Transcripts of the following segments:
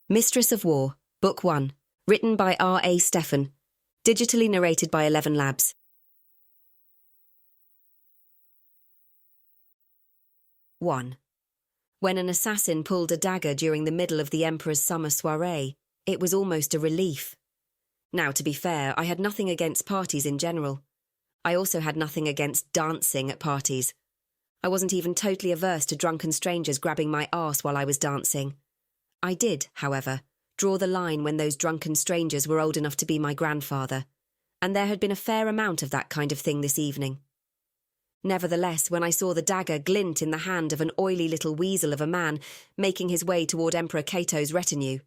Mistress of War, Book 1, written by R.A. Stephan, digitally narrated by 11 Labs. One. When an assassin pulled a dagger during the middle of the Emperor's summer soiree, it was almost a relief. Now, to be fair, I had nothing against parties in general. I also had nothing against dancing at parties. I wasn't even totally averse to drunken strangers grabbing my arse while I was dancing. I did, however, draw the line when those drunken strangers were old enough to be my grandfather, and there had been a fair amount of that kind of thing this evening. Nevertheless, when I saw the dagger glint in the hand of an oily little weasel of a man making his way toward Emperor Kaeto's retinue,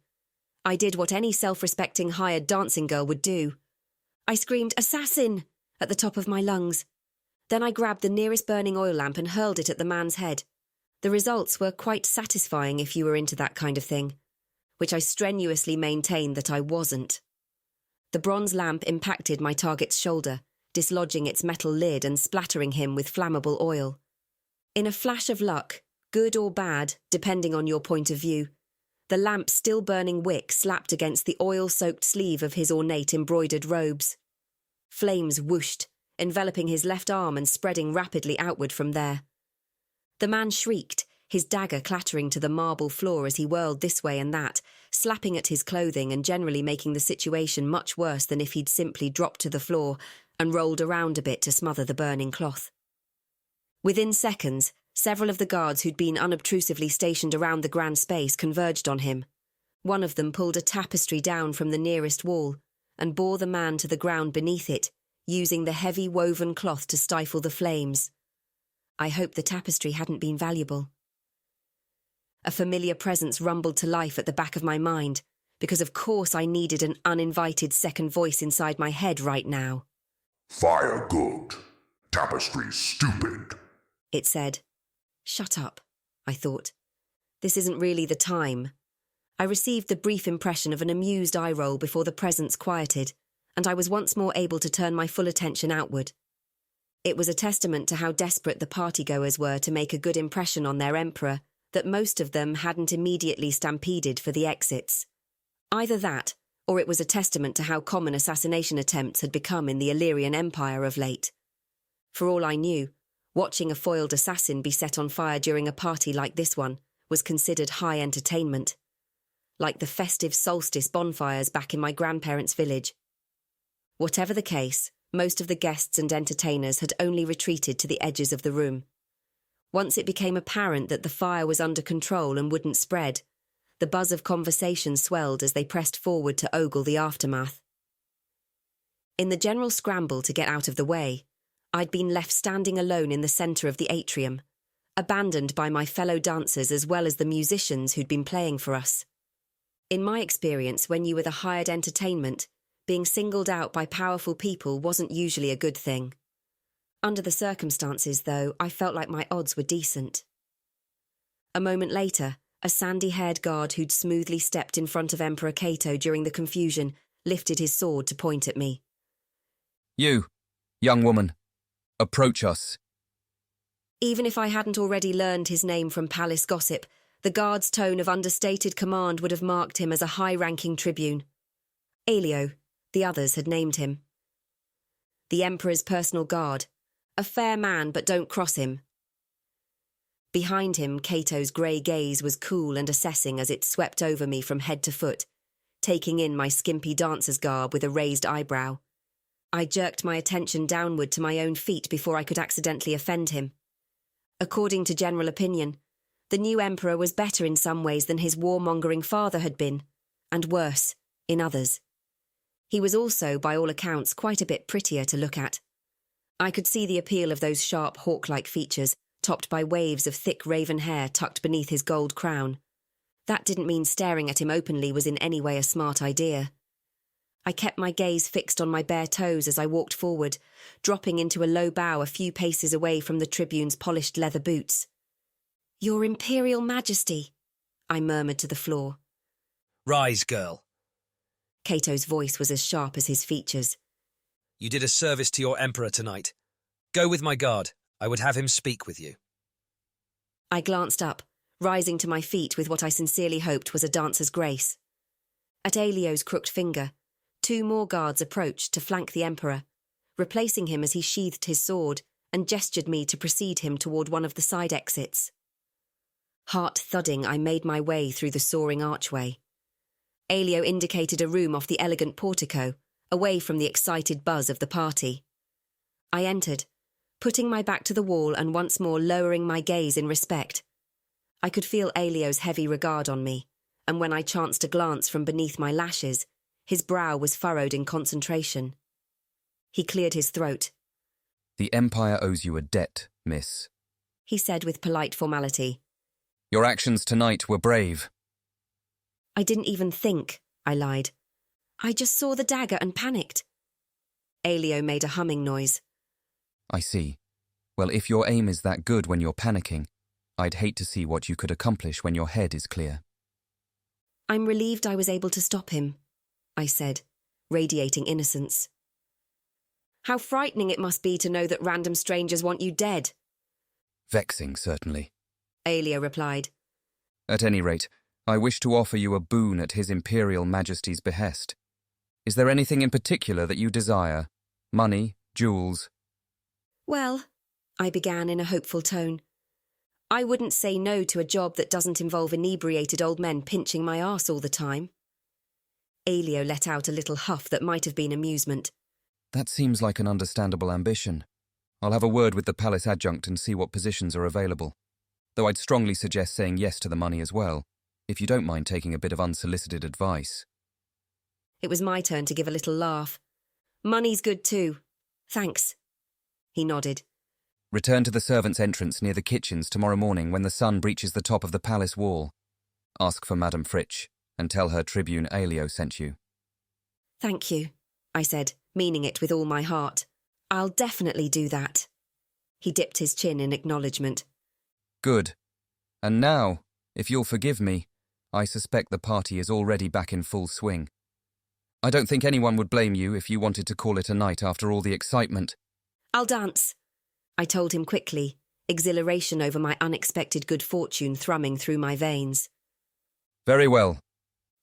I did what any self-respecting hired dancing girl would do. I screamed, "Assassin!" at the top of my lungs. Then I grabbed the nearest burning oil lamp and hurled it at the man's head. The results were quite satisfying if you were into that kind of thing, which I strenuously maintained that I wasn't. The bronze lamp impacted my target's shoulder, dislodging its metal lid and splattering him with flammable oil. In a flash of luck, good or bad, depending on your point of view, the lamp's still burning wick slapped against the oil-soaked sleeve of his ornate embroidered robes. Flames whooshed, enveloping his left arm and spreading rapidly outward from there. The man shrieked, his dagger clattering to the marble floor as he whirled this way and that, slapping at his clothing and generally making the situation much worse than if he'd simply dropped to the floor and rolled around a bit to smother the burning cloth. Within seconds, several of the guards who'd been unobtrusively stationed around the grand space converged on him. One of them pulled a tapestry down from the nearest wall and bore the man to the ground beneath it, using the heavy woven cloth to stifle the flames. I hoped the tapestry hadn't been valuable. A familiar presence rumbled to life at the back of my mind, because of course I needed an uninvited second voice inside my head right now. "Fire good. Tapestry stupid," it said. Shut up, I thought. This isn't really the time. I received the brief impression of an amused eye roll before the presence quieted, and I was once more able to turn my full attention outward. It was a testament to how desperate the partygoers were to make a good impression on their emperor that most of them hadn't immediately stampeded for the exits. Either that, or it was a testament to how common assassination attempts had become in the Illyrian Empire of late. For all I knew, watching a foiled assassin be set on fire during a party like this one was considered high entertainment, like the festive solstice bonfires back in my grandparents' village. Whatever the case, most of the guests and entertainers had only retreated to the edges of the room. Once it became apparent that the fire was under control and wouldn't spread, the buzz of conversation swelled as they pressed forward to ogle the aftermath. In the general scramble to get out of the way, I'd been left standing alone in the centre of the atrium, abandoned by my fellow dancers as well as the musicians who'd been playing for us. In my experience, when you were the hired entertainment, being singled out by powerful people wasn't usually a good thing. Under the circumstances, though, I felt like my odds were decent. A moment later, a sandy-haired guard who'd smoothly stepped in front of Emperor Kaeto during the confusion lifted his sword to point at me. "You, young woman, approach us." Even if I hadn't already learned his name from palace gossip, the guard's tone of understated command would have marked him as a high-ranking tribune. Aelio, the others had named him. The Emperor's personal guard. A fair man, but don't cross him. Behind him, Kaeto's grey gaze was cool and assessing as it swept over me from head to foot, taking in my skimpy dancer's garb with a raised eyebrow. I jerked my attention downward to my own feet before I could accidentally offend him. According to general opinion, the new emperor was better in some ways than his warmongering father had been, and worse in others. He was also, by all accounts, quite a bit prettier to look at. I could see the appeal of those sharp hawk-like features, topped by waves of thick raven hair tucked beneath his gold crown. That didn't mean staring at him openly was in any way a smart idea. I kept my gaze fixed on my bare toes as I walked forward, dropping into a low bow a few paces away from the tribune's polished leather boots. "Your Imperial Majesty," I murmured to the floor. "Rise, girl." Kaeto's voice was as sharp as his features. "You did a service to your emperor tonight. Go with my guard. I would have him speak with you." I glanced up, rising to my feet with what I sincerely hoped was a dancer's grace. At Aelio's crooked finger, 2 more guards approached to flank the Emperor, replacing him as he sheathed his sword and gestured me to precede him toward one of the side exits. Heart thudding, I made my way through the soaring archway. Aelio indicated a room off the elegant portico, away from the excited buzz of the party. I entered, putting my back to the wall and once more lowering my gaze in respect. I could feel Aelio's heavy regard on me, and when I chanced a glance from beneath my lashes, his brow was furrowed in concentration. He cleared his throat. The Empire owes you a debt, miss, He said with polite formality. Your actions tonight were brave. I didn't even think, I lied. I just saw the dagger and panicked. Aelio made a humming noise. I see. Well, if your aim is that good when you're panicking, I'd hate to see what you could accomplish when your head is clear. I'm relieved I was able to stop him, I said, radiating innocence. How frightening it must be to know that random strangers want you dead, Vexing, certainly. Aelio replied. At any rate, I wish to offer you a boon at His Imperial Majesty's behest. Is there anything in particular that you desire? Money, jewels? Well, I began in a hopeful tone. I wouldn't say no to a job that doesn't involve inebriated old men pinching my arse all the time. Aelio let out a little huff that might have been amusement. That seems like an understandable ambition. I'll have a word with the palace adjunct and see what positions are available. Though I'd strongly suggest saying yes to the money as well, if you don't mind taking a bit of unsolicited advice. It was my turn to give a little laugh. Money's good too. Thanks. He nodded. Return to the servants' entrance near the kitchens tomorrow morning when the sun breaches the top of the palace wall. Ask for Madame Fritsch and tell her Tribune Aelio sent you. Thank you, I said, meaning it with all my heart. I'll definitely do that. He dipped his chin in acknowledgement. Good. And now, if you'll forgive me, I suspect the party is already back in full swing. I don't think anyone would blame you if you wanted to call it a night after all the excitement. I'll dance, I told him quickly, exhilaration over my unexpected good fortune thrumming through my veins. Very well,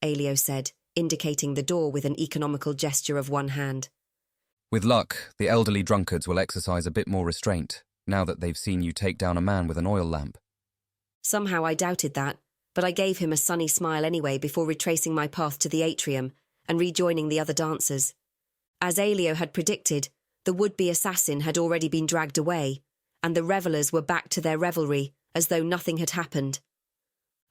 Aelio said, indicating the door with an economical gesture of one hand. With luck, the elderly drunkards will exercise a bit more restraint, now that they've seen you take down a man with an oil lamp. Somehow I doubted that, but I gave him a sunny smile anyway before retracing my path to the atrium and rejoining the other dancers. As Aelio had predicted, the would-be assassin had already been dragged away, and the revellers were back to their revelry as though nothing had happened.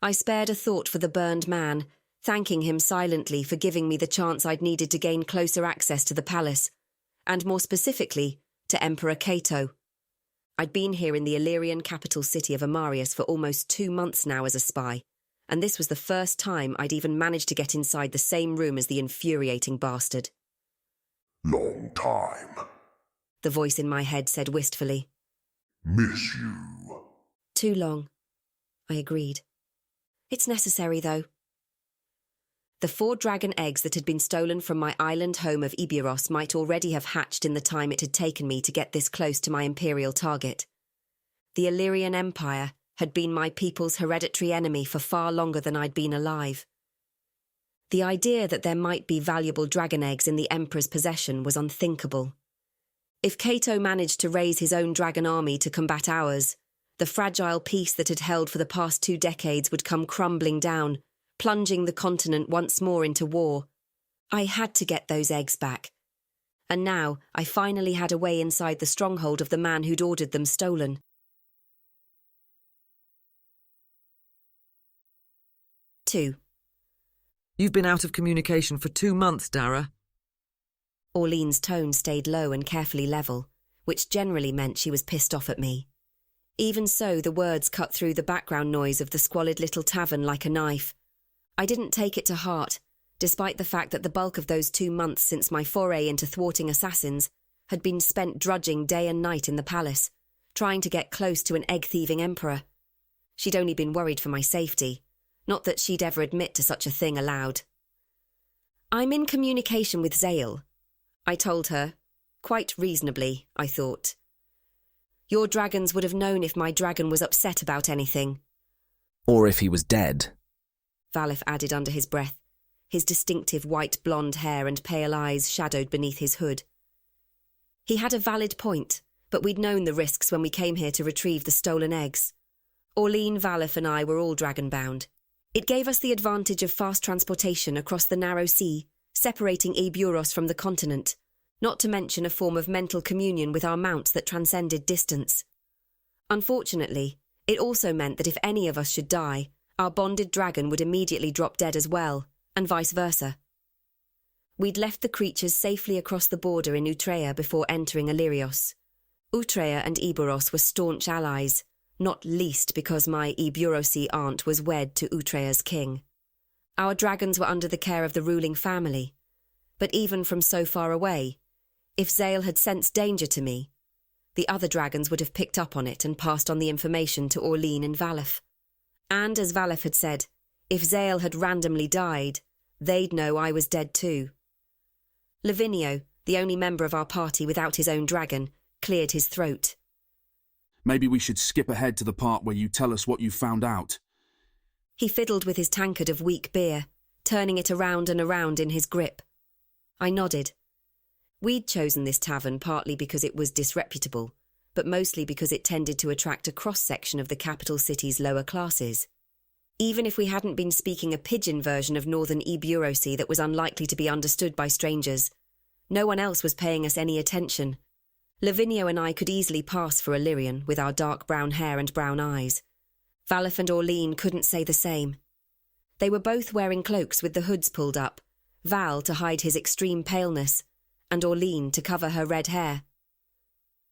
I spared a thought for the burned man, thanking him silently for giving me the chance I'd needed to gain closer access to the palace, and more specifically, to Emperor Kaeto. I'd been here in the Illyrian capital city of Amarius for almost 2 months now as a spy, and this was the first time I'd even managed to get inside the same room as the infuriating bastard. Long time. The voice in my head said wistfully. Miss you. Too long, I agreed. It's necessary, though. The 4 dragon eggs that had been stolen from my island home of Eburos might already have hatched in the time it had taken me to get this close to my imperial target. The Illyrian Empire had been my people's hereditary enemy for far longer than I'd been alive. The idea that there might be valuable dragon eggs in the Emperor's possession was unthinkable. If Kaeto managed to raise his own dragon army to combat ours, the fragile peace that had held for the past 2 decades would come crumbling down, plunging the continent once more into war. I had to get those eggs back. And now I finally had a way inside the stronghold of the man who'd ordered them stolen. Two. You've been out of communication for 2 months, Dara. Orlean's tone stayed low and carefully level, which generally meant she was pissed off at me. Even so, the words cut through the background noise of the squalid little tavern like a knife. I didn't take it to heart, despite the fact that the bulk of those 2 months since my foray into thwarting assassins had been spent drudging day and night in the palace, trying to get close to an egg-thieving emperor. She'd only been worried for my safety, not that she'd ever admit to such a thing aloud. I'm in communication with Zale, I told her, quite reasonably, I thought. Your dragons would have known if my dragon was upset about anything. Or if he was dead. Valif added under his breath, his distinctive white blonde hair and pale eyes shadowed beneath his hood. He had a valid point, but we'd known the risks when we came here to retrieve the stolen eggs. Orleen, Valif and I were all dragon-bound. It gave us the advantage of fast transportation across the narrow sea, separating Eburos from the continent, not to mention a form of mental communion with our mounts that transcended distance. Unfortunately, it also meant that if any of us should die, our bonded dragon would immediately drop dead as well, and vice versa. We'd left the creatures safely across the border in Utrea before entering Illyrios. Utrea and Eburos were staunch allies, not least because my Eburosi aunt was wed to Utrea's king. Our dragons were under the care of the ruling family, but even from so far away, if Zale had sensed danger to me, the other dragons would have picked up on it and passed on the information to Orleen and Valif. And as Valif had said, if Zale had randomly died, they'd know I was dead too. Lavinio, the only member of our party without his own dragon, cleared his throat. Maybe we should skip ahead to the part where you tell us what you found out. He fiddled with his tankard of weak beer, turning it around and around in his grip. I nodded. We'd chosen this tavern partly because it was disreputable, but mostly because it tended to attract a cross-section of the capital city's lower classes. Even if we hadn't been speaking a pidgin version of northern Eburosi that was unlikely to be understood by strangers, no one else was paying us any attention. Lavinio and I could easily pass for Illyrian with our dark brown hair and brown eyes. Valif and Orleen couldn't say the same. They were both wearing cloaks with the hoods pulled up, Val to hide his extreme paleness, and Orleen to cover her red hair.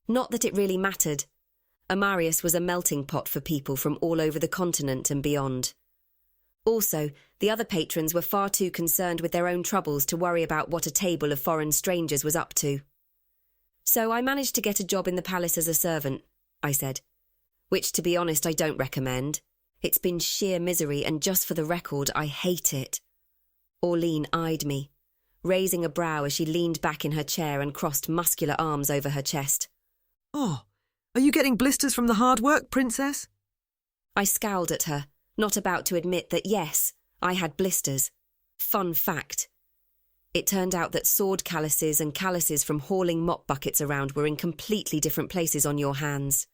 Not that it really mattered. Amarius was a melting pot for people from all over the continent and beyond. Also, the other patrons were far too concerned with their own troubles to worry about what a table of foreign strangers was up to. So I managed to get a job in the palace as a servant, I said. Which, to be honest, I don't recommend. It's been sheer misery, and just for the record, I hate it. Orleen eyed me, raising a brow as she leaned back in her chair and crossed muscular arms over her chest. Oh, are you getting blisters from the hard work, Princess? I scowled at her, not about to admit that yes, I had blisters. Fun fact. It turned out that sword calluses and calluses from hauling mop buckets around were in completely different places on your hands.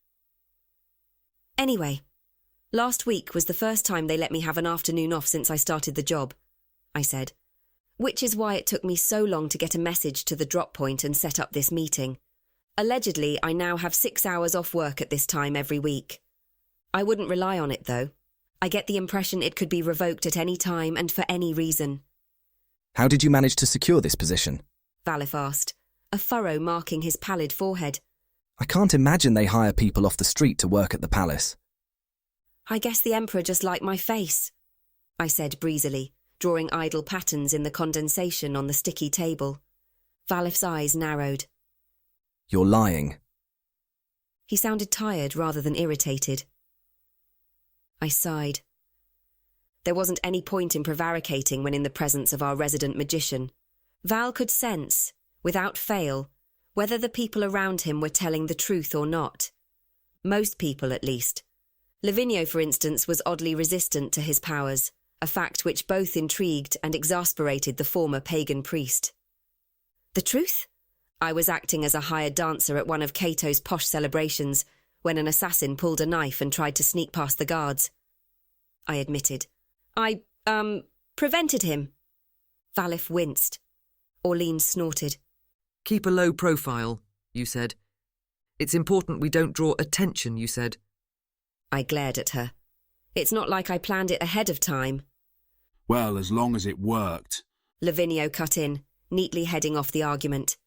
Anyway, last week was the first time they let me have an afternoon off since I started the job, I said, which is why it took me so long to get a message to the drop point and set up this meeting. Allegedly, I now have 6 hours off work at this time every week. I wouldn't rely on it, though. I get the impression it could be revoked at any time and for any reason. How did you manage to secure this position? Valif asked, a furrow marking his pallid forehead. I can't imagine they hire people off the street to work at the palace. I guess the Emperor just liked my face, I said breezily, drawing idle patterns in the condensation on the sticky table. Valif's eyes narrowed. You're lying. He sounded tired rather than irritated. I sighed. There wasn't any point in prevaricating when in the presence of our resident magician. Val could sense, without fail, whether the people around him were telling the truth or not. Most people, at least. Lavinio, for instance, was oddly resistant to his powers, a fact which both intrigued and exasperated the former pagan priest. The truth? I was acting as a hired dancer at one of Kaeto's posh celebrations when an assassin pulled a knife and tried to sneak past the guards. I admitted. I prevented him. Valif winced. Orleen snorted. Keep a low profile, you said. It's important we don't draw attention, you said. I glared at her. It's not like I planned it ahead of time. Well, as long as it worked. Lavinio cut in, neatly heading off the argument.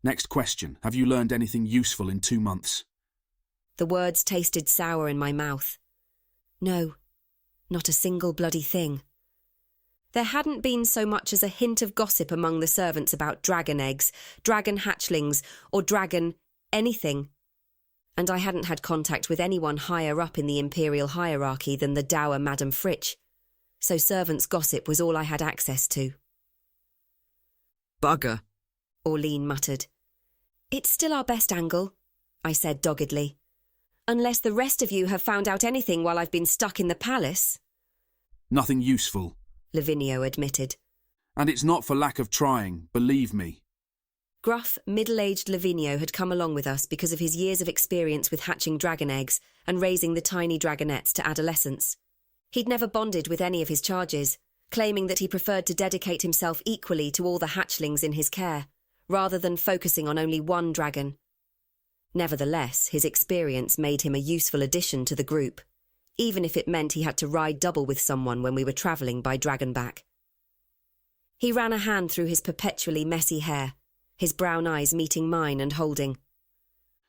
Next question. Have you learned anything useful in 2 months? The words tasted sour in my mouth. No, not a single bloody thing. There hadn't been so much as a hint of gossip among the servants about dragon eggs, dragon hatchlings, or dragon anything. And I hadn't had contact with anyone higher up in the imperial hierarchy than the dour Madame Fritsch, so servants' gossip was all I had access to. Bugger, Orleen muttered. It's still our best angle, I said doggedly. Unless the rest of you have found out anything while I've been stuck in the palace. Nothing useful, Lavinio admitted. And it's not for lack of trying, believe me. Gruff, middle-aged Lavinio had come along with us because of his years of experience with hatching dragon eggs and raising the tiny dragonettes to adolescence. He'd never bonded with any of his charges, claiming that he preferred to dedicate himself equally to all the hatchlings in his care, rather than focusing on only one dragon. Nevertheless, his experience made him a useful addition to the group, even if it meant he had to ride double with someone when we were travelling by dragonback. He ran a hand through his perpetually messy hair, his brown eyes meeting mine and holding.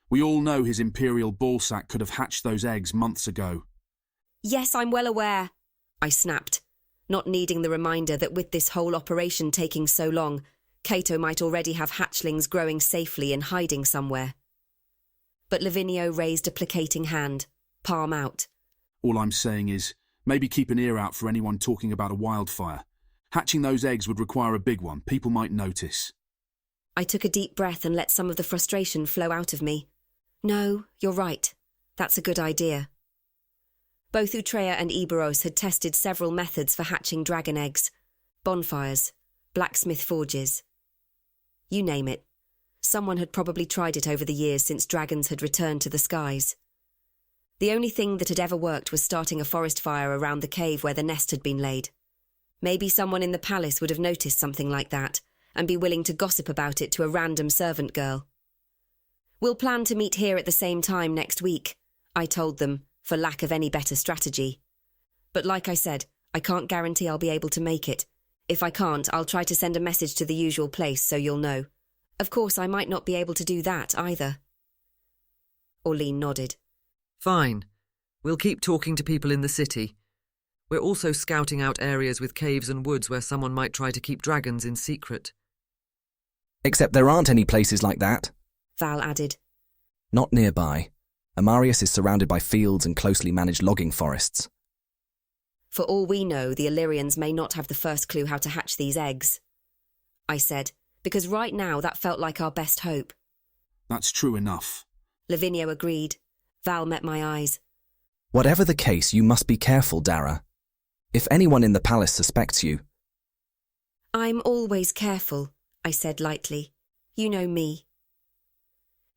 We all know his imperial ballsack could have hatched those eggs months ago. Yes, I'm well aware, I snapped, not needing the reminder that with this whole operation taking so long, Kaeto might already have hatchlings growing safely in hiding somewhere. But Lavinio raised a placating hand, palm out. All I'm saying is, maybe keep an ear out for anyone talking about a wildfire. Hatching those eggs would require a big one. People might notice. I took a deep breath and let some of the frustration flow out of me. No, you're right. That's a good idea. Both Utreya and Eburos had tested several methods for hatching dragon eggs. Bonfires, blacksmith forges. You name it. Someone had probably tried it over the years since dragons had returned to the skies. The only thing that had ever worked was starting a forest fire around the cave where the nest had been laid. Maybe someone in the palace would have noticed something like that and be willing to gossip about it to a random servant girl. We'll plan to meet here at the same time next week, I told them, for lack of any better strategy. But like I said, I can't guarantee I'll be able to make it. If I can't, I'll try to send a message to the usual place so you'll know. Of course, I might not be able to do that either. Orlean nodded. Fine. We'll keep talking to people in the city. We're also scouting out areas with caves and woods where someone might try to keep dragons in secret. Except there aren't any places like that, Val added. Not nearby. Amarius is surrounded by fields and closely managed logging forests. For all we know, the Illyrians may not have the first clue how to hatch these eggs, I said, because right now that felt like our best hope. That's true enough. Lavinio agreed. Val met my eyes. Whatever the case, you must be careful, Dara. If anyone in the palace suspects you... I'm always careful, I said lightly. You know me.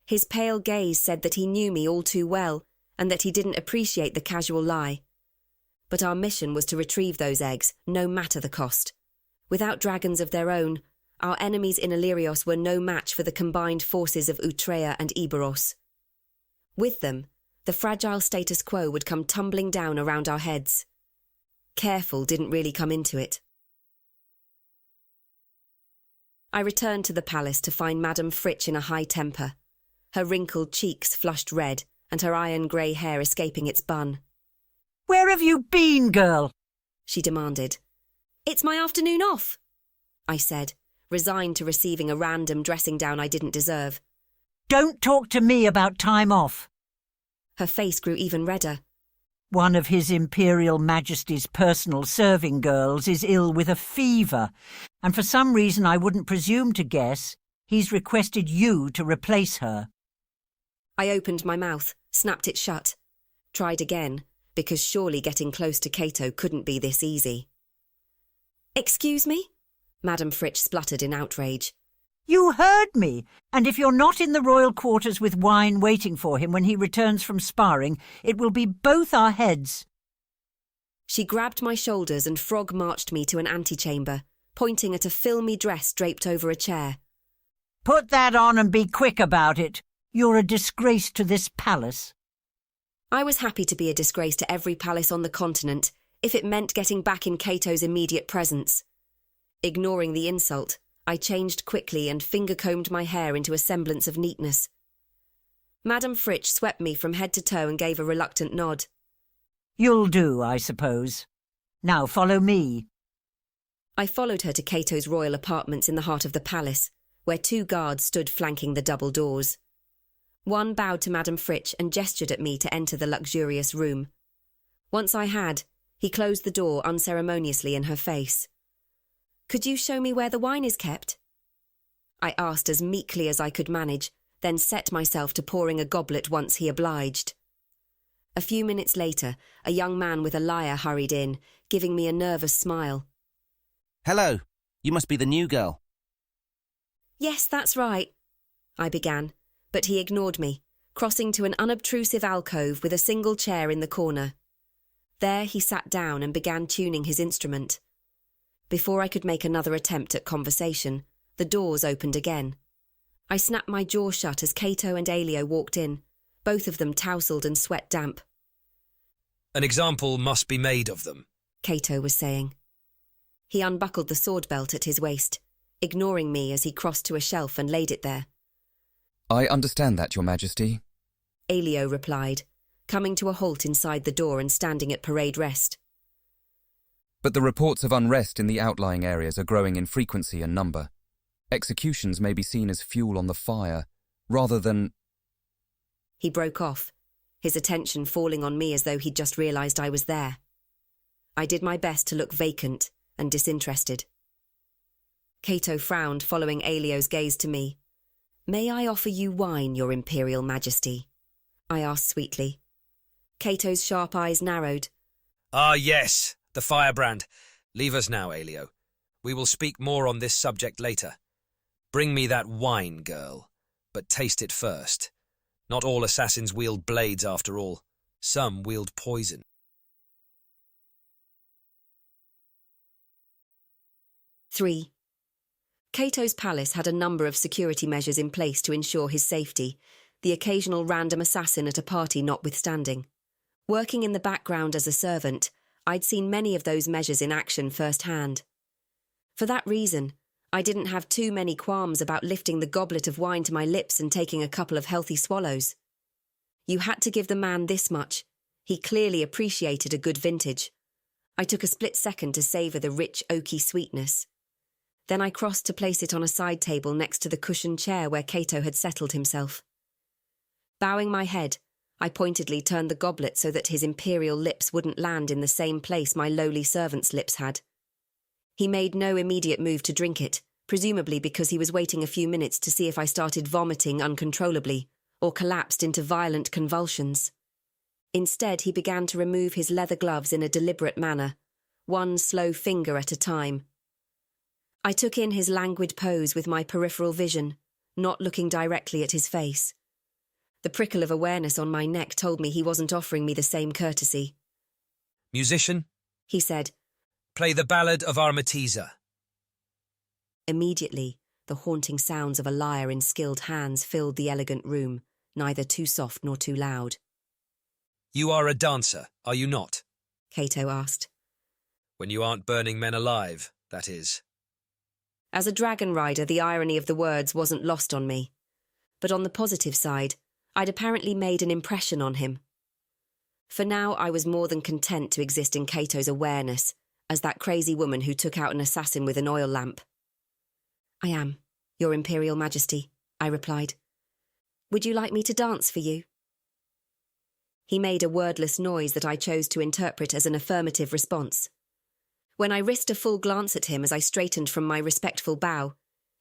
His pale gaze said that he knew me all too well and that he didn't appreciate the casual lie. But our mission was to retrieve those eggs, no matter the cost. Without dragons of their own, our enemies in Illyrios were no match for the combined forces of Utreya and Eburos. With them, the fragile status quo would come tumbling down around our heads. Careful didn't really come into it. I returned to the palace to find Madame Fritsch in a high temper, her wrinkled cheeks flushed red and her iron-grey hair escaping its bun. "Where have you been, girl?" she demanded. "It's my afternoon off," I said, resigned to receiving a random dressing down I didn't deserve. "Don't talk to me about time off." Her face grew even redder. "One of His Imperial Majesty's personal serving girls is ill with a fever, and for some reason I wouldn't presume to guess, he's requested you to replace her." I opened my mouth, snapped it shut, tried again, because surely getting close to Kaeto couldn't be this easy. "Excuse me?" Madame Fritsch spluttered in outrage. "You heard me, and if you're not in the royal quarters with wine waiting for him when he returns from sparring, it will be both our heads." She grabbed my shoulders and frog-marched me to an antechamber, pointing at a filmy dress draped over a chair. "Put that on and be quick about it. You're a disgrace to this palace." I was happy to be a disgrace to every palace on the continent, if it meant getting back in Kaeto's immediate presence. Ignoring the insult, I changed quickly and finger-combed my hair into a semblance of neatness. Madame Fritsch swept me from head to toe and gave a reluctant nod. "You'll do, I suppose. Now follow me." I followed her to Kaeto's royal apartments in the heart of the palace, where 2 guards stood flanking the double doors. One bowed to Madame Fritsch and gestured at me to enter the luxurious room. Once I had, he closed the door unceremoniously in her face. "Could you show me where the wine is kept?" I asked as meekly as I could manage, then set myself to pouring a goblet once he obliged. A few minutes later, a young man with a lyre hurried in, giving me a nervous smile. "Hello. You must be the new girl. Yes, that's right, I began, but he ignored me, crossing to an unobtrusive alcove with a single chair in the corner. There he sat down and began tuning his instrument. Before I could make another attempt at conversation, the doors opened again. I snapped my jaw shut as Kaeto and Elio walked in, both of them tousled and sweat-damp. An example must be made of them, Kaeto was saying. He unbuckled the sword belt at his waist, ignoring me as he crossed to a shelf and laid it there. I understand that, Your Majesty. Elio replied, coming to a halt inside the door and standing at parade rest. But the reports of unrest in the outlying areas are growing in frequency and number. Executions may be seen as fuel on the fire, rather than... He broke off, his attention falling on me as though he'd just realised I was there. I did my best to look vacant and disinterested. Kaeto frowned, following Elio's gaze to me. "May I offer you wine, Your Imperial Majesty?" I asked sweetly. Kaeto's sharp eyes narrowed. Ah, yes, the firebrand. Leave us now, Elio. We will speak more on this subject later. Bring me that wine, girl, but taste it first. Not all assassins wield blades after all. Some wield poison. 3. Kaeto's palace had a number of security measures in place to ensure his safety, the occasional random assassin at a party notwithstanding. Working in the background as a servant, I'd seen many of those measures in action firsthand. For that reason, I didn't have too many qualms about lifting the goblet of wine to my lips and taking a couple of healthy swallows. You had to give the man this much. He clearly appreciated a good vintage. I took a split second to savour the rich, oaky sweetness. Then I crossed to place it on a side table next to the cushioned chair where Kaeto had settled himself. Bowing my head, I pointedly turned the goblet so that his imperial lips wouldn't land in the same place my lowly servant's lips had. He made no immediate move to drink it, presumably because he was waiting a few minutes to see if I started vomiting uncontrollably or collapsed into violent convulsions. Instead, he began to remove his leather gloves in a deliberate manner, one slow finger at a time. I took in his languid pose with my peripheral vision, not looking directly at his face. The prickle of awareness on my neck told me he wasn't offering me the same courtesy. Musician, he said, play the Ballad of Armatiza. Immediately, the haunting sounds of a lyre in skilled hands filled the elegant room, neither too soft nor too loud. You are a dancer, are you not? Kaeto asked. When you aren't burning men alive, that is. As a dragon rider, the irony of the words wasn't lost on me. But on the positive side, I'd apparently made an impression on him. For now, I was more than content to exist in Kaeto's awareness, as that crazy woman who took out an assassin with an oil lamp. I am, Your Imperial Majesty, I replied. Would you like me to dance for you? He made a wordless noise that I chose to interpret as an affirmative response. When I risked a full glance at him as I straightened from my respectful bow,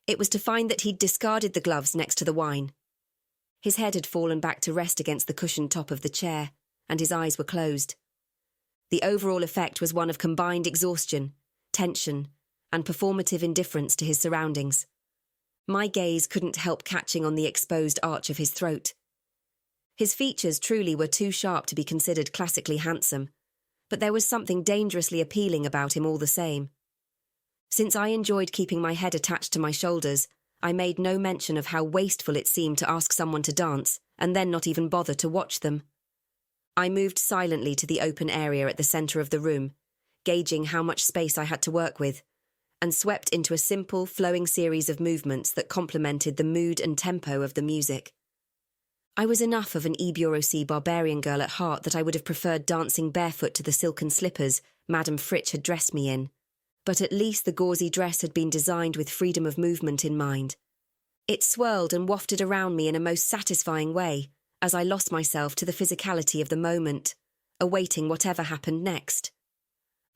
it was to find that he'd discarded the gloves next to the wine. His head had fallen back to rest against the cushioned top of the chair, and his eyes were closed. The overall effect was one of combined exhaustion, tension, and performative indifference to his surroundings. My gaze couldn't help catching on the exposed arch of his throat. His features truly were too sharp to be considered classically handsome, but there was something dangerously appealing about him all the same. Since I enjoyed keeping my head attached to my shoulders, I made no mention of how wasteful it seemed to ask someone to dance and then not even bother to watch them. I moved silently to the open area at the centre of the room, gauging how much space I had to work with, and swept into a simple, flowing series of movements that complemented the mood and tempo of the music. I was enough of an Eburos barbarian girl at heart that I would have preferred dancing barefoot to the silken slippers Madame Fritsch had dressed me in, but at least the gauzy dress had been designed with freedom of movement in mind. It swirled and wafted around me in a most satisfying way as I lost myself to the physicality of the moment, awaiting whatever happened next.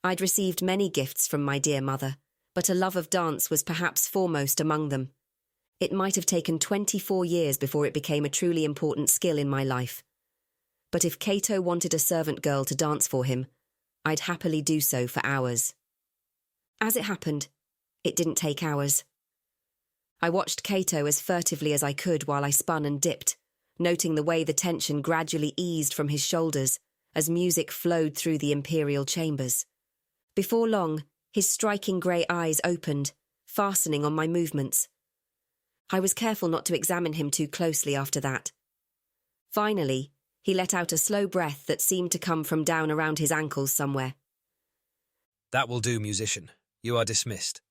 I'd received many gifts from my dear mother, but a love of dance was perhaps foremost among them. It might have taken 24 years before it became a truly important skill in my life. But if Kaeto wanted a servant girl to dance for him, I'd happily do so for hours. As it happened, It didn't take hours. I watched Kaeto as furtively as I could while I spun and dipped, noting the way the tension gradually eased from his shoulders as music flowed through the imperial chambers. Before long, his striking grey eyes opened, fastening on my movements. I was careful not to examine him too closely after that. Finally, he let out a slow breath that seemed to come from down around his ankles somewhere. That will do, musician. You are dismissed.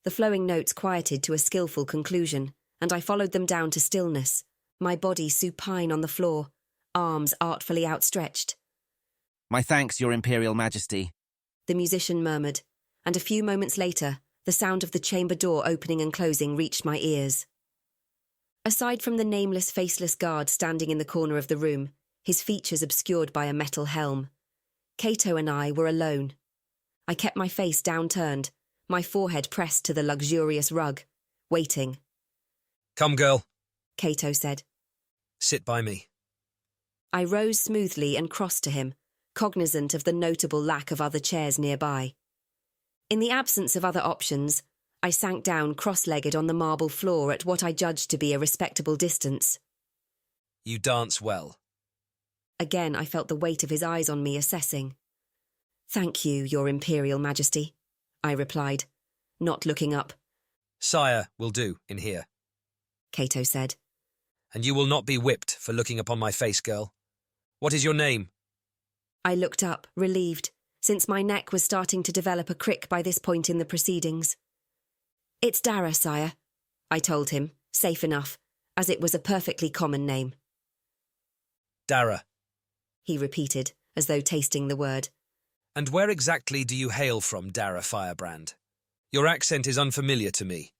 The flowing notes quieted to a skillful conclusion, and I followed them down to stillness, my body supine on the floor, arms artfully outstretched. My thanks, Your Imperial Majesty. The musician murmured, and a few moments later, the sound of the chamber door opening and closing reached my ears. Aside from the nameless, faceless guard standing in the corner of the room, his features obscured by a metal helm, Kaeto and I were alone. I kept my face downturned, my forehead pressed to the luxurious rug, waiting. Come, girl, Kaeto said. sit by me. I rose smoothly and crossed to him, cognizant of the notable lack of other chairs nearby. In the absence of other options, I sank down cross-legged on the marble floor at what I judged to be a respectable distance. You dance well. Again, I felt the weight of his eyes on me, assessing. Thank you, Your Imperial Majesty, I replied, not looking up. Sire will do in here, Kaeto said. and you will not be whipped for looking upon my face, girl. What is your name? I looked up, relieved, since my neck was starting to develop a crick by this point in the proceedings. It's Dara, sire, I told him, safe enough, as it was a perfectly common name. Dara. He repeated, as though tasting the word. And where exactly do you hail from, Dara Firebrand? Your accent is unfamiliar to me.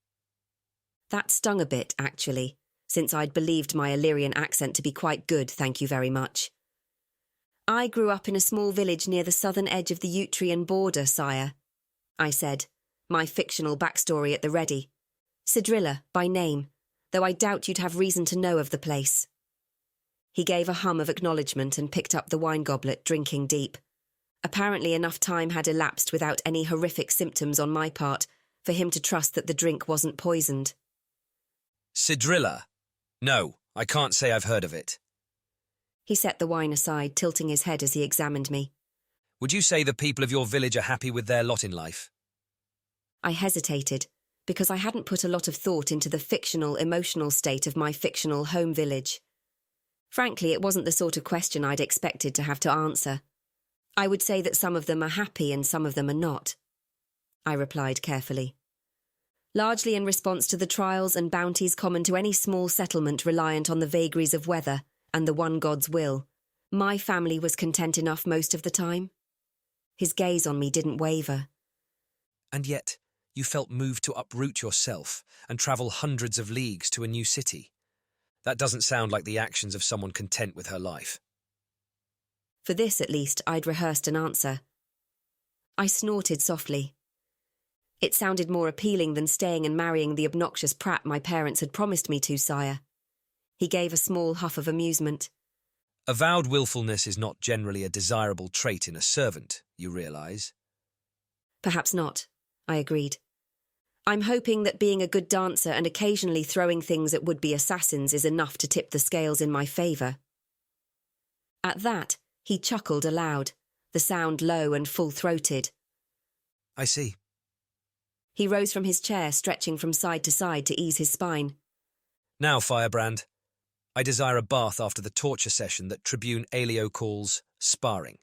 That stung a bit, actually, since I'd believed my Illyrian accent to be quite good, thank you very much. I grew up in a small village near the southern edge of the Utrian border, sire, I said, my fictional backstory at the ready. Sidrilla, by name, though I doubt you'd have reason to know of the place. He gave a hum of acknowledgement and picked up the wine goblet, drinking deep. Apparently enough time had elapsed without any horrific symptoms on my part for him to trust that the drink wasn't poisoned. Sidrilla? No, I can't say I've heard of it. He set the wine aside, tilting his head as he examined me. Would you say the people of your village are happy with their lot in life? I hesitated, because I hadn't put a lot of thought into the fictional, emotional state of my fictional home village. Frankly, it wasn't the sort of question I'd expected to have to answer. I would say that some of them are happy and some of them are not, I replied carefully. Largely in response to the trials and bounties common to any small settlement reliant on the vagaries of weather and the one god's will, my family was content enough most of the time. His gaze on me didn't waver. And yet, you felt moved to uproot yourself and travel hundreds of leagues to a new city. That doesn't sound like the actions of someone content with her life. For this, at least, I'd rehearsed an answer. I snorted softly. It sounded more appealing than staying and marrying the obnoxious prat my parents had promised me to, sire. He gave a small huff of amusement. Avowed willfulness is not generally a desirable trait in a servant, you realise. Perhaps not, I agreed. I'm hoping that being a good dancer and occasionally throwing things at would-be assassins is enough to tip the scales in my favour. At that, he chuckled aloud, the sound low and full-throated. I see. He rose from his chair, stretching from side to side to ease his spine. Now, Firebrand, I desire a bath after the torture session that Tribune Aelio calls sparring.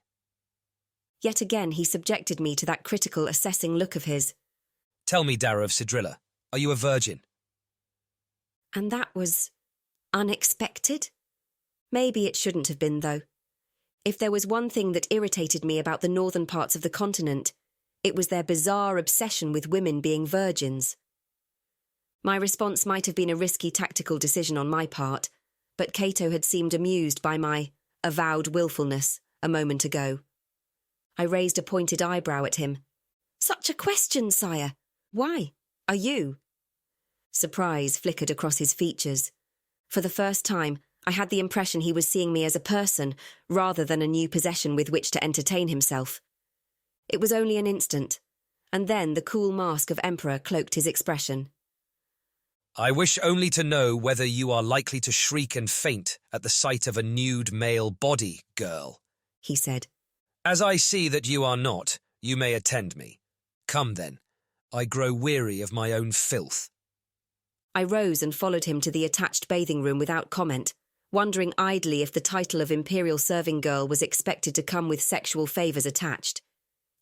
Yet again he subjected me to that critical, assessing look of his. Tell me, Dara of Sidrilla, are you a virgin? And that was unexpected? Maybe it shouldn't have been, though. If there was one thing that irritated me about the northern parts of the continent, it was their bizarre obsession with women being virgins. My response might have been a risky tactical decision on my part, but Kaeto had seemed amused by my avowed willfulness a moment ago. I raised a pointed eyebrow at him. Such a question, sire. Why? Are you? Surprise flickered across his features. For the first time, I had the impression he was seeing me as a person rather than a new possession with which to entertain himself. It was only an instant, and then the cool mask of Emperor cloaked his expression. I wish only to know whether you are likely to shriek and faint at the sight of a nude male body, girl, he said. As I see that you are not, you may attend me. Come then, I grow weary of my own filth. I rose and followed him to the attached bathing room without comment, wondering idly if the title of Imperial Serving Girl was expected to come with sexual favours attached.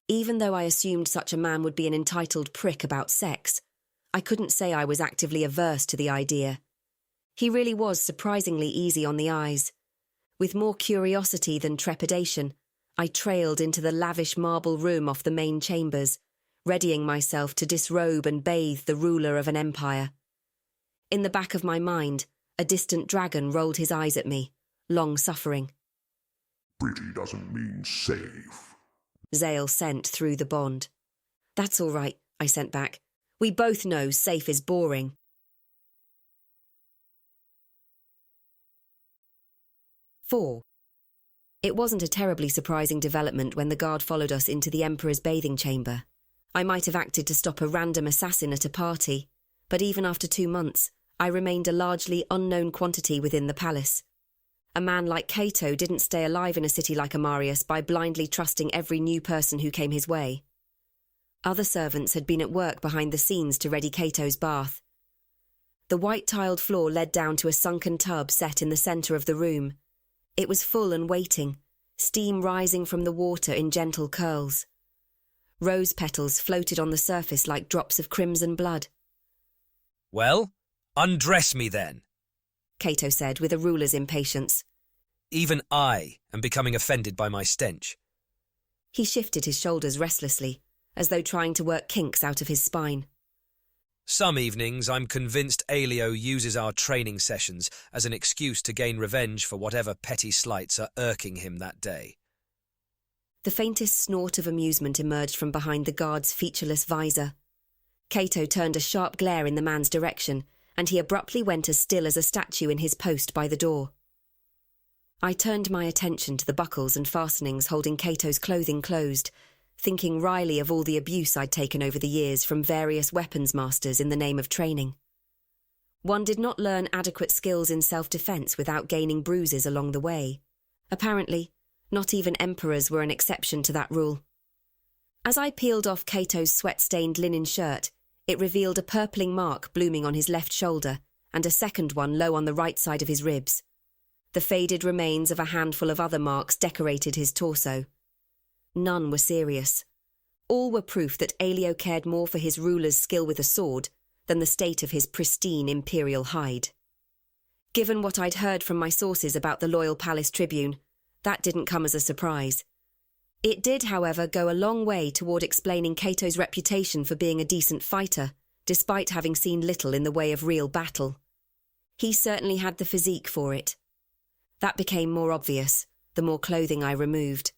Even though I assumed such a man would be an entitled prick about sex, I couldn't say I was actively averse to the idea. He really was surprisingly easy on the eyes. With more curiosity than trepidation, I trailed into the lavish marble room off the main chambers, readying myself to disrobe and bathe the ruler of an empire. In the back of my mind, a distant dragon rolled his eyes at me, long-suffering. Pretty doesn't mean safe, Zale sent through the bond. That's all right, I sent back. We both know safe is boring. 4. It wasn't a terribly surprising development when the guard followed us into the Emperor's bathing chamber. I might have acted to stop a random assassin at a party, but even after 2 months, I remained a largely unknown quantity within the palace. A man like Kaeto didn't stay alive in a city like Amarius by blindly trusting every new person who came his way. Other servants had been at work behind the scenes to ready Kaeto's bath. The white-tiled floor led down to a sunken tub set in the centre of the room. It was full and waiting, steam rising from the water in gentle curls. Rose petals floated on the surface like drops of crimson blood. Well, undress me then, Kaeto said with a ruler's impatience. Even I am becoming offended by my stench. He shifted his shoulders restlessly, as though trying to work kinks out of his spine. Some evenings I'm convinced Elio uses our training sessions as an excuse to gain revenge for whatever petty slights are irking him that day. The faintest snort of amusement emerged from behind the guard's featureless visor. Kaeto turned a sharp glare in the man's direction, and he abruptly went as still as a statue in his post by the door. I turned my attention to the buckles and fastenings holding Kaeto's clothing closed, thinking wryly of all the abuse I'd taken over the years from various weapons masters in the name of training. One did not learn adequate skills in self-defense without gaining bruises along the way. Apparently, not even emperors were an exception to that rule. As I peeled off Kaeto's sweat-stained linen shirt, it revealed a purpling mark blooming on his left shoulder and a second one low on the right side of his ribs. The faded remains of a handful of other marks decorated his torso. None were serious. All were proof that Elio cared more for his ruler's skill with a sword than the state of his pristine imperial hide. Given what I'd heard from my sources about the loyal palace tribune, that didn't come as a surprise. It did, however, go a long way toward explaining Kaeto's reputation for being a decent fighter, despite having seen little in the way of real battle. He certainly had the physique for it. That became more obvious, the more clothing I removed.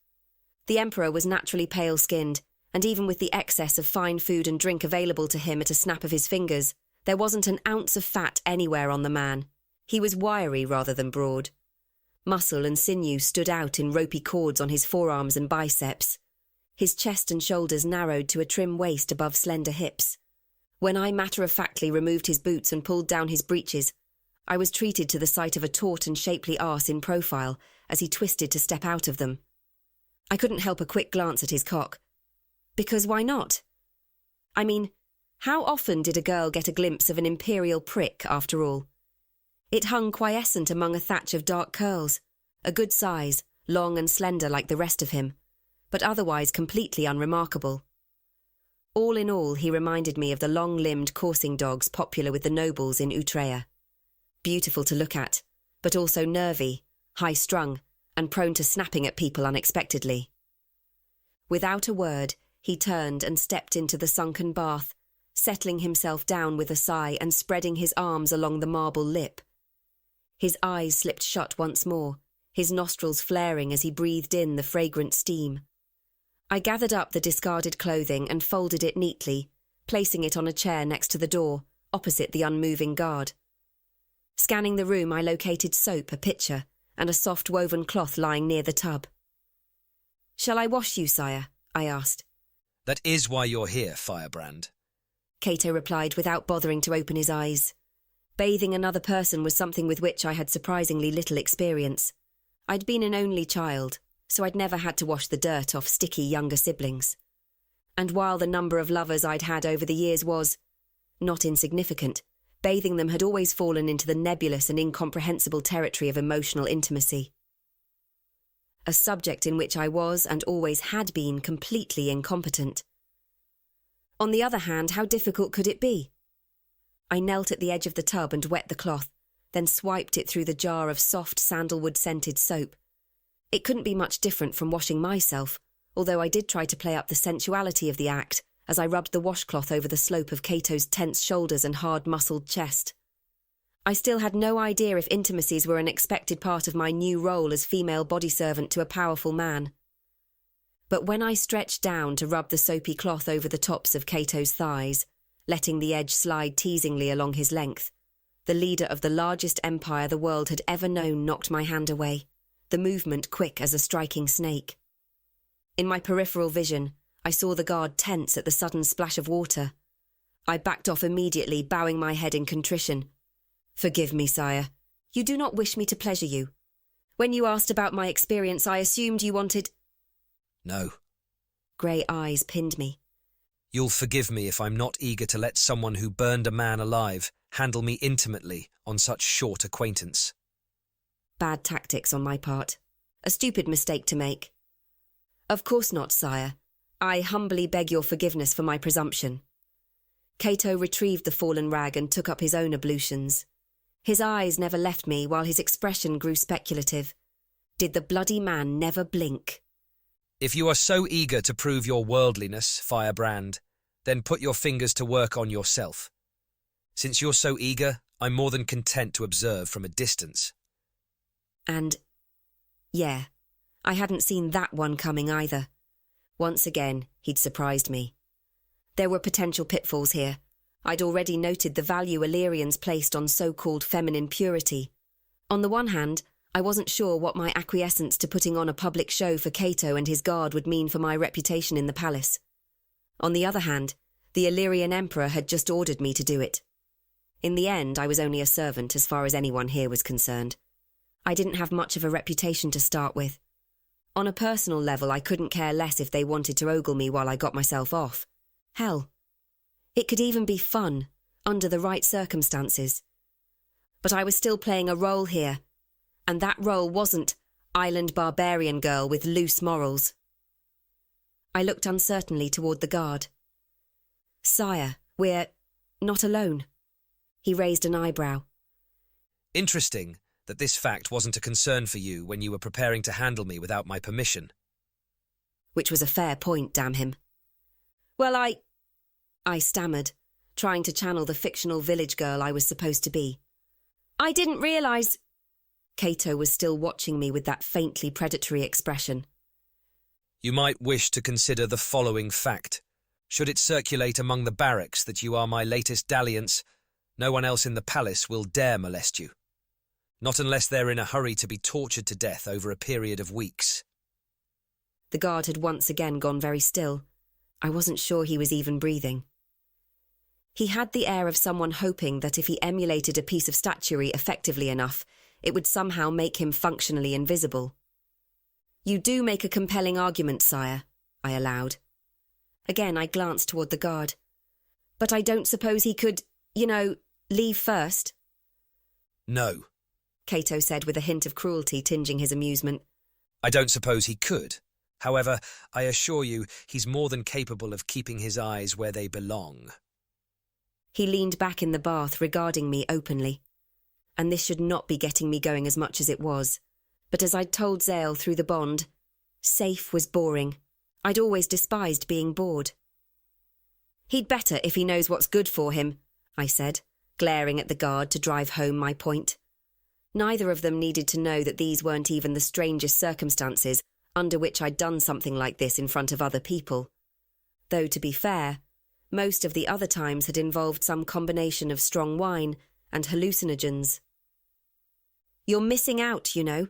The Emperor was naturally pale-skinned, and even with the excess of fine food and drink available to him at a snap of his fingers, there wasn't an ounce of fat anywhere on the man. He was wiry rather than broad. Muscle and sinew stood out in ropey cords on his forearms and biceps. His chest and shoulders narrowed to a trim waist above slender hips. When I matter-of-factly removed his boots and pulled down his breeches, I was treated to the sight of a taut and shapely arse in profile as he twisted to step out of them. I couldn't help a quick glance at his cock. Because why not? I mean, how often did a girl get a glimpse of an imperial prick, after all? It hung quiescent among a thatch of dark curls, a good size, long and slender like the rest of him, but otherwise completely unremarkable. All in all, he reminded me of the long-limbed coursing dogs popular with the nobles in Utrea. Beautiful to look at, but also nervy, high-strung, and prone to snapping at people unexpectedly. Without a word, he turned and stepped into the sunken bath, settling himself down with a sigh and spreading his arms along the marble lip. His eyes slipped shut once more, his nostrils flaring as he breathed in the fragrant steam. I gathered up the discarded clothing and folded it neatly, placing it on a chair next to the door, opposite the unmoving guard. Scanning the room, I located soap, a pitcher, and a soft woven cloth lying near the tub. "Shall I wash you, sire?" I asked. That is why you're here, Firebrand. Kaeto replied without bothering to open his eyes. Bathing another person was something with which I had surprisingly little experience. I'd been an only child, so I'd never had to wash the dirt off sticky younger siblings. And while the number of lovers I'd had over the years was not insignificant, bathing them had always fallen into the nebulous and incomprehensible territory of emotional intimacy. A subject in which I was, and always had been, completely incompetent. On the other hand, how difficult could it be? I knelt at the edge of the tub and wet the cloth, then swiped it through the jar of soft sandalwood-scented soap. It couldn't be much different from washing myself, although I did try to play up the sensuality of the act as I rubbed the washcloth over the slope of Kaeto's tense shoulders and hard-muscled chest. I still had no idea if intimacies were an expected part of my new role as female body servant to a powerful man. But when I stretched down to rub the soapy cloth over the tops of Kaeto's thighs, letting the edge slide teasingly along his length, the leader of the largest empire the world had ever known knocked my hand away, the movement quick as a striking snake. In my peripheral vision, I saw the guard tense at the sudden splash of water. I backed off immediately, bowing my head in contrition. "Forgive me, sire. You do not wish me to pleasure you. When you asked about my experience, I assumed you wanted—" No. Grey eyes pinned me. You'll forgive me if I'm not eager to let someone who burned a man alive handle me intimately on such short acquaintance. Bad tactics on my part. A stupid mistake to make. Of course not, sire. I humbly beg your forgiveness for my presumption. Kaeto retrieved the fallen rag and took up his own ablutions. His eyes never left me while his expression grew speculative. Did the bloody man never blink? If you are so eager to prove your worldliness, Firebrand, then put your fingers to work on yourself. Since you're so eager, I'm more than content to observe from a distance. And, yeah, I hadn't seen that one coming either. Once again, he'd surprised me. There were potential pitfalls here. I'd already noted the value Illyrians placed on so-called feminine purity. On the one hand, I wasn't sure what my acquiescence to putting on a public show for Kaeto and his guard would mean for my reputation in the palace. On the other hand, the Illyrian Emperor had just ordered me to do it. In the end, I was only a servant as far as anyone here was concerned. I didn't have much of a reputation to start with. On a personal level, I couldn't care less if they wanted to ogle me while I got myself off. Hell, it could even be fun, under the right circumstances. But I was still playing a role here, and that role wasn't island barbarian girl with loose morals. I looked uncertainly toward the guard. "Sire, we're not alone." He raised an eyebrow. Interesting that this fact wasn't a concern for you when you were preparing to handle me without my permission. Which was a fair point, damn him. "Well, I stammered, trying to channel the fictional village girl I was supposed to be. "I didn't realise—" Kaeto was still watching me with that faintly predatory expression. You might wish to consider the following fact. Should it circulate among the barracks that you are my latest dalliance, no one else in the palace will dare molest you. Not unless they're in a hurry to be tortured to death over a period of weeks." The guard had once again gone very still. I wasn't sure he was even breathing. He had the air of someone hoping that if he emulated a piece of statuary effectively enough, it would somehow make him functionally invisible. "You do make a compelling argument, sire," I allowed. Again, I glanced toward the guard. "But I don't suppose he could, leave first?" No, Kaeto said with a hint of cruelty tinging his amusement. I don't suppose he could. However, I assure you he's more than capable of keeping his eyes where they belong. He leaned back in the bath, regarding me openly. And this should not be getting me going as much as it was. But as I'd told Zale through the bond, safe was boring. I'd always despised being bored. "He'd better if he knows what's good for him," I said, glaring at the guard to drive home my point. Neither of them needed to know that these weren't even the strangest circumstances under which I'd done something like this in front of other people. Though, to be fair, most of the other times had involved some combination of strong wine and hallucinogens. "You're missing out, you know."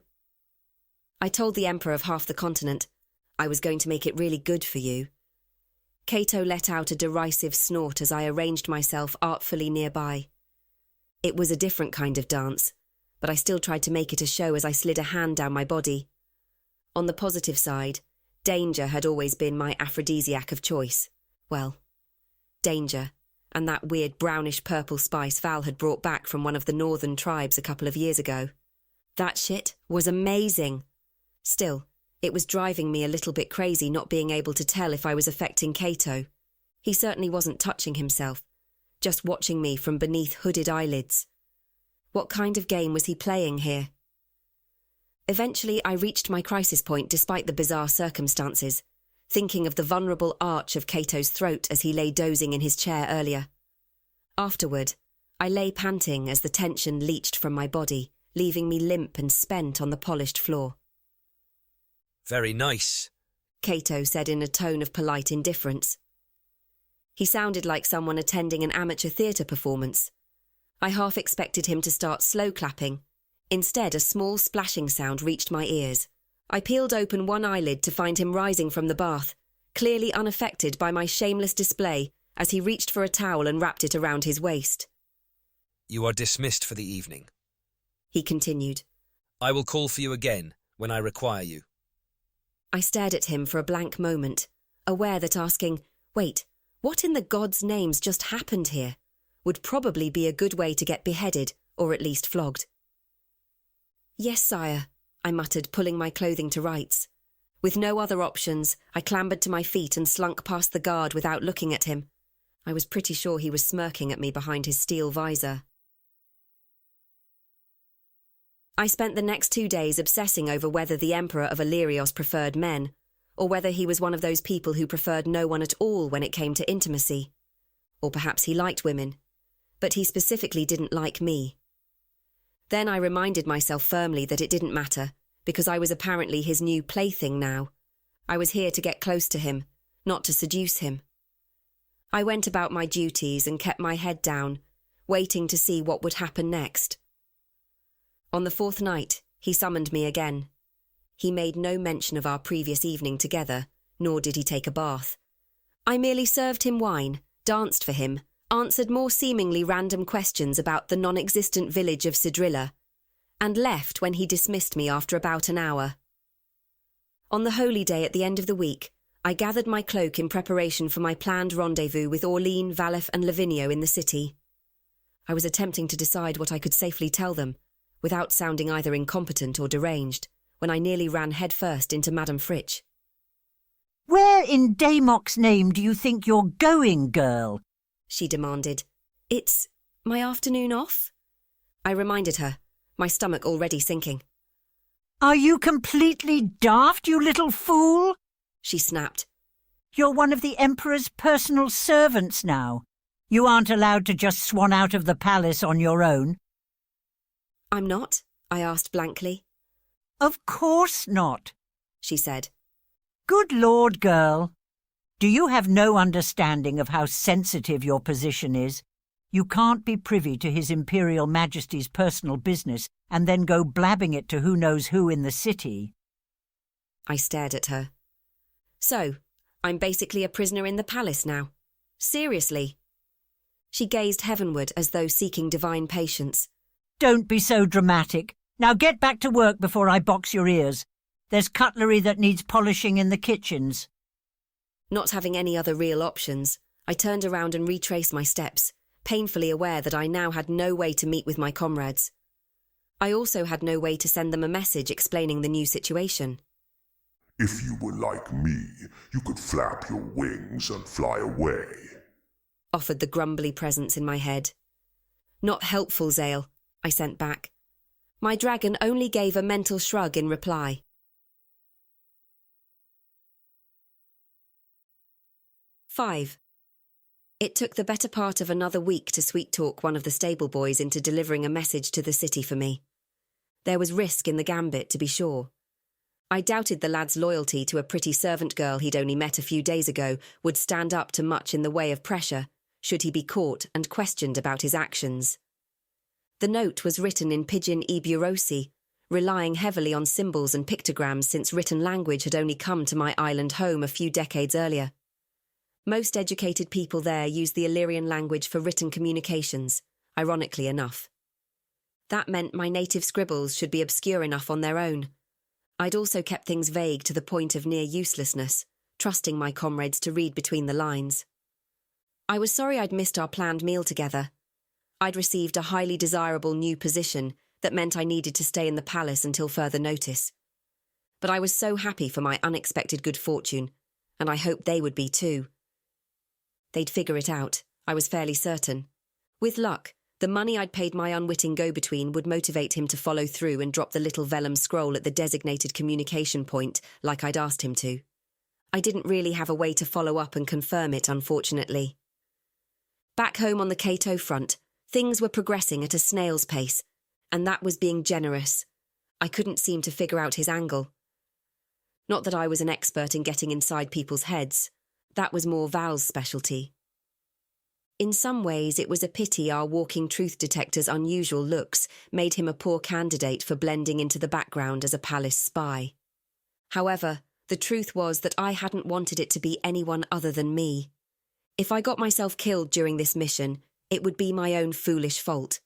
I told the Emperor of half the continent. I was going to make it really good for you. Kaeto let out a derisive snort as I arranged myself artfully nearby. It was a different kind of dance, but I still tried to make it a show as I slid a hand down my body. On the positive side, danger had always been my aphrodisiac of choice. Well, danger, and that weird brownish-purple spice Val had brought back from one of the northern tribes a couple of years ago. That shit was amazing. Still, it was driving me a little bit crazy not being able to tell if I was affecting Kaeto. He certainly wasn't touching himself, just watching me from beneath hooded eyelids. What kind of game was he playing here? Eventually, I reached my crisis point despite the bizarre circumstances, thinking of the vulnerable arch of Kaeto's throat as he lay dozing in his chair earlier. Afterward, I lay panting as the tension leached from my body, leaving me limp and spent on the polished floor. Very nice, Kaeto said in a tone of polite indifference. He sounded like someone attending an amateur theatre performance. I half expected him to start slow clapping. Instead, a small splashing sound reached my ears. I peeled open one eyelid to find him rising from the bath, clearly unaffected by my shameless display as he reached for a towel and wrapped it around his waist. You are dismissed for the evening, he continued. I will call for you again when I require you. I stared at him for a blank moment, aware that asking, "Wait, what in the gods' names just happened here?" would probably be a good way to get beheaded, or at least flogged. "Yes, sire," I muttered, pulling my clothing to rights. With no other options, I clambered to my feet and slunk past the guard without looking at him. I was pretty sure he was smirking at me behind his steel visor. I spent the next 2 days obsessing over whether the Emperor of Illyrios preferred men, or whether he was one of those people who preferred no one at all when it came to intimacy. Or perhaps he liked women, but he specifically didn't like me. Then I reminded myself firmly that it didn't matter, because I was apparently his new plaything now. I was here to get close to him, not to seduce him. I went about my duties and kept my head down, waiting to see what would happen next. On the 4th night, he summoned me again. He made no mention of our previous evening together, nor did he take a bath. I merely served him wine, danced for him, answered more seemingly random questions about the non-existent village of Sidrilla, and left when he dismissed me after about an hour. On the holy day at the end of the week, I gathered my cloak in preparation for my planned rendezvous with Orline, Valef and Lavinio in the city. I was attempting to decide what I could safely tell them, without sounding either incompetent or deranged, when I nearly ran headfirst into Madame Fritsch. "Where in Damok's name do you think you're going, girl?" she demanded. "It's my afternoon off?" I reminded her, my stomach already sinking. "Are you completely daft, you little fool?" she snapped. "You're one of the Emperor's personal servants now. You aren't allowed to just swan out of the palace on your own." "I'm not?" I asked blankly. "Of course not," she said. "Good Lord, girl. Do you have no understanding of how sensitive your position is? You can't be privy to His Imperial Majesty's personal business and then go blabbing it to who knows who in the city." I stared at her. "So, I'm basically a prisoner in the palace now? Seriously?" She gazed heavenward as though seeking divine patience. "Don't be so dramatic. Now get back to work before I box your ears. There's cutlery that needs polishing in the kitchens." Not having any other real options, I turned around and retraced my steps, painfully aware that I now had no way to meet with my comrades. I also had no way to send them a message explaining the new situation. If you were like me, you could flap your wings and fly away, offered the grumbly presence in my head. "Not helpful, Zale," I sent back. My dragon only gave a mental shrug in reply. 5. It took the better part of another week to sweet-talk one of the stable boys into delivering a message to the city for me. There was risk in the gambit, to be sure. I doubted the lad's loyalty to a pretty servant girl he'd only met a few days ago would stand up to much in the way of pressure, should he be caught and questioned about his actions. The note was written in pidgin Eburosi, relying heavily on symbols and pictograms since written language had only come to my island home a few decades earlier. Most educated people there use the Illyrian language for written communications, ironically enough. That meant my native scribbles should be obscure enough on their own. I'd also kept things vague to the point of near uselessness, trusting my comrades to read between the lines. I was sorry I'd missed our planned meal together. I'd received a highly desirable new position that meant I needed to stay in the palace until further notice. But I was so happy for my unexpected good fortune, and I hoped they would be too. They'd figure it out, I was fairly certain. With luck, the money I'd paid my unwitting go-between would motivate him to follow through and drop the little vellum scroll at the designated communication point, like I'd asked him to. I didn't really have a way to follow up and confirm it, unfortunately. Back home on the Kaeto front, things were progressing at a snail's pace, and that was being generous. I couldn't seem to figure out his angle. Not that I was an expert in getting inside people's heads. That was more Val's specialty. In some ways, it was a pity our walking truth detector's unusual looks made him a poor candidate for blending into the background as a palace spy. However, the truth was that I hadn't wanted it to be anyone other than me. If I got myself killed during this mission, it would be my own foolish fault.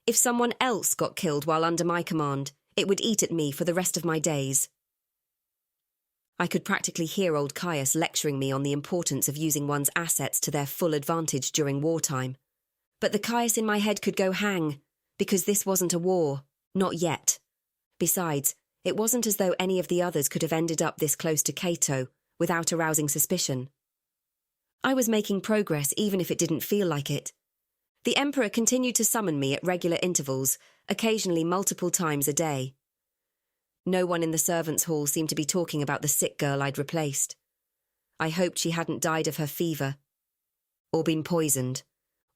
If someone else got killed while under my command, it would eat at me for the rest of my days. I could practically hear old Caius lecturing me on the importance of using one's assets to their full advantage during wartime. But the Caius in my head could go hang, because this wasn't a war, not yet. Besides, it wasn't as though any of the others could have ended up this close to Kaeto without arousing suspicion. I was making progress even if it didn't feel like it. The Emperor continued to summon me at regular intervals, occasionally multiple times a day. No one in the servants' hall seemed to be talking about the sick girl I'd replaced. I hoped she hadn't died of her fever, or been poisoned,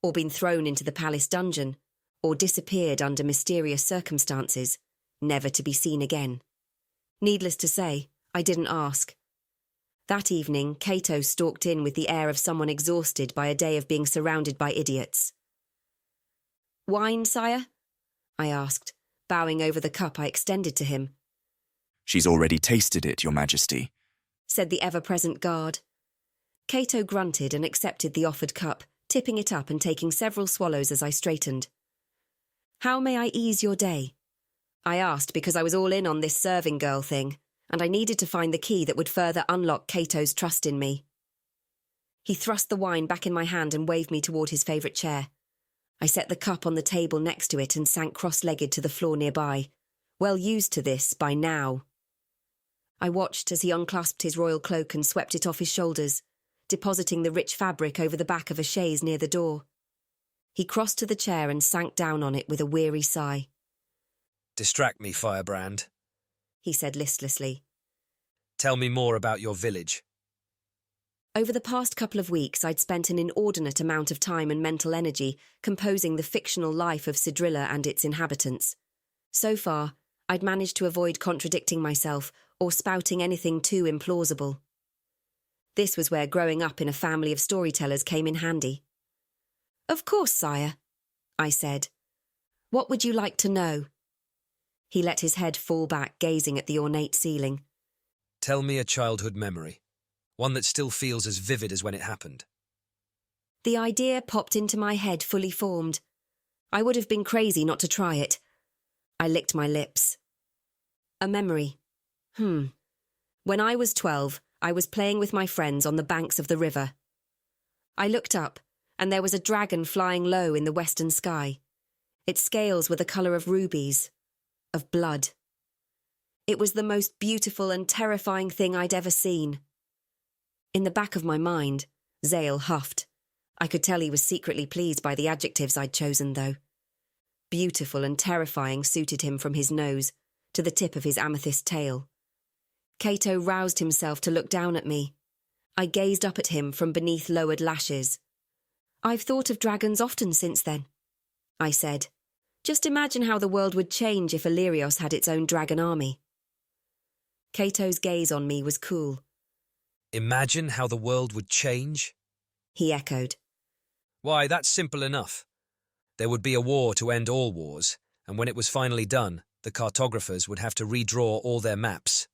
or been thrown into the palace dungeon, or disappeared under mysterious circumstances, never to be seen again. Needless to say, I didn't ask. That evening, Kaeto stalked in with the air of someone exhausted by a day of being surrounded by idiots. "Wine, sire?" I asked, bowing over the cup I extended to him. "She's already tasted it, Your Majesty," said the ever-present guard. Kaeto grunted and accepted the offered cup, tipping it up and taking several swallows as I straightened. "How may I ease your day?" I asked because I was all in on this serving girl thing, and I needed to find the key that would further unlock Kaeto's trust in me. He thrust the wine back in my hand and waved me toward his favourite chair. I set the cup on the table next to it and sank cross-legged to the floor nearby, well used to this by now. I watched as he unclasped his royal cloak and swept it off his shoulders, depositing the rich fabric over the back of a chaise near the door. He crossed to the chair and sank down on it with a weary sigh. "Distract me, firebrand," he said listlessly. "Tell me more about your village." Over the past couple of weeks, I'd spent an inordinate amount of time and mental energy composing the fictional life of Sidrilla and its inhabitants. So far, I'd managed to avoid contradicting myself or spouting anything too implausible. This was where growing up in a family of storytellers came in handy. "Of course, sire," I said. "What would you like to know?" He let his head fall back, gazing at the ornate ceiling. "Tell me a childhood memory, one that still feels as vivid as when it happened." The idea popped into my head fully formed. I would have been crazy not to try it. I licked my lips. A memory. When I was 12, I was playing with my friends on the banks of the river. I looked up, and there was a dragon flying low in the western sky. Its scales were the colour of rubies, of blood. It was the most beautiful and terrifying thing I'd ever seen. In the back of my mind, Zale huffed. I could tell he was secretly pleased by the adjectives I'd chosen, though. Beautiful and terrifying suited him from his nose to the tip of his amethyst tail. Kaeto roused himself to look down at me. I gazed up at him from beneath lowered lashes. "I've thought of dragons often since then," I said. "Just imagine how the world would change if Eburos had its own dragon army." Kaeto's gaze on me was cool. "Imagine how the world would change?" he echoed. "Why, that's simple enough. There would be a war to end all wars, and when it was finally done, the cartographers would have to redraw all their maps."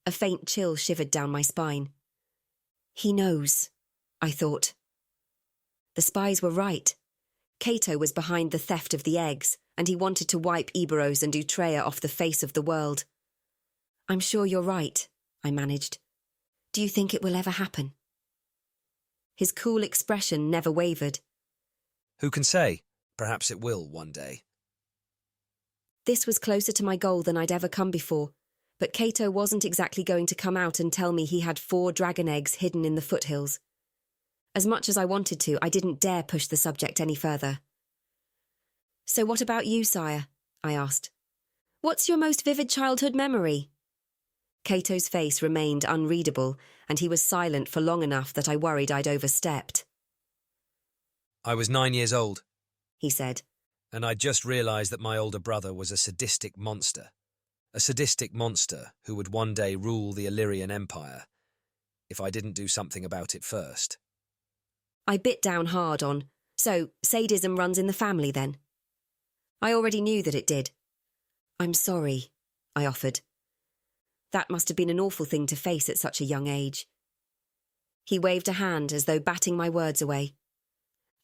A faint chill shivered down my spine. He knows, I thought. The spies were right. Kaeto was behind the theft of the eggs, and he wanted to wipe Eburos and Utreya off the face of the world. I'm sure you're right, I managed. Do you think it will ever happen? His cool expression never wavered. Who can say? Perhaps it will one day. This was closer to my goal than I'd ever come before, but Kaeto wasn't exactly going to come out and tell me he had 4 dragon eggs hidden in the foothills. As much as I wanted to, I didn't dare push the subject any further. So what about you, sire? I asked. What's your most vivid childhood memory? Kaeto's face remained unreadable, and he was silent for long enough that I worried I'd overstepped. I was 9 years old, he said, and I'd just realised that my older brother was a sadistic monster. A sadistic monster who would one day rule the Illyrian Empire, if I didn't do something about it first. I bit down hard on, so sadism runs in the family then? I already knew that it did. I'm sorry, I offered. That must have been an awful thing to face at such a young age. He waved a hand as though batting my words away.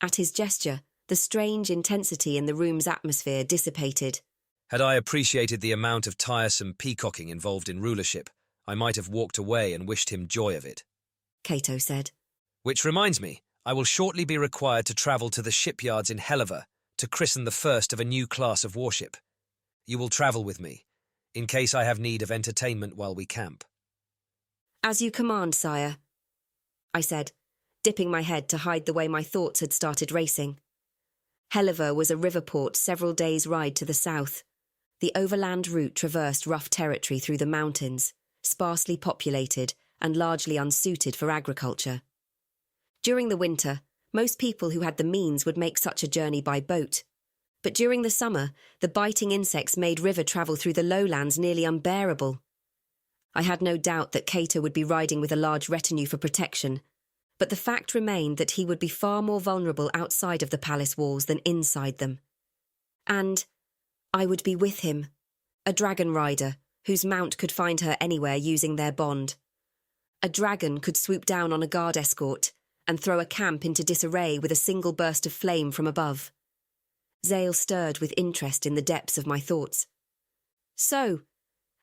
At his gesture, the strange intensity in the room's atmosphere dissipated. Had I appreciated the amount of tiresome peacocking involved in rulership, I might have walked away and wished him joy of it. Kaeto said. Which reminds me, I will shortly be required to travel to the shipyards in Helluva to christen the first of a new class of warship. You will travel with me, in case I have need of entertainment while we camp. As you command, sire, I said, dipping my head to hide the way my thoughts had started racing. Helluva was a river port several days' ride to the south. The overland route traversed rough territory through the mountains, sparsely populated and largely unsuited for agriculture. During the winter, most people who had the means would make such a journey by boat. But during the summer, the biting insects made river travel through the lowlands nearly unbearable. I had no doubt that Kaeto would be riding with a large retinue for protection, but the fact remained that he would be far more vulnerable outside of the palace walls than inside them. And I would be with him, a dragon rider whose mount could find her anywhere using their bond. A dragon could swoop down on a guard escort and throw a camp into disarray with a single burst of flame from above. Zale stirred with interest in the depths of my thoughts. So,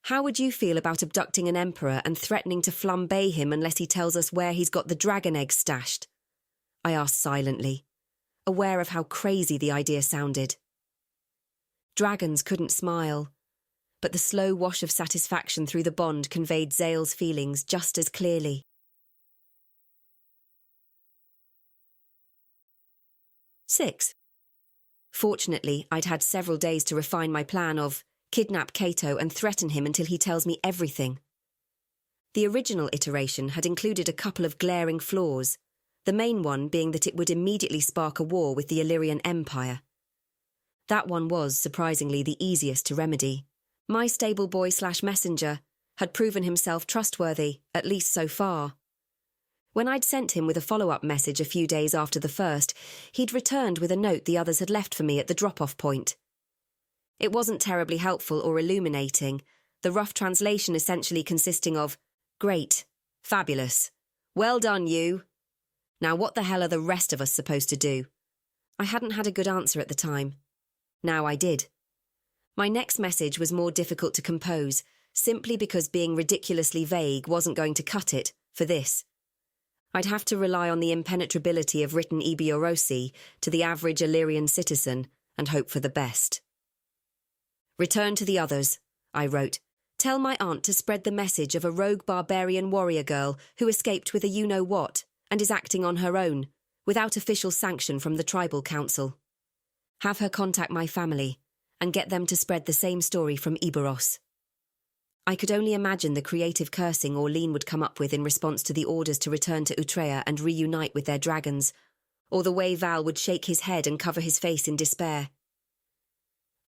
how would you feel about abducting an emperor and threatening to flambe him unless he tells us where he's got the dragon eggs stashed? I asked silently, aware of how crazy the idea sounded. Dragons couldn't smile, but the slow wash of satisfaction through the bond conveyed Zale's feelings just as clearly. 6. Fortunately, I'd had several days to refine my plan of kidnap Kaeto and threaten him until he tells me everything. The original iteration had included a couple of glaring flaws, the main one being that it would immediately spark a war with the Illyrian Empire. That one was, surprisingly, the easiest to remedy. My stable boy/messenger had proven himself trustworthy, at least so far. When I'd sent him with a follow-up message a few days after the first, he'd returned with a note the others had left for me at the drop-off point. It wasn't terribly helpful or illuminating, the rough translation essentially consisting of, "Great, fabulous, well done you. Now what the hell are the rest of us supposed to do?" I hadn't had a good answer at the time. Now I did. My next message was more difficult to compose, simply because being ridiculously vague wasn't going to cut it, for this. I'd have to rely on the impenetrability of written Eburosi to the average Illyrian citizen and hope for the best. "Return to the others," I wrote. "Tell my aunt to spread the message of a rogue barbarian warrior girl who escaped with a you-know-what and is acting on her own, without official sanction from the tribal council. Have her contact my family and get them to spread the same story from Eburos." I could only imagine the creative cursing Orlean would come up with in response to the orders to return to Utreya and reunite with their dragons, or the way Val would shake his head and cover his face in despair.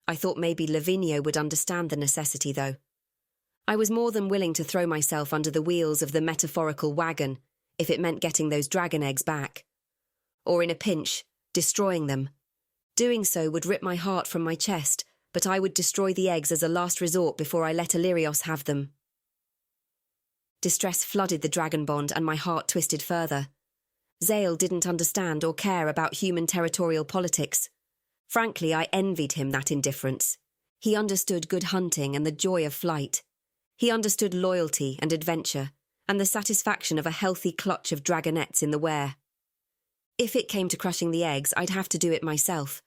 I thought maybe Lavinio would understand the necessity, though. I was more than willing to throw myself under the wheels of the metaphorical wagon if it meant getting those dragon eggs back. Or in a pinch, destroying them. Doing so would rip my heart from my chest, but I would destroy the eggs as a last resort before I let Illyrios have them. Distress flooded the dragon bond and my heart twisted further. Zale didn't understand or care about human territorial politics. Frankly, I envied him that indifference. He understood good hunting and the joy of flight. He understood loyalty and adventure, and the satisfaction of a healthy clutch of dragonettes in the ware. If it came to crushing the eggs, I'd have to do it myself.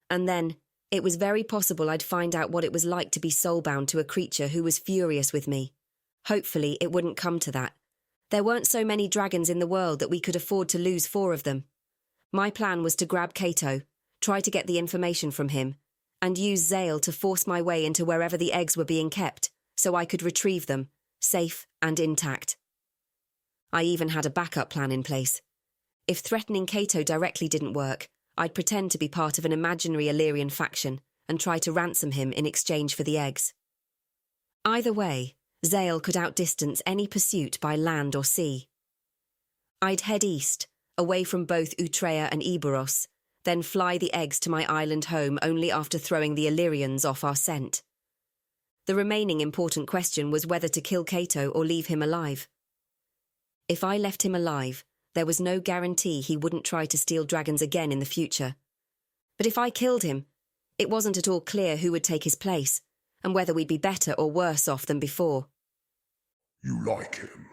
And then, it was very possible I'd find out what it was like to be soulbound to a creature who was furious with me. Hopefully, it wouldn't come to that. There weren't so many dragons in the world that we could afford to lose 4 of them. My plan was to grab Kaeto, try to get the information from him, and use Zale to force my way into wherever the eggs were being kept, so I could retrieve them, safe and intact. I even had a backup plan in place. If threatening Kaeto directly didn't work, I'd pretend to be part of an imaginary Illyrian faction and try to ransom him in exchange for the eggs. Either way, Zale could outdistance any pursuit by land or sea. I'd head east, away from both Utrea and Eburos, then fly the eggs to my island home only after throwing the Illyrians off our scent. The remaining important question was whether to kill Kaeto or leave him alive. If I left him alive, there was no guarantee he wouldn't try to steal dragons again in the future. But if I killed him, it wasn't at all clear who would take his place, and whether we'd be better or worse off than before. You like him,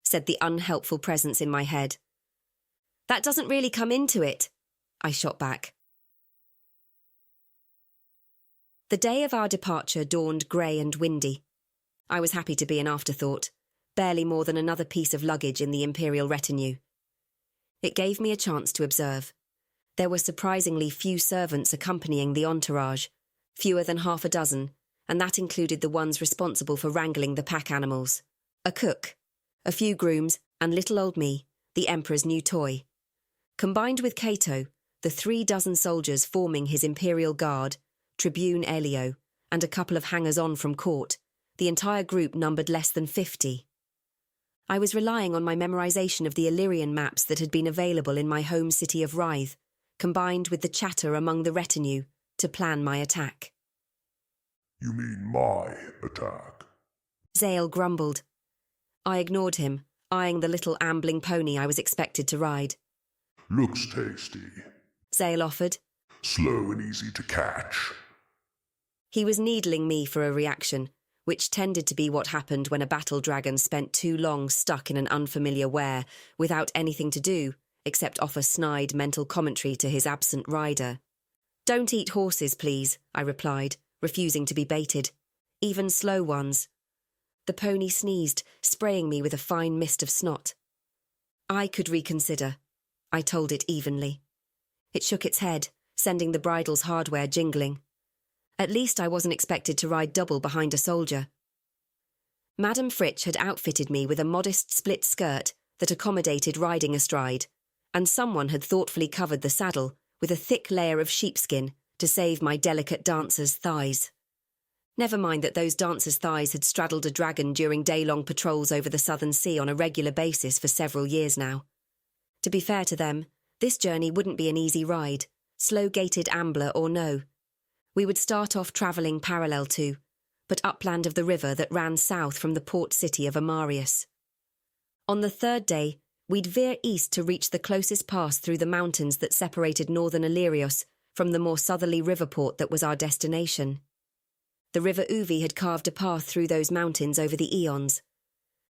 said the unhelpful presence in my head. That doesn't really come into it, I shot back. The day of our departure dawned grey and windy. I was happy to be an afterthought, barely more than another piece of luggage in the Imperial retinue. It gave me a chance to observe. There were surprisingly few servants accompanying the entourage, fewer than 6, and that included the ones responsible for wrangling the pack animals. A cook, a few grooms, and little old me, the Emperor's new toy. Combined with Kaeto, the 36 soldiers forming his Imperial Guard, Tribune Elio, and a couple of hangers-on from court, the entire group numbered less than 50. I was relying on my memorization of the Illyrian maps that had been available in my home city of Rythe, combined with the chatter among the retinue, to plan my attack. You mean my attack? Zale grumbled. I ignored him, eyeing the little ambling pony I was expected to ride. Looks tasty, Zale offered. Slow and easy to catch. He was needling me for a reaction, which tended to be what happened when a battle dragon spent too long stuck in an unfamiliar ware without anything to do except offer snide mental commentary to his absent rider. Don't eat horses, please, I replied, refusing to be baited. Even slow ones. The pony sneezed, spraying me with a fine mist of snot. I could reconsider, I told it evenly. It shook its head, sending the bridle's hardware jingling. At least I wasn't expected to ride double behind a soldier. Madame Fritsch had outfitted me with a modest split skirt that accommodated riding astride, and someone had thoughtfully covered the saddle with a thick layer of sheepskin to save my delicate dancer's thighs. Never mind that those dancers' thighs had straddled a dragon during day-long patrols over the Southern Sea on a regular basis for several years now. To be fair to them, this journey wouldn't be an easy ride, slow-gated ambler or no. We would start off travelling parallel to, but upland of the river that ran south from the port city of Amarius. On the 3rd day, we'd veer east to reach the closest pass through the mountains that separated northern Illyrios from the more southerly river port that was our destination. The River Uvi had carved a path through those mountains over the eons.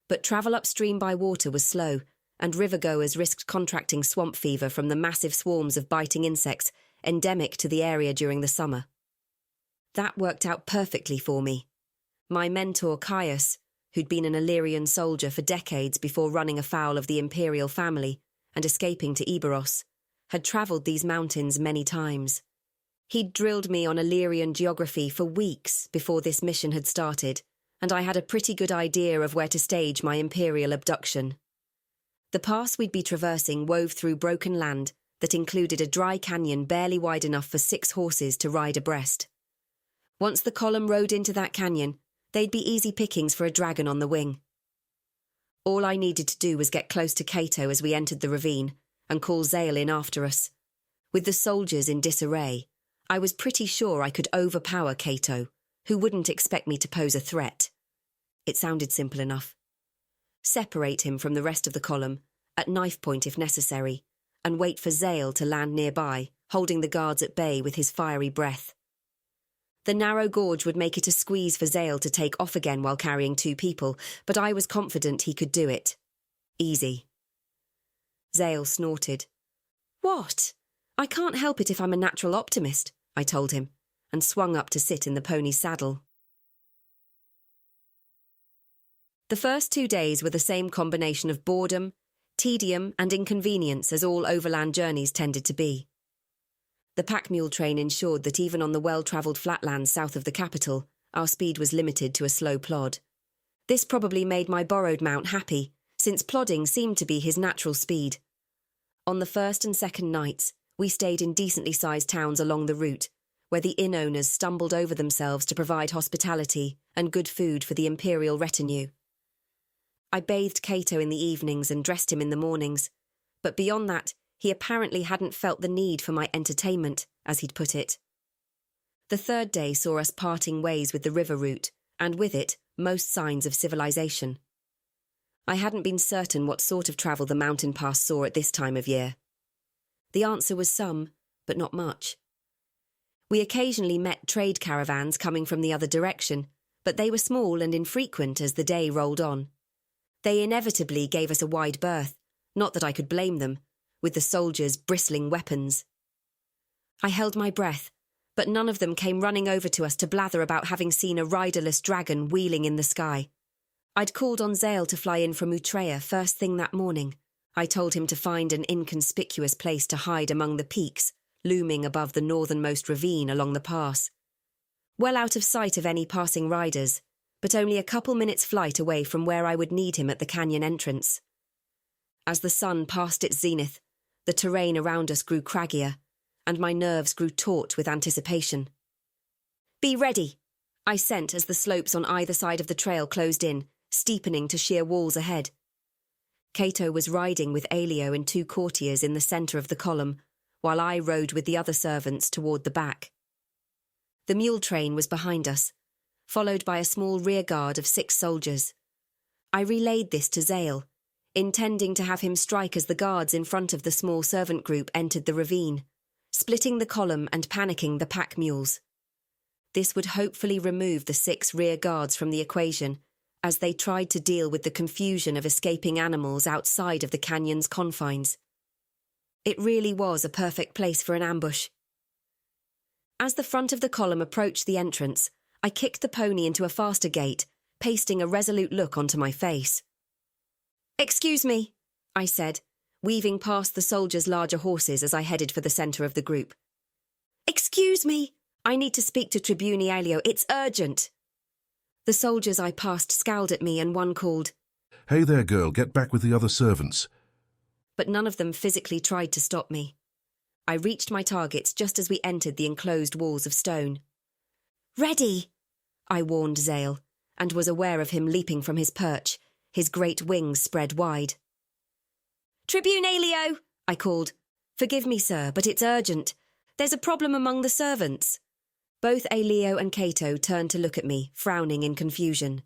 But travel upstream by water was slow, and rivergoers risked contracting swamp fever from the massive swarms of biting insects endemic to the area during the summer. That worked out perfectly for me. My mentor Caius, who'd been an Illyrian soldier for decades before running afoul of the imperial family and escaping to Eburos, had travelled these mountains many times. He'd drilled me on Illyrian geography for weeks before this mission had started, and I had a pretty good idea of where to stage my imperial abduction. The pass we'd be traversing wove through broken land that included a dry canyon barely wide enough for 6 horses to ride abreast. Once the column rode into that canyon, they'd be easy pickings for a dragon on the wing. All I needed to do was get close to Kaeto as we entered the ravine and call Zale in after us. With the soldiers in disarray, I was pretty sure I could overpower Kaeto, who wouldn't expect me to pose a threat. It sounded simple enough. separate him from the rest of the column, at knife point if necessary, and wait for Zale to land nearby, holding the guards at bay with his fiery breath. The narrow gorge would make it a squeeze for Zale to take off again while carrying 2 people, but I was confident he could do it. Easy. Zale snorted. "What? I can't help it if I'm a natural optimist," I told him, and swung up to sit in the pony's saddle. The first 2 days were the same combination of boredom, tedium and inconvenience as all overland journeys tended to be. The pack mule train ensured that even on the well-travelled flatlands south of the capital, our speed was limited to a slow plod. This probably made my borrowed mount happy, since plodding seemed to be his natural speed. On the first and second nights, we stayed in decently sized towns along the route, where the inn owners stumbled over themselves to provide hospitality and good food for the imperial retinue. I bathed Kaeto in the evenings and dressed him in the mornings, but beyond that, he apparently hadn't felt the need for my entertainment, as he'd put it. The third day saw us parting ways with the river route, and with it, most signs of civilization. I hadn't been certain what sort of travel the mountain pass saw at this time of year. The answer was some, but not much. We occasionally met trade caravans coming from the other direction, but they were small and infrequent as the day rolled on. They inevitably gave us a wide berth, not that I could blame them, with the soldiers bristling weapons. I held my breath, but none of them came running over to us to blather about having seen a riderless dragon wheeling in the sky. I'd called on Zale to fly in from Utreya first thing that morning. I told him to find an inconspicuous place to hide among the peaks, looming above the northernmost ravine along the pass. Well out of sight of any passing riders, but only a couple minutes' flight away from where I would need him at the canyon entrance. As the sun passed its zenith, the terrain around us grew craggier, and my nerves grew taut with anticipation. "Be ready," I sent as the slopes on either side of the trail closed in, steepening to sheer walls ahead. Kaeto was riding with Elio and 2 courtiers in the centre of the column, while I rode with the other servants toward the back. The mule train was behind us, followed by a small rearguard of 6 soldiers. I relayed this to Zale, intending to have him strike as the guards in front of the small servant group entered the ravine, splitting the column and panicking the pack mules. This would hopefully remove the 6 rear guards from the equation, as they tried to deal with the confusion of escaping animals outside of the canyon's confines. It really was a perfect place for an ambush. As the front of the column approached the entrance, I kicked the pony into a faster gait, pasting a resolute look onto my face. "Excuse me," I said, weaving past the soldiers' larger horses as I headed for the centre of the group. "Excuse me, I need to speak to Tribune Elio, it's urgent." The soldiers I passed scowled at me and one called, "Hey there, girl, get back with the other servants." But none of them physically tried to stop me. I reached my targets just as we entered the enclosed walls of stone. "Ready," I warned Zale, and was aware of him leaping from his perch, his great wings spread wide. "Tribune Elio," I called. "Forgive me, sir, but it's urgent. There's a problem among the servants." Both Elio and Kaeto turned to look at me, frowning in confusion.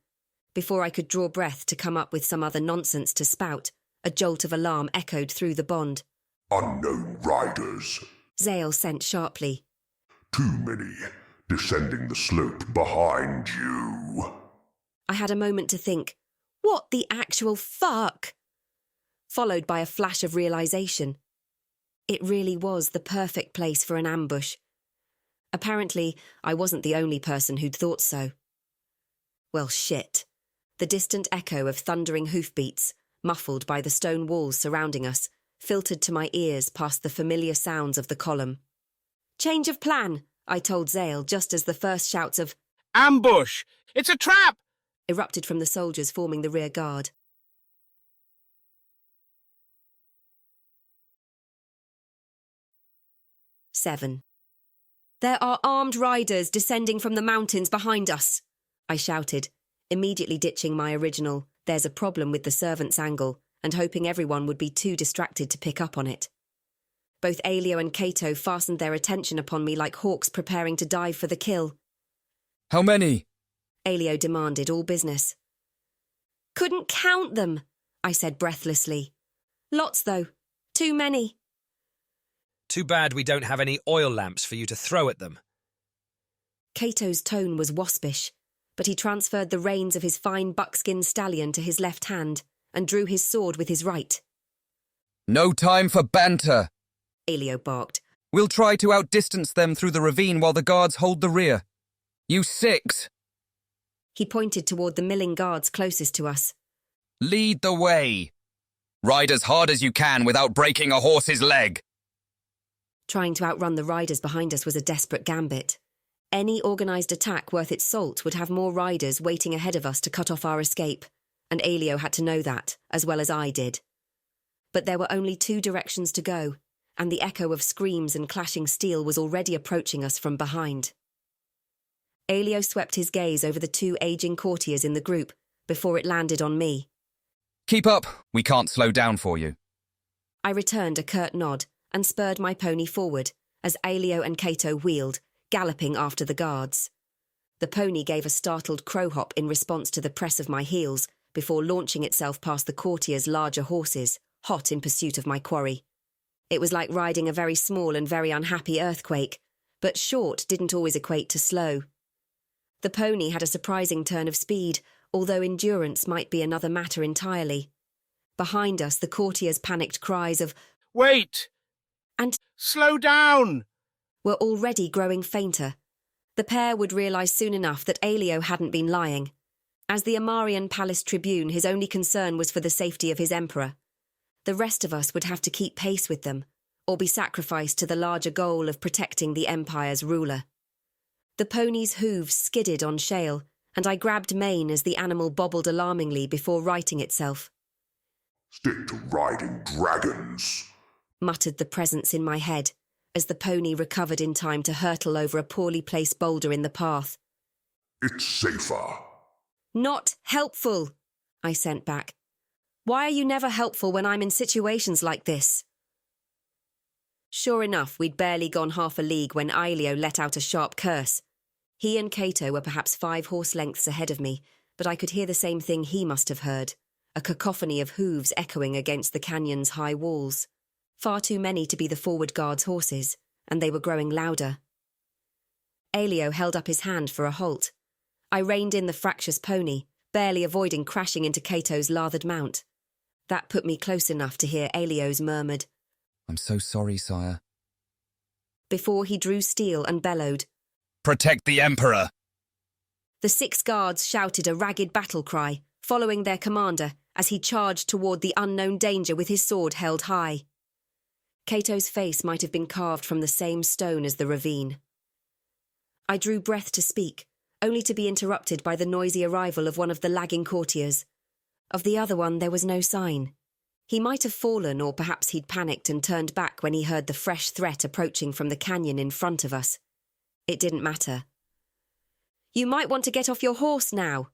Before I could draw breath to come up with some other nonsense to spout, a jolt of alarm echoed through the bond. "Unknown riders," Zale sent sharply. "Too many, descending the slope behind you." I had a moment to think, what the actual fuck? Followed by a flash of realisation. It really was the perfect place for an ambush. Apparently, I wasn't the only person who'd thought so. Well, shit. The distant echo of thundering hoofbeats, muffled by the stone walls surrounding us, filtered to my ears past the familiar sounds of the column. "Change of plan," I told Zale just as the first shouts of "Ambush! It's a trap!" erupted from the soldiers forming the rear guard. "7. There are armed riders descending from the mountains behind us," I shouted, immediately ditching my original "there's a problem with the servants" angle and hoping everyone would be too distracted to pick up on it. Both Elio and Kaeto fastened their attention upon me like hawks preparing to dive for the kill. "How many?" Elio demanded, all business. Couldn't count them, I said breathlessly. Lots, though. Too many. Too bad we don't have any oil lamps for you to throw at them. Kaeto's tone was waspish, but he transferred the reins of his fine buckskin stallion to his left hand and drew his sword with his right. No time for banter, Elio barked. We'll try to outdistance them through the ravine while the guards hold the rear. You 6! He pointed toward the milling guards closest to us. Lead the way. Ride as hard as you can without breaking a horse's leg. Trying to outrun the riders behind us was a desperate gambit. Any organised attack worth its salt would have more riders waiting ahead of us to cut off our escape, and Elio had to know that, as well as I did. But there were only 2 directions to go, and the echo of screams and clashing steel was already approaching us from behind. Elio swept his gaze over the 2 aging courtiers in the group before it landed on me. Keep up, we can't slow down for you. I returned a curt nod and spurred my pony forward as Elio and Kaeto wheeled, galloping after the guards. The pony gave a startled crow-hop in response to the press of my heels before launching itself past the courtiers' larger horses, hot in pursuit of my quarry. It was like riding a very small and very unhappy earthquake, but short didn't always equate to slow. The pony had a surprising turn of speed, although endurance might be another matter entirely. Behind us, the courtiers' panicked cries of, "Wait!" and "Slow down!" were already growing fainter. The pair would realise soon enough that Elio hadn't been lying. As the Amarian Palace Tribune, his only concern was for the safety of his emperor. The rest of us would have to keep pace with them, or be sacrificed to the larger goal of protecting the empire's ruler. The pony's hooves skidded on shale, and I grabbed mane as the animal bobbled alarmingly before righting itself. "Stick to riding dragons," muttered the presence in my head, as the pony recovered in time to hurtle over a poorly placed boulder in the path. "It's safer." "Not helpful," I sent back. "Why are you never helpful when I'm in situations like this?" Sure enough, we'd barely gone half a league when Elio let out a sharp curse. He and Kaeto were perhaps 5 horse lengths ahead of me, but I could hear the same thing he must have heard, a cacophony of hooves echoing against the canyon's high walls. Far too many to be the forward guard's horses, and they were growing louder. Elio held up his hand for a halt. I reined in the fractious pony, barely avoiding crashing into Kaeto's lathered mount. That put me close enough to hear Elio's murmured, I'm so sorry, sire. Before he drew steel and bellowed, Protect the Emperor! The 6 guards shouted a ragged battle cry, following their commander as he charged toward the unknown danger with his sword held high. Kaeto's face might have been carved from the same stone as the ravine. I drew breath to speak, only to be interrupted by the noisy arrival of one of the lagging courtiers. Of the other one there was no sign. He might have fallen, or perhaps he'd panicked and turned back when he heard the fresh threat approaching from the canyon in front of us. It didn't matter. "You might want to get off your horse now,"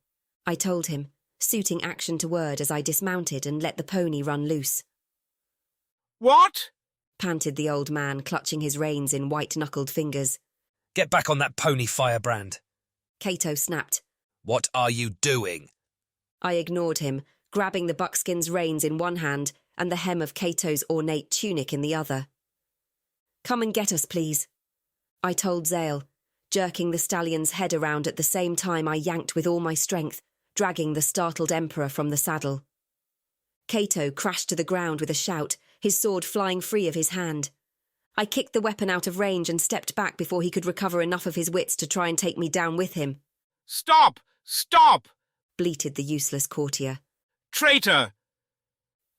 I told him, suiting action to word as I dismounted and let the pony run loose. "What?" panted the old man, clutching his reins in white-knuckled fingers. Get back on that pony, Firebrand. Kaeto snapped. What are you doing? I ignored him, grabbing the buckskin's reins in one hand and the hem of Kaeto's ornate tunic in the other. "Come and get us, please," I told Zale, jerking the stallion's head around at the same time I yanked with all my strength, dragging the startled Emperor from the saddle. Kaeto crashed to the ground with a shout, his sword flying free of his hand. I kicked the weapon out of range and stepped back before he could recover enough of his wits to try and take me down with him. "Stop! Stop!" bleated the useless courtier. "Traitor!"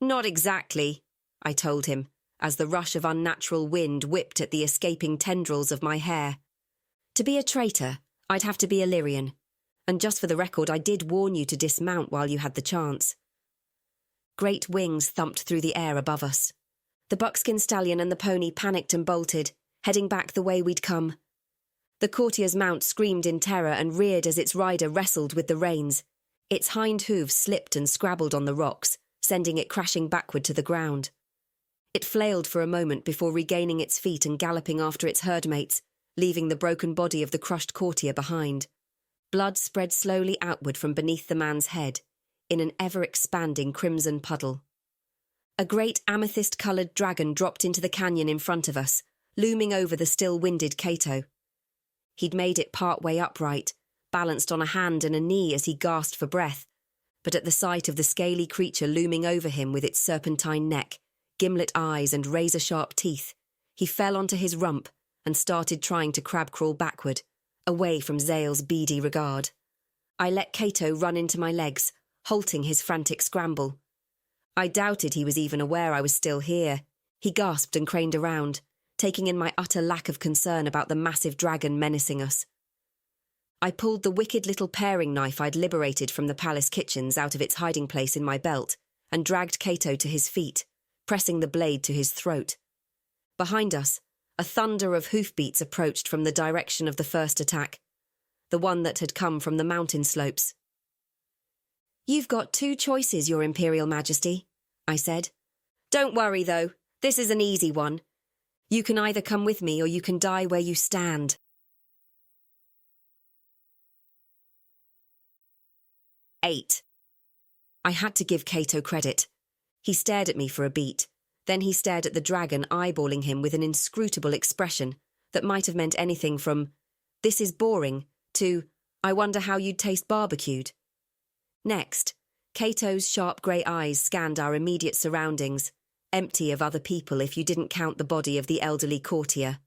"Not exactly," I told him, as the rush of unnatural wind whipped at the escaping tendrils of my hair. To be a traitor, I'd have to be Illyrian, and just for the record, I did warn you to dismount while you had the chance. Great wings thumped through the air above us. The buckskin stallion and the pony panicked and bolted, heading back the way we'd come. The courtier's mount screamed in terror and reared as its rider wrestled with the reins. Its hind hooves slipped and scrabbled on the rocks, sending it crashing backward to the ground. It flailed for a moment before regaining its feet and galloping after its herdmates, leaving the broken body of the crushed courtier behind. Blood spread slowly outward from beneath the man's head, in an ever-expanding crimson puddle. A great amethyst-coloured dragon dropped into the canyon in front of us, looming over the still-winded Kaeto. He'd made it part-way upright, balanced on a hand and a knee as he gasped for breath, but at the sight of the scaly creature looming over him with its serpentine neck, gimlet eyes and razor-sharp teeth, he fell onto his rump and started trying to crab-crawl backward, away from Zale's beady regard. I let Kaeto run into my legs, halting his frantic scramble. I doubted he was even aware I was still here. He gasped and craned around, taking in my utter lack of concern about the massive dragon menacing us. I pulled the wicked little paring knife I'd liberated from the palace kitchens out of its hiding place in my belt and dragged Kaeto to his feet, pressing the blade to his throat. Behind us, a thunder of hoofbeats approached from the direction of the first attack, the one that had come from the mountain slopes. "You've got two choices, Your Imperial Majesty," I said. "Don't worry, though. This is an easy one. You can either come with me or you can die where you stand." Eight. I had to give Kaeto credit. He stared at me for a beat. Then he stared at the dragon, eyeballing him with an inscrutable expression that might have meant anything from, "This is boring," to, "I wonder how you'd taste barbecued." Next, Kaeto's sharp grey eyes scanned our immediate surroundings, empty of other people if you didn't count the body of the elderly courtier.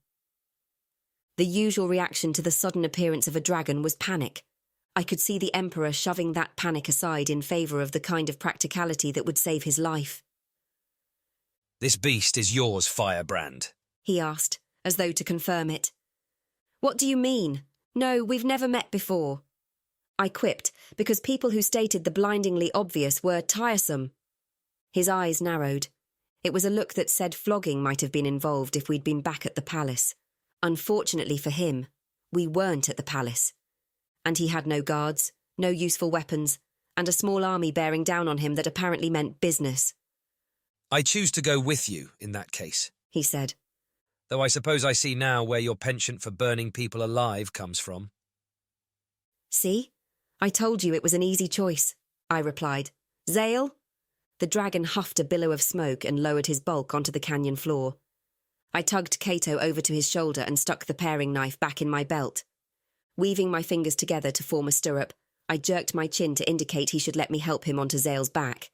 The usual reaction to the sudden appearance of a dragon was panic. I could see the Emperor shoving that panic aside in favour of the kind of practicality that would save his life. "This beast is yours, Firebrand?" he asked, as though to confirm it. "What do you mean? No, we've never met before." I quipped, because people who stated the blindingly obvious were tiresome. His eyes narrowed. It was a look that said flogging might have been involved if we'd been back at the palace. Unfortunately for him, we weren't at the palace. And he had no guards, no useful weapons, and a small army bearing down on him that apparently meant business. "I choose to go with you, in that case," he said. "Though I suppose I see now where your penchant for burning people alive comes from." "See? I told you it was an easy choice," I replied. "Zale?" The dragon huffed a billow of smoke and lowered his bulk onto the canyon floor. I tugged Kaeto over to his shoulder and stuck the paring knife back in my belt. Weaving my fingers together to form a stirrup, I jerked my chin to indicate he should let me help him onto Zale's back.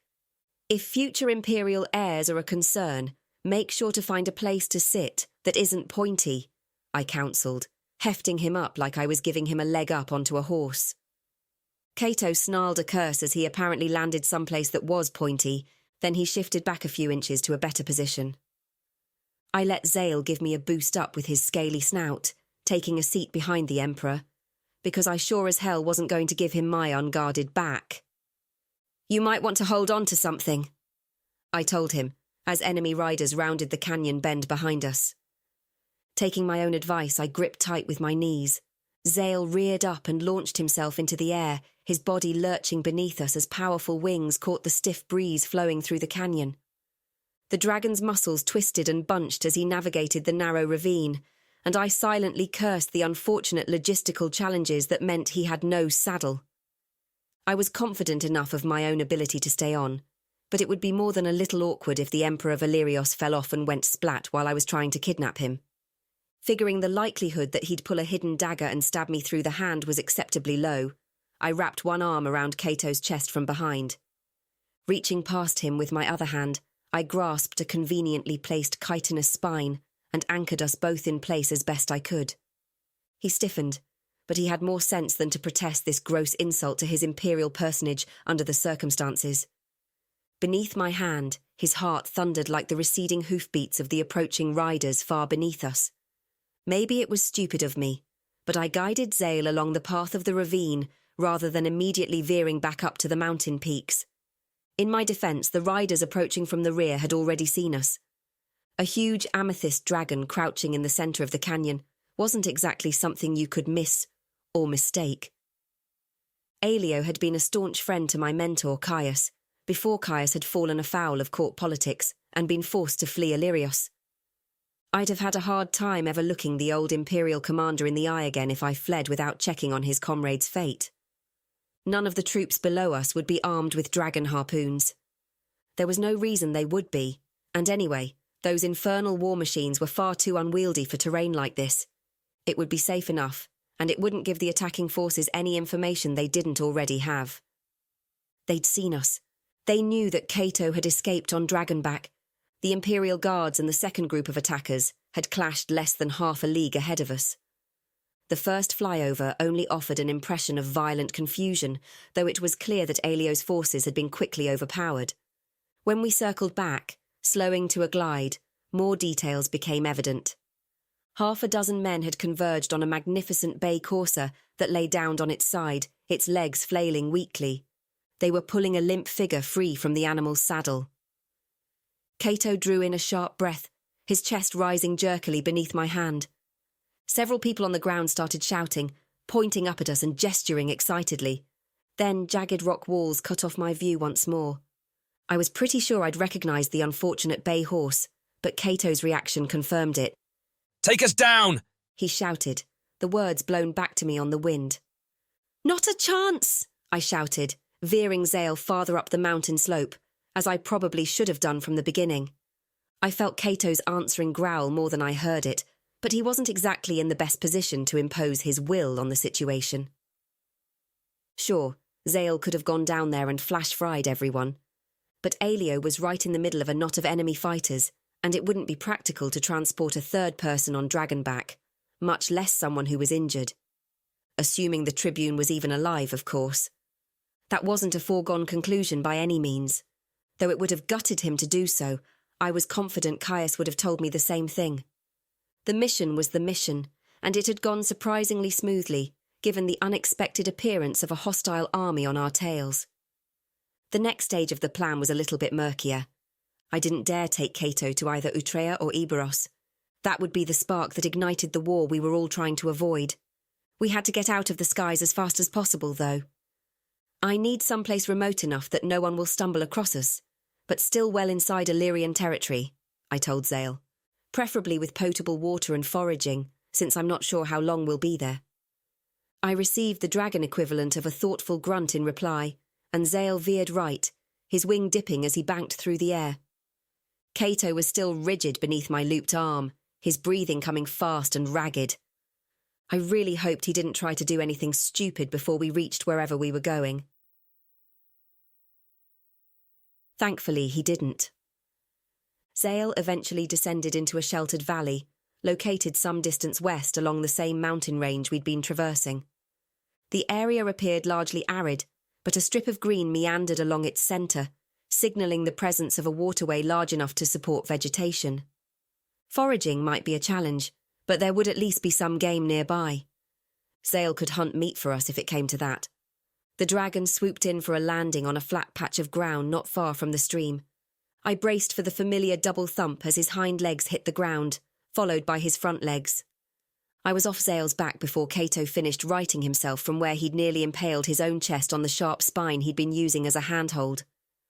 "If future imperial heirs are a concern, make sure to find a place to sit that isn't pointy," I counselled, hefting him up like I was giving him a leg up onto a horse. Kaeto snarled a curse as he apparently landed someplace that was pointy, then he shifted back a few inches to a better position. I let Zale give me a boost up with his scaly snout, taking a seat behind the Emperor, because I sure as hell wasn't going to give him my unguarded back. "You might want to hold on to something," I told him, as enemy riders rounded the canyon bend behind us. Taking my own advice, I gripped tight with my knees. Zale reared up and launched himself into the air, his body lurching beneath us as powerful wings caught the stiff breeze flowing through the canyon. The dragon's muscles twisted and bunched as he navigated the narrow ravine, and I silently cursed the unfortunate logistical challenges that meant he had no saddle. I was confident enough of my own ability to stay on, but it would be more than a little awkward if the Emperor Valerios fell off and went splat while I was trying to kidnap him. Figuring the likelihood that he'd pull a hidden dagger and stab me through the hand was acceptably low, I wrapped one arm around Kaeto's chest from behind. Reaching past him with my other hand, I grasped a conveniently placed chitinous spine and anchored us both in place as best I could. He stiffened, but he had more sense than to protest this gross insult to his imperial personage under the circumstances. Beneath my hand, his heart thundered like the receding hoofbeats of the approaching riders far beneath us. Maybe it was stupid of me, but I guided Zale along the path of the ravine rather than immediately veering back up to the mountain peaks. In my defence, the riders approaching from the rear had already seen us. A huge amethyst dragon crouching in the centre of the canyon wasn't exactly something you could miss or mistake. Elio had been a staunch friend to my mentor, Caius, before Caius had fallen afoul of court politics and been forced to flee Illyrios. I'd have had a hard time ever looking the old Imperial commander in the eye again if I fled without checking on his comrade's fate. None of the troops below us would be armed with dragon harpoons. There was no reason they would be, and anyway, those infernal war machines were far too unwieldy for terrain like this. It would be safe enough, and it wouldn't give the attacking forces any information they didn't already have. They'd seen us. They knew that Kaeto had escaped on Dragonback. The Imperial Guards and the second group of attackers had clashed less than half a league ahead of us. The first flyover only offered an impression of violent confusion, though it was clear that Aelio's forces had been quickly overpowered. When we circled back, slowing to a glide, more details became evident. Half a dozen men had converged on a magnificent bay courser that lay downed on its side, its legs flailing weakly. They were pulling a limp figure free from the animal's saddle. Kaeto drew in a sharp breath, his chest rising jerkily beneath my hand. Several people on the ground started shouting, pointing up at us and gesturing excitedly. Then jagged rock walls cut off my view once more. I was pretty sure I'd recognised the unfortunate bay horse, but Kaeto's reaction confirmed it. "Take us down!" he shouted, the words blown back to me on the wind. "Not a chance!" I shouted, veering Zale farther up the mountain slope, as I probably should have done from the beginning. I felt Kaeto's answering growl more than I heard it, but he wasn't exactly in the best position to impose his will on the situation. Sure, Zale could have gone down there and flash-fried everyone, but Aelio was right in the middle of a knot of enemy fighters, and it wouldn't be practical to transport a third person on Dragonback, much less someone who was injured. Assuming the Tribune was even alive, of course. That wasn't a foregone conclusion by any means. Though it would have gutted him to do so, I was confident Caius would have told me the same thing. The mission was the mission, and it had gone surprisingly smoothly, given the unexpected appearance of a hostile army on our tails. The next stage of the plan was a little bit murkier. I didn't dare take Kaeto to either Utrea or Eburos. That would be the spark that ignited the war we were all trying to avoid. We had to get out of the skies as fast as possible, though. I need someplace remote enough that no one will stumble across us, but still well inside Illyrian territory, I told Zale. Preferably with potable water and foraging, since I'm not sure how long we'll be there. I received the dragon equivalent of a thoughtful grunt in reply, and Zale veered right, his wing dipping as he banked through the air. Kaeto was still rigid beneath my looped arm, his breathing coming fast and ragged. I really hoped he didn't try to do anything stupid before we reached wherever we were going. Thankfully, he didn't. Zale eventually descended into a sheltered valley, located some distance west along the same mountain range we'd been traversing. The area appeared largely arid, but a strip of green meandered along its centre, signalling the presence of a waterway large enough to support vegetation. Foraging might be a challenge, but there would at least be some game nearby. Zale could hunt meat for us if it came to that. The dragon swooped in for a landing on a flat patch of ground not far from the stream. I braced for the familiar double thump as his hind legs hit the ground, followed by his front legs. I was off Zale's back before Kaeto finished righting himself from where he'd nearly impaled his own chest on the sharp spine he'd been using as a handhold.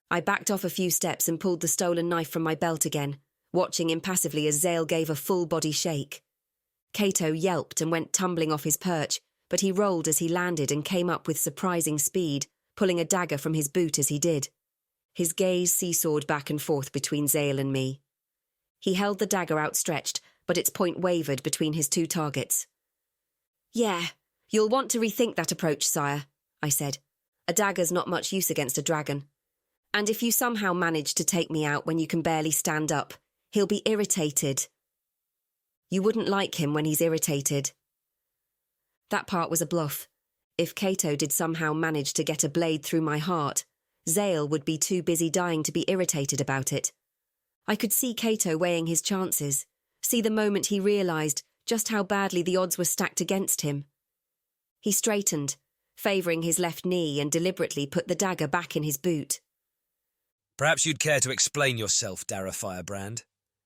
I backed off a few steps and pulled the stolen knife from my belt again, watching impassively as Zale gave a full-body shake. Kaeto yelped and went tumbling off his perch, but he rolled as he landed and came up with surprising speed, pulling a dagger from his boot as he did. His gaze seesawed back and forth between Zale and me. He held the dagger outstretched, but its point wavered between his two targets. "Yeah, you'll want to rethink that approach, sire," I said. "A dagger's not much use against a dragon. And if you somehow manage to take me out when you can barely stand up, he'll be irritated. You wouldn't like him when he's irritated." That part was a bluff. If Kaeto did somehow manage to get a blade through my heart, Zale would be too busy dying to be irritated about it. I could see Kaeto weighing his chances, see the moment he realised just how badly the odds were stacked against him. He straightened, favouring his left knee, and deliberately put the dagger back in his boot. "Perhaps you'd care to explain yourself, Dara Firebrand,"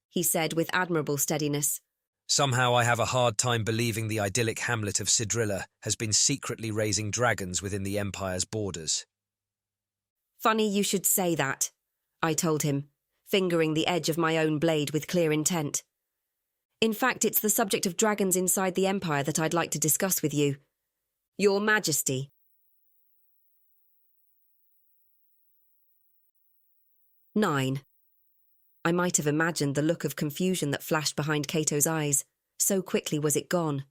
he said with admirable steadiness. "Somehow I have a hard time believing the idyllic hamlet of Sidrilla has been secretly raising dragons within the Empire's borders." "Funny you should say that," I told him, fingering the edge of my own blade with clear intent. "In fact, it's the subject of dragons inside the Empire that I'd like to discuss with you. Your Majesty." 9. I might have imagined the look of confusion that flashed behind Kaeto's eyes. So quickly was it gone.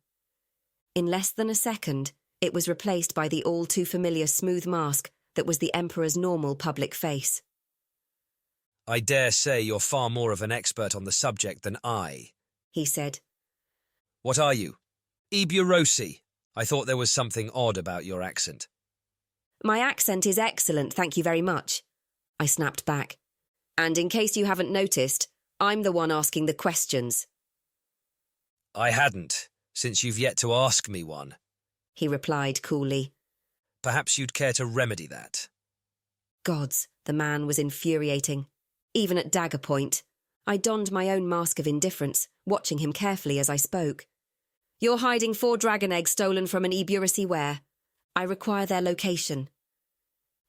In less than a second, it was replaced by the all-too-familiar smooth mask that was the Emperor's normal public face. I dare say you're far more of an expert on the subject than I, he said. What are you? Eburosi. I thought there was something odd about your accent. My accent is excellent, thank you very much, I snapped back. And in case you haven't noticed, I'm the one asking the questions. I hadn't, since you've yet to ask me one, he replied coolly. Perhaps you'd care to remedy that. Gods, the man was infuriating. Even at dagger point, I donned my own mask of indifference, watching him carefully as I spoke. You're hiding 4 dragon eggs stolen from an Eburosi where? I require their location.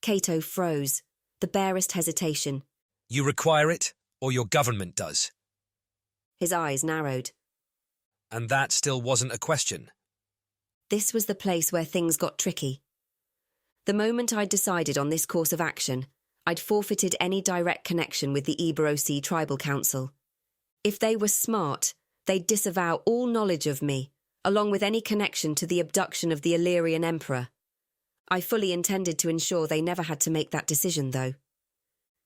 Kaeto froze, the barest hesitation. You require it, or your government does? His eyes narrowed. And that still wasn't a question. This was the place where things got tricky. The moment I'd decided on this course of action, I'd forfeited any direct connection with the Eburosi Tribal Council. If they were smart, they'd disavow all knowledge of me, along with any connection to the abduction of the Illyrian Emperor. I fully intended to ensure they never had to make that decision, though.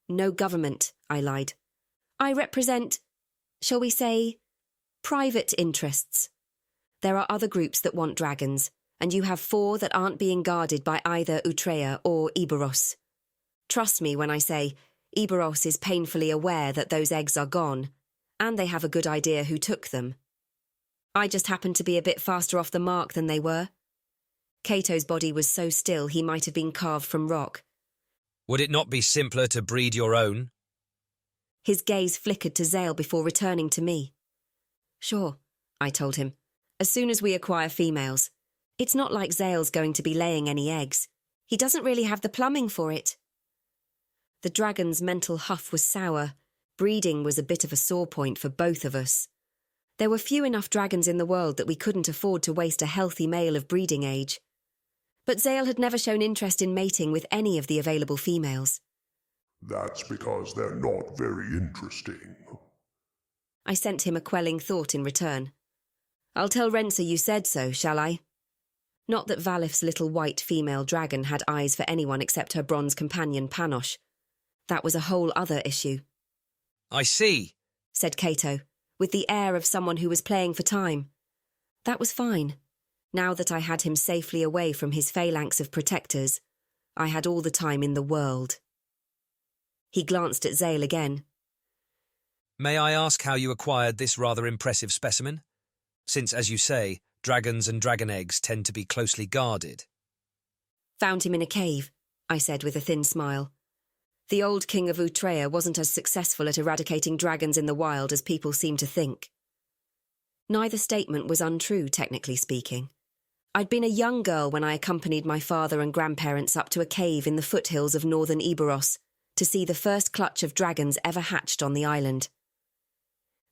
No government, I lied. I represent, shall we say, private interests. There are other groups that want dragons, and you have 4 that aren't being guarded by either Utreya or Eburos. Trust me when I say Eburos is painfully aware that those eggs are gone, and they have a good idea who took them. I just happened to be a bit faster off the mark than they were. Kaeto's body was so still he might have been carved from rock. Would it not be simpler to breed your own? His gaze flickered to Zale before returning to me. Sure, I told him, as soon as we acquire females. It's not like Zale's going to be laying any eggs. He doesn't really have the plumbing for it. The dragon's mental huff was sour. Breeding was a bit of a sore point for both of us. There were few enough dragons in the world that we couldn't afford to waste a healthy male of breeding age. But Zale had never shown interest in mating with any of the available females. That's because they're not very interesting. I sent him a quelling thought in return. I'll tell Rensa you said so, shall I? Not that Valif's little white female dragon had eyes for anyone except her bronze companion Panosh. That was a whole other issue. I see, said Kaeto, with the air of someone who was playing for time. That was fine. Now that I had him safely away from his phalanx of protectors, I had all the time in the world. He glanced at Zale again. May I ask how you acquired this rather impressive specimen? Since, as you say, dragons and dragon eggs tend to be closely guarded. Found him in a cave, I said with a thin smile. The old king of Utreya wasn't as successful at eradicating dragons in the wild as people seem to think. Neither statement was untrue, technically speaking. I'd been a young girl when I accompanied my father and grandparents up to a cave in the foothills of northern Eburos to see the first clutch of dragons ever hatched on the island.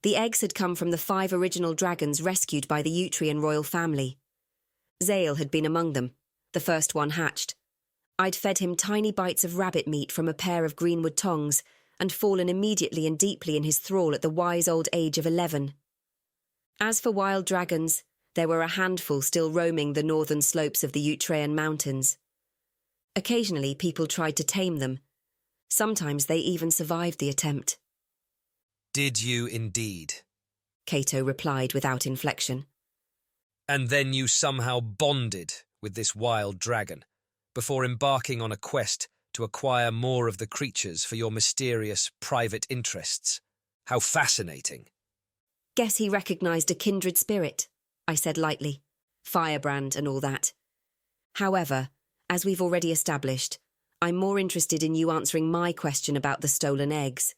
The eggs had come from the 5 original dragons rescued by the Utrean royal family. Zale had been among them, the first one hatched. I'd fed him tiny bites of rabbit meat from a pair of greenwood tongs and fallen immediately and deeply in his thrall at the wise old age of 11. As for wild dragons, there were a handful still roaming the northern slopes of the Utrean mountains. Occasionally people tried to tame them. Sometimes they even survived the attempt. Did you indeed? Kaeto replied without inflection. And then you somehow bonded with this wild dragon, before embarking on a quest to acquire more of the creatures for your mysterious private interests. How fascinating. Guess he recognised a kindred spirit, I said lightly. Firebrand and all that. However, as we've already established, I'm more interested in you answering my question about the stolen eggs.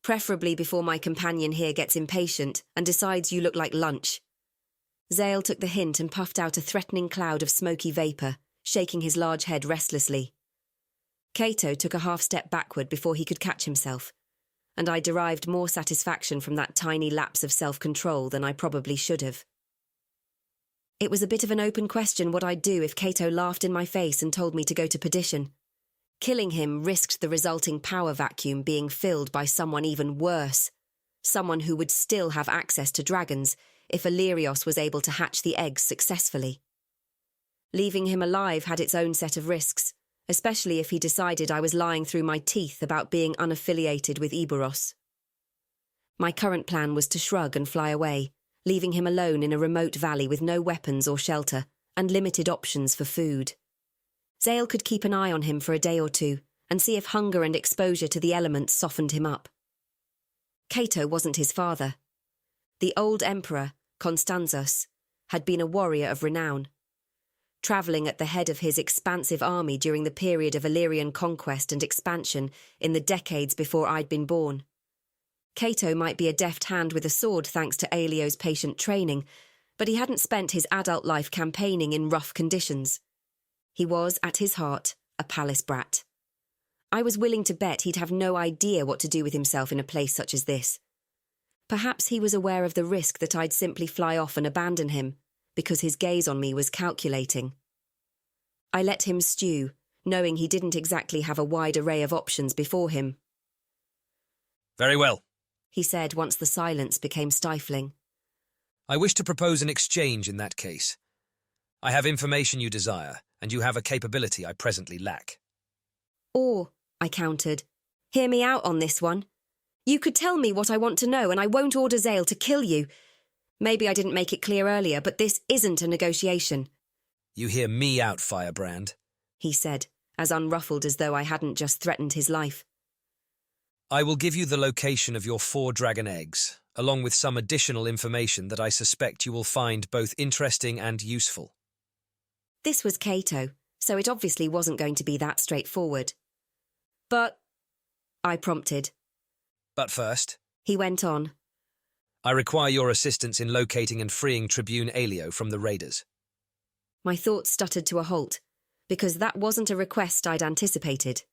Preferably before my companion here gets impatient and decides you look like lunch. Zale took the hint and puffed out a threatening cloud of smoky vapour, shaking his large head restlessly. Kaeto took a half-step backward before he could catch himself, and I derived more satisfaction from that tiny lapse of self-control than I probably should have. It was a bit of an open question what I'd do if Kaeto laughed in my face and told me to go to perdition. Killing him risked the resulting power vacuum being filled by someone even worse, someone who would still have access to dragons if Eburos was able to hatch the eggs successfully. Leaving him alive had its own set of risks, especially if he decided I was lying through my teeth about being unaffiliated with Eburos. My current plan was to shrug and fly away, leaving him alone in a remote valley with no weapons or shelter and limited options for food. Zale could keep an eye on him for a day or two and see if hunger and exposure to the elements softened him up. Kaeto wasn't his father. The old Emperor, Constanzus, had been a warrior of renown. Travelling at the head of his expansive army during the period of Illyrian conquest and expansion in the decades before I'd been born. Kaeto might be a deft hand with a sword thanks to Aelio's patient training, but he hadn't spent his adult life campaigning in rough conditions. He was, at his heart, a palace brat. I was willing to bet he'd have no idea what to do with himself in a place such as this. Perhaps he was aware of the risk that I'd simply fly off and abandon him, because his gaze on me was calculating. I let him stew, knowing he didn't exactly have a wide array of options before him. Very well, he said once the silence became stifling. I wish to propose an exchange in that case. I have information you desire, and you have a capability I presently lack. Or, I countered, hear me out on this one. You could tell me what I want to know, and I won't order Zale to kill you. Maybe I didn't make it clear earlier, but this isn't a negotiation. You hear me out, Firebrand, he said, as unruffled as though I hadn't just threatened his life. I will give you the location of your 4 dragon eggs, along with some additional information that I suspect you will find both interesting and useful. This was Kaeto, so it obviously wasn't going to be that straightforward. But, I prompted. But first, he went on, I require your assistance in locating and freeing Tribune Aelio from the raiders. My thoughts stuttered to a halt, because that wasn't a request I'd anticipated.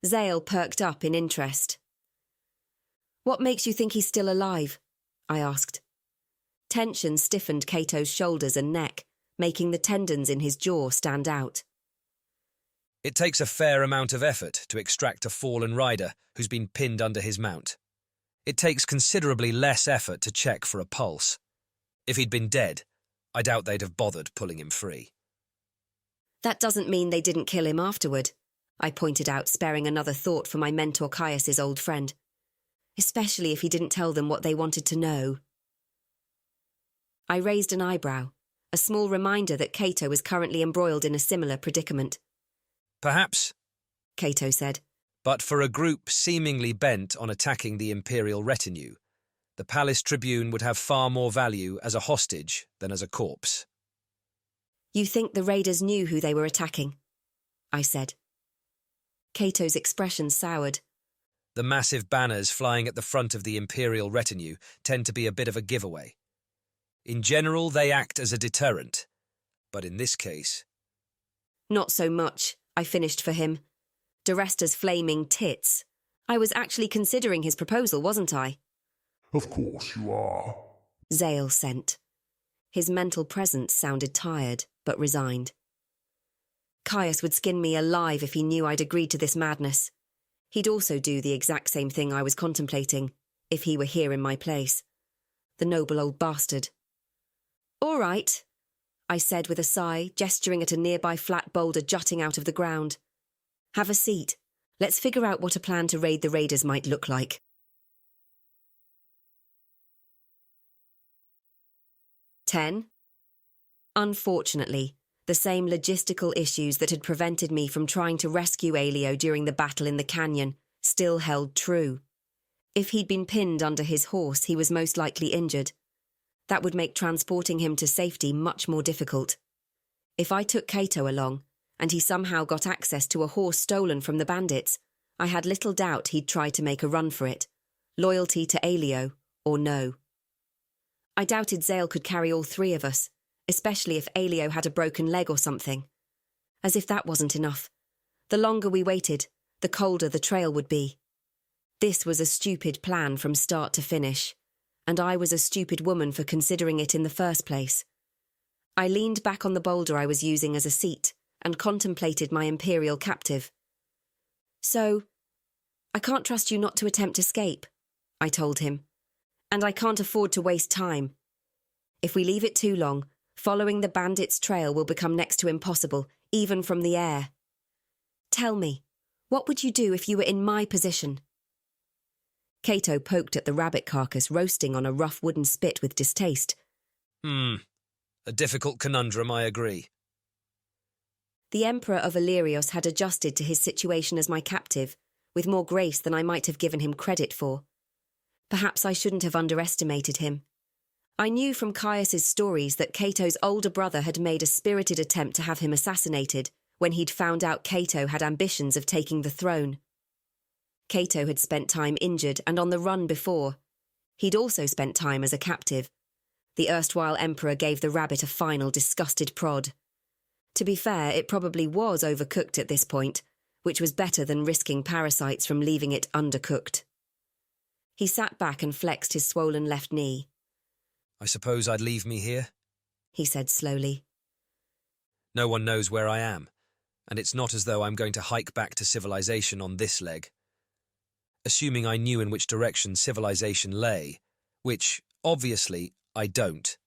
Zale perked up in interest. What makes you think he's still alive? I asked. Tension stiffened Kaeto's shoulders and neck, making the tendons in his jaw stand out. It takes a fair amount of effort to extract a fallen rider who's been pinned under his mount. It takes considerably less effort to check for a pulse. If he'd been dead, I doubt they'd have bothered pulling him free. That doesn't mean they didn't kill him afterward, I pointed out, sparing another thought for my mentor Caius's old friend. Especially if he didn't tell them what they wanted to know. I raised an eyebrow, a small reminder that Kaeto was currently embroiled in a similar predicament. Perhaps, Kaeto said. But for a group seemingly bent on attacking the Imperial retinue, the Palace Tribune would have far more value as a hostage than as a corpse. You think the raiders knew who they were attacking? I said. Kaeto's expression soured. The massive banners flying at the front of the Imperial retinue tend to be a bit of a giveaway. In general, they act as a deterrent, but in this case... Not so much, I finished for him. Duresta's flaming tits. I was actually considering his proposal, wasn't I? Of course you are, Zale sent. His mental presence sounded tired, but resigned. Caius would skin me alive if he knew I'd agreed to this madness. He'd also do the exact same thing I was contemplating, if he were here in my place. The noble old bastard. All right, I said with a sigh, gesturing at a nearby flat boulder jutting out of the ground. Have a seat. Let's figure out what a plan to raid the raiders might look like. Ten. Unfortunately, the same logistical issues that had prevented me from trying to rescue Aelio during the battle in the canyon still held true. If he'd been pinned under his horse, he was most likely injured. That would make transporting him to safety much more difficult. If I took Kaeto along, and he somehow got access to a horse stolen from the bandits, I had little doubt he'd try to make a run for it, loyalty to Aelio or no. I doubted Zale could carry all 3 of us, especially if Aelio had a broken leg or something. As if that wasn't enough. The longer we waited, the colder the trail would be. This was a stupid plan from start to finish, and I was a stupid woman for considering it in the first place. I leaned back on the boulder I was using as a seat and contemplated my Imperial captive, So, I can't trust you not to attempt escape, I told him. And I can't afford to waste time. If we leave it too long, following the bandits' trail will become next to impossible, even from the air. Tell me, what would you do if you were in my position? Kaeto poked at the rabbit carcass roasting on a rough wooden spit with distaste. A difficult conundrum, I agree. The Emperor of Illyrios had adjusted to his situation as my captive, with more grace than I might have given him credit for. Perhaps I shouldn't have underestimated him. I knew from Caius's stories that Kaeto's older brother had made a spirited attempt to have him assassinated when he'd found out Kaeto had ambitions of taking the throne. Kaeto had spent time injured and on the run before. He'd also spent time as a captive. The erstwhile emperor gave the rabbit a final disgusted prod. To be fair, it probably was overcooked at this point, which was better than risking parasites from leaving it undercooked. He sat back and flexed his swollen left knee. I suppose I'd leave me here? He said slowly. No one knows where I am, and it's not as though I'm going to hike back to civilization on this leg. Assuming I knew in which direction civilization lay, which, obviously, I don't.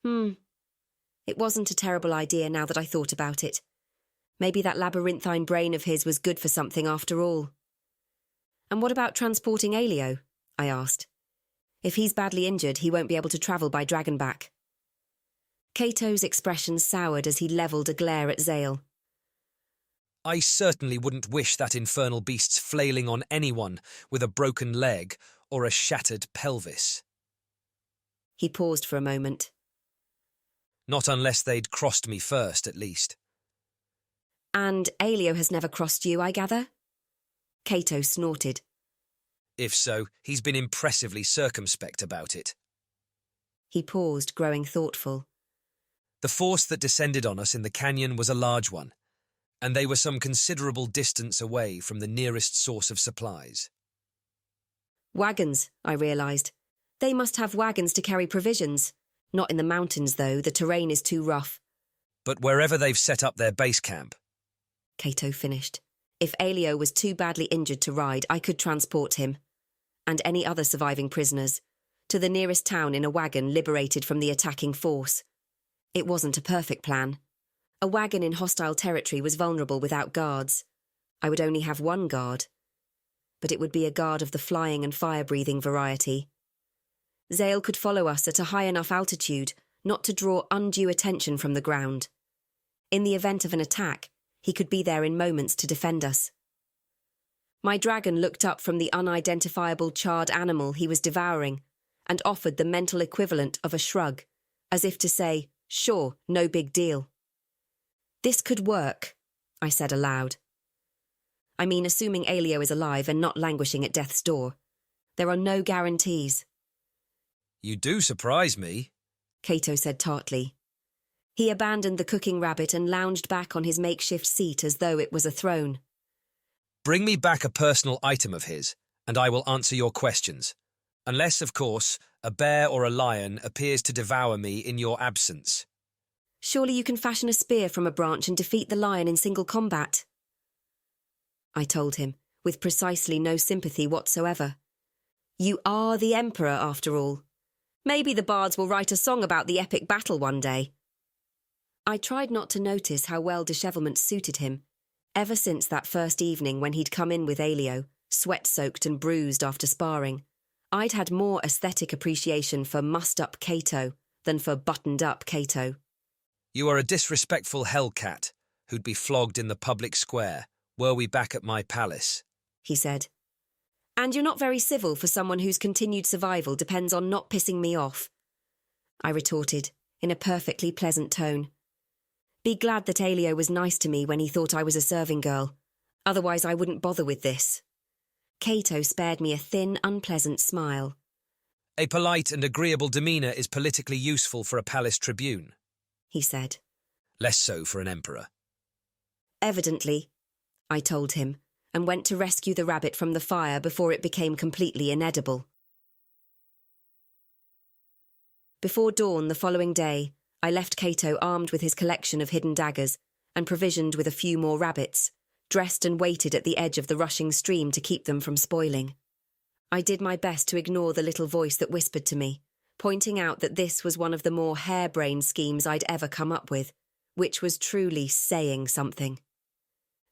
It wasn't a terrible idea now that I thought about it. Maybe that labyrinthine brain of his was good for something after all. And what about transporting Elio? I asked. If he's badly injured, he won't be able to travel by dragonback. Kaeto's expression soured as he levelled a glare at Zale. I certainly wouldn't wish that infernal beast's flailing on anyone with a broken leg or a shattered pelvis. He paused for a moment. Not unless they'd crossed me first, at least. And Elio has never crossed you, I gather? Kaeto snorted. If so, he's been impressively circumspect about it. He paused, growing thoughtful. The force that descended on us in the canyon was a large one, and they were some considerable distance away from the nearest source of supplies. Wagons, I realised. They must have wagons to carry provisions. Not in the mountains, though. The terrain is too rough. But wherever they've set up their base camp. Kaeto finished. If Elio was too badly injured to ride, I could transport him, and any other surviving prisoners, to the nearest town in a wagon liberated from the attacking force. It wasn't a perfect plan. A wagon in hostile territory was vulnerable without guards. I would only have one guard. But it would be a guard of the flying and fire-breathing variety. Zale could follow us at a high enough altitude not to draw undue attention from the ground. In the event of an attack, he could be there in moments to defend us. My dragon looked up from the unidentifiable charred animal he was devouring and offered the mental equivalent of a shrug, as if to say, sure, no big deal. This could work, I said aloud. I mean, assuming Elio is alive and not languishing at death's door. There are no guarantees. You do surprise me, Kaeto said tartly. He abandoned the cooking rabbit and lounged back on his makeshift seat as though it was a throne. Bring me back a personal item of his, and I will answer your questions. Unless, of course, a bear or a lion appears to devour me in your absence. Surely you can fashion a spear from a branch and defeat the lion in single combat. I told him, with precisely no sympathy whatsoever. You are the Emperor, after all. Maybe the bards will write a song about the epic battle one day. I tried not to notice how well dishevelment suited him, ever since that first evening when he'd come in with Elio, sweat-soaked and bruised after sparring. I'd had more aesthetic appreciation for mussed-up Kaeto than for buttoned-up Kaeto. You are a disrespectful hellcat who'd be flogged in the public square, were we back at my palace, he said. And you're not very civil for someone whose continued survival depends on not pissing me off, I retorted, in a perfectly pleasant tone. Be glad that Elio was nice to me when he thought I was a serving girl. Otherwise I wouldn't bother with this. Kaeto spared me a thin, unpleasant smile. A polite and agreeable demeanour is politically useful for a palace tribune, he said. Less so for an emperor. Evidently, I told him, and went to rescue the rabbit from the fire before it became completely inedible. Before dawn the following day, I left Kaeto armed with his collection of hidden daggers and provisioned with a few more rabbits, dressed and waited at the edge of the rushing stream to keep them from spoiling. I did my best to ignore the little voice that whispered to me, pointing out that this was one of the more harebrained schemes I'd ever come up with, which was truly saying something.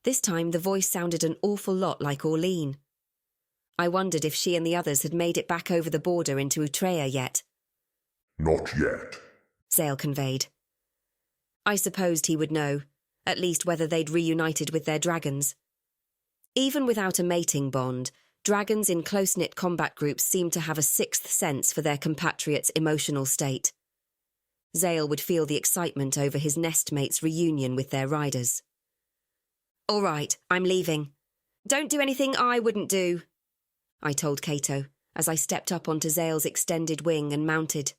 This time the voice sounded an awful lot like Orlean. I wondered if she and the others had made it back over the border into Utreya yet. Not yet, Zale conveyed. I supposed he would know, at least whether they'd reunited with their dragons. Even without a mating bond, dragons in close-knit combat groups seemed to have a sixth sense for their compatriots' emotional state. Zale would feel the excitement over his nestmates' reunion with their riders. "All right, I'm leaving. Don't do anything I wouldn't do," I told Kaeto, as I stepped up onto Zale's extended wing and mounted.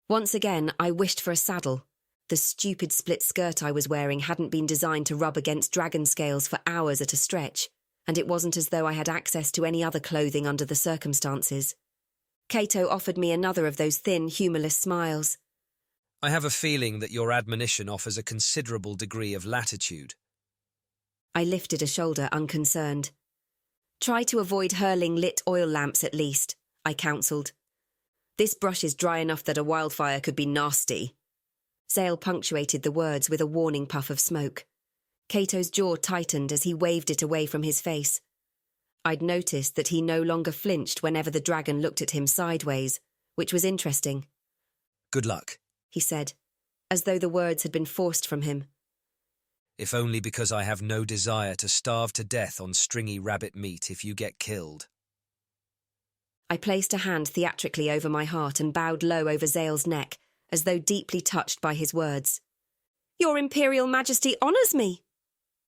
Once again, I wished for a saddle. The stupid split skirt I was wearing hadn't been designed to rub against dragon scales for hours at a stretch, and it wasn't as though I had access to any other clothing under the circumstances. Kaeto offered me another of those thin, humourless smiles. "I have a feeling that your admonition offers a considerable degree of latitude." I lifted a shoulder, unconcerned. "Try to avoid hurling lit oil lamps at least," I counselled. "This brush is dry enough that a wildfire could be nasty." Zale punctuated the words with a warning puff of smoke. Kaeto's jaw tightened as he waved it away from his face. I'd noticed that he no longer flinched whenever the dragon looked at him sideways, which was interesting. "Good luck," he said, as though the words had been forced from him. "If only because I have no desire to starve to death on stringy rabbit meat if you get killed." I placed a hand theatrically over my heart and bowed low over Zale's neck, as though deeply touched by his words. "Your Imperial Majesty honours me,"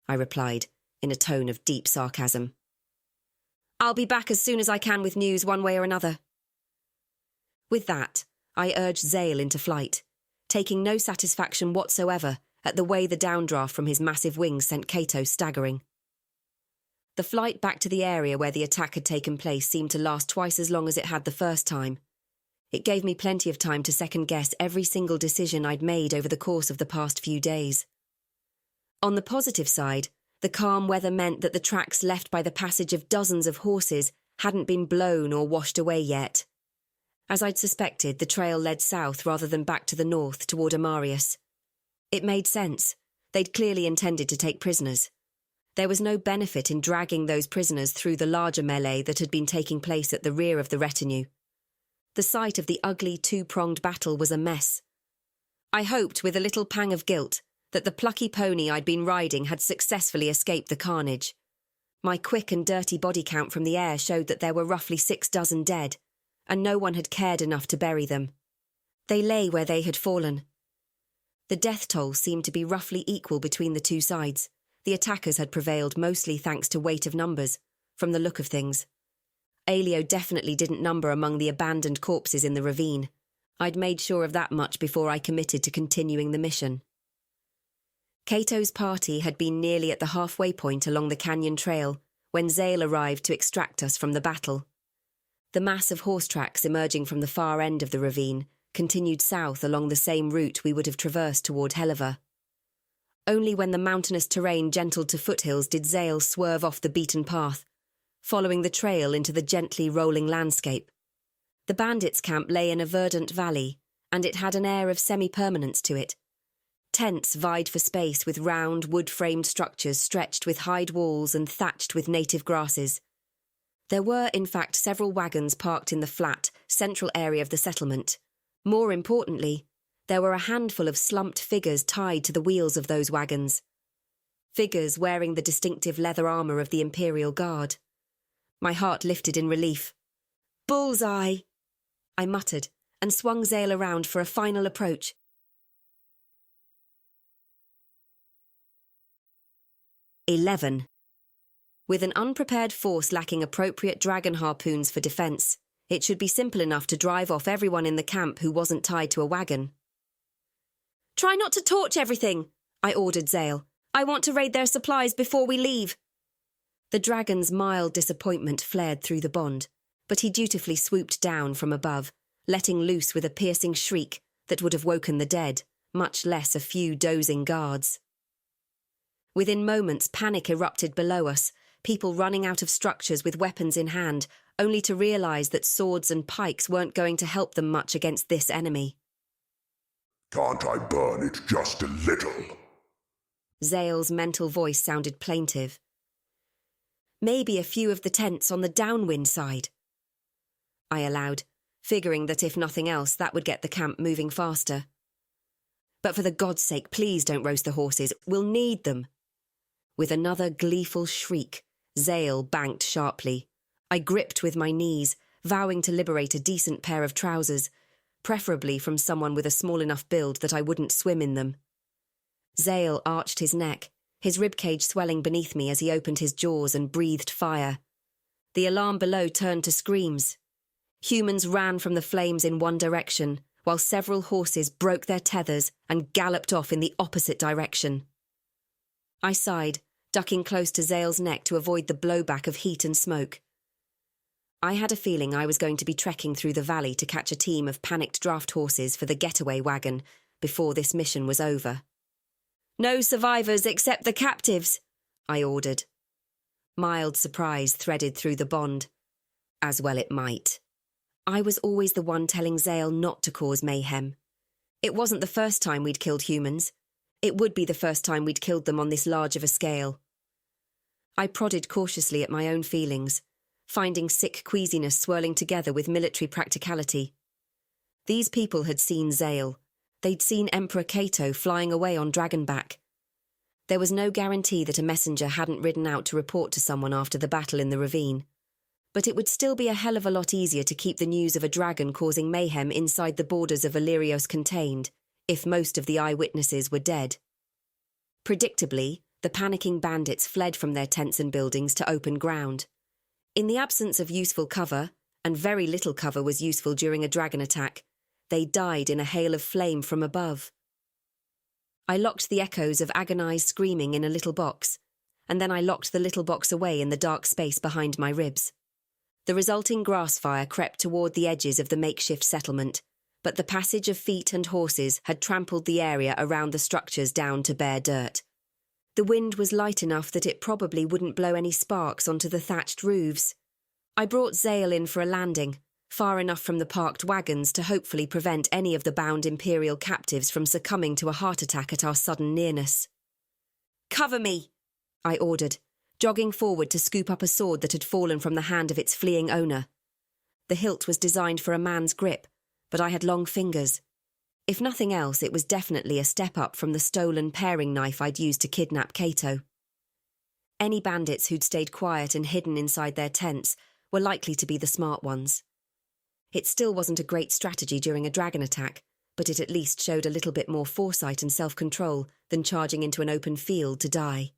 I replied, in a tone of deep sarcasm. "I'll be back as soon as I can with news one way or another." With that, I urged Zale into flight, taking no satisfaction whatsoever at the way the downdraft from his massive wings sent Kaeto staggering. The flight back to the area where the attack had taken place seemed to last twice as long as it had the first time. It gave me plenty of time to second-guess every single decision I'd made over the course of the past few days. On the positive side, the calm weather meant that the tracks left by the passage of dozens of horses hadn't been blown or washed away yet. As I'd suspected, the trail led south rather than back to the north toward Amarius. It made sense. They'd clearly intended to take prisoners. There was no benefit in dragging those prisoners through the larger melee that had been taking place at the rear of the retinue. The sight of the ugly two-pronged battle was a mess. I hoped, with a little pang of guilt, that the plucky pony I'd been riding had successfully escaped the carnage. My quick and dirty body count from the air showed that there were roughly 6 dozen dead, and no one had cared enough to bury them. They lay where they had fallen. The death toll seemed to be roughly equal between the two sides. The attackers had prevailed mostly thanks to weight of numbers, from the look of things. Aelio definitely didn't number among the abandoned corpses in the ravine. I'd made sure of that much before I committed to continuing the mission. Kaeto's party had been nearly at the halfway point along the canyon trail when Zale arrived to extract us from the battle. The mass of horse tracks emerging from the far end of the ravine continued south along the same route we would have traversed toward Helliver. Only when the mountainous terrain gentled to foothills did Zale swerve off the beaten path, following the trail into the gently rolling landscape. The bandits' camp lay in a verdant valley, and it had an air of semi-permanence to it. Tents vied for space with round, wood-framed structures stretched with hide walls and thatched with native grasses. There were, in fact, several wagons parked in the flat, central area of the settlement. More importantly, there were a handful of slumped figures tied to the wheels of those wagons. Figures wearing the distinctive leather armour of the Imperial Guard. My heart lifted in relief. "Bullseye!" I muttered, and swung Zale around for a final approach. "11. With an unprepared force lacking appropriate dragon harpoons for defence, it should be simple enough to drive off everyone in the camp who wasn't tied to a wagon. "Try not to torch everything," I ordered Zale. "I want to raid their supplies before we leave." The dragon's mild disappointment flared through the bond, but he dutifully swooped down from above, letting loose with a piercing shriek that would have woken the dead, much less a few dozing guards. Within moments, panic erupted below us, people running out of structures with weapons in hand, only to realise that swords and pikes weren't going to help them much against this enemy. Can't I burn it just a little? Zale's mental voice sounded plaintive. Maybe a few of the tents on the downwind side, I allowed, figuring that if nothing else, that would get the camp moving faster. But for the God's sake, please don't roast the horses. We'll need them. With another gleeful shriek, Zale banked sharply. I gripped with my knees, vowing to liberate a decent pair of trousers, preferably from someone with a small enough build that I wouldn't swim in them. Zale arched his neck, his ribcage swelling beneath me as he opened his jaws and breathed fire. The alarm below turned to screams. Humans ran from the flames in one direction, while several horses broke their tethers and galloped off in the opposite direction. I sighed, ducking close to Zale's neck to avoid the blowback of heat and smoke. I had a feeling I was going to be trekking through the valley to catch a team of panicked draft horses for the getaway wagon before this mission was over. "No survivors except the captives," I ordered. Mild surprise threaded through the bond. As well it might. I was always the one telling Zale not to cause mayhem. It wasn't the first time we'd killed humans. It would be the first time we'd killed them on this large of a scale. I prodded cautiously at my own feelings, finding sick queasiness swirling together with military practicality. These people had seen Zale. They'd seen Emperor Kaeto flying away on dragonback. There was no guarantee that a messenger hadn't ridden out to report to someone after the battle in the ravine. But it would still be a hell of a lot easier to keep the news of a dragon causing mayhem inside the borders of Eburos contained, if most of the eyewitnesses were dead. Predictably, the panicking bandits fled from their tents and buildings to open ground. In the absence of useful cover, and very little cover was useful during a dragon attack, they died in a hail of flame from above. I locked the echoes of agonised screaming in a little box, and then I locked the little box away in the dark space behind my ribs. The resulting grass fire crept toward the edges of the makeshift settlement, but the passage of feet and horses had trampled the area around the structures down to bare dirt. The wind was light enough that it probably wouldn't blow any sparks onto the thatched roofs. I brought Zale in for a landing, far enough from the parked wagons to hopefully prevent any of the bound Imperial captives from succumbing to a heart attack at our sudden nearness. "Cover me," I ordered, jogging forward to scoop up a sword that had fallen from the hand of its fleeing owner. The hilt was designed for a man's grip, but I had long fingers. If nothing else, it was definitely a step up from the stolen paring knife I'd used to kidnap Kaeto. Any bandits who'd stayed quiet and hidden inside their tents were likely to be the smart ones. It still wasn't a great strategy during a dragon attack, but it at least showed a little bit more foresight and self-control than charging into an open field to die.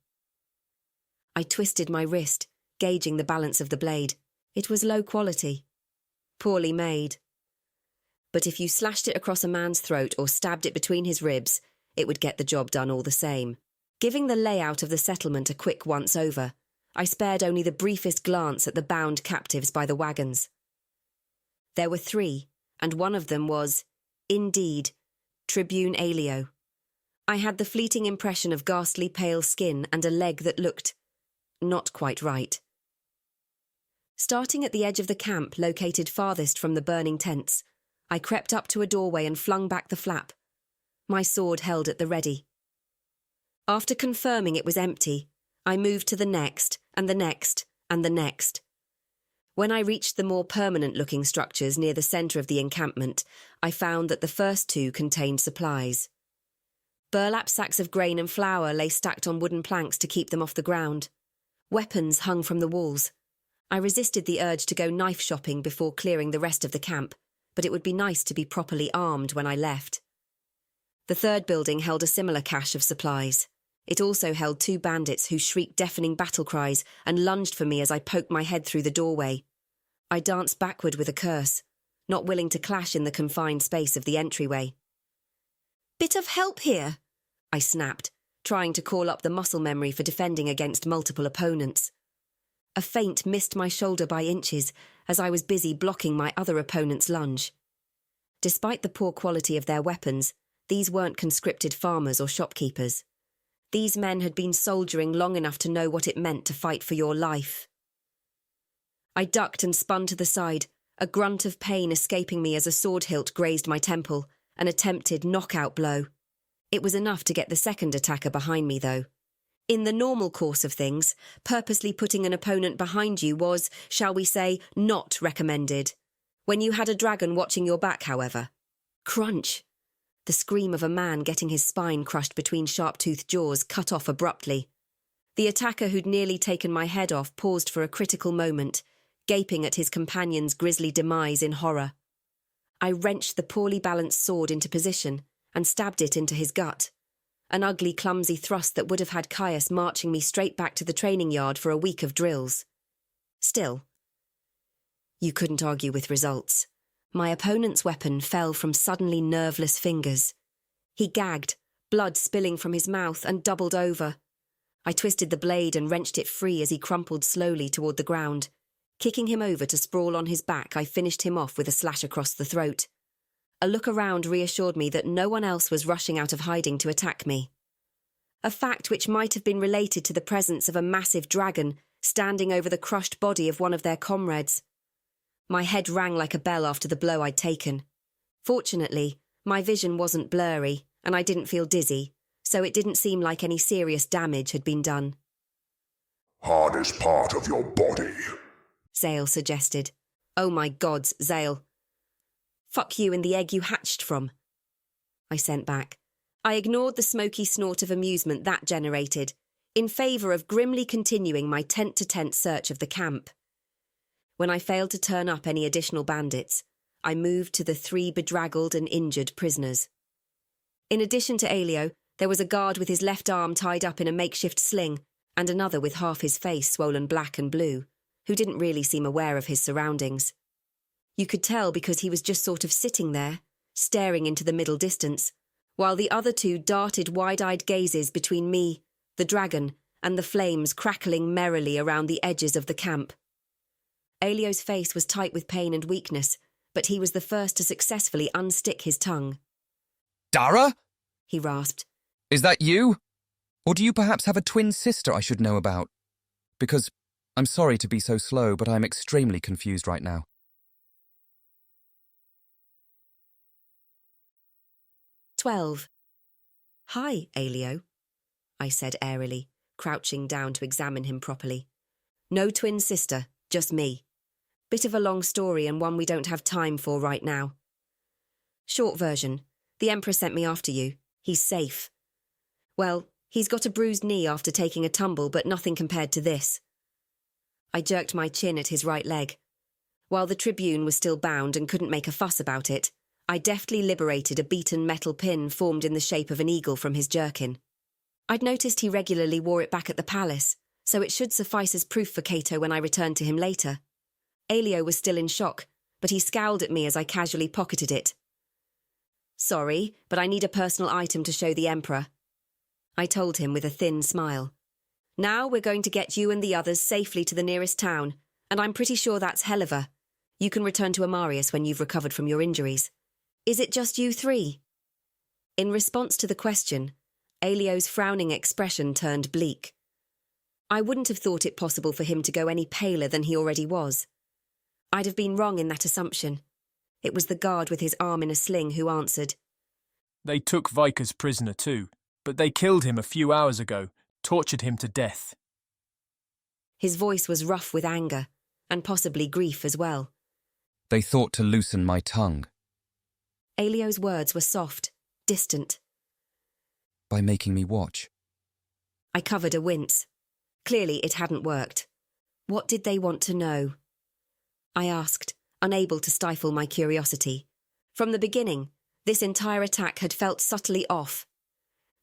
I twisted my wrist, gauging the balance of the blade. It was low quality. Poorly made. But if you slashed it across a man's throat or stabbed it between his ribs, it would get the job done all the same. Giving the layout of the settlement a quick once-over, I spared only the briefest glance at the bound captives by the wagons. There were 3, and one of them was, indeed, Tribune Aelio. I had the fleeting impression of ghastly pale skin and a leg that looked not quite right. Starting at the edge of the camp located farthest from the burning tents, I crept up to a doorway and flung back the flap, my sword held at the ready. After confirming it was empty, I moved to the next, and the next, and the next. When I reached the more permanent-looking structures near the centre of the encampment, I found that the first 2 contained supplies. Burlap sacks of grain and flour lay stacked on wooden planks to keep them off the ground. Weapons hung from the walls. I resisted the urge to go knife shopping before clearing the rest of the camp, but it would be nice to be properly armed when I left. The third building held a similar cache of supplies. It also held 2 bandits who shrieked deafening battle cries and lunged for me as I poked my head through the doorway. I danced backward with a curse, not willing to clash in the confined space of the entryway. "Bit of help here," I snapped, trying to call up the muscle memory for defending against multiple opponents. A feint missed my shoulder by inches as I was busy blocking my other opponent's lunge. Despite the poor quality of their weapons, these weren't conscripted farmers or shopkeepers. These men had been soldiering long enough to know what it meant to fight for your life. I ducked and spun to the side, a grunt of pain escaping me as a sword hilt grazed my temple, an attempted knockout blow. It was enough to get the second attacker behind me, though. In the normal course of things, purposely putting an opponent behind you was, shall we say, not recommended. When you had a dragon watching your back, however. Crunch! The scream of a man getting his spine crushed between sharp-toothed jaws cut off abruptly. The attacker who'd nearly taken my head off paused for a critical moment, gaping at his companion's grisly demise in horror. I wrenched the poorly balanced sword into position and stabbed it into his gut. An ugly, clumsy thrust that would have had Caius marching me straight back to the training yard for a week of drills. Still, you couldn't argue with results. My opponent's weapon fell from suddenly nerveless fingers. He gagged, blood spilling from his mouth, and doubled over. I twisted the blade and wrenched it free as he crumpled slowly toward the ground. Kicking him over to sprawl on his back, I finished him off with a slash across the throat. A look around reassured me that no one else was rushing out of hiding to attack me. A fact which might have been related to the presence of a massive dragon standing over the crushed body of one of their comrades. My head rang like a bell after the blow I'd taken. Fortunately, my vision wasn't blurry, and I didn't feel dizzy, so it didn't seem like any serious damage had been done. Hardest part of your body, Zale suggested. Oh my gods, Zale. Fuck you and the egg you hatched from. I sent back. I ignored the smoky snort of amusement that generated, in favour of grimly continuing my tent-to-tent search of the camp. When I failed to turn up any additional bandits, I moved to the 3 bedraggled and injured prisoners. In addition to Elio, there was a guard with his left arm tied up in a makeshift sling, and another with half his face swollen black and blue, who didn't really seem aware of his surroundings. You could tell because he was just sort of sitting there, staring into the middle distance, while the other 2 darted wide-eyed gazes between me, the dragon, and the flames crackling merrily around the edges of the camp. Elio's face was tight with pain and weakness, but he was the first to successfully unstick his tongue. Dara? He rasped. Is that you? Or do you perhaps have a twin sister I should know about? Because I'm sorry to be so slow, but I'm extremely confused right now. "12. Hi, Elio," I said airily, crouching down to examine him properly. "No twin sister, just me. Bit of a long story and one we don't have time for right now. Short version, the Emperor sent me after you. He's safe. Well, he's got a bruised knee after taking a tumble, but nothing compared to this." I jerked my chin at his right leg. While the Tribune was still bound and couldn't make a fuss about it, I deftly liberated a beaten metal pin formed in the shape of an eagle from his jerkin. I'd noticed he regularly wore it back at the palace, so it should suffice as proof for Kaeto when I returned to him later. Elio was still in shock, but he scowled at me as I casually pocketed it. "Sorry, but I need a personal item to show the Emperor," I told him with a thin smile. "Now we're going to get you and the others safely to the nearest town, and I'm pretty sure that's Helliver. You can return to Amarius when you've recovered from your injuries. Is it just you 3? In response to the question, Elio's frowning expression turned bleak. I wouldn't have thought it possible for him to go any paler than he already was. I'd have been wrong in that assumption. It was the guard with his arm in a sling who answered. "They took Viker's prisoner too, but they killed him a few hours ago, tortured him to death." His voice was rough with anger, and possibly grief as well. They thought to loosen my tongue. Elio's words were soft, distant. By making me watch. I covered a wince. Clearly it hadn't worked. What did they want to know? I asked, unable to stifle my curiosity. From the beginning, this entire attack had felt subtly off.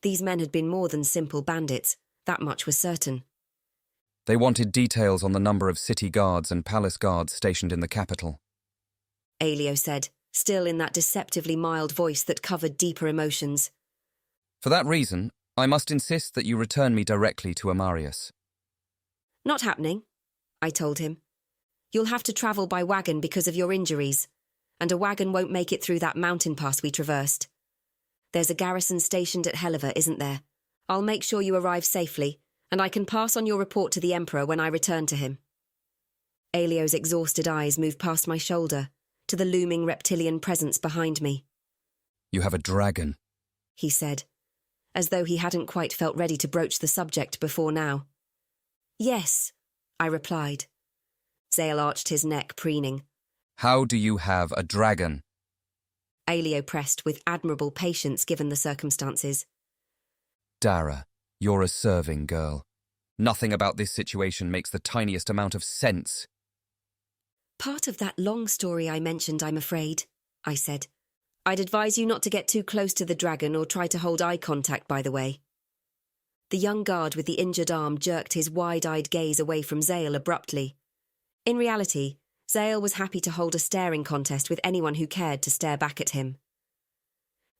These men had been more than simple bandits, that much was certain. They wanted details on the number of city guards and palace guards stationed in the capital. Elio said, still in that deceptively mild voice that covered deeper emotions. For that reason, I must insist that you return me directly to Amarius. Not happening, I told him. You'll have to travel by wagon because of your injuries, and a wagon won't make it through that mountain pass we traversed. There's a garrison stationed at Helliver, isn't there? I'll make sure you arrive safely, and I can pass on your report to the Emperor when I return to him. Aelio's exhausted eyes moved past my shoulder, to the looming reptilian presence behind me. You have a dragon, he said, as though he hadn't quite felt ready to broach the subject before now. Yes, I replied. Zale arched his neck, preening. How do you have a dragon? Aelio pressed with admirable patience given the circumstances. Dara, you're a serving girl. Nothing about this situation makes the tiniest amount of sense. Part of that long story I mentioned, I'm afraid, I said. I'd advise you not to get too close to the dragon or try to hold eye contact, by the way. The young guard with the injured arm jerked his wide-eyed gaze away from Zale abruptly. In reality, Zale was happy to hold a staring contest with anyone who cared to stare back at him.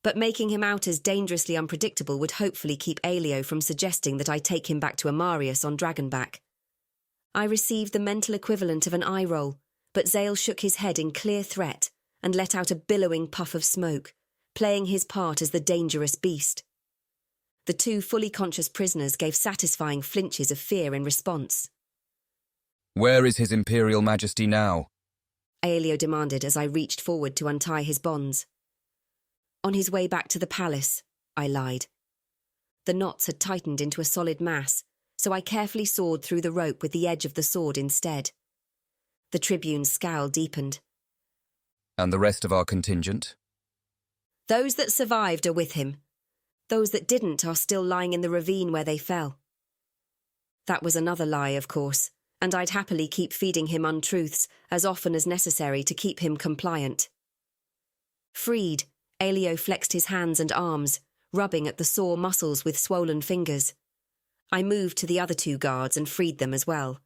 But making him out as dangerously unpredictable would hopefully keep Aelio from suggesting that I take him back to Amarius on Dragonback. I received the mental equivalent of an eye roll, but Zale shook his head in clear threat and let out a billowing puff of smoke, playing his part as the dangerous beast. The two fully conscious prisoners gave satisfying flinches of fear in response. Where is His Imperial Majesty now? Aelio demanded as I reached forward to untie his bonds. On his way back to the palace, I lied. The knots had tightened into a solid mass, so I carefully sawed through the rope with the edge of the sword instead. The tribune's scowl deepened. And the rest of our contingent? Those that survived are with him. Those that didn't are still lying in the ravine where they fell. That was another lie, of course, and I'd happily keep feeding him untruths as often as necessary to keep him compliant. Freed, Aelio flexed his hands and arms, rubbing at the sore muscles with swollen fingers. I moved to the other two guards and freed them as well.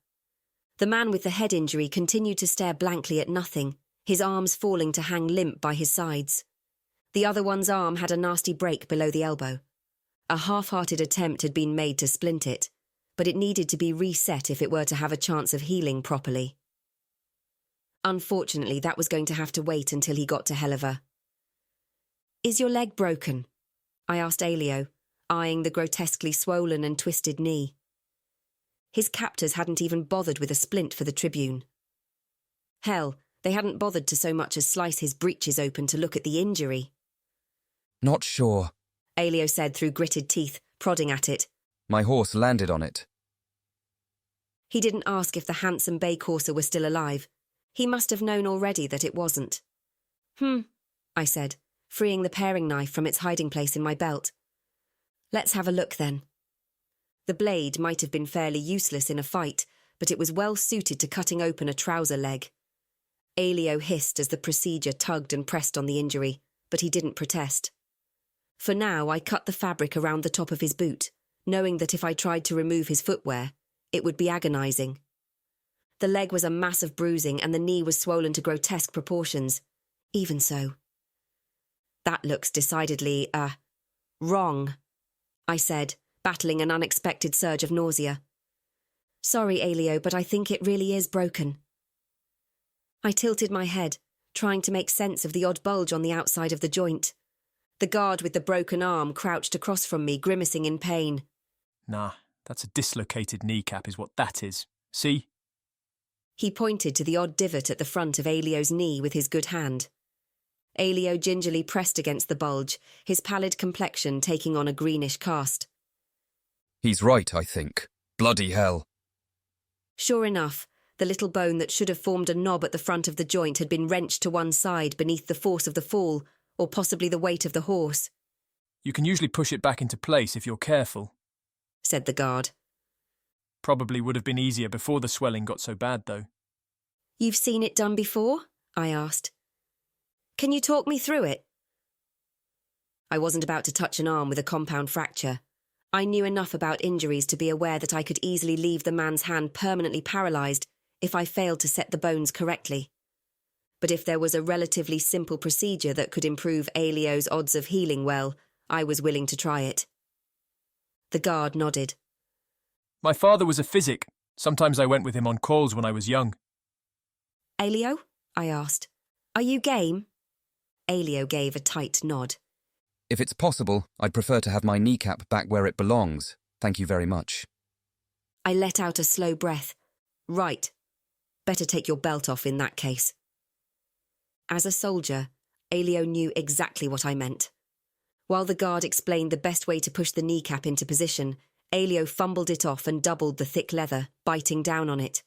The man with the head injury continued to stare blankly at nothing, his arms falling to hang limp by his sides. The other one's arm had a nasty break below the elbow. A half-hearted attempt had been made to splint it, but it needed to be reset if it were to have a chance of healing properly. Unfortunately, that was going to have to wait until he got to Helliver. Is your leg broken? I asked Aelio, eyeing the grotesquely swollen and twisted knee. His captors hadn't even bothered with a splint for the tribune. Hell, they hadn't bothered to so much as slice his breeches open to look at the injury. Not sure, Aelio said through gritted teeth, prodding at it. My horse landed on it. He didn't ask if the handsome bay courser were still alive. He must have known already that it wasn't. I said, freeing the paring knife from its hiding place in my belt. Let's have a look then. The blade might have been fairly useless in a fight, but it was well suited to cutting open a trouser leg. Aelio hissed as the procedure tugged and pressed on the injury, but he didn't protest. For now, I cut the fabric around the top of his boot, knowing that if I tried to remove his footwear, it would be agonizing. The leg was a mass of bruising and the knee was swollen to grotesque proportions. Even so. That looks decidedly, wrong, I said, battling an unexpected surge of nausea. Sorry, Aelio, but I think it really is broken. I tilted my head, trying to make sense of the odd bulge on the outside of the joint. The guard with the broken arm crouched across from me, grimacing in pain. Nah, that's a dislocated kneecap is what that is. See? He pointed to the odd divot at the front of Aelio's knee with his good hand. Aelio gingerly pressed against the bulge, his pallid complexion taking on a greenish cast. He's right, I think. Bloody hell. Sure enough, the little bone that should have formed a knob at the front of the joint had been wrenched to one side beneath the force of the fall, or possibly the weight of the horse. You can usually push it back into place if you're careful, said the guard. Probably would have been easier before the swelling got so bad, though. You've seen it done before? I asked. Can you talk me through it? I wasn't about to touch an arm with a compound fracture. I knew enough about injuries to be aware that I could easily leave the man's hand permanently paralysed if I failed to set the bones correctly. But if there was a relatively simple procedure that could improve Aelio's odds of healing well, I was willing to try it. The guard nodded. My father was a physic. Sometimes I went with him on calls when I was young. Aelio? I asked. Are you game? Aelio gave a tight nod. If it's possible, I'd prefer to have my kneecap back where it belongs. Thank you very much. I let out a slow breath. Right. Better take your belt off in that case. As a soldier, Aelio knew exactly what I meant. While the guard explained the best way to push the kneecap into position, Aelio fumbled it off and doubled the thick leather, biting down on it.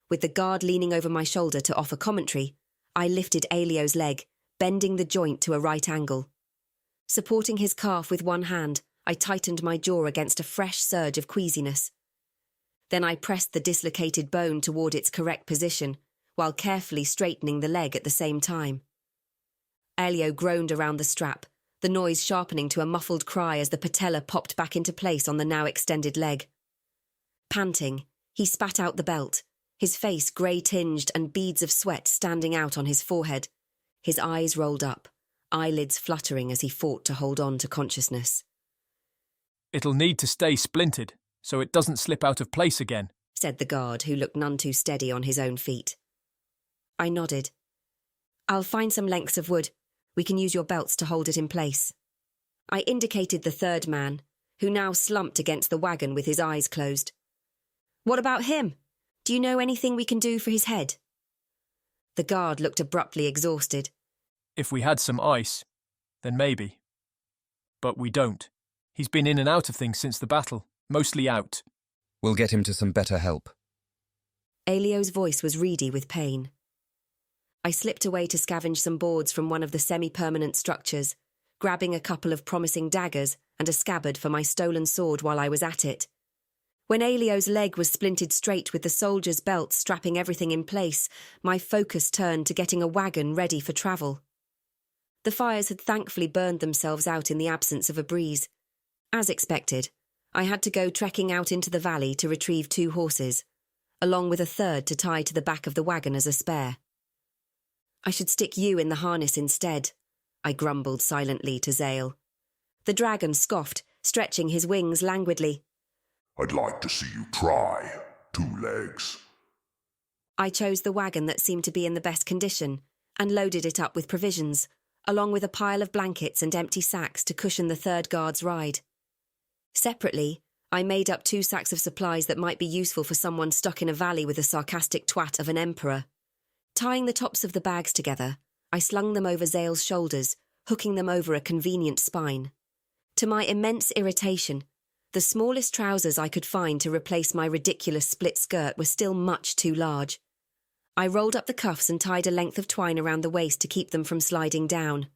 With the guard leaning over my shoulder to offer commentary, I lifted Aelio's leg, bending the joint to a right angle. Supporting his calf with one hand, I tightened my jaw against a fresh surge of queasiness. Then I pressed the dislocated bone toward its correct position, while carefully straightening the leg at the same time. Aelio groaned around the strap, the noise sharpening to a muffled cry as the patella popped back into place on the now extended leg. Panting, he spat out the belt, his face grey-tinged and beads of sweat standing out on his forehead. His eyes rolled up, eyelids fluttering as he fought to hold on to consciousness. "It'll need to stay splintered, so it doesn't slip out of place again," said the guard, who looked none too steady on his own feet. I nodded. "I'll find some lengths of wood. We can use your belts to hold it in place." I indicated the third man, who now slumped against the wagon with his eyes closed. "What about him? Do you know anything we can do for his head?" The guard looked abruptly exhausted. "If we had some ice, then maybe. But we don't. He's been in and out of things since the battle, mostly out." "We'll get him to some better help." Aelio's voice was reedy with pain. I slipped away to scavenge some boards from one of the semi-permanent structures, grabbing a couple of promising daggers and a scabbard for my stolen sword while I was at it. When Aelio's leg was splinted straight with the soldier's belt strapping everything in place, my focus turned to getting a wagon ready for travel. The fires had thankfully burned themselves out in the absence of a breeze. As expected, I had to go trekking out into the valley to retrieve 2 horses, along with a third to tie to the back of the wagon as a spare. "I should stick you in the harness instead," I grumbled silently to Zale. The dragon scoffed, stretching his wings languidly. "I'd like to see you try. 2 legs." I chose the wagon that seemed to be in the best condition and loaded it up with provisions, along with a pile of blankets and empty sacks to cushion the third guard's ride. Separately, I made up 2 sacks of supplies that might be useful for someone stuck in a valley with the sarcastic twat of an emperor. Tying the tops of the bags together, I slung them over Zale's shoulders, hooking them over a convenient spine. To my immense irritation, the smallest trousers I could find to replace my ridiculous split skirt were still much too large. I rolled up the cuffs and tied a length of twine around the waist to keep them from sliding down.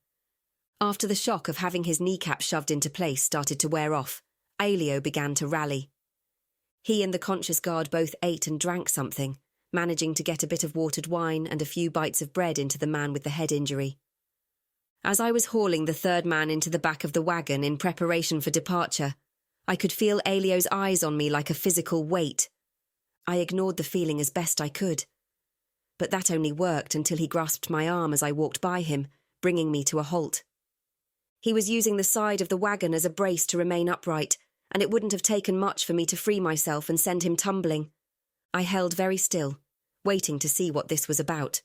After the shock of having his kneecap shoved into place started to wear off, Aelio began to rally. He and the conscious guard both ate and drank something, managing to get a bit of watered wine and a few bites of bread into the man with the head injury. As I was hauling the third man into the back of the wagon in preparation for departure, I could feel Aelio's eyes on me like a physical weight. I ignored the feeling as best I could. But that only worked until he grasped my arm as I walked by him, bringing me to a halt. He was using the side of the wagon as a brace to remain upright, and it wouldn't have taken much for me to free myself and send him tumbling. I held very still, waiting to see what this was about.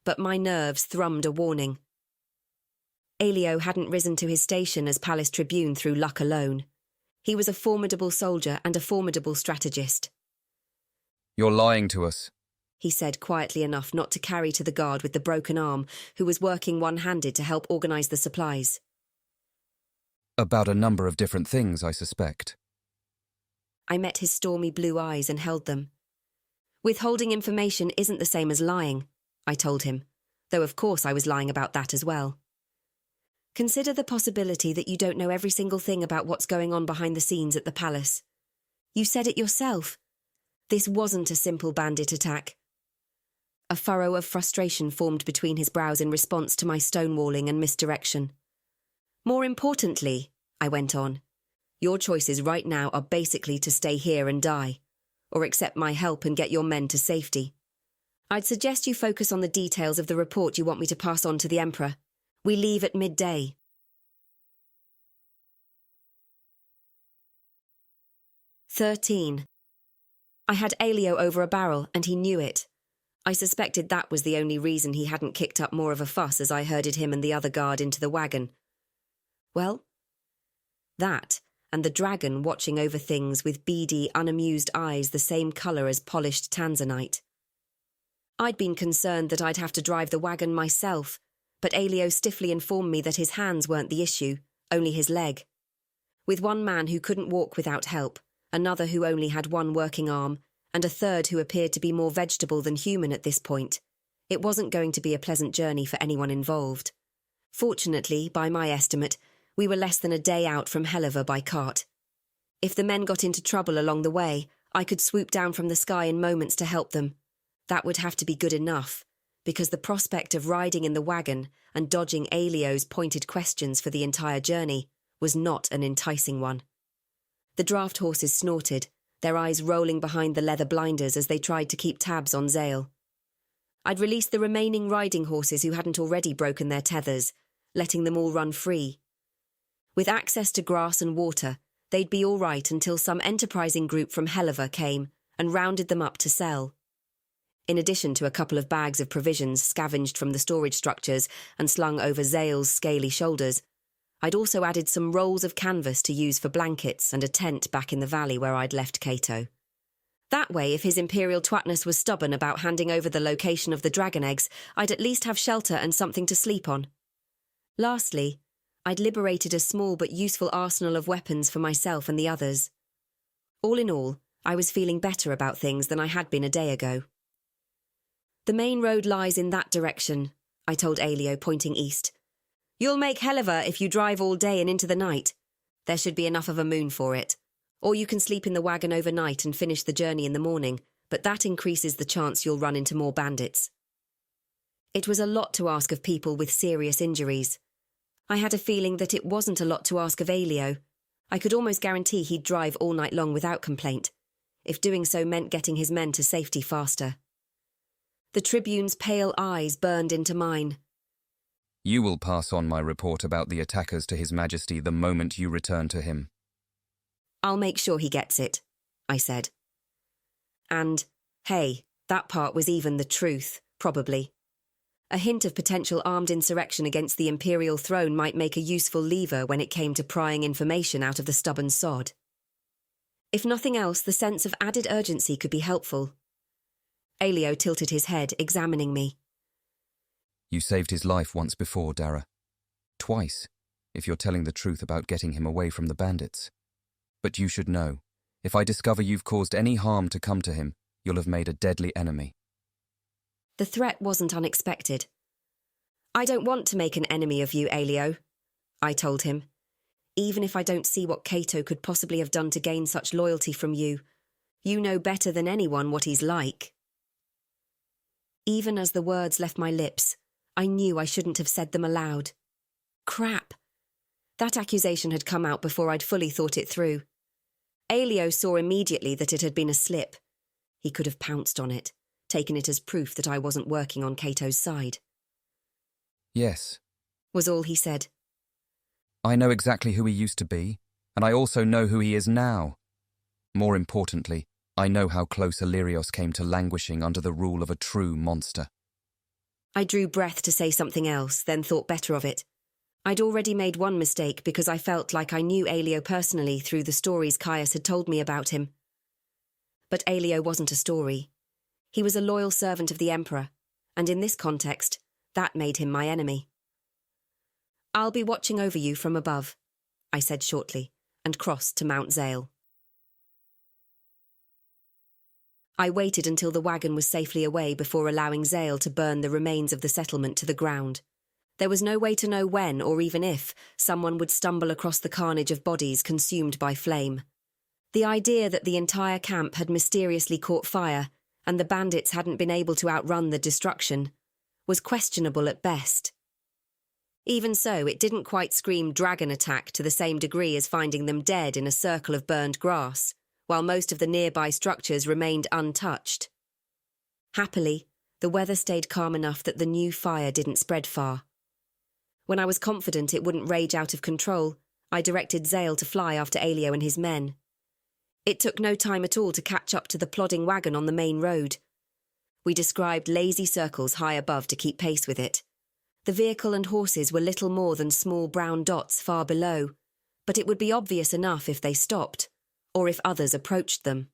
But my nerves thrummed a warning. Aelio hadn't risen to his station as palace tribune through luck alone. He was a formidable soldier and a formidable strategist. "You're lying to us," he said quietly enough not to carry to the guard with the broken arm, who was working one-handed to help organise the supplies. "About a number of different things, I suspect." I met his stormy blue eyes and held them. "Withholding information isn't the same as lying," I told him, though of course I was lying about that as well. "Consider the possibility that you don't know every single thing about what's going on behind the scenes at the palace. You said it yourself. This wasn't a simple bandit attack." A furrow of frustration formed between his brows in response to my stonewalling and misdirection. "More importantly," I went on, "your choices right now are basically to stay here and die, or accept my help and get your men to safety. I'd suggest you focus on the details of the report you want me to pass on to the Emperor. We leave at midday." "13. I had Aelio over a barrel, and he knew it. I suspected that was the only reason he hadn't kicked up more of a fuss as I herded him and the other guard into the wagon. Well, that, and the dragon watching over things with beady, unamused eyes the same colour as polished tanzanite. I'd been concerned that I'd have to drive the wagon myself, but Aelio stiffly informed me that his hands weren't the issue, only his leg. With one man who couldn't walk without help, another who only had one working arm, and a third who appeared to be more vegetable than human at this point, it wasn't going to be a pleasant journey for anyone involved. Fortunately, by my estimate, we were less than a day out from Helliver by cart. If the men got into trouble along the way, I could swoop down from the sky in moments to help them. That would have to be good enough, because the prospect of riding in the wagon and dodging Aelio's pointed questions for the entire journey was not an enticing one. The draft horses snorted, their eyes rolling behind the leather blinders as they tried to keep tabs on Zale. I'd released the remaining riding horses who hadn't already broken their tethers, letting them all run free. With access to grass and water, they'd be all right until some enterprising group from Helliver came and rounded them up to sell. In addition to a couple of bags of provisions scavenged from the storage structures and slung over Zale's scaly shoulders, I'd also added some rolls of canvas to use for blankets and a tent back in the valley where I'd left Kaeto. That way, if his imperial twatness was stubborn about handing over the location of the dragon eggs, I'd at least have shelter and something to sleep on. Lastly, I'd liberated a small but useful arsenal of weapons for myself and the others. All in all, I was feeling better about things than I had been a day ago. The main road lies in that direction, I told Aelio, pointing east. You'll make Helliver if you drive all day and into the night. There should be enough of a moon for it. Or you can sleep in the wagon overnight and finish the journey in the morning, but that increases the chance you'll run into more bandits. It was a lot to ask of people with serious injuries. I had a feeling that it wasn't a lot to ask of Aelio. I could almost guarantee he'd drive all night long without complaint, if doing so meant getting his men to safety faster. The Tribune's pale eyes burned into mine. You will pass on my report about the attackers to His Majesty the moment you return to him. I'll make sure he gets it, I said. And, hey, that part was even the truth, probably. A hint of potential armed insurrection against the imperial throne might make a useful lever when it came to prying information out of the stubborn sod. If nothing else, the sense of added urgency could be helpful. Aelio tilted his head, examining me. You saved his life once before, Dara. Twice, if you're telling the truth about getting him away from the bandits. But you should know, if I discover you've caused any harm to come to him, you'll have made a deadly enemy. The threat wasn't unexpected. I don't want to make an enemy of you, Aelio, I told him. Even if I don't see what Kaeto could possibly have done to gain such loyalty from you, you know better than anyone what he's like. Even as the words left my lips, I knew I shouldn't have said them aloud. Crap. That accusation had come out before I'd fully thought it through. Aelio saw immediately that it had been a slip. He could have pounced on it, taken it as proof that I wasn't working on Kato's side. Yes, was all he said. I know exactly who he used to be, and I also know who he is now. More importantly, I know how close Illyrios came to languishing under the rule of a true monster. I drew breath to say something else, then thought better of it. I'd already made one mistake because I felt like I knew Aelio personally through the stories Caius had told me about him. But Aelio wasn't a story. He was a loyal servant of the Emperor, and in this context, that made him my enemy. I'll be watching over you from above, I said shortly, and crossed to Mount Zale. I waited until the wagon was safely away before allowing Zale to burn the remains of the settlement to the ground. There was no way to know when, or even if, someone would stumble across the carnage of bodies consumed by flame. The idea that the entire camp had mysteriously caught fire, and the bandits hadn't been able to outrun the destruction, was questionable at best. Even so, it didn't quite scream dragon attack to the same degree as finding them dead in a circle of burned grass, while most of the nearby structures remained untouched. Happily, the weather stayed calm enough that the new fire didn't spread far. When I was confident it wouldn't rage out of control, I directed Zale to fly after Aelio and his men. It took no time at all to catch up to the plodding wagon on the main road. We described lazy circles high above to keep pace with it. The vehicle and horses were little more than small brown dots far below, but it would be obvious enough if they stopped, or if others approached them.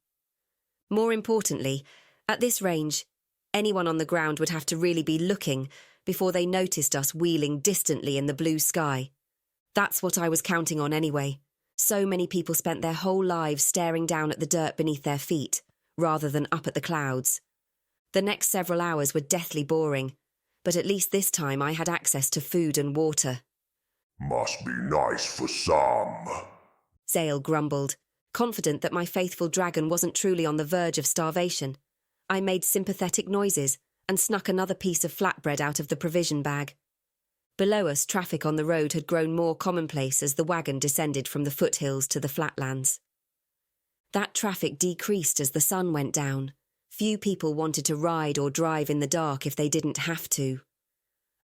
More importantly, at this range, anyone on the ground would have to really be looking before they noticed us wheeling distantly in the blue sky. That's what I was counting on anyway. So many people spent their whole lives staring down at the dirt beneath their feet, rather than up at the clouds. The next several hours were deathly boring, but at least this time I had access to food and water. Must be nice for some. Zale grumbled, confident that my faithful dragon wasn't truly on the verge of starvation. I made sympathetic noises and snuck another piece of flatbread out of the provision bag. Below us, traffic on the road had grown more commonplace as the wagon descended from the foothills to the flatlands. That traffic decreased as the sun went down. Few people wanted to ride or drive in the dark if they didn't have to.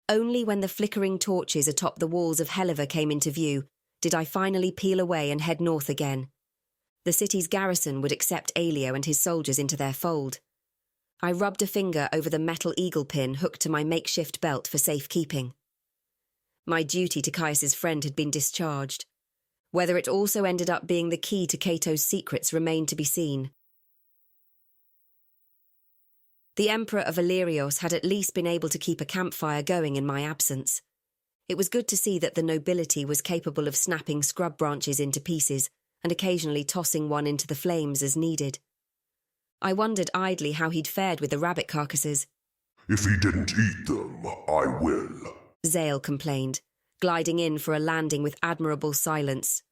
Only when the flickering torches atop the walls of Helliver came into view did I finally peel away and head north again. The city's garrison would accept Aelio and his soldiers into their fold. I rubbed a finger over the metal eagle pin hooked to my makeshift belt for safekeeping. My duty to Caius's friend had been discharged. Whether it also ended up being the key to Kaeto's secrets remained to be seen. The Emperor of Illyrios had at least been able to keep a campfire going in my absence. It was good to see that the nobility was capable of snapping scrub branches into pieces and occasionally tossing one into the flames as needed. I wondered idly how he'd fared with the rabbit carcasses. If he didn't eat them, I will, Zale complained, gliding in for a landing with admirable silence.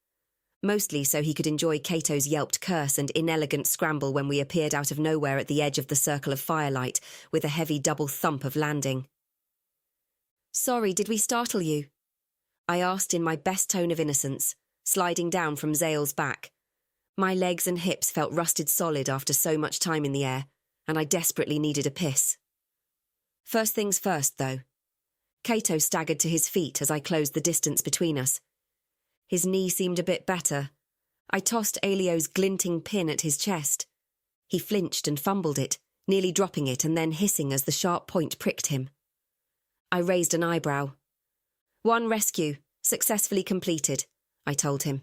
Mostly so he could enjoy Kaeto's yelped curse and inelegant scramble when we appeared out of nowhere at the edge of the circle of firelight with a heavy double thump of landing. "Sorry, did we startle you?" I asked in my best tone of innocence, sliding down from Zale's back. My legs and hips felt rusted solid after so much time in the air, and I desperately needed a piss. First things first, though. Kaeto staggered to his feet as I closed the distance between us. His knee seemed a bit better. I tossed Aelio's glinting pin at his chest. He flinched and fumbled it, nearly dropping it and then hissing as the sharp point pricked him. I raised an eyebrow. "One rescue, successfully completed," I told him.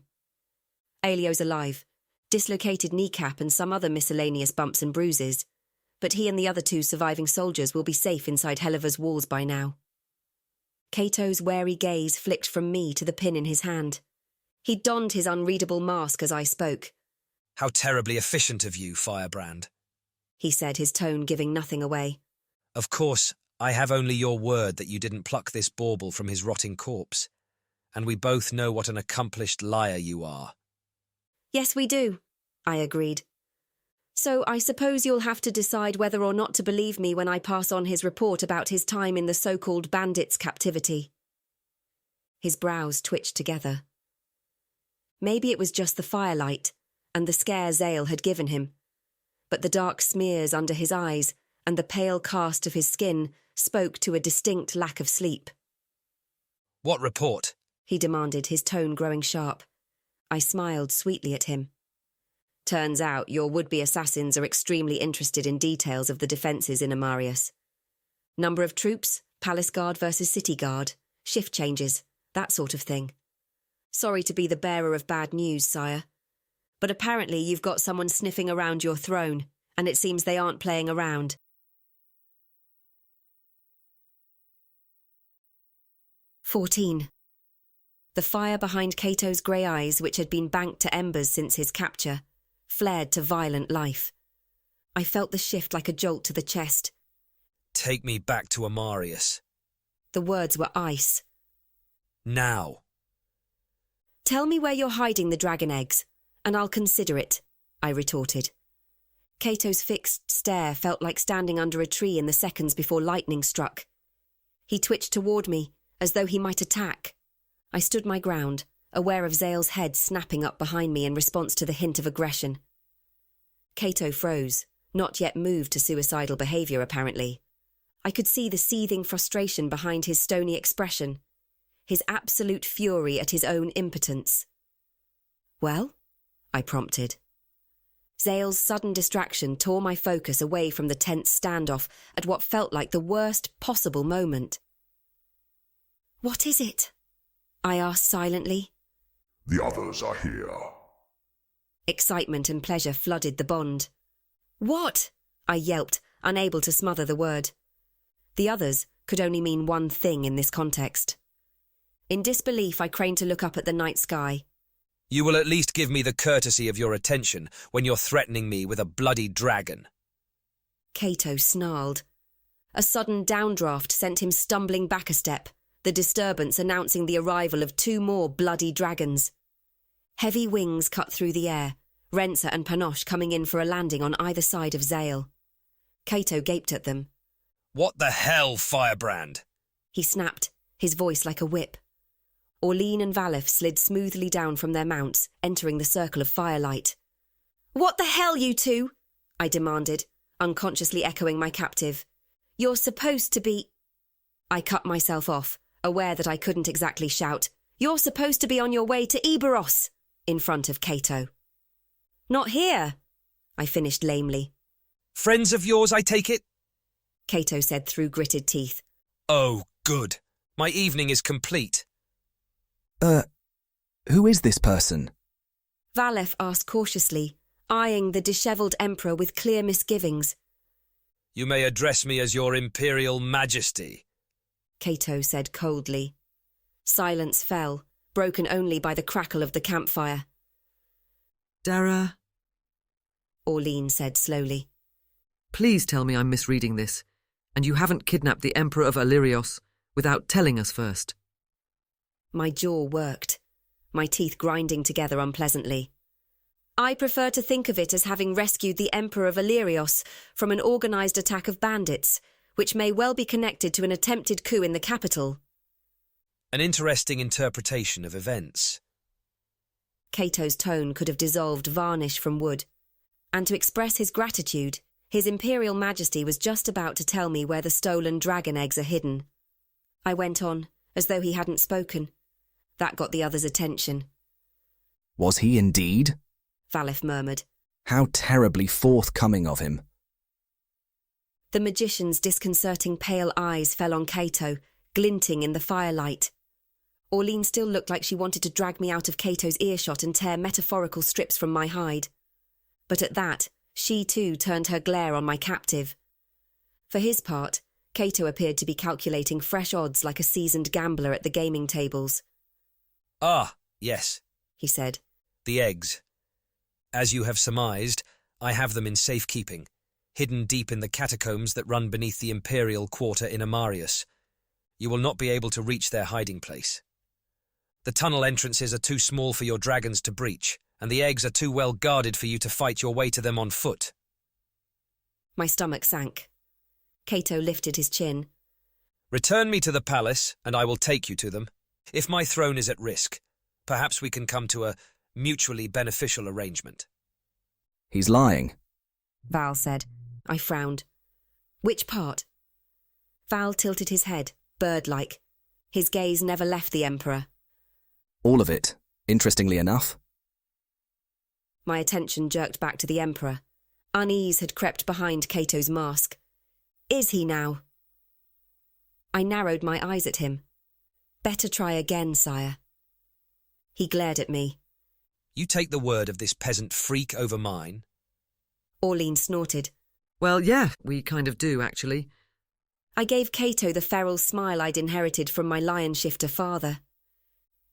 "Aelio's alive, dislocated kneecap and some other miscellaneous bumps and bruises, but he and the other 2 surviving soldiers will be safe inside Helliver's walls by now." Kaeto's wary gaze flicked from me to the pin in his hand. He donned his unreadable mask as I spoke. "How terribly efficient of you, Firebrand," he said, his tone giving nothing away. "Of course, I have only your word that you didn't pluck this bauble from his rotting corpse, and we both know what an accomplished liar you are." "Yes, we do," I agreed. "So I suppose you'll have to decide whether or not to believe me when I pass on his report about his time in the so-called bandits' captivity." His brows twitched together. Maybe it was just the firelight and the scare Zale had given him, but the dark smears under his eyes and the pale cast of his skin spoke to a distinct lack of sleep. "What report?" he demanded, his tone growing sharp. I smiled sweetly at him. "Turns out your would-be assassins are extremely interested in details of the defences in Amarius. Number of troops, palace guard versus city guard, shift changes, that sort of thing. Sorry to be the bearer of bad news, sire, but apparently you've got someone sniffing around your throne, and it seems they aren't playing around." "14. The fire behind Kaeto's grey eyes, which had been banked to embers since his capture, flared to violent life. I felt the shift like a jolt to the chest. "Take me back to Amarius." The words were ice. "Now." "Tell me where you're hiding the dragon eggs, and I'll consider it," I retorted. Kaeto's fixed stare felt like standing under a tree in the seconds before lightning struck. He twitched toward me, as though he might attack. I stood my ground, aware of Zale's head snapping up behind me in response to the hint of aggression. Kaeto froze, not yet moved to suicidal behaviour apparently. I could see the seething frustration behind his stony expression, his absolute fury at his own impotence. "Well?" I prompted. Zale's sudden distraction tore my focus away from the tense standoff at what felt like the worst possible moment. What is it? I asked silently. The others are here. Excitement and pleasure flooded the bond. What? I yelped, unable to smother the word. The others could only mean one thing in this context. In disbelief, I craned to look up at the night sky. You will at least give me the courtesy of your attention when you're threatening me with a bloody dragon. Kaeto snarled. A sudden downdraft sent him stumbling back a step, the disturbance announcing the arrival of 2 more bloody dragons. Heavy wings cut through the air, Rensa and Panoche coming in for a landing on either side of Zale. Kaeto gaped at them. What the hell, Firebrand? He snapped, his voice like a whip. Orline and Valif slid smoothly down from their mounts, entering the circle of firelight. What the hell, you two? I demanded, unconsciously echoing my captive. You're supposed to be... I cut myself off, aware that I couldn't exactly shout, You're supposed to be on your way to Eburos, in front of Kaeto. Not here, I finished lamely. Friends of yours, I take it? Kaeto said through gritted teeth. Oh, good. My evening is complete. Who is this person? Valef asked cautiously, eyeing the dishevelled Emperor with clear misgivings. You may address me as your Imperial Majesty, Kaeto said coldly. Silence fell, broken only by the crackle of the campfire. Dara, Orline said slowly. Please tell me I'm misreading this, and you haven't kidnapped the Emperor of Illyrios without telling us first. My jaw worked, my teeth grinding together unpleasantly. I prefer to think of it as having rescued the Emperor of Illyrios from an organised attack of bandits, which may well be connected to an attempted coup in the capital. An interesting interpretation of events. Kaeto's tone could have dissolved varnish from wood, and to express his gratitude, His Imperial Majesty was just about to tell me where the stolen dragon eggs are hidden. I went on, as though he hadn't spoken. That got the others' attention. Was he indeed? Valif murmured. How terribly forthcoming of him. The magician's disconcerting pale eyes fell on Kaeto, glinting in the firelight. Orline still looked like she wanted to drag me out of Kaeto's earshot and tear metaphorical strips from my hide. But at that, she too turned her glare on my captive. For his part, Kaeto appeared to be calculating fresh odds like a seasoned gambler at the gaming tables. Ah, yes, he said. The eggs. As you have surmised, I have them in safekeeping, hidden deep in the catacombs that run beneath the Imperial quarter in Amarius. You will not be able to reach their hiding place. The tunnel entrances are too small for your dragons to breach, and the eggs are too well guarded for you to fight your way to them on foot. My stomach sank. Kaeto lifted his chin. Return me to the palace, and I will take you to them. If my throne is at risk, perhaps we can come to a mutually beneficial arrangement. He's lying, Val said. I frowned. Which part? Val tilted his head, bird-like. His gaze never left the Emperor. All of it, interestingly enough. My attention jerked back to the Emperor. Unease had crept behind Kaeto's mask. Is he now? I narrowed my eyes at him. Better try again, sire. He glared at me. You take the word of this peasant freak over mine? Orline snorted. Well, yeah, we kind of do, actually. I gave Kaeto the feral smile I'd inherited from my lion-shifter father.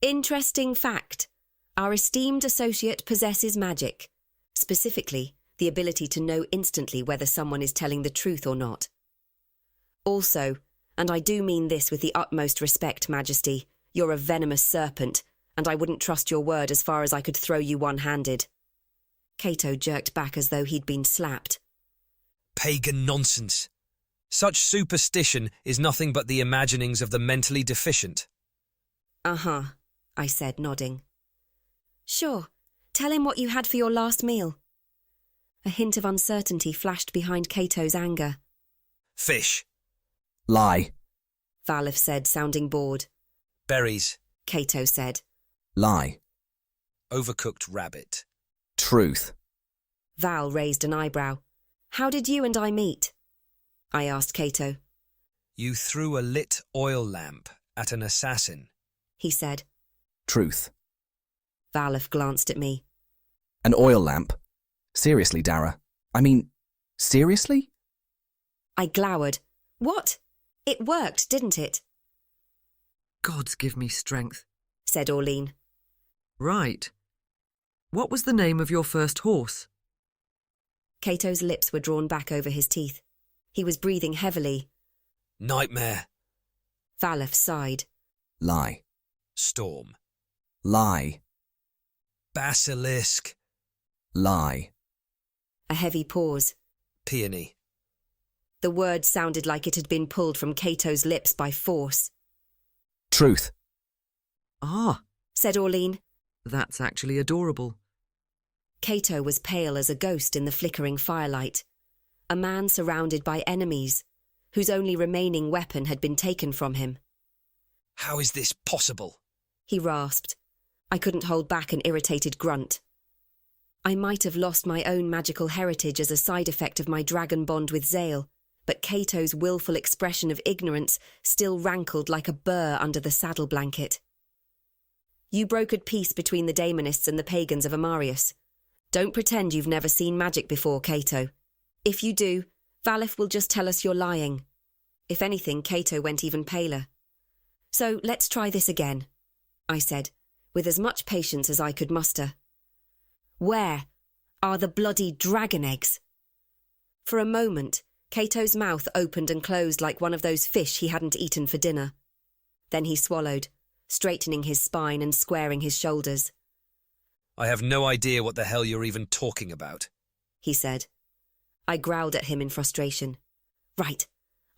Interesting fact. Our esteemed associate possesses magic. Specifically, the ability to know instantly whether someone is telling the truth or not. Also, and I do mean this with the utmost respect, Majesty, you're a venomous serpent, and I wouldn't trust your word as far as I could throw you one-handed. Kaeto jerked back as though he'd been slapped. Pagan nonsense. Such superstition is nothing but the imaginings of the mentally deficient. Uh-huh, I said, nodding. Sure, tell him what you had for your last meal. A hint of uncertainty flashed behind Kaeto's anger. Fish. Lie. Valif said, sounding bored. Berries. Kaeto said. Lie. Overcooked rabbit. Truth. Val raised an eyebrow. How did you and I meet? I asked Kaeto. You threw a lit oil lamp at an assassin, he said. Truth. Valef glanced at me. An oil lamp? Seriously, Dara? I mean, seriously? I glowered. What? It worked, didn't it? Gods give me strength, said Orlean. Right. What was the name of your first horse? Kaeto's lips were drawn back over his teeth. He was breathing heavily. Nightmare. Valef sighed. Lie. Storm. Lie. Basilisk. Lie. A heavy pause. Peony. The word sounded like it had been pulled from Kaeto's lips by force. Truth. Ah, said Orlean. That's actually adorable. Kaeto was pale as a ghost in the flickering firelight. A man surrounded by enemies, whose only remaining weapon had been taken from him. How is this possible? He rasped. I couldn't hold back an irritated grunt. I might have lost my own magical heritage as a side effect of my dragon bond with Zale, but Kaeto's willful expression of ignorance still rankled like a burr under the saddle blanket. You brokered peace between the daemonists and the pagans of Amarius. Don't pretend you've never seen magic before, Kaeto. If you do, Valef will just tell us you're lying. If anything, Kaeto went even paler. So let's try this again, I said, with as much patience as I could muster. Where are the bloody dragon eggs? For a moment, Kaeto's mouth opened and closed like one of those fish he hadn't eaten for dinner. Then he swallowed, straightening his spine and squaring his shoulders. I have no idea what the hell you're even talking about, he said. I growled at him in frustration. Right,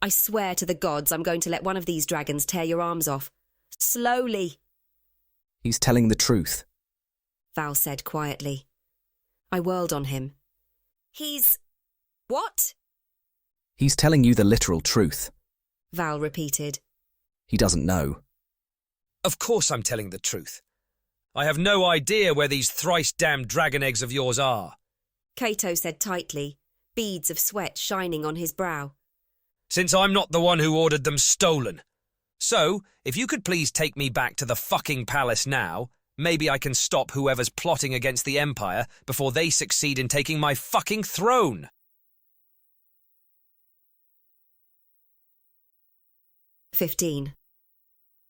I swear to the gods I'm going to let one of these dragons tear your arms off. Slowly. He's telling the truth, Val said quietly. I whirled on him. He's... what? He's telling you the literal truth, Val repeated. He doesn't know. Of course I'm telling the truth. I have no idea where these thrice-damned dragon eggs of yours are, Kaeto said tightly, beads of sweat shining on his brow. Since I'm not the one who ordered them stolen. So, if you could please take me back to the fucking palace now, maybe I can stop whoever's plotting against the Empire before they succeed in taking my fucking throne. "15.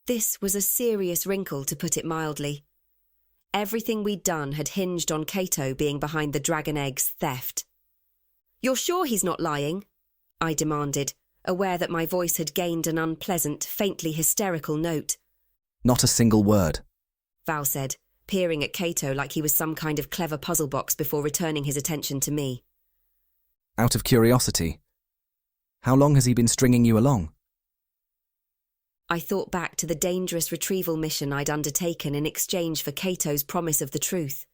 This was a serious wrinkle, to put it mildly. Everything we'd done had hinged on Kaeto being behind the dragon egg's theft. You're sure he's not lying? I demanded, aware that my voice had gained an unpleasant, faintly hysterical note. Not a single word, Val said, peering at Kaeto like he was some kind of clever puzzle box before returning his attention to me. Out of curiosity, how long has he been stringing you along? I thought back to the dangerous retrieval mission I'd undertaken in exchange for Kaeto's promise of the truth.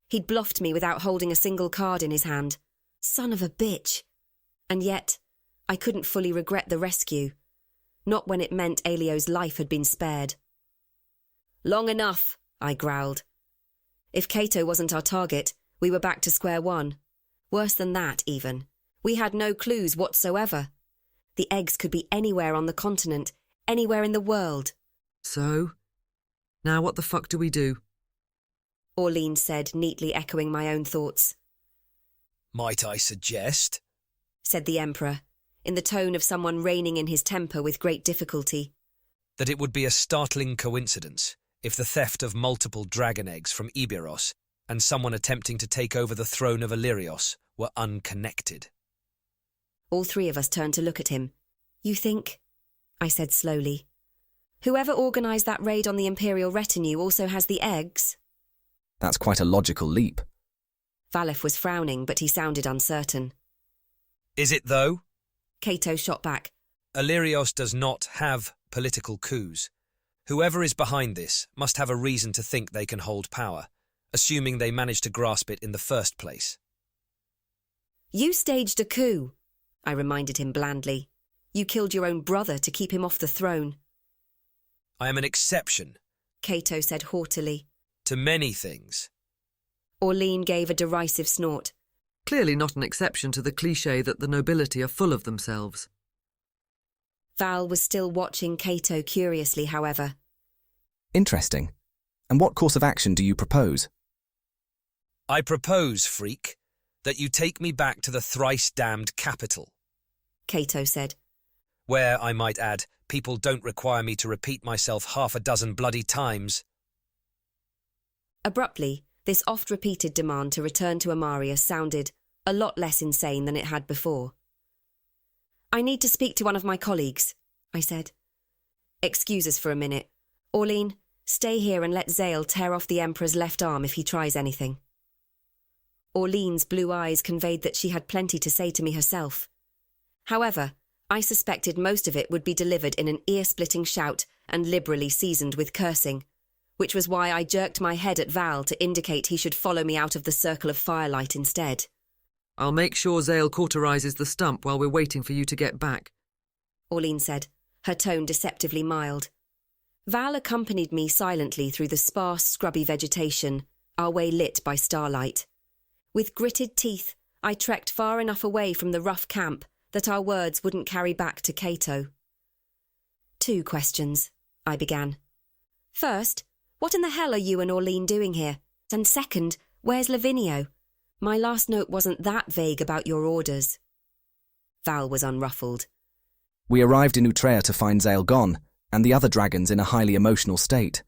He'd bluffed me without holding a single card in his hand. Son of a bitch. And yet, I couldn't fully regret the rescue. Not when it meant Aelio's life had been spared. Long enough, I growled. If Kaeto wasn't our target, we were back to square one. Worse than that, even. We had no clues whatsoever. The eggs could be anywhere on the continent, anywhere in the world. So, now what the fuck do we do? Orlean said, neatly echoing my own thoughts. Might I suggest, said the Emperor, in the tone of someone reining in his temper with great difficulty, that it would be a startling coincidence if the theft of multiple dragon eggs from Eburos and someone attempting to take over the throne of Illyrios were unconnected. All three of us turned to look at him. You think? I said slowly. Whoever organised that raid on the Imperial retinue also has the eggs? That's quite a logical leap. Valef was frowning, but he sounded uncertain. Is it, though? Kaeto shot back. Illyrios does not have political coups. Whoever is behind this must have a reason to think they can hold power, assuming they managed to grasp it in the first place. You staged a coup, I reminded him blandly. You killed your own brother to keep him off the throne. I am an exception, Kaeto said haughtily, to many things. Orlean gave a derisive snort. Clearly not an exception to the cliché that the nobility are full of themselves. Val was still watching Kaeto curiously, however. Interesting. And what course of action do you propose? I propose, freak, that you take me back to the thrice-damned capital. Kaeto said. Where, I might add, people don't require me to repeat myself half a dozen bloody times. Abruptly, this oft-repeated demand to return to Amaria sounded a lot less insane than it had before. I need to speak to one of my colleagues, I said. Excuse us for a minute. Orline, stay here and let Zale tear off the Emperor's left arm if he tries anything. Orlean's blue eyes conveyed that she had plenty to say to me herself. However, I suspected most of it would be delivered in an ear-splitting shout and liberally seasoned with cursing, which was why I jerked my head at Val to indicate he should follow me out of the circle of firelight instead. I'll make sure Zale cauterizes the stump while we're waiting for you to get back, Orline said, her tone deceptively mild. Val accompanied me silently through the sparse, scrubby vegetation, our way lit by starlight. With gritted teeth, I trekked far enough away from the rough camp that our words wouldn't carry back to Kaeto. 2 questions, I began. First, what in the hell are you and Orline doing here? And second, where's Lavinio? My last note wasn't that vague about your orders. Val was unruffled. We arrived in Utrea to find Zale gone, and the other dragons in a highly emotional state.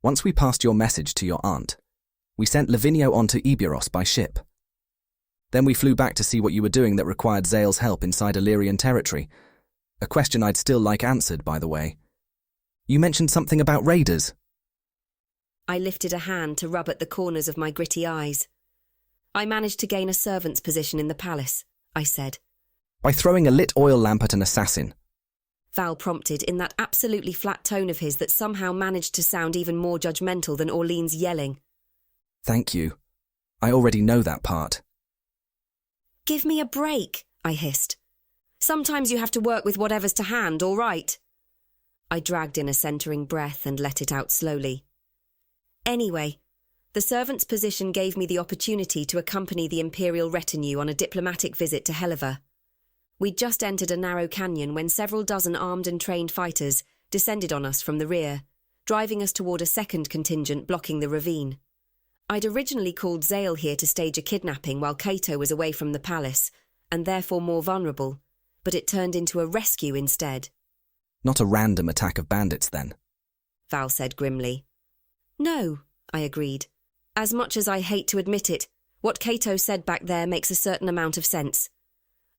Once we passed your message to your aunt, we sent Lavinio on to Eburos by ship. Then we flew back to see what you were doing that required Zale's help inside Illyrian territory. A question I'd still like answered, by the way. You mentioned something about raiders. I lifted a hand to rub at the corners of my gritty eyes. I managed to gain a servant's position in the palace, I said. By throwing a lit oil lamp at an assassin. Val prompted in that absolutely flat tone of his that somehow managed to sound even more judgmental than Orlean's yelling. Thank you. I already know that part. Give me a break, I hissed. Sometimes you have to work with whatever's to hand, all right? I dragged in a centering breath and let it out slowly. Anyway, the servant's position gave me the opportunity to accompany the Imperial retinue on a diplomatic visit to Helliver. We'd just entered a narrow canyon when several dozen armed and trained fighters descended on us from the rear, driving us toward a second contingent blocking the ravine. I'd originally called Zale here to stage a kidnapping while Kaeto was away from the palace, and therefore more vulnerable, but it turned into a rescue instead. Not a random attack of bandits, then? Val said grimly. No, I agreed. As much as I hate to admit it, what Kaeto said back there makes a certain amount of sense.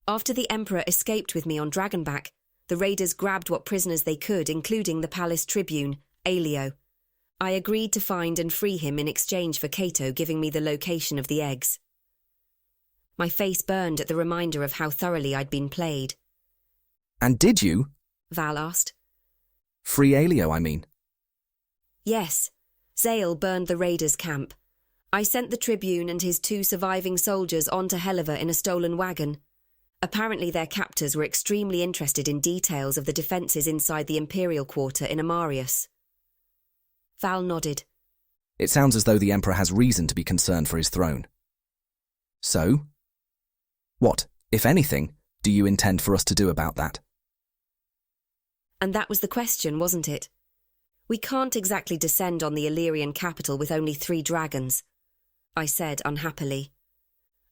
After the Emperor escaped with me on Dragonback, the raiders grabbed what prisoners they could, including the palace tribune, Aelio. I agreed to find and free him in exchange for Kaeto giving me the location of the eggs. My face burned at the reminder of how thoroughly I'd been played. And did you? Val asked. Free Aelio, I mean. Yes. Zale burned the raiders' camp. I sent the Tribune and his 2 surviving soldiers on to Helliver in a stolen wagon. Apparently their captors were extremely interested in details of the defences inside the Imperial quarter in Amarius. Val nodded. It sounds as though the Emperor has reason to be concerned for his throne. So? What, if anything, do you intend for us to do about that? And that was the question, wasn't it? We can't exactly descend on the Illyrian capital with only 3 dragons, I said unhappily.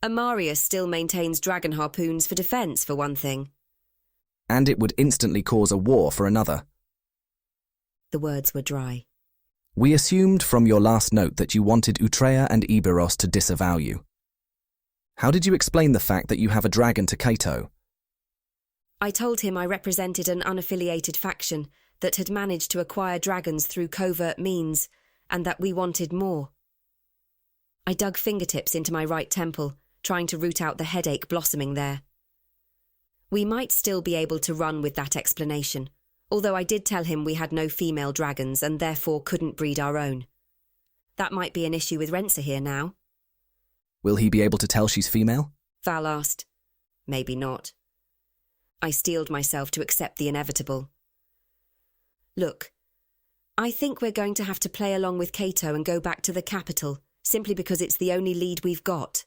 Amarius still maintains dragon harpoons for defence, for one thing. And it would instantly cause a war for another. The words were dry. We assumed from your last note that you wanted Utrea and Eburos to disavow you. How did you explain the fact that you have a dragon to Kaeto? I told him I represented an unaffiliated faction that had managed to acquire dragons through covert means, and that we wanted more. I dug fingertips into my right temple, trying to root out the headache blossoming there. We might still be able to run with that explanation, although I did tell him we had no female dragons and therefore couldn't breed our own. That might be an issue with Rensa here now. Will he be able to tell she's female? Val asked. Maybe not. I steeled myself to accept the inevitable. Look, I think we're going to have to play along with Kaeto and go back to the capital, simply because it's the only lead we've got.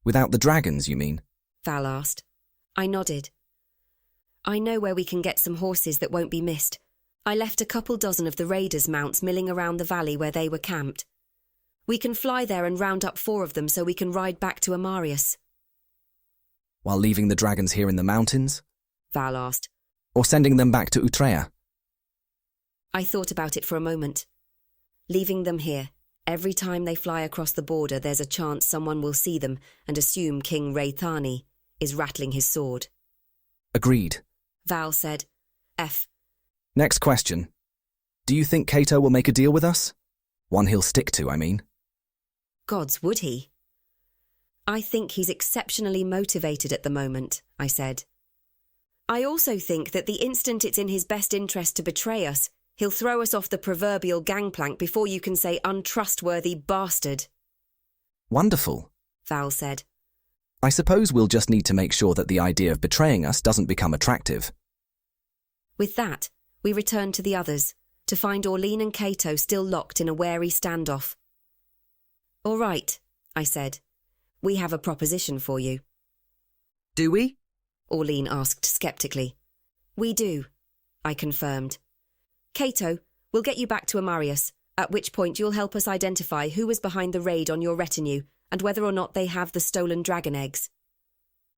Without the dragons, you mean? Val asked. I nodded. I know where we can get some horses that won't be missed. I left a couple dozen of the raiders' mounts milling around the valley where they were camped. We can fly there and round up 4 of them so we can ride back to Amarius. While leaving the dragons here in the mountains? Val asked. Or sending them back to Utrea? I thought about it for a moment. Leaving them here. Every time they fly across the border, there's a chance someone will see them and assume King Raythani is rattling his sword. Agreed. Val said. F. Next question. Do you think Kaeto will make a deal with us? One he'll stick to, I mean. Gods, would he? I think he's exceptionally motivated at the moment, I said. I also think that the instant it's in his best interest to betray us, he'll throw us off the proverbial gangplank before you can say untrustworthy bastard. Wonderful, Val said. I suppose we'll just need to make sure that the idea of betraying us doesn't become attractive. With that, we returned to the others, to find Orleen and Kaeto still locked in a wary standoff. All right, I said. We have a proposition for you. Do we? Orleen asked sceptically. We do, I confirmed. Kaeto, we'll get you back to Amarius, at which point you'll help us identify who was behind the raid on your retinue and whether or not they have the stolen dragon eggs.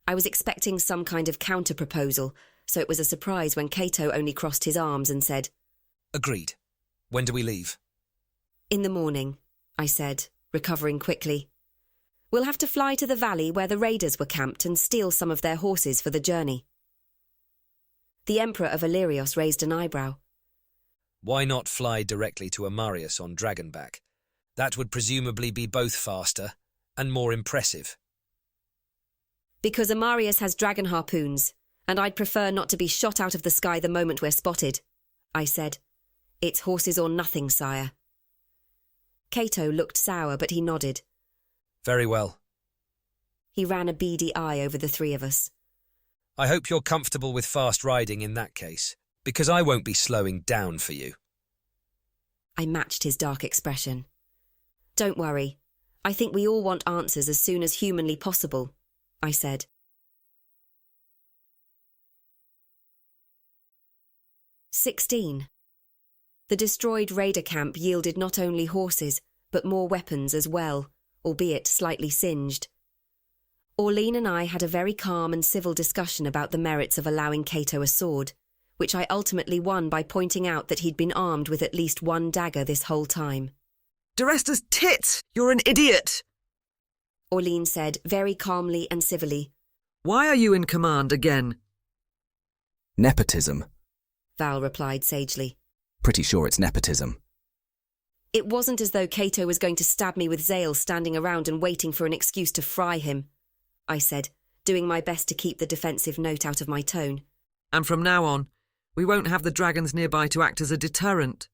I was expecting some kind of counter-proposal, so it was a surprise when Kaeto only crossed his arms and said, Agreed. When do we leave? In the morning, I said, recovering quickly. We'll have to fly to the valley where the raiders were camped and steal some of their horses for the journey. The Emperor of Illyrios raised an eyebrow. Why not fly directly to Amarius on Dragonback? That would presumably be both faster and more impressive. Because Amarius has dragon harpoons, and I'd prefer not to be shot out of the sky the moment we're spotted, I said. It's horses or nothing, sire. Kaeto looked sour, but he nodded. Very well. He ran a beady eye over the 3 of us. I hope you're comfortable with fast riding in that case, because I won't be slowing down for you. I matched his dark expression. Don't worry. I think we all want answers as soon as humanly possible, I said. "16. The destroyed raider camp yielded not only horses, but more weapons as well, albeit slightly singed. Orleen and I had a very calm and civil discussion about the merits of allowing Kaeto a sword, which I ultimately won by pointing out that he'd been armed with at least 1 dagger this whole time. Duresta's tits! You're an idiot! Orleen said very calmly and civilly. Why are you in command again? Nepotism, Val replied sagely. Pretty sure it's nepotism. It wasn't as though Kaeto was going to stab me with Zale standing around and waiting for an excuse to fry him, I said, doing my best to keep the defensive note out of my tone. And from now on, we won't have the dragons nearby to act as a deterrent.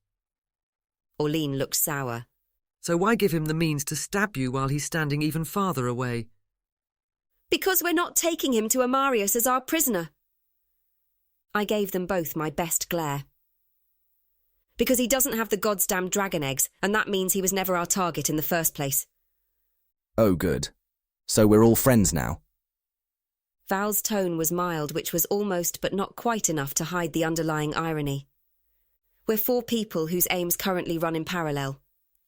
Orleen looked sour. So why give him the means to stab you while he's standing even farther away? Because we're not taking him to Amarius as our prisoner. I gave them both my best glare. Because he doesn't have the goddamn dragon eggs, and that means he was never our target in the first place. Oh, good. So we're all friends now. Val's tone was mild, which was almost but not quite enough to hide the underlying irony. We're 4 people whose aims currently run in parallel,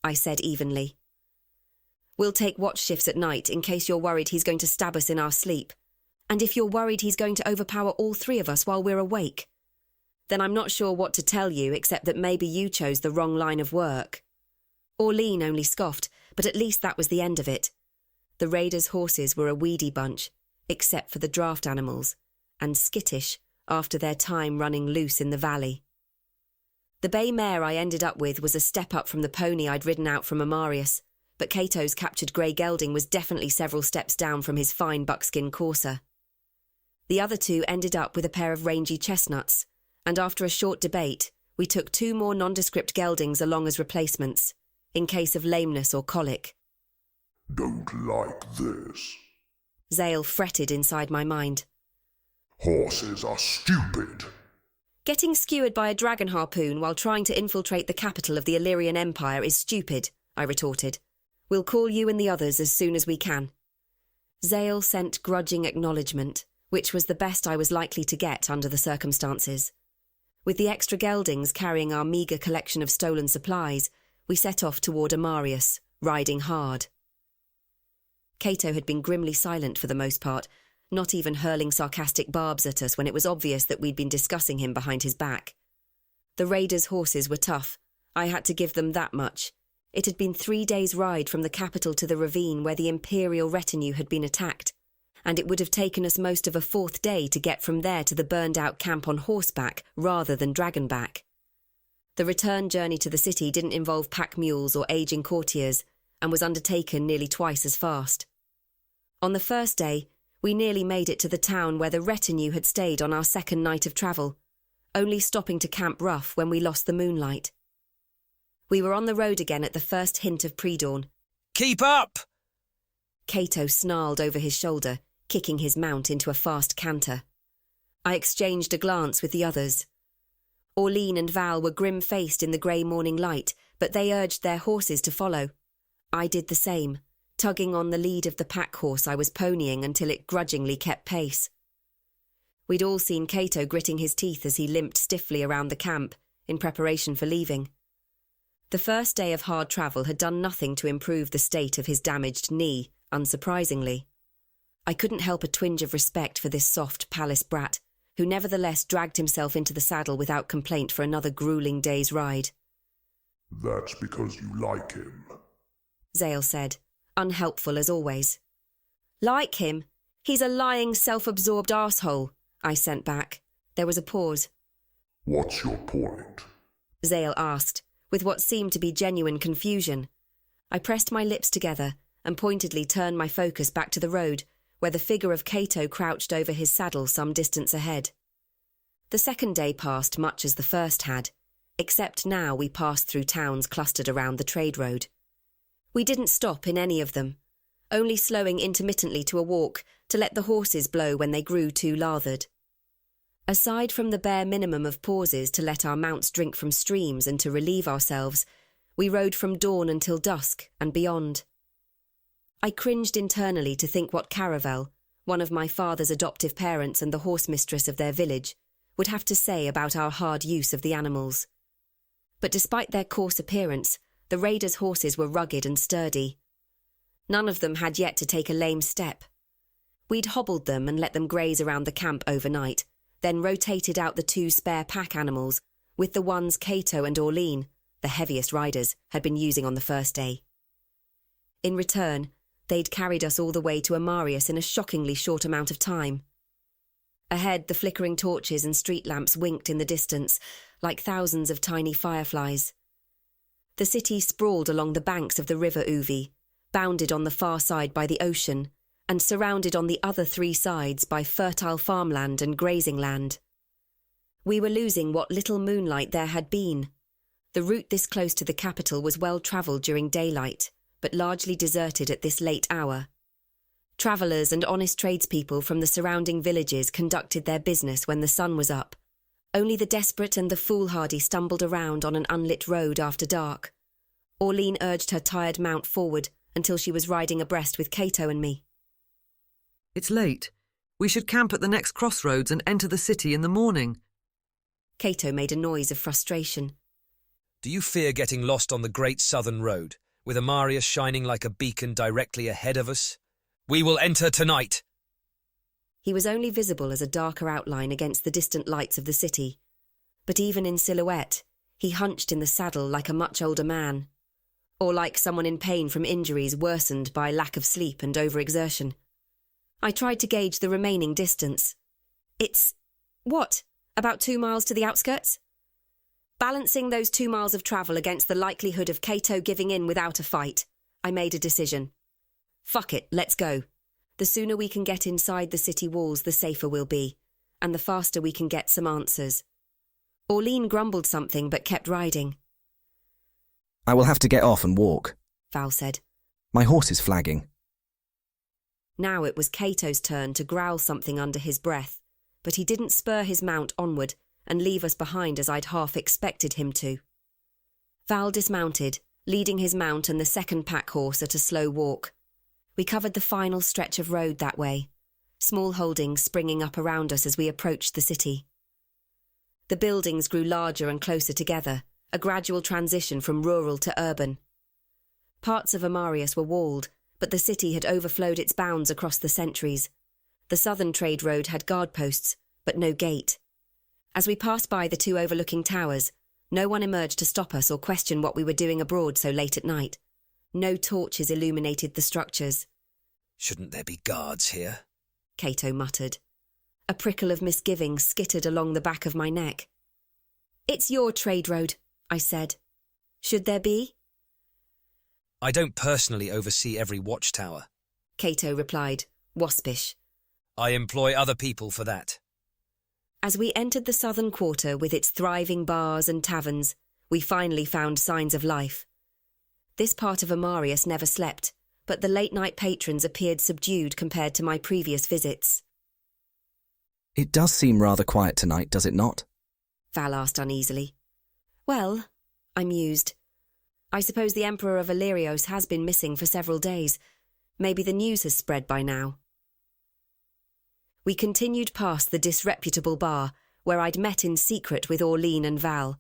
I said evenly. We'll take watch shifts at night in case you're worried he's going to stab us in our sleep, and if you're worried he's going to overpower all 3 of us while we're awake. Then I'm not sure what to tell you except that maybe you chose the wrong line of work. Orleen only scoffed, but at least that was the end of it. The raiders' horses were a weedy bunch, except for the draft animals, and skittish after their time running loose in the valley. The bay mare I ended up with was a step up from the pony I'd ridden out from Amarius, but Kaeto's captured grey gelding was definitely several steps down from his fine buckskin courser. The other 2 ended up with a pair of rangy chestnuts, and after a short debate, we took 2 more nondescript geldings along as replacements, in case of lameness or colic. Don't like this. Zale fretted inside my mind. Horses are stupid. Getting skewered by a dragon harpoon while trying to infiltrate the capital of the Illyrian Empire is stupid, I retorted. We'll call you and the others as soon as we can. Zale sent grudging acknowledgement, which was the best I was likely to get under the circumstances. With the extra geldings carrying our meagre collection of stolen supplies, we set off toward Amarius, riding hard. Kaeto had been grimly silent for the most part, not even hurling sarcastic barbs at us when it was obvious that we'd been discussing him behind his back. The raiders' horses were tough. I had to give them that much. It had been 3 days' ride from the capital to the ravine where the Imperial retinue had been attacked, and it would have taken us most of a 4th day to get from there to the burned-out camp on horseback rather than dragonback. The return journey to the city didn't involve pack mules or aging courtiers, and was undertaken nearly twice as fast. On the first day, we nearly made it to the town where the retinue had stayed on our second night of travel, only stopping to camp rough when we lost the moonlight. We were on the road again at the first hint of pre-dawn. "Keep up!" Kaeto snarled over his shoulder, kicking his mount into a fast canter. I exchanged a glance with the others. Orline and Val were grim-faced in the grey morning light, but they urged their horses to follow. I did the same, tugging on the lead of the pack horse I was ponying until it grudgingly kept pace. We'd all seen Kaeto gritting his teeth as he limped stiffly around the camp, in preparation for leaving. The first day of hard travel had done nothing to improve the state of his damaged knee, unsurprisingly. I couldn't help a twinge of respect for this soft palace brat, who nevertheless dragged himself into the saddle without complaint for another gruelling day's ride. "That's because you like him," Zale said, unhelpful as always. "Like him? He's a lying, self-absorbed arsehole," I sent back. There was a pause. "What's your point?" Zale asked, with what seemed to be genuine confusion. I pressed my lips together and pointedly turned my focus back to the road, where the figure of Kaeto crouched over his saddle some distance ahead. The second day passed much as the first had, except now we passed through towns clustered around the trade road. We didn't stop in any of them, only slowing intermittently to a walk to let the horses blow when they grew too lathered. Aside from the bare minimum of pauses to let our mounts drink from streams and to relieve ourselves, we rode from dawn until dusk and beyond. I cringed internally to think what Caravel, one of my father's adoptive parents and the horse mistress of their village, would have to say about our hard use of the animals. But despite their coarse appearance, the raiders' horses were rugged and sturdy. None of them had yet to take a lame step. We'd hobbled them and let them graze around the camp overnight, then rotated out the 2 spare pack animals, with the ones Kaeto and Orline, the heaviest riders, had been using on the first day. In return, they'd carried us all the way to Amarius in a shockingly short amount of time. Ahead, the flickering torches and street lamps winked in the distance, like thousands of tiny fireflies. The city sprawled along the banks of the river Uvi, bounded on the far side by the ocean, and surrounded on the other 3 sides by fertile farmland and grazing land. We were losing what little moonlight there had been. The route this close to the capital was well travelled during daylight, but largely deserted at this late hour. Travellers and honest tradespeople from the surrounding villages conducted their business when the sun was up. Only the desperate and the foolhardy stumbled around on an unlit road after dark. Orline urged her tired mount forward until she was riding abreast with Kaeto and me. "It's late. We should camp at the next crossroads and enter the city in the morning." Kaeto made a noise of frustration. "Do you fear getting lost on the Great Southern Road, with Amarius shining like a beacon directly ahead of us? We will enter tonight!" He was only visible as a darker outline against the distant lights of the city, but even in silhouette, he hunched in the saddle like a much older man, or like someone in pain from injuries worsened by lack of sleep and overexertion. I tried to gauge the remaining distance. It's, what, about 2 miles to the outskirts? Balancing those 2 miles of travel against the likelihood of Kaeto giving in without a fight, I made a decision. Fuck it, let's go. The sooner we can get inside the city walls, the safer we'll be, and the faster we can get some answers. Orline grumbled something but kept riding. "I will have to get off and walk," Val said. "My horse is flagging." Now it was Kaeto's turn to growl something under his breath, but he didn't spur his mount onward and leave us behind as I'd half expected him to. Val dismounted, leading his mount and the second pack horse at a slow walk. We covered the final stretch of road that way, small holdings springing up around us as we approached the city. The buildings grew larger and closer together, a gradual transition from rural to urban. Parts of Amarius were walled, but the city had overflowed its bounds across the centuries. The southern trade road had guard posts, but no gate. As we passed by the two overlooking towers, no one emerged to stop us or question what we were doing abroad so late at night. No torches illuminated the structures. "Shouldn't there be guards here?" Kaeto muttered. A prickle of misgiving skittered along the back of my neck. "It's your trade road," I said. "Should there be?" "I don't personally oversee every watchtower," Kaeto replied, waspish. "I employ other people for that." As we entered the southern quarter with its thriving bars and taverns, we finally found signs of life. This part of Amarius never slept, but the late-night patrons appeared subdued compared to my previous visits. It does seem rather quiet tonight, does it not? Val asked uneasily. "Well," I mused, "I suppose the Emperor of Eburos has been missing for several days. Maybe the news has spread by now." We continued past the disreputable bar, where I'd met in secret with Orlean and Val,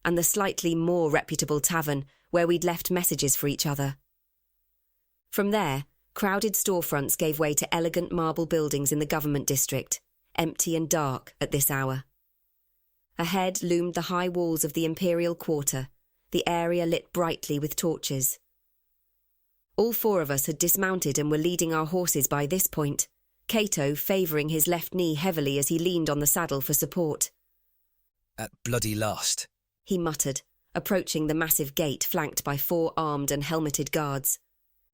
and the slightly more reputable tavern, where we'd left messages for each other. From there, crowded storefronts gave way to elegant marble buildings in the government district, empty and dark at this hour. Ahead loomed the high walls of the Imperial Quarter, the area lit brightly with torches. All four of us had dismounted and were leading our horses by this point, Kaeto favouring his left knee heavily as he leaned on the saddle for support. "At bloody last," he muttered, approaching the massive gate flanked by 4 armed and helmeted guards.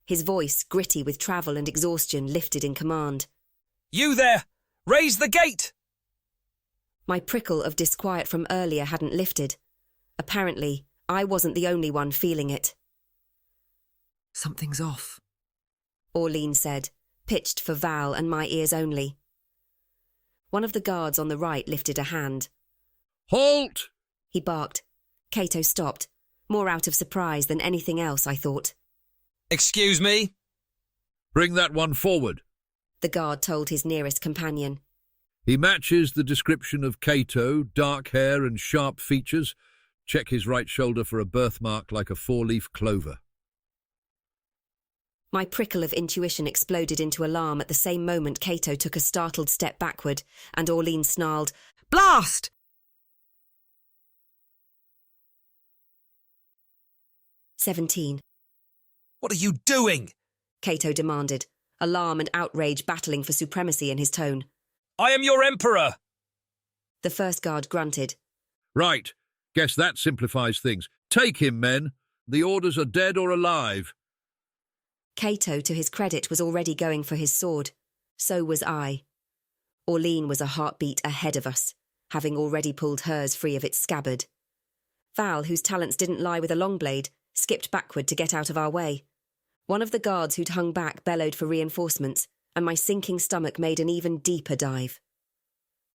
His voice, gritty with travel and exhaustion, lifted in command. "You there! Raise the gate!" My prickle of disquiet from earlier hadn't lifted. Apparently, I wasn't the only one feeling it. "Something's off," Orlean said, pitched for Val and my ears only. One of the guards on the right lifted a hand. "Halt!" he barked. Kaeto stopped, more out of surprise than anything else, I thought. "Excuse me?" "Bring that one forward," the guard told his nearest companion. "He matches the description of Kaeto, dark hair and sharp features. Check his right shoulder for a birthmark like a 4-leaf clover." My prickle of intuition exploded into alarm at the same moment Kaeto took a startled step backward, and Orlean snarled, "Blast!" "17. "What are you doing?" Kaeto demanded, alarm and outrage battling for supremacy in his tone. "I am your emperor!" The first guard grunted. "Right. Guess that simplifies things. Take him, men. The orders are dead or alive." Kaeto, to his credit, was already going for his sword. So was I. Orlean was a heartbeat ahead of us, having already pulled hers free of its scabbard. Val, whose talents didn't lie with a long blade, skipped backward to get out of our way. One of the guards who'd hung back bellowed for reinforcements, and my sinking stomach made an even deeper dive.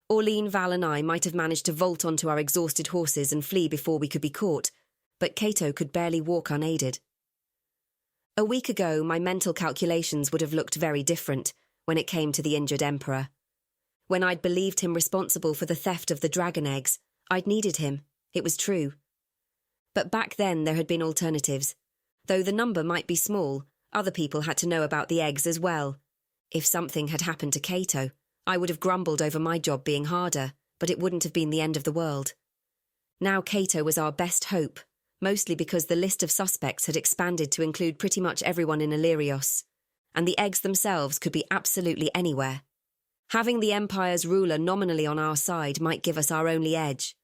Orlean, Val and I might have managed to vault onto our exhausted horses and flee before we could be caught, but Kaeto could barely walk unaided. A week ago, my mental calculations would have looked very different when it came to the injured Emperor. When I'd believed him responsible for the theft of the dragon eggs, I'd needed him. It was true. But back then there had been alternatives. Though the number might be small, other people had to know about the eggs as well. If something had happened to Kaeto, I would have grumbled over my job being harder, but it wouldn't have been the end of the world. Now Kaeto was our best hope, mostly because the list of suspects had expanded to include pretty much everyone in Eburos, and the eggs themselves could be absolutely anywhere. Having the Empire's ruler nominally on our side might give us our only edge.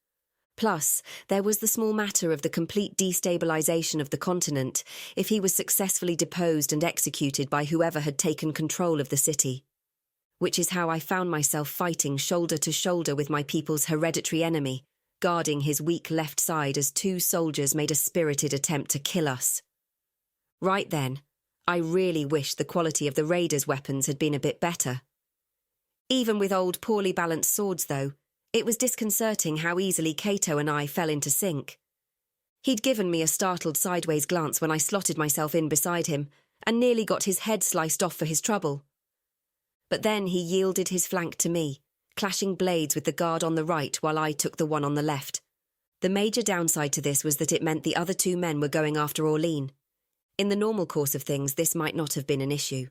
Plus, there was the small matter of the complete destabilisation of the continent if he was successfully deposed and executed by whoever had taken control of the city. Which is how I found myself fighting shoulder to shoulder with my people's hereditary enemy, guarding his weak left side as 2 soldiers made a spirited attempt to kill us. Right then, I really wished the quality of the raiders' weapons had been a bit better. Even with old poorly balanced swords, though, it was disconcerting how easily Kaeto and I fell into sync. He'd given me a startled sideways glance when I slotted myself in beside him, and nearly got his head sliced off for his trouble. But then he yielded his flank to me, clashing blades with the guard on the right while I took the one on the left. The major downside to this was that it meant the other 2 men were going after Orline. In the normal course of things, this might not have been an issue.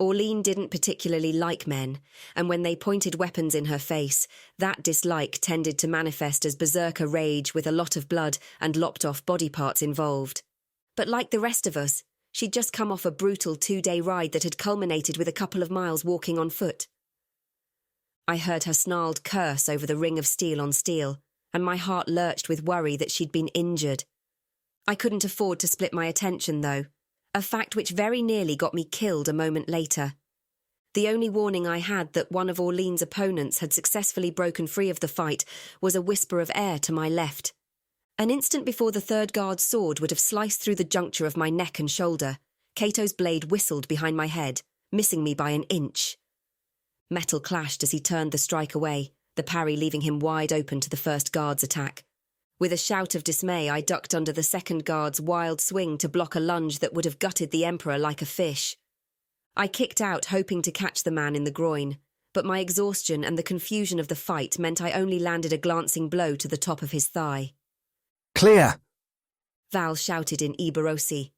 Orline didn't particularly like men, and when they pointed weapons in her face, that dislike tended to manifest as berserker rage with a lot of blood and lopped-off body parts involved. But like the rest of us, she'd just come off a brutal 2-day ride that had culminated with a couple of miles walking on foot. I heard her snarled curse over the ring of steel on steel, and my heart lurched with worry that she'd been injured. I couldn't afford to split my attention, though, a fact which very nearly got me killed a moment later. The only warning I had that one of Orline's opponents had successfully broken free of the fight was a whisper of air to my left. An instant before the 3rd guard's sword would have sliced through the juncture of my neck and shoulder, Kaeto's blade whistled behind my head, missing me by an inch. Metal clashed as he turned the strike away, the parry leaving him wide open to the 1st guard's attack. With a shout of dismay, I ducked under the 2nd guard's wild swing to block a lunge that would have gutted the Emperor like a fish. I kicked out, hoping to catch the man in the groin, but my exhaustion and the confusion of the fight meant I only landed a glancing blow to the top of his thigh. Clear! Val shouted in Eburosi.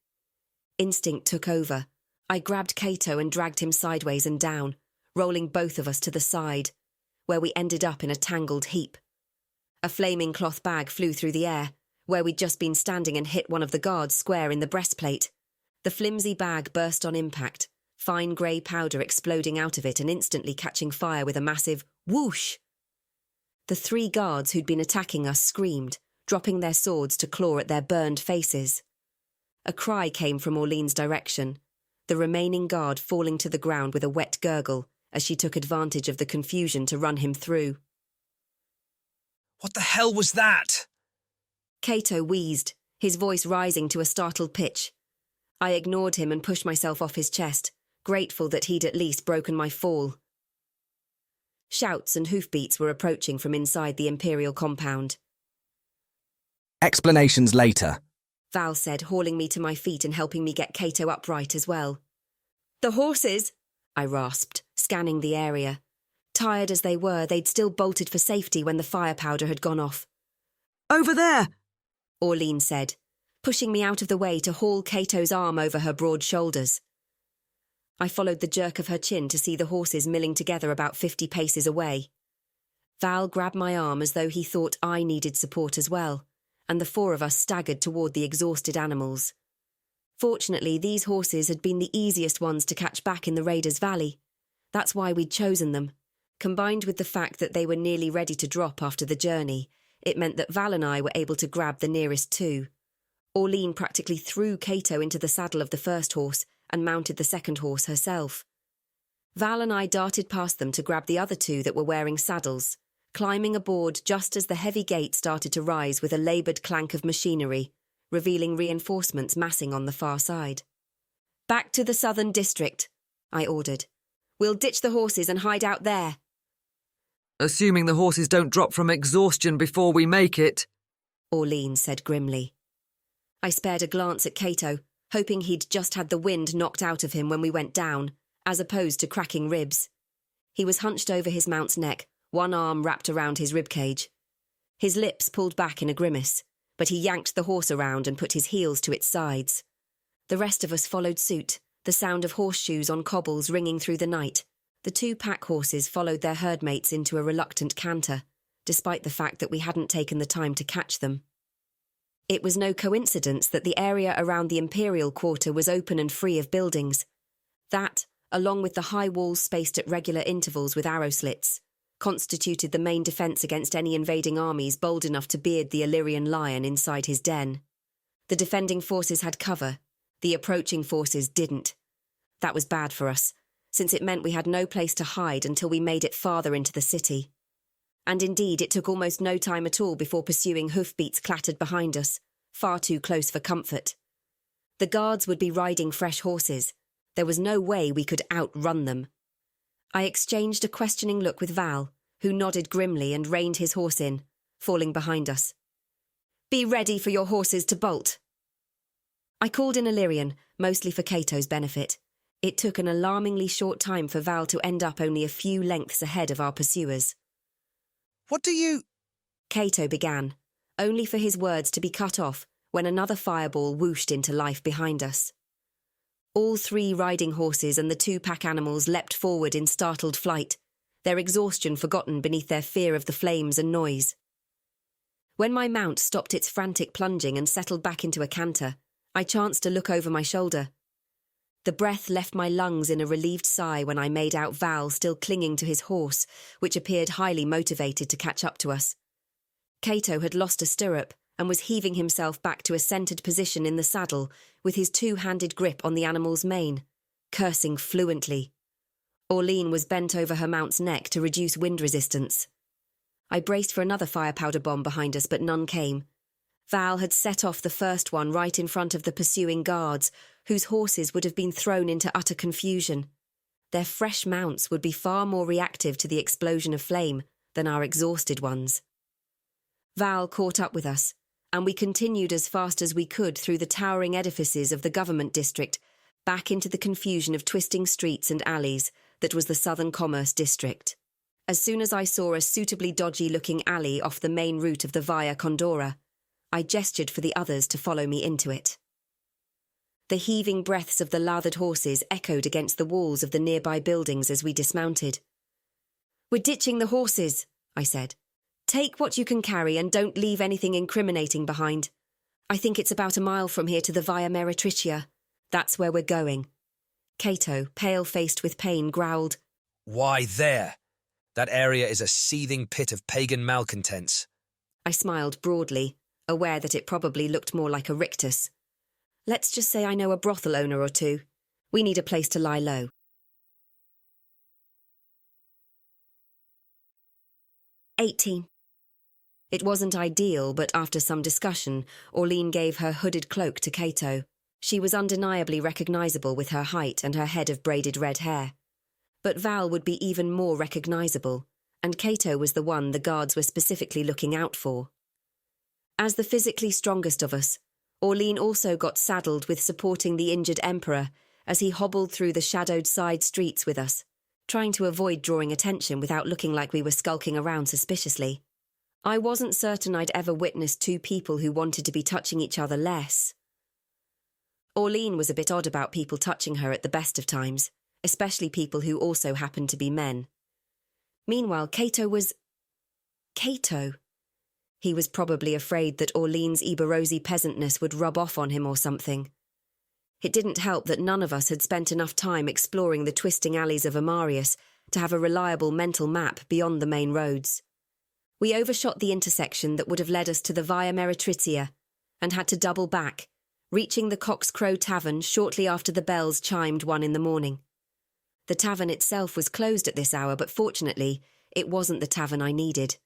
Instinct took over. I grabbed Kaeto and dragged him sideways and down, rolling both of us to the side, where we ended up in a tangled heap. A flaming cloth bag flew through the air, where we'd just been standing, and hit one of the guards square in the breastplate. The flimsy bag burst on impact, fine grey powder exploding out of it and instantly catching fire with a massive whoosh. The 3 guards who'd been attacking us screamed, dropping their swords to claw at their burned faces. A cry came from Orline's direction, the remaining guard falling to the ground with a wet gurgle as she took advantage of the confusion to run him through. What the hell was that? Kaeto wheezed, his voice rising to a startled pitch. I ignored him and pushed myself off his chest, grateful that he'd at least broken my fall. Shouts and hoofbeats were approaching from inside the Imperial compound. Explanations later, Val said, hauling me to my feet and helping me get Kaeto upright as well. The horses, I rasped, scanning the area. Tired as they were, they'd still bolted for safety when the fire powder had gone off. Over there, Orline said, pushing me out of the way to haul Kaeto's arm over her broad shoulders. I followed the jerk of her chin to see the horses milling together about 50 paces away. Val grabbed my arm as though he thought I needed support as well, and the 4 of us staggered toward the exhausted animals. Fortunately, these horses had been the easiest ones to catch back in the Raiders' Valley. That's why we'd chosen them. Combined with the fact that they were nearly ready to drop after the journey, it meant that Val and I were able to grab the nearest 2. Orline practically threw Kaeto into the saddle of the 1st horse and mounted the 2nd horse herself. Val and I darted past them to grab the other 2 that were wearing saddles, climbing aboard just as the heavy gate started to rise with a laboured clank of machinery, revealing reinforcements massing on the far side. Back to the southern district, I ordered. We'll ditch the horses and hide out there. Assuming the horses don't drop from exhaustion before we make it, Orline said grimly. I spared a glance at Kaeto, hoping he'd just had the wind knocked out of him when we went down, as opposed to cracking ribs. He was hunched over his mount's neck, one arm wrapped around his ribcage. His lips pulled back in a grimace, but he yanked the horse around and put his heels to its sides. The rest of us followed suit, the sound of horseshoes on cobbles ringing through the night. The 2 pack horses followed their herdmates into a reluctant canter, despite the fact that we hadn't taken the time to catch them. It was no coincidence that the area around the Imperial Quarter was open and free of buildings. That, along with the high walls spaced at regular intervals with arrow slits, constituted the main defence against any invading armies bold enough to beard the Illyrian lion inside his den. The defending forces had cover, the approaching forces didn't. That was bad for us, since it meant we had no place to hide until we made it farther into the city. And indeed, it took almost no time at all before pursuing hoofbeats clattered behind us, far too close for comfort. The guards would be riding fresh horses. There was no way we could outrun them. I exchanged a questioning look with Val, who nodded grimly and reined his horse in, falling behind us. Be ready for your horses to bolt. I called in Illyrian, mostly for Kaeto's benefit. It took an alarmingly short time for Val to end up only a few lengths ahead of our pursuers. What do you... Kaeto began, only for his words to be cut off when another fireball whooshed into life behind us. All 3 riding horses and the 2 pack animals leapt forward in startled flight, their exhaustion forgotten beneath their fear of the flames and noise. When my mount stopped its frantic plunging and settled back into a canter, I chanced to look over my shoulder. The breath left my lungs in a relieved sigh when I made out Val still clinging to his horse, which appeared highly motivated to catch up to us. Kaeto had lost a stirrup and was heaving himself back to a centred position in the saddle with his 2-handed grip on the animal's mane, cursing fluently. Orline was bent over her mount's neck to reduce wind resistance. I braced for another fire-powder bomb behind us, but none came. Val had set off the first one right in front of the pursuing guards, whose horses would have been thrown into utter confusion. Their fresh mounts would be far more reactive to the explosion of flame than our exhausted ones. Val caught up with us, and we continued as fast as we could through the towering edifices of the government district, back into the confusion of twisting streets and alleys that was the Southern Commerce District. As soon as I saw a suitably dodgy-looking alley off the main route of the Via Condora, I gestured for the others to follow me into it. The heaving breaths of the lathered horses echoed against the walls of the nearby buildings as we dismounted. "We're ditching the horses," I said. "Take what you can carry and don't leave anything incriminating behind. I think it's about a mile from here to the Via Meretricia. That's where we're going." Kaeto, pale-faced with pain, growled, "Why there? That area is a seething pit of pagan malcontents." I smiled broadly, aware that it probably looked more like a rictus. "Let's just say I know a brothel owner or 2. We need a place to lie low." 18. It wasn't ideal, but after some discussion, Orline gave her hooded cloak to Kaeto. She was undeniably recognisable with her height and her head of braided red hair. But Val would be even more recognisable, and Kaeto was the one the guards were specifically looking out for. As the physically strongest of us, Orline also got saddled with supporting the injured Emperor as he hobbled through the shadowed side streets with us, trying to avoid drawing attention without looking like we were skulking around suspiciously. I wasn't certain I'd ever witnessed 2 people who wanted to be touching each other less. Orline was a bit odd about people touching her at the best of times, especially people who also happened to be men. Meanwhile, Kaeto was... Kaeto. He was probably afraid that Orline's Eburosi peasantness would rub off on him or something. It didn't help that none of us had spent enough time exploring the twisting alleys of Amarius to have a reliable mental map beyond the main roads. We overshot the intersection that would have led us to the Via Meretricia and had to double back, reaching the Cock's Crow Tavern shortly after the bells chimed 1 in the morning. The tavern itself was closed at this hour, but fortunately, it wasn't the tavern I needed.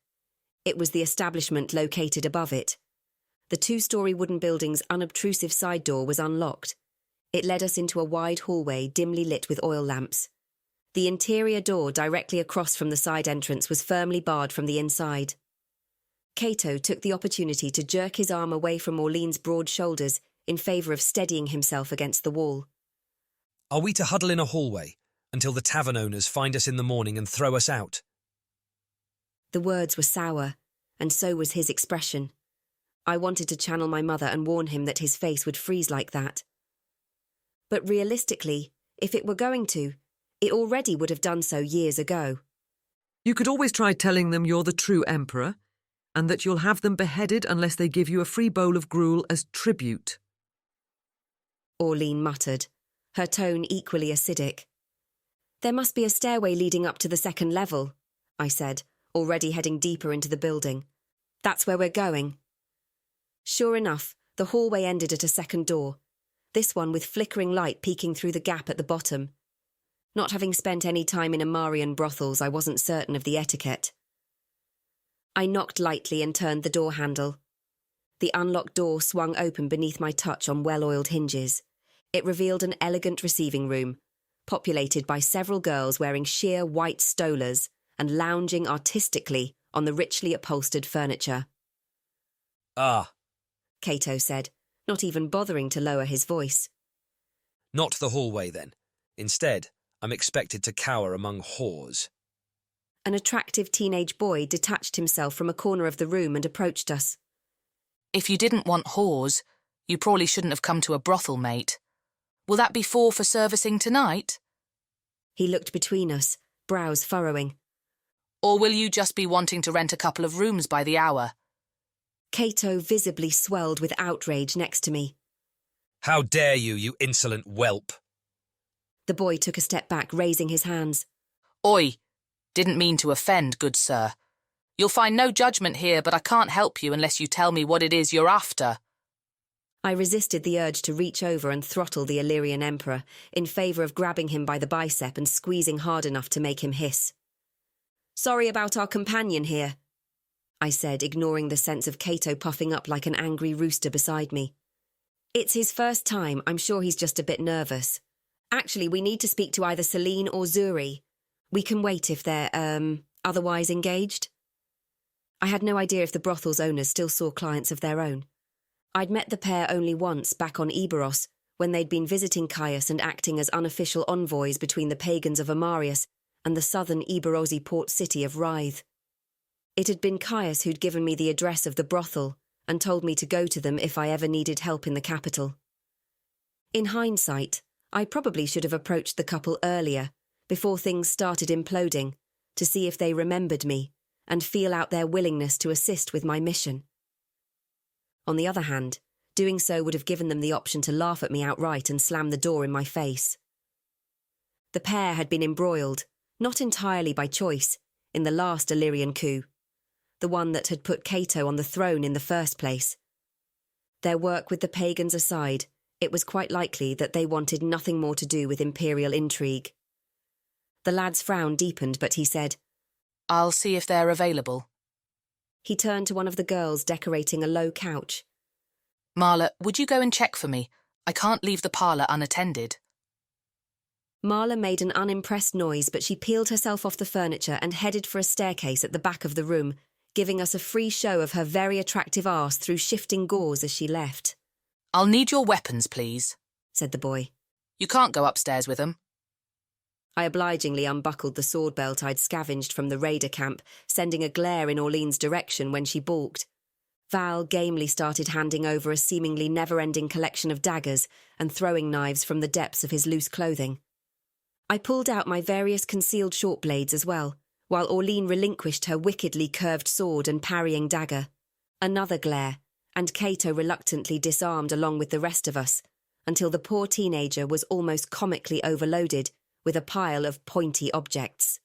It was the establishment located above it. The 2-storey wooden building's unobtrusive side door was unlocked. It led us into a wide hallway dimly lit with oil lamps. The interior door directly across from the side entrance was firmly barred from the inside. Kaeto took the opportunity to jerk his arm away from Orline's broad shoulders in favour of steadying himself against the wall. "Are we to huddle in a hallway until the tavern owners find us in the morning and throw us out?" The words were sour, and so was his expression. I wanted to channel my mother and warn him that his face would freeze like that. But realistically, if it were going to, it already would have done so years ago. "You could always try telling them you're the true Emperor, and that you'll have them beheaded unless they give you a free bowl of gruel as tribute," Orline muttered, her tone equally acidic. "There must be a stairway leading up to the 2nd level," I said, already heading deeper into the building. "That's where we're going." Sure enough, the hallway ended at a 2nd door, this one with flickering light peeking through the gap at the bottom. Not having spent any time in Amarian brothels, I wasn't certain of the etiquette. I knocked lightly and turned the door handle. The unlocked door swung open beneath my touch on well-oiled hinges. It revealed an elegant receiving room, populated by several girls wearing sheer white stolas and lounging artistically on the richly upholstered furniture. "Ah," Kaeto said, not even bothering to lower his voice. "Not the hallway, then. Instead, I'm expected to cower among whores. An attractive teenage boy detached himself from a corner of the room and approached us. If you didn't want whores, you probably shouldn't have come to a brothel, mate. Will that be 4 for servicing tonight? He looked between us, brows furrowing. Or will you just be wanting to rent a couple of rooms by the hour? Kaeto visibly swelled with outrage next to me. How dare you, you insolent whelp! The boy took a step back, raising his hands. Oi! Didn't mean to offend, good sir. You'll find no judgment here, but I can't help you unless you tell me what it is you're after. I resisted the urge to reach over and throttle the Illyrian Emperor, in favour of grabbing him by the bicep and squeezing hard enough to make him hiss. Sorry about our companion here, I said, ignoring the sense of Kaeto puffing up like an angry rooster beside me. It's his first time, I'm sure he's just a bit nervous. Actually, we need to speak to either Celine or Zuri. We can wait if they're, otherwise engaged. I had no idea if the brothel's owners still saw clients of their own. I'd met the pair only once back on Eburos, when they'd been visiting Caius and acting as unofficial envoys between the pagans of Amarius and the southern Eburosi port city of Rythe. It had been Caius who'd given me the address of the brothel and told me to go to them if I ever needed help in the capital. In hindsight, I probably should have approached the couple earlier, before things started imploding, to see if they remembered me and feel out their willingness to assist with my mission. On the other hand, doing so would have given them the option to laugh at me outright and slam the door in my face. The pair had been embroiled, not entirely by choice, in the last Illyrian coup, the one that had put Kaeto on the throne in the first place. Their work with the pagans aside, it was quite likely that they wanted nothing more to do with imperial intrigue. The lad's frown deepened, but he said, I'll see if they're available. He turned to one of the girls decorating a low couch. Marla, would you go and check for me? I can't leave the parlour unattended. Marla made an unimpressed noise, but she peeled herself off the furniture and headed for a staircase at the back of the room, giving us a free show of her very attractive arse through shifting gauze as she left. I'll need your weapons, please, said the boy. You can't go upstairs with them. I obligingly unbuckled the sword belt I'd scavenged from the raider camp, sending a glare in Orlean's direction when she balked. Val gamely started handing over a seemingly never-ending collection of daggers and throwing knives from the depths of his loose clothing. I pulled out my various concealed short blades as well, while Orlean relinquished her wickedly curved sword and parrying dagger. Another glare, and Kaeto reluctantly disarmed along with the rest of us, until the poor teenager was almost comically overloaded with a pile of pointy objects.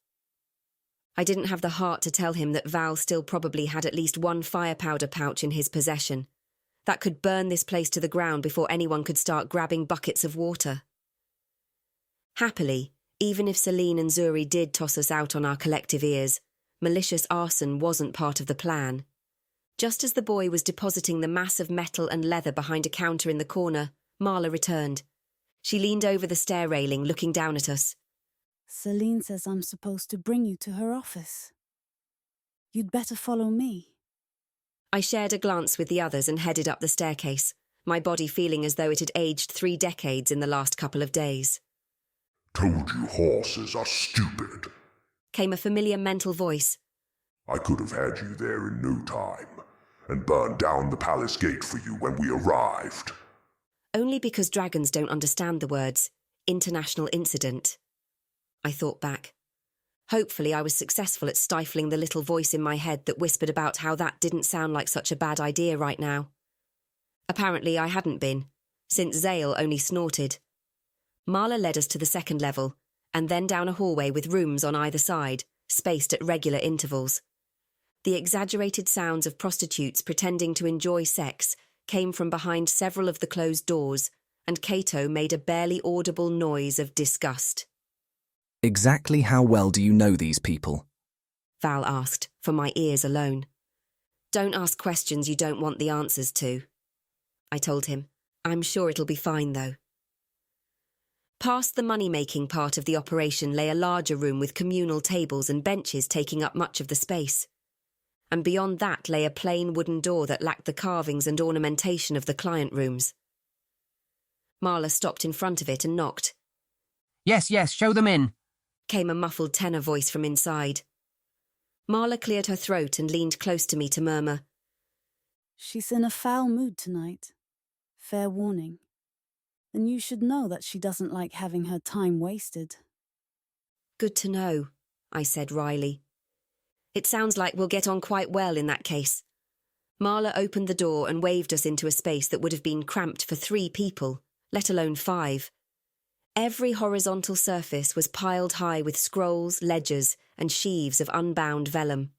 I didn't have the heart to tell him that Val still probably had at least one fire-powder pouch in his possession. That could burn this place to the ground before anyone could start grabbing buckets of water. Happily, even if Celine and Zuri did toss us out on our collective ears, malicious arson wasn't part of the plan. Just as the boy was depositing the mass of metal and leather behind a counter in the corner, Marla returned. She leaned over the stair railing, looking down at us. Celine says I'm supposed to bring you to her office. You'd better follow me. I shared a glance with the others and headed up the staircase, my body feeling as though it had aged 3 decades in the last couple of days. Told you horses are stupid, came a familiar mental voice. I could have had you there in no time, and burned down the palace gate for you when we arrived. Only because dragons don't understand the words international incident. I thought back. Hopefully I was successful at stifling the little voice in my head that whispered about how that didn't sound like such a bad idea right now. Apparently I hadn't been, since Zale only snorted. Marla led us to the 2nd level, and then down a hallway with rooms on either side, spaced at regular intervals. The exaggerated sounds of prostitutes pretending to enjoy sex came from behind several of the closed doors, and Kaeto made a barely audible noise of disgust. Exactly how well do you know these people? Val asked, for my ears alone. Don't ask questions you don't want the answers to, I told him. I'm sure it'll be fine, though. Past the money-making part of the operation lay a larger room with communal tables and benches taking up much of the space. And beyond that lay a plain wooden door that lacked the carvings and ornamentation of the client rooms. Marla stopped in front of it and knocked. Yes, yes, show them in, came a muffled tenor voice from inside. Marla cleared her throat and leaned close to me to murmur, She's in a foul mood tonight. Fair warning. And you should know that she doesn't like having her time wasted. Good to know, I said wryly. It sounds like we'll get on quite well in that case. Marla opened the door and waved us into a space that would have been cramped for 3 people, let alone 5. Every horizontal surface was piled high with scrolls, ledgers, and sheaves of unbound vellum.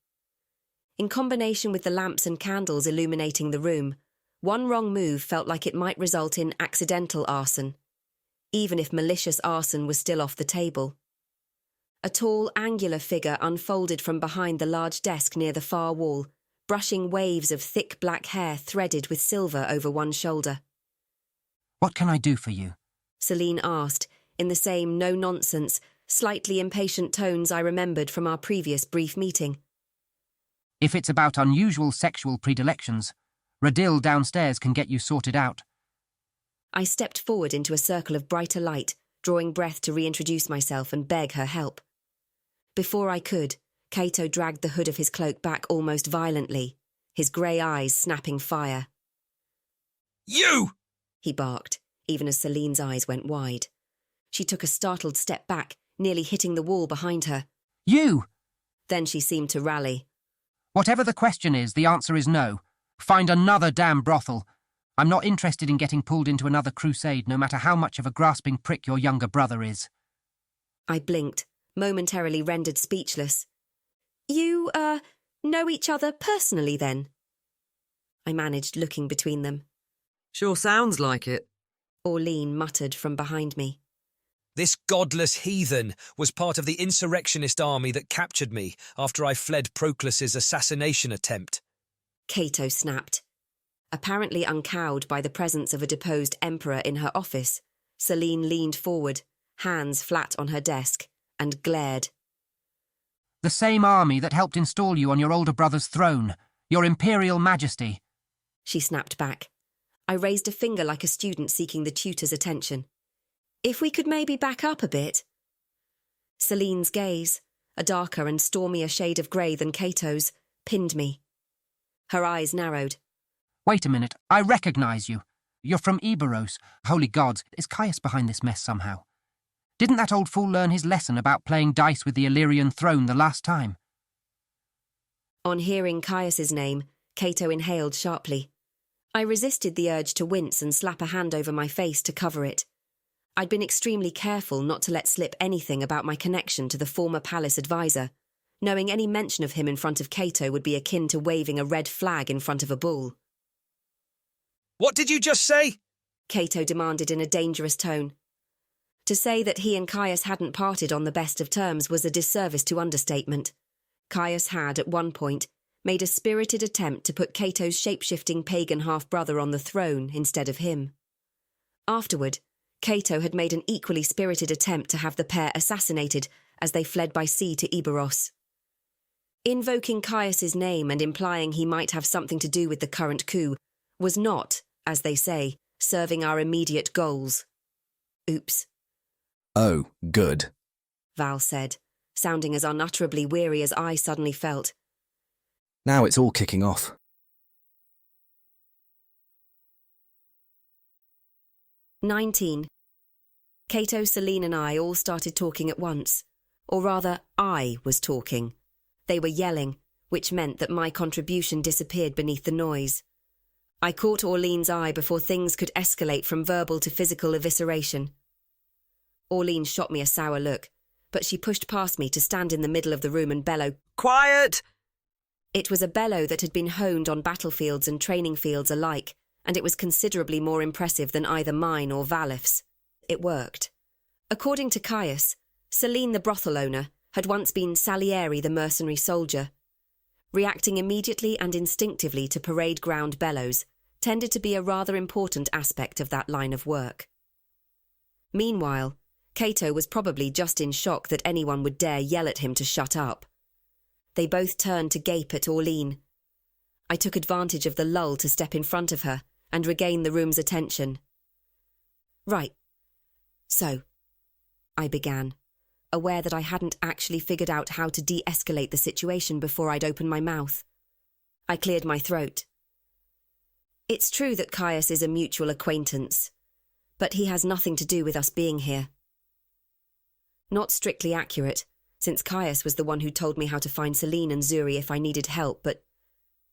In combination with the lamps and candles illuminating the room, one wrong move felt like it might result in accidental arson, even if malicious arson was still off the table. A tall, angular figure unfolded from behind the large desk near the far wall, brushing waves of thick black hair threaded with silver over one shoulder. What can I do for you? Celine asked, in the same no-nonsense, slightly impatient tones I remembered from our previous brief meeting. If it's about unusual sexual predilections, Radil downstairs can get you sorted out. I stepped forward into a circle of brighter light, drawing breath to reintroduce myself and beg her help. Before I could, Kaeto dragged the hood of his cloak back almost violently, his grey eyes snapping fire. You! He barked, even as Celine's eyes went wide. She took a startled step back, nearly hitting the wall behind her. You! Then she seemed to rally. Whatever the question is, the answer is no. Find another damn brothel. I'm not interested in getting pulled into another crusade, no matter how much of a grasping prick your younger brother is. I blinked, momentarily rendered speechless. You, know each other personally, then? I managed, looking between them. Sure sounds like it, Orlean muttered from behind me. This godless heathen was part of the insurrectionist army that captured me after I fled Proclus's assassination attempt. Kaeto snapped. Apparently uncowed by the presence of a deposed emperor in her office, Celine leaned forward, hands flat on her desk, and glared. The same army that helped install you on your older brother's throne, your Imperial Majesty. She snapped back. I raised a finger like a student seeking the tutor's attention. If we could maybe back up a bit. Celine's gaze, a darker and stormier shade of grey than Kaeto's, pinned me. Her eyes narrowed. Wait a minute, I recognise you. You're from Eburos. Holy gods, is Caius behind this mess somehow? Didn't that old fool learn his lesson about playing dice with the Illyrian throne the last time? On hearing Caius's name, Kaeto inhaled sharply. I resisted the urge to wince and slap a hand over my face to cover it. I'd been extremely careful not to let slip anything about my connection to the former palace advisor, knowing any mention of him in front of Kaeto would be akin to waving a red flag in front of a bull. What did you just say? Kaeto demanded in a dangerous tone. To say that he and Caius hadn't parted on the best of terms was a disservice to understatement. Caius had, at one point, made a spirited attempt to put Caeto's shape-shifting pagan half-brother on the throne instead of him. Afterward, Kaeto had made an equally spirited attempt to have the pair assassinated as they fled by sea to Eburos. Invoking Caius's name and implying he might have something to do with the current coup was not, as they say, serving our immediate goals. Oops. Oh, good, Val said, sounding as unutterably weary as I suddenly felt. Now it's all kicking off. "19. Kaeto, Celine and I all started talking at once. Or rather, I was talking. They were yelling, which meant that my contribution disappeared beneath the noise. I caught Orlean's eye before things could escalate from verbal to physical evisceration. Orlean shot me a sour look, but she pushed past me to stand in the middle of the room and bellow, "Quiet!" It was a bellow that had been honed on battlefields and training fields alike, and it was considerably more impressive than either mine or Valif's. It worked. According to Caius, Celine the brothel owner had once been Salieri the mercenary soldier. Reacting immediately and instinctively to parade ground bellows tended to be a rather important aspect of that line of work. Meanwhile, Kaeto was probably just in shock that anyone would dare yell at him to shut up. They both turned to gape at Orlean. I took advantage of the lull to step in front of her and regain the room's attention. Right. So, I began, aware that I hadn't actually figured out how to de-escalate the situation before I'd opened my mouth. I cleared my throat. It's true that Caius is a mutual acquaintance, but he has nothing to do with us being here. Not strictly accurate, since Caius was the one who told me how to find Celine and Zuri if I needed help, but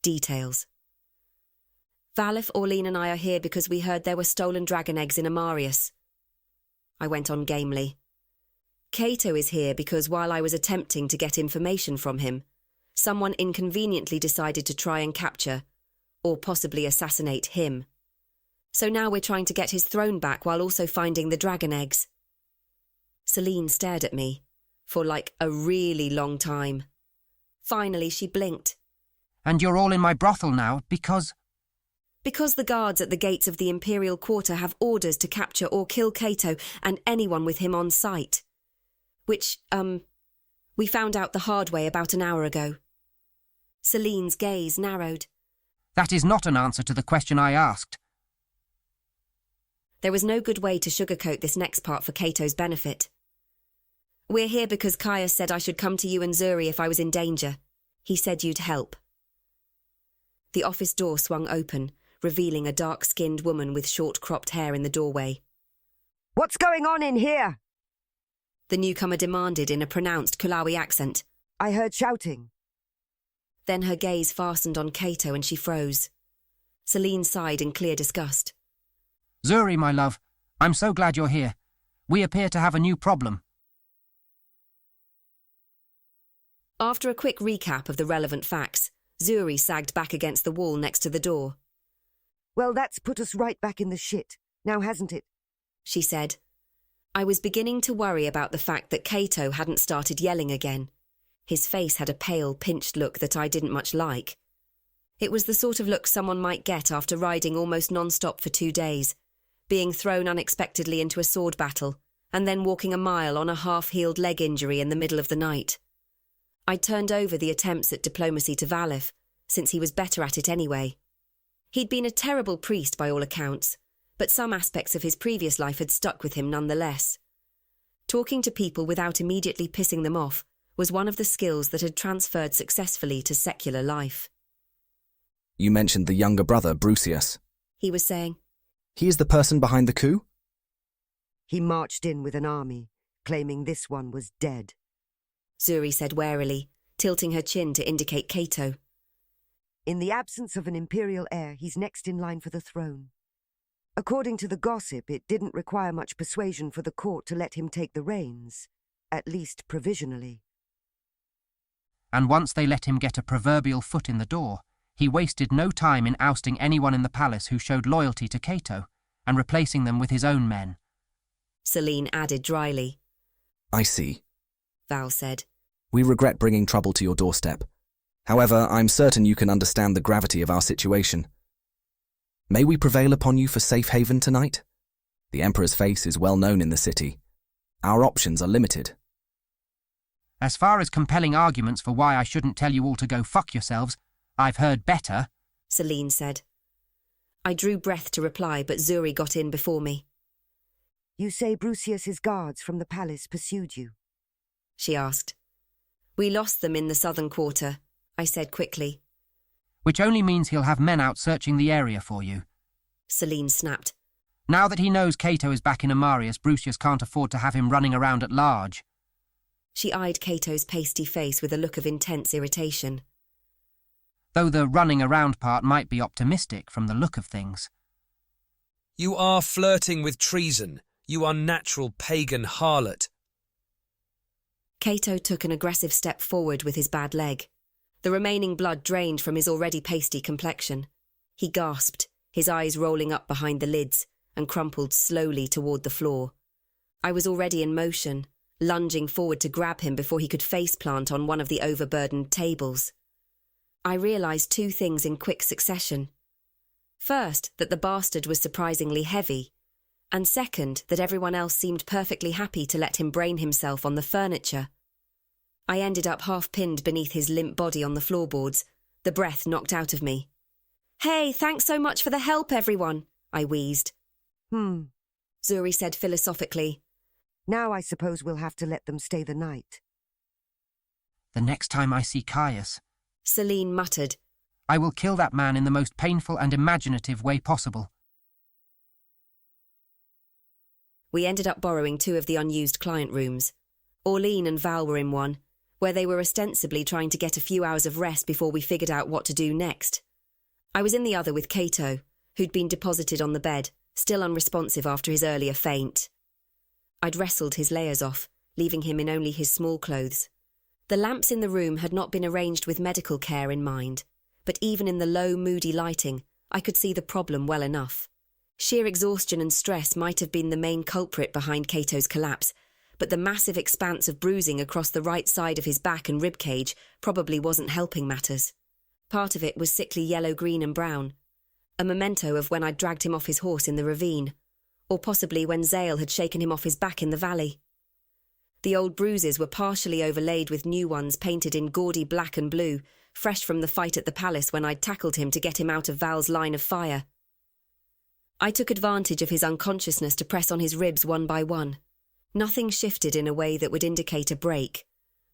details. Valif, Orlean and I are here because we heard there were stolen dragon eggs in Amarius. I went on gamely. Kaeto is here because while I was attempting to get information from him, someone inconveniently decided to try and capture, or possibly assassinate him. So now we're trying to get his throne back while also finding the dragon eggs. Celine stared at me, for like a really long time. Finally she blinked. And you're all in my brothel now because... Because the guards at the gates of the Imperial Quarter have orders to capture or kill Kaeto and anyone with him on sight. Which, we found out the hard way about an hour ago. Celine's gaze narrowed. That is not an answer to the question I asked. There was no good way to sugarcoat this next part for Kaeto's benefit. We're here because Caius said I should come to you and Zuri if I was in danger. He said you'd help. The office door swung open, revealing a dark-skinned woman with short-cropped hair in the doorway. What's going on in here? The newcomer demanded in a pronounced Kulawi accent. I heard shouting. Then her gaze fastened on Kaeto and she froze. Celine sighed in clear disgust. Zuri, my love, I'm so glad you're here. We appear to have a new problem. After a quick recap of the relevant facts, Zuri sagged back against the wall next to the door. Well, that's put us right back in the shit, now hasn't it? She said. I was beginning to worry about the fact that Kaeto hadn't started yelling again. His face had a pale, pinched look that I didn't much like. It was the sort of look someone might get after riding almost non-stop for 2 days, being thrown unexpectedly into a sword battle, and then walking a mile on a half-healed leg injury in the middle of the night. I turned over the attempts at diplomacy to Valif, since he was better at it anyway. He'd been a terrible priest by all accounts, but some aspects of his previous life had stuck with him nonetheless. Talking to people without immediately pissing them off was one of the skills that had transferred successfully to secular life. You mentioned the younger brother, Brucius. He was saying. He is the person behind the coup? He marched in with an army, claiming this one was dead. Zuri said warily, tilting her chin to indicate Kaeto. In the absence of an imperial heir, he's next in line for the throne. According to the gossip, it didn't require much persuasion for the court to let him take the reins, at least provisionally. And once they let him get a proverbial foot in the door, he wasted no time in ousting anyone in the palace who showed loyalty to Kaeto and replacing them with his own men. Celine added dryly. I see. Val said. We regret bringing trouble to your doorstep. However, I'm certain you can understand the gravity of our situation. May we prevail upon you for safe haven tonight? The Emperor's face is well known in the city. Our options are limited. As far as compelling arguments for why I shouldn't tell you all to go fuck yourselves, I've heard better, Celine said. I drew breath to reply, but Zuri got in before me. You say Brucius's guards from the palace pursued you? She asked. We lost them in the southern quarter, I said quickly. Which only means he'll have men out searching the area for you. Celine snapped. Now that he knows Kaeto is back in Amarius, Brucius can't afford to have him running around at large. She eyed Kaeto's pasty face with a look of intense irritation. Though the running around part might be optimistic from the look of things. You are flirting with treason, you unnatural pagan harlot. Kaeto took an aggressive step forward with his bad leg. The remaining blood drained from his already pasty complexion. He gasped, his eyes rolling up behind the lids, and crumpled slowly toward the floor. I was already in motion, lunging forward to grab him before he could face-plant on one of the overburdened tables. I realised 2 things in quick succession. First, that the bastard was surprisingly heavy, and second, that everyone else seemed perfectly happy to let him brain himself on the furniture. I ended up half-pinned beneath his limp body on the floorboards, the breath knocked out of me. Hey, thanks so much for the help, everyone, I wheezed. Zuri said philosophically. Now I suppose we'll have to let them stay the night. The next time I see Caius, Celine muttered, I will kill that man in the most painful and imaginative way possible. We ended up borrowing 2 of the unused client rooms. Orlean and Val were in one, where they were ostensibly trying to get a few hours of rest before we figured out what to do next. I was in the other with Kaeto, who'd been deposited on the bed, still unresponsive after his earlier faint. I'd wrestled his layers off, leaving him in only his small clothes. The lamps in the room had not been arranged with medical care in mind, but even in the low, moody lighting, I could see the problem well enough. Sheer exhaustion and stress might have been the main culprit behind Kaeto's collapse, but the massive expanse of bruising across the right side of his back and ribcage probably wasn't helping matters. Part of it was sickly yellow, green and brown, a memento of when I'd dragged him off his horse in the ravine, or possibly when Zale had shaken him off his back in the valley. The old bruises were partially overlaid with new ones painted in gaudy black and blue, fresh from the fight at the palace when I'd tackled him to get him out of Val's line of fire. I took advantage of his unconsciousness to press on his ribs one by one. Nothing shifted in a way that would indicate a break,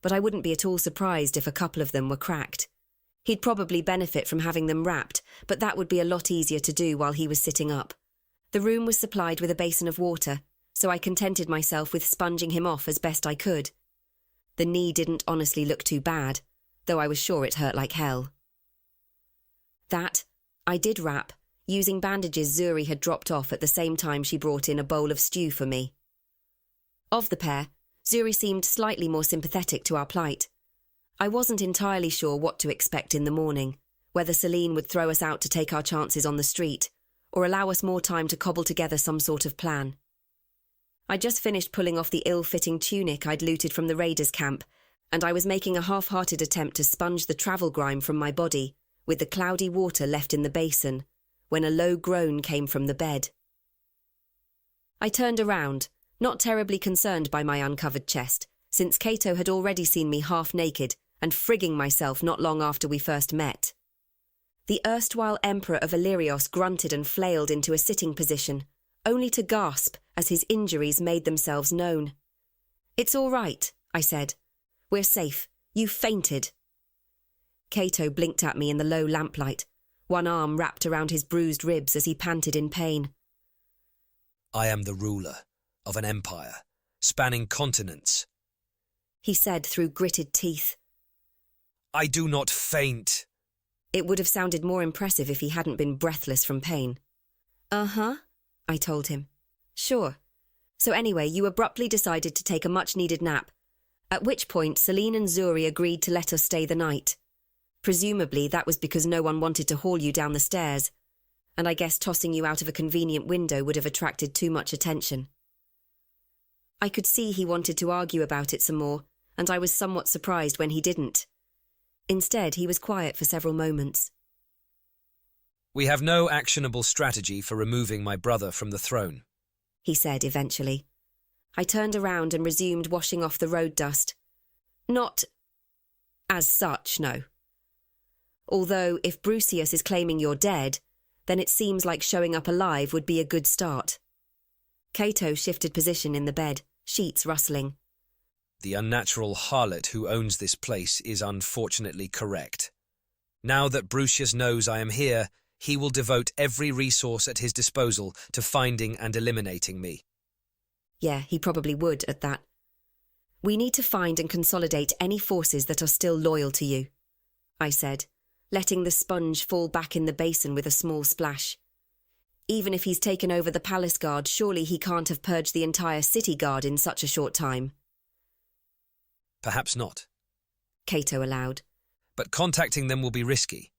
but I wouldn't be at all surprised if a couple of them were cracked. He'd probably benefit from having them wrapped, but that would be a lot easier to do while he was sitting up. The room was supplied with a basin of water, so I contented myself with sponging him off as best I could. The knee didn't honestly look too bad, though I was sure it hurt like hell. That I did wrap, using bandages Zuri had dropped off at the same time she brought in a bowl of stew for me. Of the pair, Zuri seemed slightly more sympathetic to our plight. I wasn't entirely sure what to expect in the morning, whether Celine would throw us out to take our chances on the street, or allow us more time to cobble together some sort of plan. I'd just finished pulling off the ill-fitting tunic I'd looted from the raiders' camp, and I was making a half-hearted attempt to sponge the travel grime from my body, with the cloudy water left in the basin, when a low groan came from the bed. I turned around, not terribly concerned by my uncovered chest, since Kaeto had already seen me half-naked and frigging myself not long after we first met. The erstwhile Emperor of Eburos grunted and flailed into a sitting position, only to gasp as his injuries made themselves known. "It's all right," I said. "We're safe. You fainted." Kaeto blinked at me in the low lamplight, one arm wrapped around his bruised ribs as he panted in pain. "I am the ruler of an empire, spanning continents," he said through gritted teeth. "I do not faint." It would have sounded more impressive if he hadn't been breathless from pain. "Uh-huh," I told him. "Sure. So anyway, you abruptly decided to take a much-needed nap, at which point Celine and Zuri agreed to let us stay the night. Presumably that was because no one wanted to haul you down the stairs, and I guess tossing you out of a convenient window would have attracted too much attention." I could see he wanted to argue about it some more, and I was somewhat surprised when he didn't. Instead, he was quiet for several moments. "We have no actionable strategy for removing my brother from the throne," he said eventually. I turned around and resumed washing off the road dust. "Not as such, no. Although, if Brucius is claiming you're dead, then it seems like showing up alive would be a good start." Kaeto shifted position in the bed, sheets rustling. "The unnatural harlot who owns this place is unfortunately correct. Now that Brucius knows I am here, he will devote every resource at his disposal to finding and eliminating me." Yeah, he probably would at that. "We need to find and consolidate any forces that are still loyal to you," I said, letting the sponge fall back in the basin with a small splash. "Even if he's taken over the palace guard, surely he can't have purged the entire city guard in such a short time." "Perhaps not," Kaeto allowed. "But contacting them will be risky.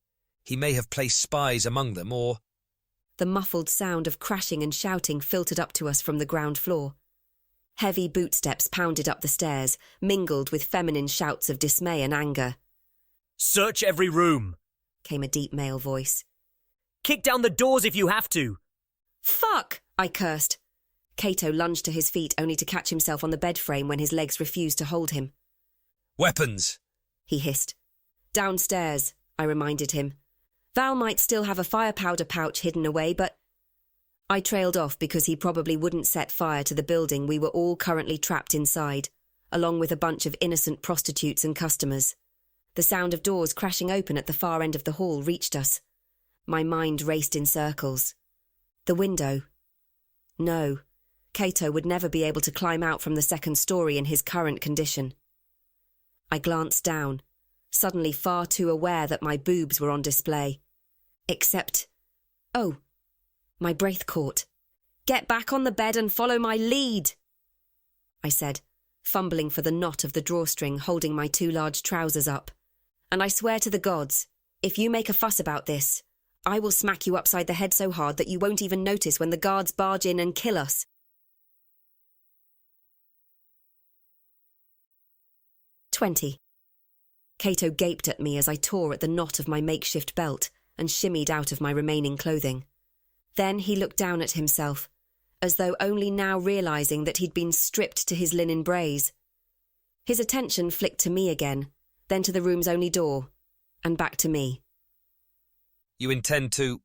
He may have placed spies among them, or—" The muffled sound of crashing and shouting filtered up to us from the ground floor. Heavy bootsteps pounded up the stairs, mingled with feminine shouts of dismay and anger. "Search every room," came a deep male voice. "Kick down the doors if you have to." "Fuck!" I cursed. Kaeto lunged to his feet only to catch himself on the bed frame when his legs refused to hold him. "Weapons!" he hissed. "Downstairs," I reminded him. "Val might still have a fire powder pouch hidden away, but—" I trailed off because he probably wouldn't set fire to the building we were all currently trapped inside, along with a bunch of innocent prostitutes and customers. The sound of doors crashing open at the far end of the hall reached us. My mind raced in circles. The window. No, Kaeto would never be able to climb out from the second story in his current condition. I glanced down, suddenly far too aware that my boobs were on display. Except... oh, my breath caught. "Get back on the bed and follow my lead," I said, fumbling for the knot of the drawstring holding my too large trousers up. "And I swear to the gods, if you make a fuss about this, I will smack you upside the head so hard that you won't even notice when the guards barge in and kill us." 20. Kaeto gaped at me as I tore at the knot of my makeshift belt and shimmied out of my remaining clothing. Then he looked down at himself, as though only now realising that he'd been stripped to his linen brays. His attention flicked to me again, then to the room's only door, and back to me. "You intend to—"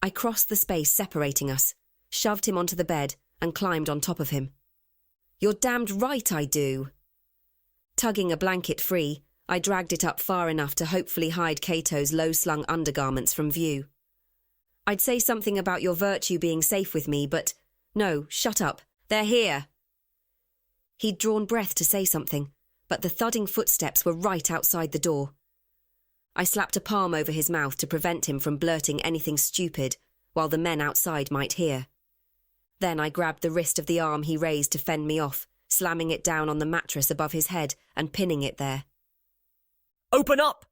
I crossed the space separating us, shoved him onto the bed, and climbed on top of him. "You're damned right I do." Tugging a blanket free, I dragged it up far enough to hopefully hide Kaeto's low-slung undergarments from view. I'd say something about your virtue being safe with me, but no, shut up. They're here. He'd drawn breath to say something, but the thudding footsteps were right outside the door. I slapped a palm over his mouth to prevent him from blurting anything stupid, while the men outside might hear. Then I grabbed the wrist of the arm he raised to fend me off, slamming it down on the mattress above his head and pinning it there. "Open up!"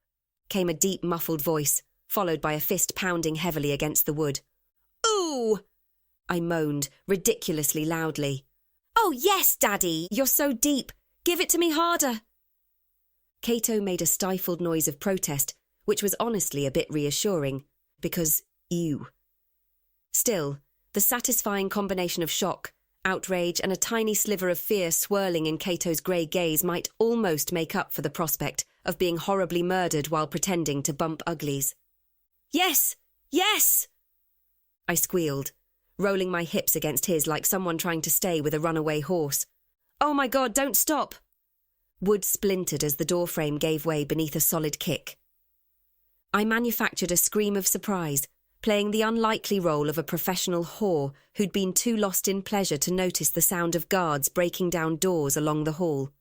came a deep, muffled voice, followed by a fist pounding heavily against the wood. "Ooh!" I moaned, ridiculously loudly. "Oh yes, Daddy, you're so deep. Give it to me harder." Kaeto made a stifled noise of protest, which was honestly a bit reassuring, because you. Still, the satisfying combination of shock, outrage, and a tiny sliver of fear swirling in Kaeto's grey gaze might almost make up for the prospect of being horribly murdered while pretending to bump uglies. "Yes! Yes!" I squealed, rolling my hips against his like someone trying to stay with a runaway horse. "Oh my God, don't stop!" Wood splintered as the doorframe gave way beneath a solid kick. I manufactured a scream of surprise, playing the unlikely role of a professional whore who'd been too lost in pleasure to notice the sound of guards breaking down doors along the hall.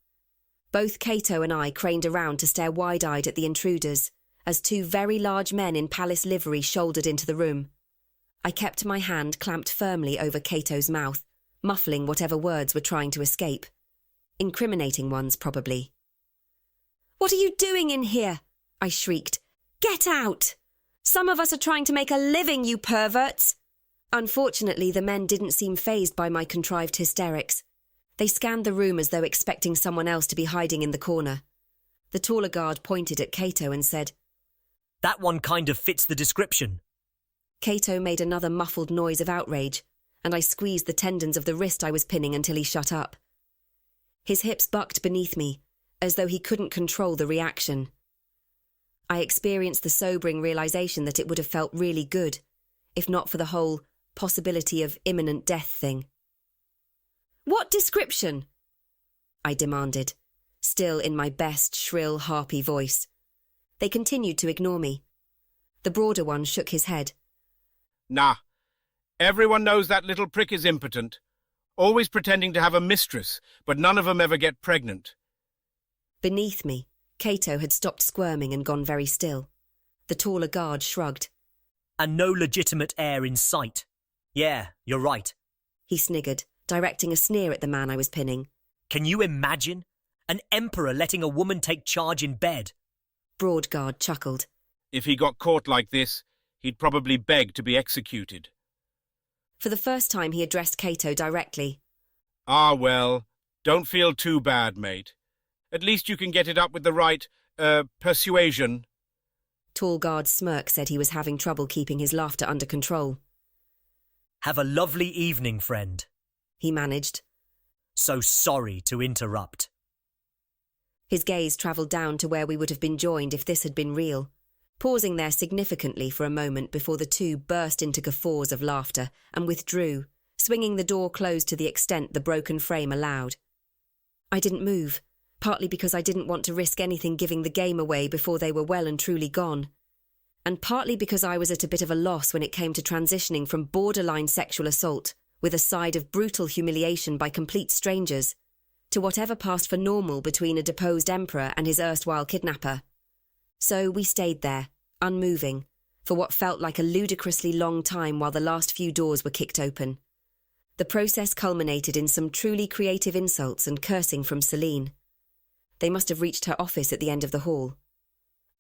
Both Kaeto and I craned around to stare wide-eyed at the intruders, as two very large men in palace livery shouldered into the room. I kept my hand clamped firmly over Kaeto's mouth, muffling whatever words were trying to escape. Incriminating ones, probably. "What are you doing in here?" I shrieked. "Get out! Some of us are trying to make a living, you perverts!" Unfortunately, the men didn't seem fazed by my contrived hysterics. They scanned the room as though expecting someone else to be hiding in the corner. The taller guard pointed at Kaeto and said, "That one kind of fits the description." Kaeto made another muffled noise of outrage, and I squeezed the tendons of the wrist I was pinning until he shut up. His hips bucked beneath me, as though he couldn't control the reaction. I experienced the sobering realization that it would have felt really good, if not for the whole possibility of imminent death thing. "What description?" I demanded, still in my best shrill, harpy voice. They continued to ignore me. The broader one shook his head. "Nah. Everyone knows that little prick is impotent. Always pretending to have a mistress, but none of 'em ever get pregnant." Beneath me, Kaeto had stopped squirming and gone very still. The taller guard shrugged. "And no legitimate heir in sight. Yeah, you're right," he sniggered, directing a sneer at the man I was pinning. "Can you imagine? An emperor letting a woman take charge in bed?" Broadguard chuckled. "If he got caught like this, he'd probably beg to be executed." For the first time he addressed Kaeto directly. "Ah, well, don't feel too bad, mate. At least you can get it up with the right, persuasion." Tall guard's smirk said he was having trouble keeping his laughter under control. "Have a lovely evening, friend," he managed. "So sorry to interrupt." His gaze travelled down to where we would have been joined if this had been real. pausing there significantly for a moment before the two burst into guffaws of laughter and withdrew, swinging the door closed to the extent the broken frame allowed. I didn't move, partly because I didn't want to risk anything giving the game away before they were well and truly gone, and partly because I was at a bit of a loss when it came to transitioning from borderline sexual assault, with a side of brutal humiliation by complete strangers, to whatever passed for normal between a deposed emperor and his erstwhile kidnapper. So we stayed there, unmoving, for what felt like a ludicrously long time while the last few doors were kicked open. The process culminated in some truly creative insults and cursing from Celine. They must have reached her office at the end of the hall.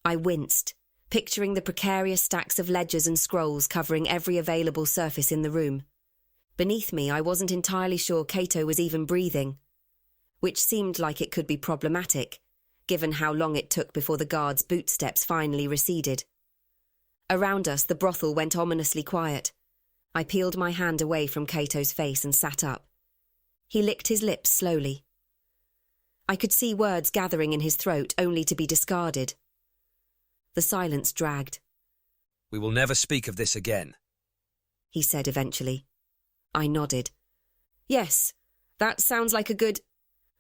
I winced, picturing the precarious stacks of ledgers and scrolls covering every available surface in the room. Beneath me, I wasn't entirely sure Kaeto was even breathing, which seemed like it could be problematic, given how long it took before the guards' bootsteps finally receded. Around us, the brothel went ominously quiet. I peeled my hand away from Kaeto's face and sat up. He licked his lips slowly. I could see words gathering in his throat only to be discarded. The silence dragged. "We will never speak of this again," he said eventually. I nodded. "Yes, that sounds like a good—"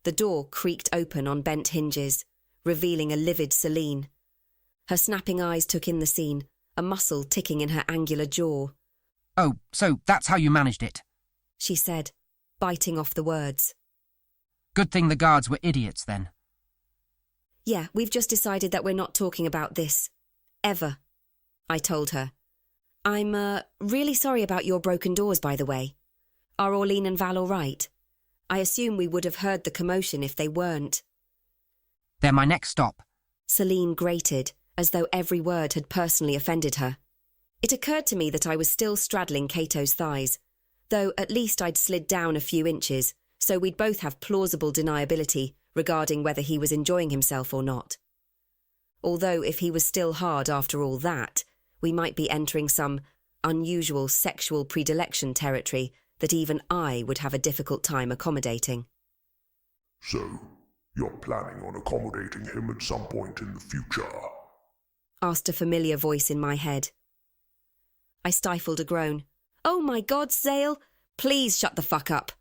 The door creaked open on bent hinges, revealing a livid Celine. Her snapping eyes took in the scene, a muscle ticking in her angular jaw. "Oh, so that's how you managed it," she said, biting off the words. "Good thing the guards were idiots, then." "Yeah, we've just decided that we're not talking about this. Ever," I told her. "I'm, really sorry about your broken doors, by the way. Are Orlean and Val all right? I assume we would have heard the commotion if they weren't." "They're my next stop," Celine grated, as though every word had personally offended her. It occurred to me that I was still straddling Kaeto's thighs, though at least I'd slid down a few inches, so we'd both have plausible deniability regarding whether he was enjoying himself or not. Although if he was still hard after all that, we might be entering some unusual sexual predilection territory that even I would have a difficult time accommodating. "So, you're planning on accommodating him at some point in the future?" asked a familiar voice in my head. I stifled a groan. "Oh my God, Zale! Please shut the fuck up!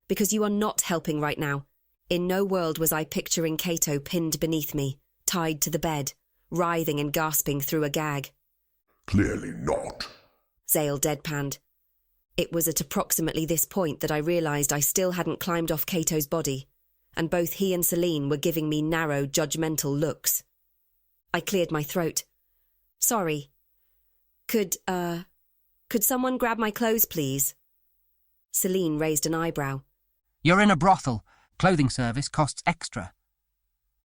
Because you are not helping right now. In no world was I picturing Kaeto pinned beneath me, tied to the bed, writhing and gasping through a gag." "Clearly not," Zale deadpanned. It was at approximately this point that I realised I still hadn't climbed off Kaeto's body, and both he and Celine were giving me narrow, judgmental looks. I cleared my throat. "Sorry. Could someone grab my clothes, please?" Celine raised an eyebrow. "You're in a brothel. Clothing service costs extra."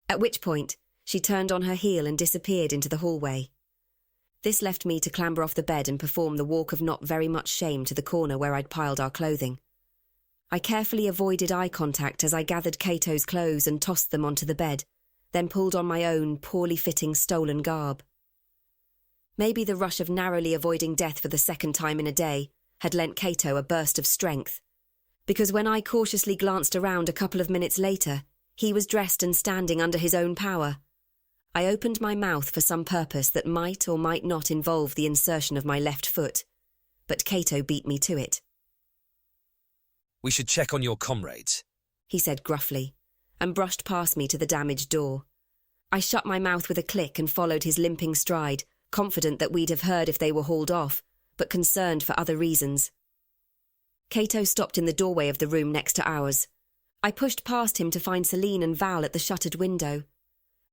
At which point, she turned on her heel and disappeared into the hallway. This left me to clamber off the bed and perform the walk of not very much shame to the corner where I'd piled our clothing. I carefully avoided eye contact as I gathered Kaeto's clothes and tossed them onto the bed, then pulled on my own poorly fitting stolen garb. Maybe the rush of narrowly avoiding death for the second time in a day had lent Kaeto a burst of strength, because when I cautiously glanced around a couple of minutes later, he was dressed and standing under his own power. I opened my mouth for some purpose that might or might not involve the insertion of my left foot, but Kaeto beat me to it. "We should check on your comrades," he said gruffly, and brushed past me to the damaged door. I shut my mouth with a click and followed his limping stride, confident that we'd have heard if they were hauled off, but concerned for other reasons. Kaeto stopped in the doorway of the room next to ours. I pushed past him to find Celine and Val at the shuttered window.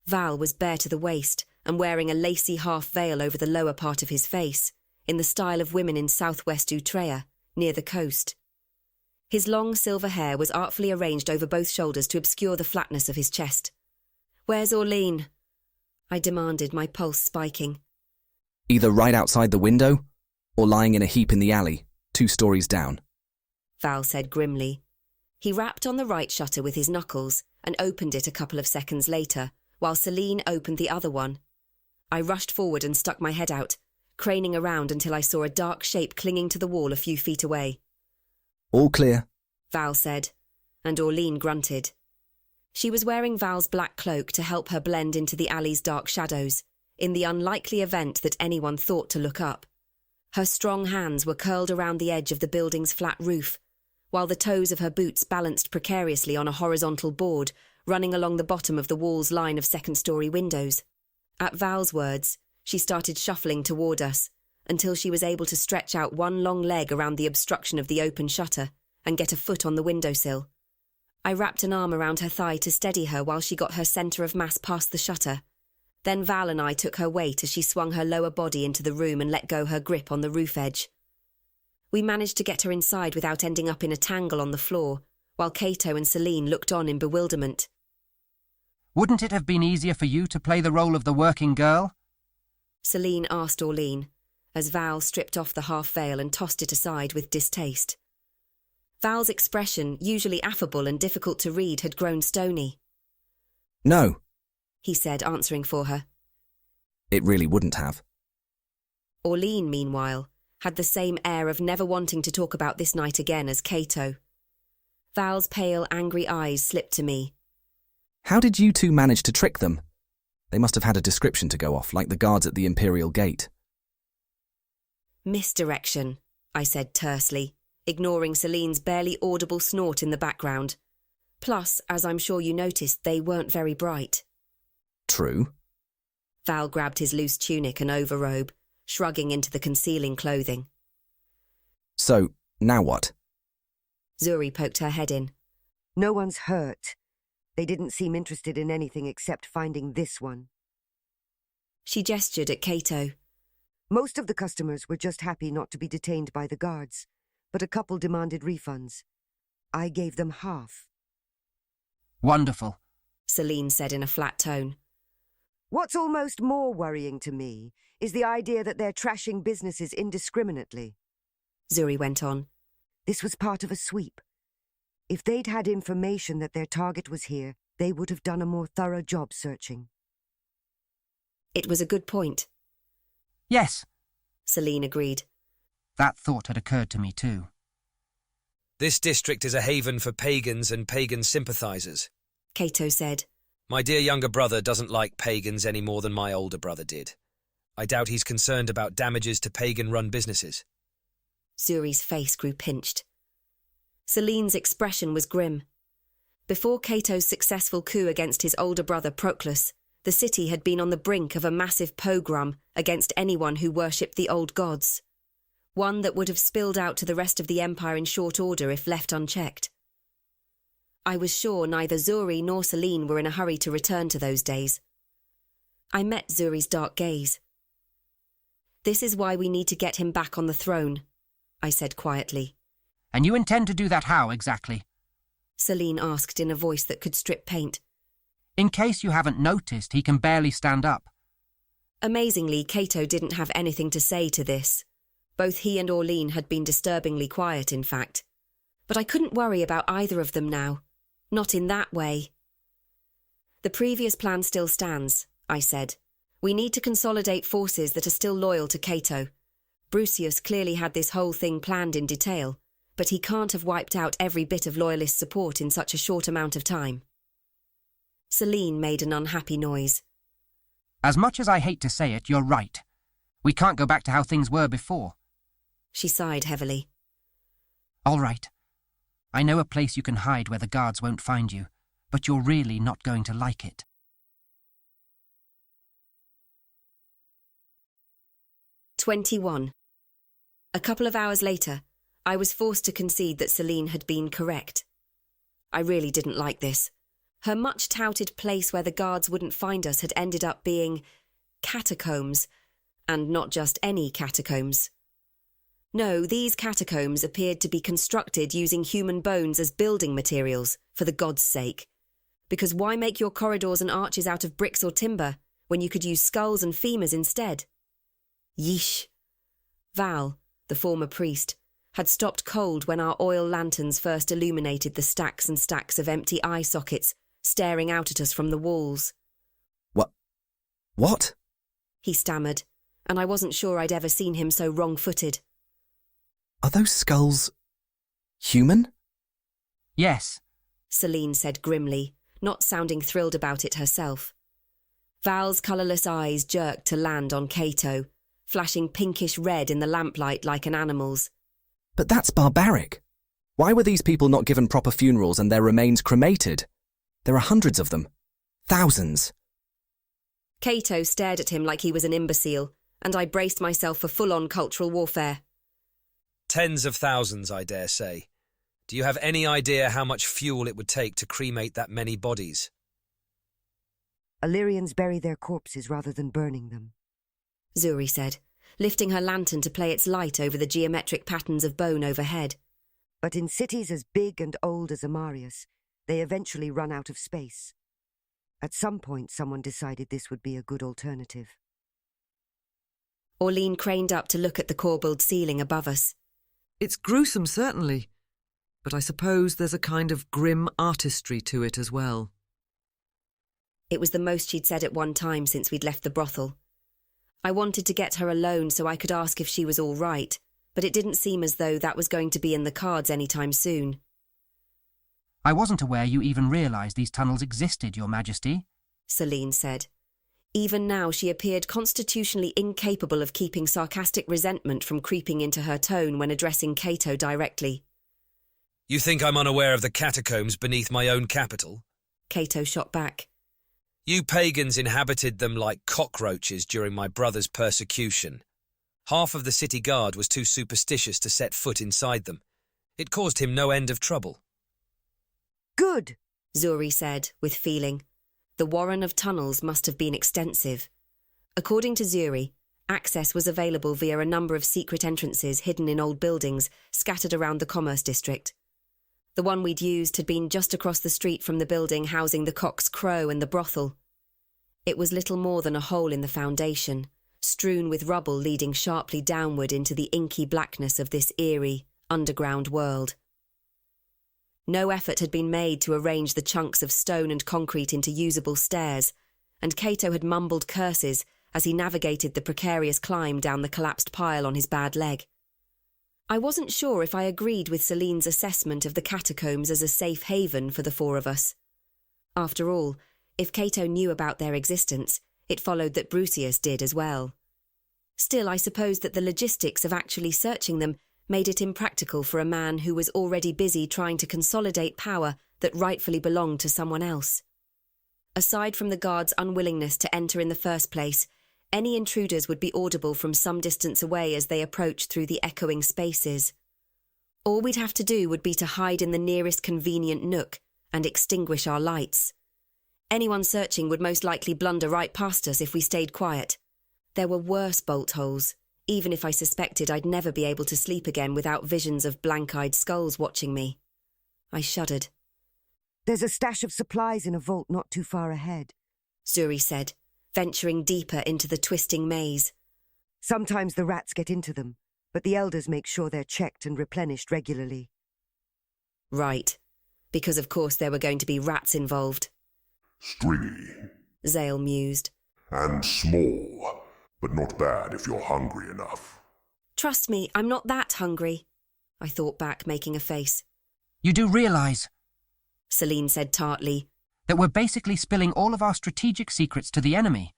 Val was bare to the waist and wearing a lacy half-veil over the lower part of his face, in the style of women in southwest Utrea, near the coast. His long silver hair was artfully arranged over both shoulders to obscure the flatness of his chest. "Where's Orlean?" I demanded, my pulse spiking. "Either right outside the window, or lying in a heap in the alley, 2 stories down," Val said grimly. He rapped on the right shutter with his knuckles and opened it a couple of seconds later, while Celine opened the other one. I rushed forward and stuck my head out, craning around until I saw a dark shape clinging to the wall a few feet away. "All clear," Val said, and Orlean grunted. She was wearing Val's black cloak to help her blend into the alley's dark shadows, in the unlikely event that anyone thought to look up. Her strong hands were curled around the edge of the building's flat roof, while the toes of her boots balanced precariously on a horizontal board running along the bottom of the wall's line of second-story windows. At Val's words, she started shuffling toward us, until she was able to stretch out one long leg around the obstruction of the open shutter and get a foot on the windowsill. I wrapped an arm around her thigh to steady her while she got her centre of mass past the shutter. Then Val and I took her weight as she swung her lower body into the room and let go her grip on the roof edge. We managed to get her inside without ending up in a tangle on the floor, while Kaeto and Celine looked on in bewilderment. Wouldn't it have been easier for you to play the role of the working girl? Celine asked Orline, as Val stripped off the half-veil and tossed it aside with distaste. Val's expression, usually affable and difficult to read, had grown stony. No, he said, answering for her. It really wouldn't have. Orline, meanwhile, had the same air of never wanting to talk about this night again as Kaeto. Val's pale, angry eyes slipped to me. How did you two manage to trick them? They must have had a description to go off, like the guards at the Imperial Gate. Misdirection, I said tersely, ignoring Celine's barely audible snort in the background. Plus, as I'm sure you noticed, they weren't very bright. True. Val grabbed his loose tunic and overrobe, shrugging into the concealing clothing. So, now what? Zuri poked her head in. No one's hurt. They didn't seem interested in anything except finding this one. She gestured at Kaeto. Most of the customers were just happy not to be detained by the guards, but a couple demanded refunds. I gave them half. Wonderful, Celine said in a flat tone. What's almost more worrying to me is the idea that they're trashing businesses indiscriminately. Zuri went on. This was part of a sweep. If they'd had information that their target was here, they would have done a more thorough job searching. It was a good point. Yes, Celine agreed. That thought had occurred to me too. This district is a haven for pagans and pagan sympathisers, Kaeto said. My dear younger brother doesn't like pagans any more than my older brother did. I doubt he's concerned about damages to pagan-run businesses. Zuri's face grew pinched. Celine's expression was grim. Before Kaeto's successful coup against his older brother Proclus, the city had been on the brink of a massive pogrom against anyone who worshipped the old gods. One that would have spilled out to the rest of the empire in short order if left unchecked. I was sure neither Zuri nor Celine were in a hurry to return to those days. I met Zuri's dark gaze. This is why we need to get him back on the throne, I said quietly. And you intend to do that how, exactly? Celine asked in a voice that could strip paint. In case you haven't noticed, he can barely stand up. Amazingly, Kaeto didn't have anything to say to this. Both he and Orline had been disturbingly quiet, in fact. But I couldn't worry about either of them now. Not in that way. The previous plan still stands, I said. We need to consolidate forces that are still loyal to Kaeto. Brucius clearly had this whole thing planned in detail, but he can't have wiped out every bit of loyalist support in such a short amount of time. Celine made an unhappy noise. As much as I hate to say it, you're right. We can't go back to how things were before. She sighed heavily. All right. I know a place you can hide where the guards won't find you, but you're really not going to like it. "21. A couple of hours later, I was forced to concede that Celine had been correct. I really didn't like this. Her much-touted place where the guards wouldn't find us had ended up being catacombs, and not just any catacombs. No, these catacombs appeared to be constructed using human bones as building materials, for the gods' sake. Because why make your corridors and arches out of bricks or timber when you could use skulls and femurs instead? Yeesh. Val, the former priest, had stopped cold when our oil lanterns first illuminated the stacks and stacks of empty eye sockets staring out at us from the walls. What? He stammered, and I wasn't sure I'd ever seen him so wrong-footed. Are those skulls human? Yes, Celine said grimly, not sounding thrilled about it herself. Val's colourless eyes jerked to land on Kaeto, flashing pinkish red in the lamplight like an animal's. But that's barbaric. Why were these people not given proper funerals and their remains cremated? There are hundreds of them. Thousands. Kaeto stared at him like he was an imbecile, and I braced myself for full-on cultural warfare. Tens of thousands, I dare say. Do you have any idea how much fuel it would take to cremate that many bodies? Illyrians bury their corpses rather than burning them, Zuri said, lifting her lantern to play its light over the geometric patterns of bone overhead. But in cities as big and old as Amarius, they eventually run out of space. At some point, someone decided this would be a good alternative. Orlean craned up to look at the corbelled ceiling above us. It's gruesome, certainly, but I suppose there's a kind of grim artistry to it as well. It was the most she'd said at one time since we'd left the brothel. I wanted to get her alone so I could ask if she was all right, but it didn't seem as though that was going to be in the cards anytime soon. I wasn't aware you even realised these tunnels existed, Your Majesty, Selene said. Even now she appeared constitutionally incapable of keeping sarcastic resentment from creeping into her tone when addressing Kaeto directly. You think I'm unaware of the catacombs beneath my own capital? Kaeto shot back. You pagans inhabited them like cockroaches during my brother's persecution. Half of the city guard was too superstitious to set foot inside them. It caused him no end of trouble. Good, Zuri said, with feeling. The warren of tunnels must have been extensive. According to Zuri, access was available via a number of secret entrances hidden in old buildings scattered around the commerce district. The one we'd used had been just across the street from the building housing the Cock's Crow and the brothel. It was little more than a hole in the foundation, strewn with rubble leading sharply downward into the inky blackness of this eerie, underground world. No effort had been made to arrange the chunks of stone and concrete into usable stairs, and Kaeto had mumbled curses as he navigated the precarious climb down the collapsed pile on his bad leg. I wasn't sure if I agreed with Selene's assessment of the catacombs as a safe haven for the four of us. After all, if Kaeto knew about their existence, it followed that Brucius did as well. Still, I suppose that the logistics of actually searching them made it impractical for a man who was already busy trying to consolidate power that rightfully belonged to someone else. Aside from the guards' unwillingness to enter in the first place, any intruders would be audible from some distance away as they approached through the echoing spaces. All we'd have to do would be to hide in the nearest convenient nook and extinguish our lights. Anyone searching would most likely blunder right past us if we stayed quiet. There were worse bolt holes, even if I suspected I'd never be able to sleep again without visions of blank-eyed skulls watching me. I shuddered. There's a stash of supplies in a vault not too far ahead, Zuri said, venturing deeper into the twisting maze. Sometimes the rats get into them, but the elders make sure they're checked and replenished regularly. Right, because of course there were going to be rats involved. Stringy. Zale mused. And small, but not bad if you're hungry enough. Trust me, I'm not that hungry, I thought back, making a face. You do realise, Selene said tartly, that we're basically spilling all of our strategic secrets to the enemy.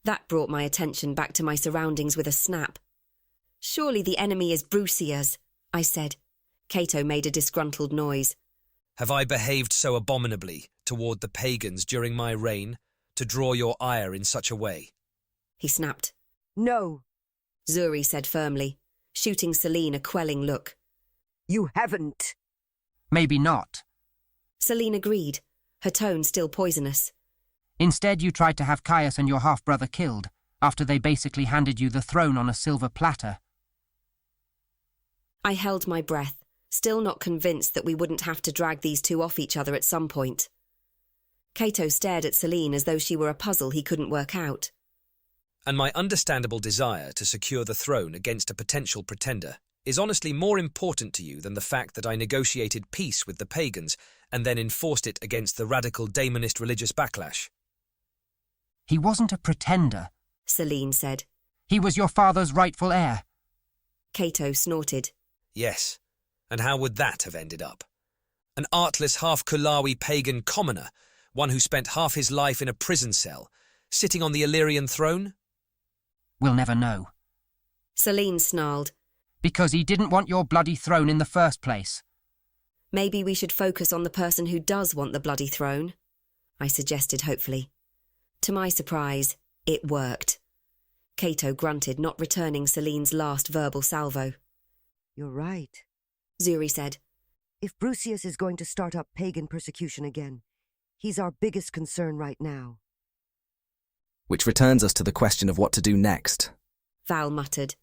That brought my attention back to my surroundings with a snap. Surely the enemy is Brucius, I said. Kaeto made a disgruntled noise. Have I behaved so abominably toward the pagans during my reign to draw your ire in such a way? He snapped. No, Zuri said firmly, shooting Selene a quelling look. You haven't. Maybe not. Selene agreed, her tone still poisonous. Instead, you tried to have Caius and your half-brother killed, after they basically handed you the throne on a silver platter. I held my breath, still not convinced that we wouldn't have to drag these two off each other at some point. Kaeto stared at Selene as though she were a puzzle he couldn't work out. And my understandable desire to secure the throne against a potential pretender is honestly more important to you than the fact that I negotiated peace with the pagans and then enforced it against the radical daemonist religious backlash. He wasn't a pretender, Selene said. He was your father's rightful heir. Kaeto snorted. Yes, and how would that have ended up? An artless half-Kulawi pagan commoner, one who spent half his life in a prison cell, Sitting on the Illyrian throne? We'll never know. Celine snarled. Because he didn't want your bloody throne in the first place. Maybe we should focus on the person who does want the bloody throne, I suggested hopefully. To my surprise, it worked. Kaeto grunted, not returning Celine's last verbal salvo. You're right, Zuri said. If Brucius is going to start up pagan persecution again, he's our biggest concern right now. Which returns us to the question of what to do next, Val muttered.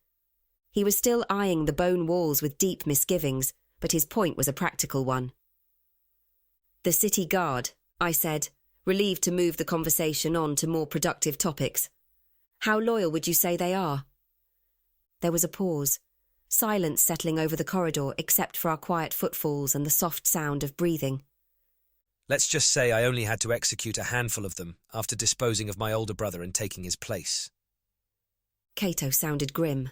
He was still eyeing the bone walls with deep misgivings, but his point was a practical one. The city guard, I said, relieved to move the conversation on to more productive topics. How loyal would you say they are? There was a pause, silence settling over the corridor except for our quiet footfalls and the soft sound of breathing. Let's just say I only had to execute a handful of them after disposing of my older brother and taking his place. Kaeto sounded grim.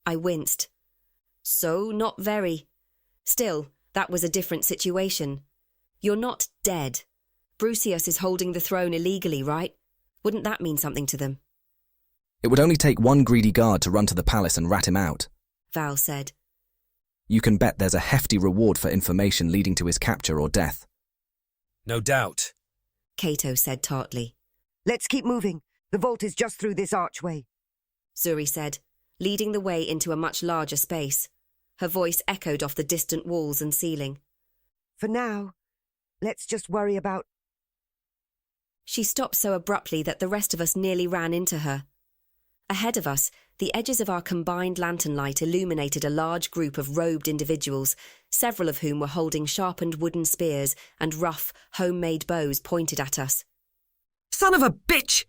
I winced. So, not very. Still, that was a different situation. You're not dead. Brucius is holding the throne illegally, right? Wouldn't that mean something to them? It would only take one greedy guard to run to the palace and rat him out, Val said. You can bet there's a hefty reward for information leading to his capture or death. No doubt, Kaeto said tartly. Let's keep moving. The vault is just through this archway, Zuri said, leading the way into a much larger space. Her voice echoed off the distant walls and ceiling. For now, let's just worry about... She stopped so abruptly that the rest of us nearly ran into her. Ahead of us, the edges of our combined lantern light illuminated a large group of robed individuals, several of whom were holding sharpened wooden spears and rough, homemade bows pointed at us. Son of a bitch!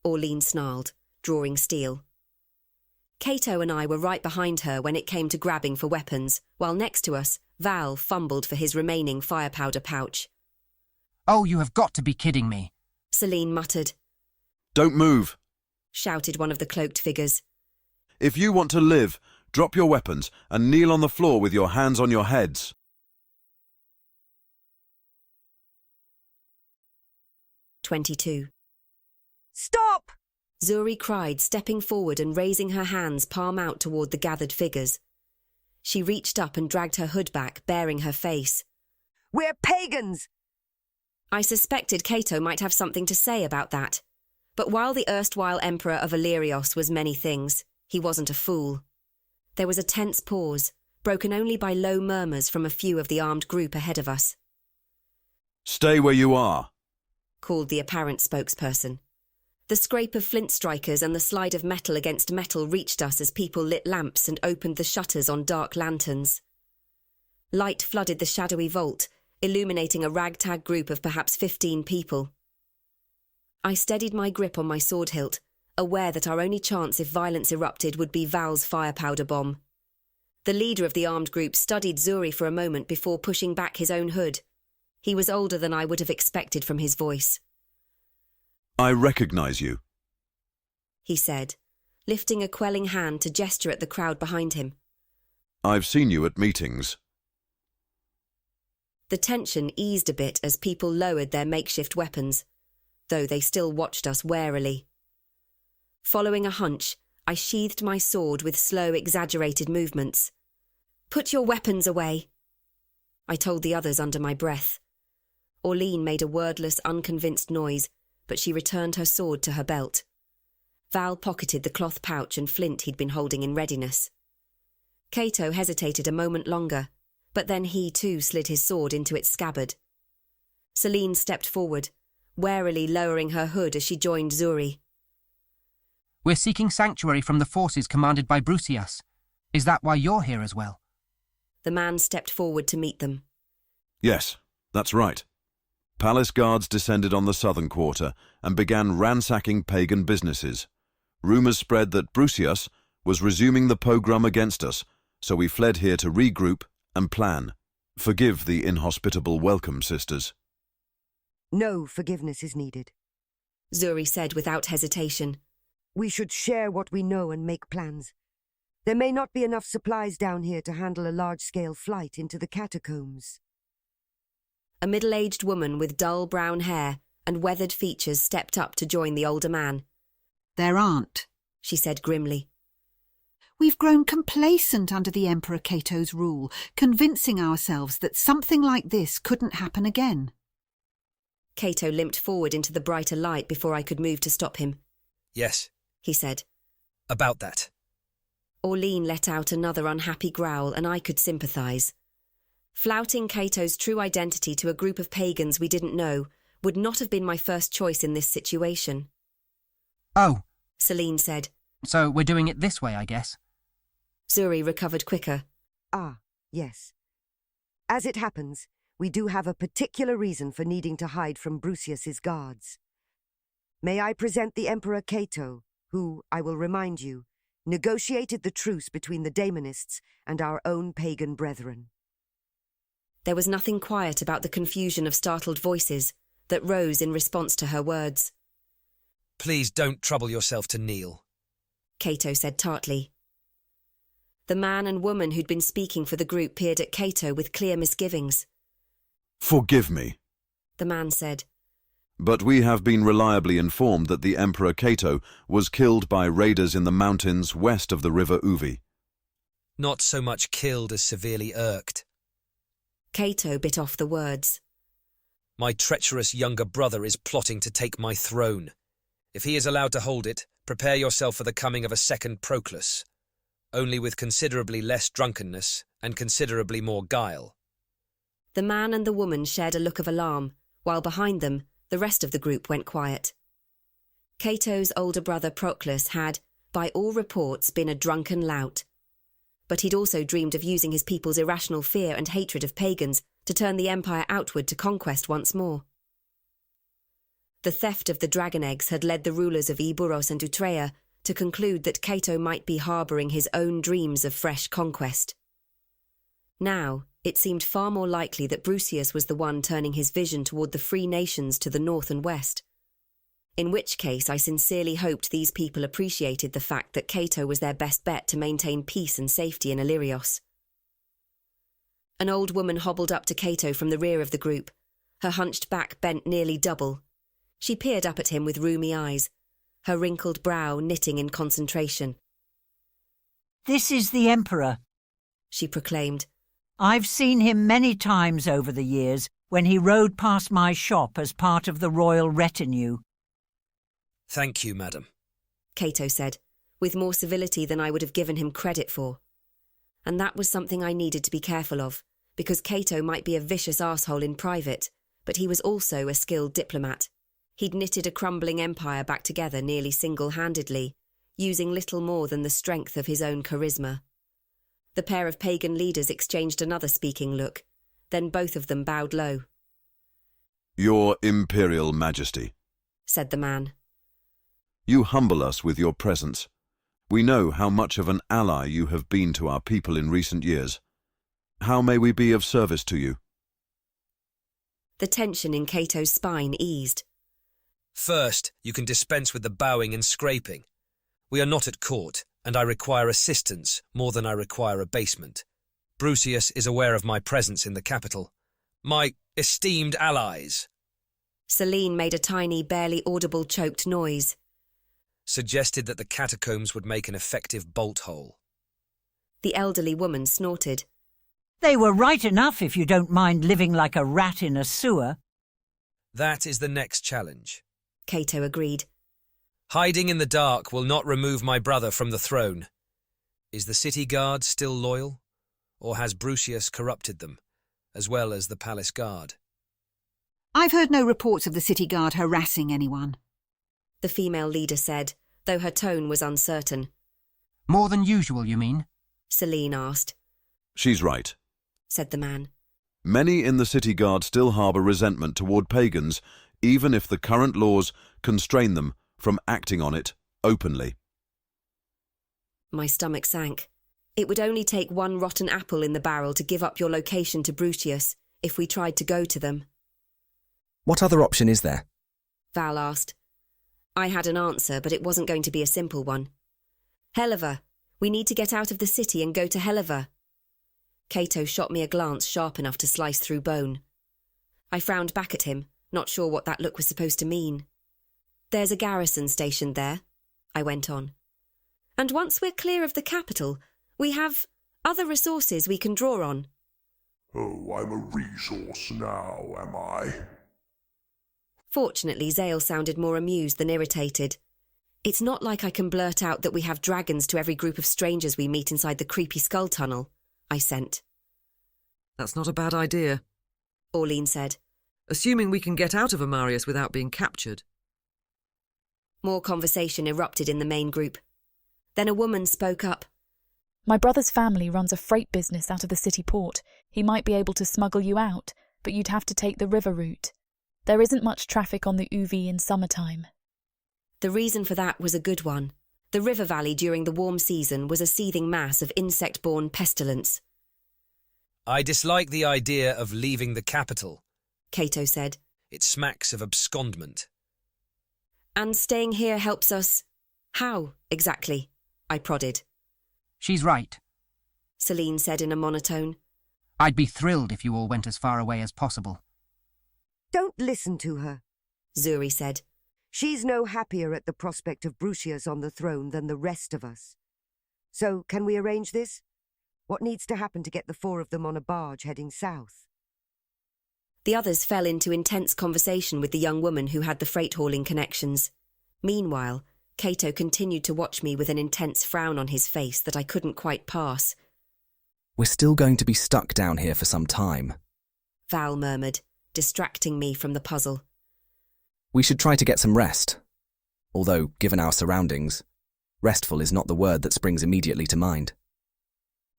Orlean snarled, drawing steel. Kaeto and I were right behind her when it came to grabbing for weapons, while next to us, Val fumbled for his remaining firepowder pouch. Oh, you have got to be kidding me, Celine muttered. Don't move, shouted one of the cloaked figures. If you want to live, drop your weapons and kneel on the floor with your hands on your heads. 22. Stop! Zuri cried, stepping forward and raising her hands palm out toward the gathered figures. She reached up and dragged her hood back, baring her face. We're pagans! I suspected Kaeto might have something to say about that. But while the erstwhile Emperor of Illyrios was many things, he wasn't a fool. There was a tense pause, broken only by low murmurs from a few of the armed group ahead of us. Stay where you are, called the apparent spokesperson. The scrape of flint strikers and the slide of metal against metal reached us as people lit lamps and opened the shutters on dark lanterns. Light flooded the shadowy vault, illuminating a ragtag group of perhaps 15 people. I steadied my grip on my sword hilt, aware that our only chance if violence erupted would be Val's firepowder bomb. The leader of the armed group studied Zuri for a moment before pushing back his own hood. He was older than I would have expected from his voice. I recognize you, he said, lifting a quelling hand to gesture at the crowd behind him. I've seen you at meetings. The tension eased a bit as people lowered their makeshift weapons, though they still watched us warily. Following a hunch, I sheathed my sword with slow, exaggerated movements. Put your weapons away, I told the others under my breath. Orlean made a wordless, unconvinced noise, but she returned her sword to her belt. Val pocketed the cloth pouch and flint he'd been holding in readiness. Kaeto hesitated a moment longer, but then he too slid his sword into its scabbard. Celine stepped forward, warily lowering her hood as she joined Zuri. We're seeking sanctuary from the forces commanded by Brucius. Is that why you're here as well? The man stepped forward to meet them. Yes, that's right. Palace guards descended on the southern quarter and began ransacking pagan businesses. Rumours spread that Brucius was resuming the pogrom against us, so we fled here to regroup and plan. Forgive the inhospitable welcome, sisters. No forgiveness is needed, Zuri said without hesitation. We should share what we know and make plans. There may not be enough supplies down here to handle a large-scale flight into the Catacombs. A middle-aged woman with dull brown hair, and weathered features stepped up to join the older man. There aren't, she said grimly. We've grown complacent under the Emperor Kaeto's rule, convincing ourselves that something like this couldn't happen again. Kaeto limped forward into the brighter light before I could move to stop him. Yes, he said. About that. Orlean let out another unhappy growl, and I could sympathise. Flouting Kaeto's true identity to a group of pagans we didn't know would not have been my first choice in this situation. Oh, Celine said. So we're doing it this way, I guess. Zuri recovered quicker. Ah, yes. As it happens, we do have a particular reason for needing to hide from Brucius's guards. May I present the Emperor Kaeto, who, I will remind you, negotiated the truce between the daemonists and our own pagan brethren. There was nothing quiet about the confusion of startled voices that rose in response to her words. Please don't trouble yourself to kneel, Kaeto said tartly. The man and woman who'd been speaking for the group peered at Kaeto with clear misgivings. Forgive me, the man said. But we have been reliably informed that the Emperor Kaeto was killed by raiders in the mountains west of the river Uvi. Not so much killed as severely irked. Kaeto bit off the words. My treacherous younger brother is plotting to take my throne. If he is allowed to hold it, prepare yourself for the coming of a second Proclus, only with considerably less drunkenness and considerably more guile. The man and the woman shared a look of alarm, while behind them, the rest of the group went quiet. Kaeto's older brother Proclus had, by all reports, been a drunken lout. But he'd also dreamed of using his people's irrational fear and hatred of pagans to turn the empire outward to conquest once more. The theft of the dragon eggs had led the rulers of Eburos and Utrea to conclude that Kaeto might be harbouring his own dreams of fresh conquest. Now, it seemed far more likely that Brucius was the one turning his vision toward the free nations to the north and west. In which case, I sincerely hoped these people appreciated the fact that Kaeto was their best bet to maintain peace and safety in Illyrios. An old woman hobbled up to Kaeto from the rear of the group, her hunched back bent nearly double. She peered up at him with rheumy eyes, her wrinkled brow knitting in concentration. "This is the Emperor," she proclaimed. "I've seen him many times over the years when he rode past my shop as part of the royal retinue." Thank you, madam, Kaeto said, with more civility than I would have given him credit for. And that was something I needed to be careful of, because Kaeto might be a vicious arsehole in private, but he was also a skilled diplomat. He'd knitted a crumbling empire back together nearly single-handedly, using little more than the strength of his own charisma. The pair of pagan leaders exchanged another speaking look, then both of them bowed low. Your Imperial Majesty, said the man. You humble us with your presence. We know how much of an ally you have been to our people in recent years. How may we be of service to you? The tension in Kaeto's spine eased. First, you can dispense with the bowing and scraping. We are not at court, and I require assistance more than I require abasement. Brucius is aware of my presence in the capital. My esteemed allies. Celine made a tiny, barely audible choked noise. Suggested that the catacombs would make an effective bolt hole. The elderly woman snorted. "They were right enough if you don't mind living like a rat in a sewer." That is the next challenge, Kaeto agreed. Hiding in the dark will not remove my brother from the throne. Is the city guard still loyal, or has Brucius corrupted them, as well as the palace guard? I've heard no reports of the city guard harassing anyone, the female leader said, though her tone was uncertain. More than usual, you mean? Celine asked. She's right, said the man. Many in the city guard still harbour resentment toward pagans, even if the current laws constrain them from acting on it openly. My stomach sank. It would only take one rotten apple in the barrel to give up your location to Brucius if we tried to go to them. What other option is there? Val asked. I had an answer, but it wasn't going to be a simple one. Helliver. We need to get out of the city and go to Helliver. Kaeto shot me a glance sharp enough to slice through bone. I frowned back at him, not sure what that look was supposed to mean. "There's a garrison stationed there," I went on. "And once we're clear of the capital, we have other resources we can draw on." Oh, I'm a resource now, am I? Fortunately, Zale sounded more amused than irritated. "It's not like I can blurt out that we have dragons to every group of strangers we meet inside the creepy skull tunnel," I sent. "That's not a bad idea," Orlean said. "Assuming we can get out of Amarius without being captured." More conversation erupted in the main group. Then a woman spoke up. "My brother's family runs a freight business out of the city port. He might be able to smuggle you out, but you'd have to take the river route. There isn't much traffic on the Uvi in summertime." The reason for that was a good one. The river valley during the warm season was a seething mass of insect-borne pestilence. "I dislike the idea of leaving the capital," Kaeto said. "It smacks of abscondment." "And staying here helps us... How, exactly?" I prodded. "She's right," Selene said in a monotone. "I'd be thrilled if you all went as far away as possible." "Don't listen to her," Zuri said. "She's no happier at the prospect of Brucius on the throne than the rest of us. So, can we arrange this? What needs to happen to get the four of them on a barge heading south?" The others fell into intense conversation with the young woman who had the freight-hauling connections. Meanwhile, Kaeto continued to watch me with an intense frown on his face that I couldn't quite pass. "We're still going to be stuck down here for some time," Val murmured, distracting me from the puzzle. "We should try to get some rest. Although, given our surroundings, restful is not the word that springs immediately to mind."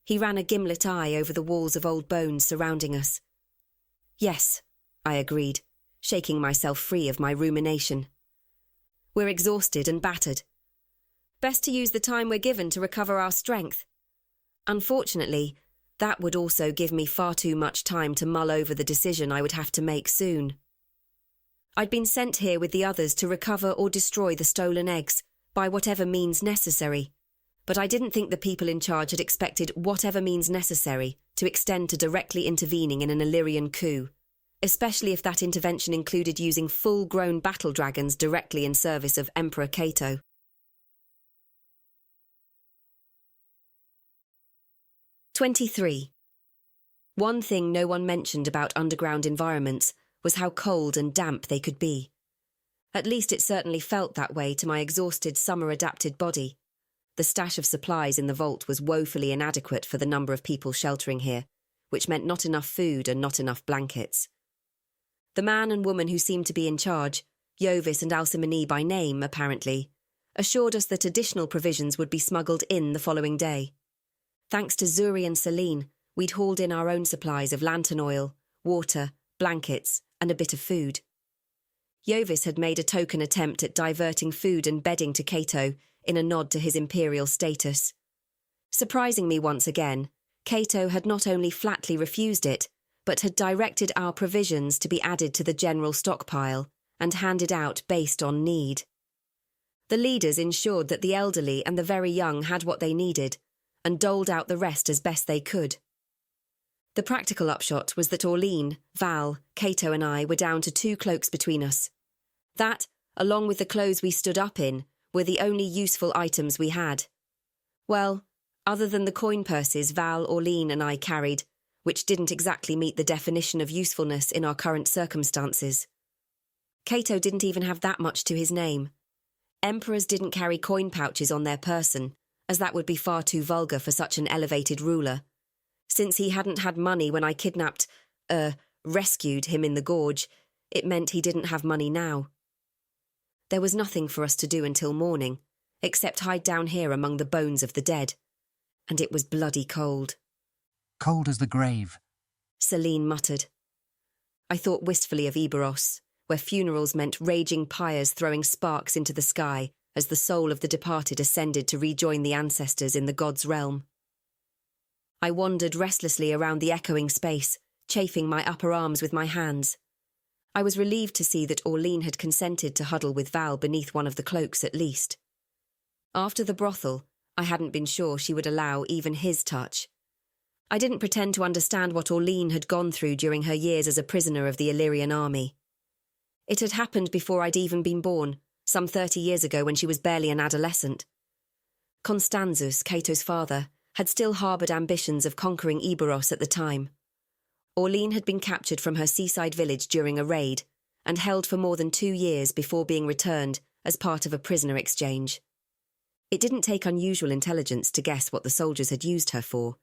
He ran a gimlet eye over the walls of old bones surrounding us. "Yes," I agreed, shaking myself free of my rumination. "We're exhausted and battered. Best to use the time we're given to recover our strength. Unfortunately, that would also give me far too much time to mull over the decision I would have to make soon. I'd been sent here with the others to recover or destroy the stolen eggs, by whatever means necessary, but I didn't think the people in charge had expected whatever means necessary to extend to directly intervening in an Illyrian coup, especially if that intervention included using full-grown battle dragons directly in service of Emperor Kaeto. "23. One thing no one mentioned about underground environments was how cold and damp they could be. At least it certainly felt that way to my exhausted summer-adapted body. The stash of supplies in the vault was woefully inadequate for the number of people sheltering here, which meant not enough food and not enough blankets. The man and woman who seemed to be in charge, Jovis and Alcimene by name, apparently, assured us that additional provisions would be smuggled in the following day. Thanks to Zuri and Selene, we'd hauled in our own supplies of lantern oil, water, blankets, and a bit of food. Jovis had made a token attempt at diverting food and bedding to Kaeto in a nod to his imperial status. Surprising me once again, Kaeto had not only flatly refused it, but had directed our provisions to be added to the general stockpile and handed out based on need. The leaders ensured that the elderly and the very young had what they needed, and doled out the rest as best they could. The practical upshot was that Orlean, Val, Kaeto and I were down to 2 cloaks between us. That, along with the clothes we stood up in, were the only useful items we had. Well, other than the coin purses Val, Orlean and I carried, which didn't exactly meet the definition of usefulness in our current circumstances. Kaeto didn't even have that much to his name. Emperors didn't carry coin pouches on their person, as that would be far too vulgar for such an elevated ruler. Since he hadn't had money when I rescued him in the gorge, it meant he didn't have money now. There was nothing for us to do until morning, except hide down here among the bones of the dead. And it was bloody cold. "Cold as the grave," Selene muttered. I thought wistfully of Eburos, where funerals meant raging pyres throwing sparks into the sky as the soul of the departed ascended to rejoin the ancestors in the god's realm. I wandered restlessly around the echoing space, chafing my upper arms with my hands. I was relieved to see that Orlean had consented to huddle with Val beneath one of the cloaks at least. After the brothel, I hadn't been sure she would allow even his touch. I didn't pretend to understand what Orlean had gone through during her years as a prisoner of the Illyrian army. It had happened before I'd even been born, some 30 years ago when she was barely an adolescent. Constanzus, Kaeto's father, had still harboured ambitions of conquering Eburos at the time. Orline had been captured from her seaside village during a raid and held for more than 2 years before being returned as part of a prisoner exchange. It didn't take unusual intelligence to guess what the soldiers had used her for,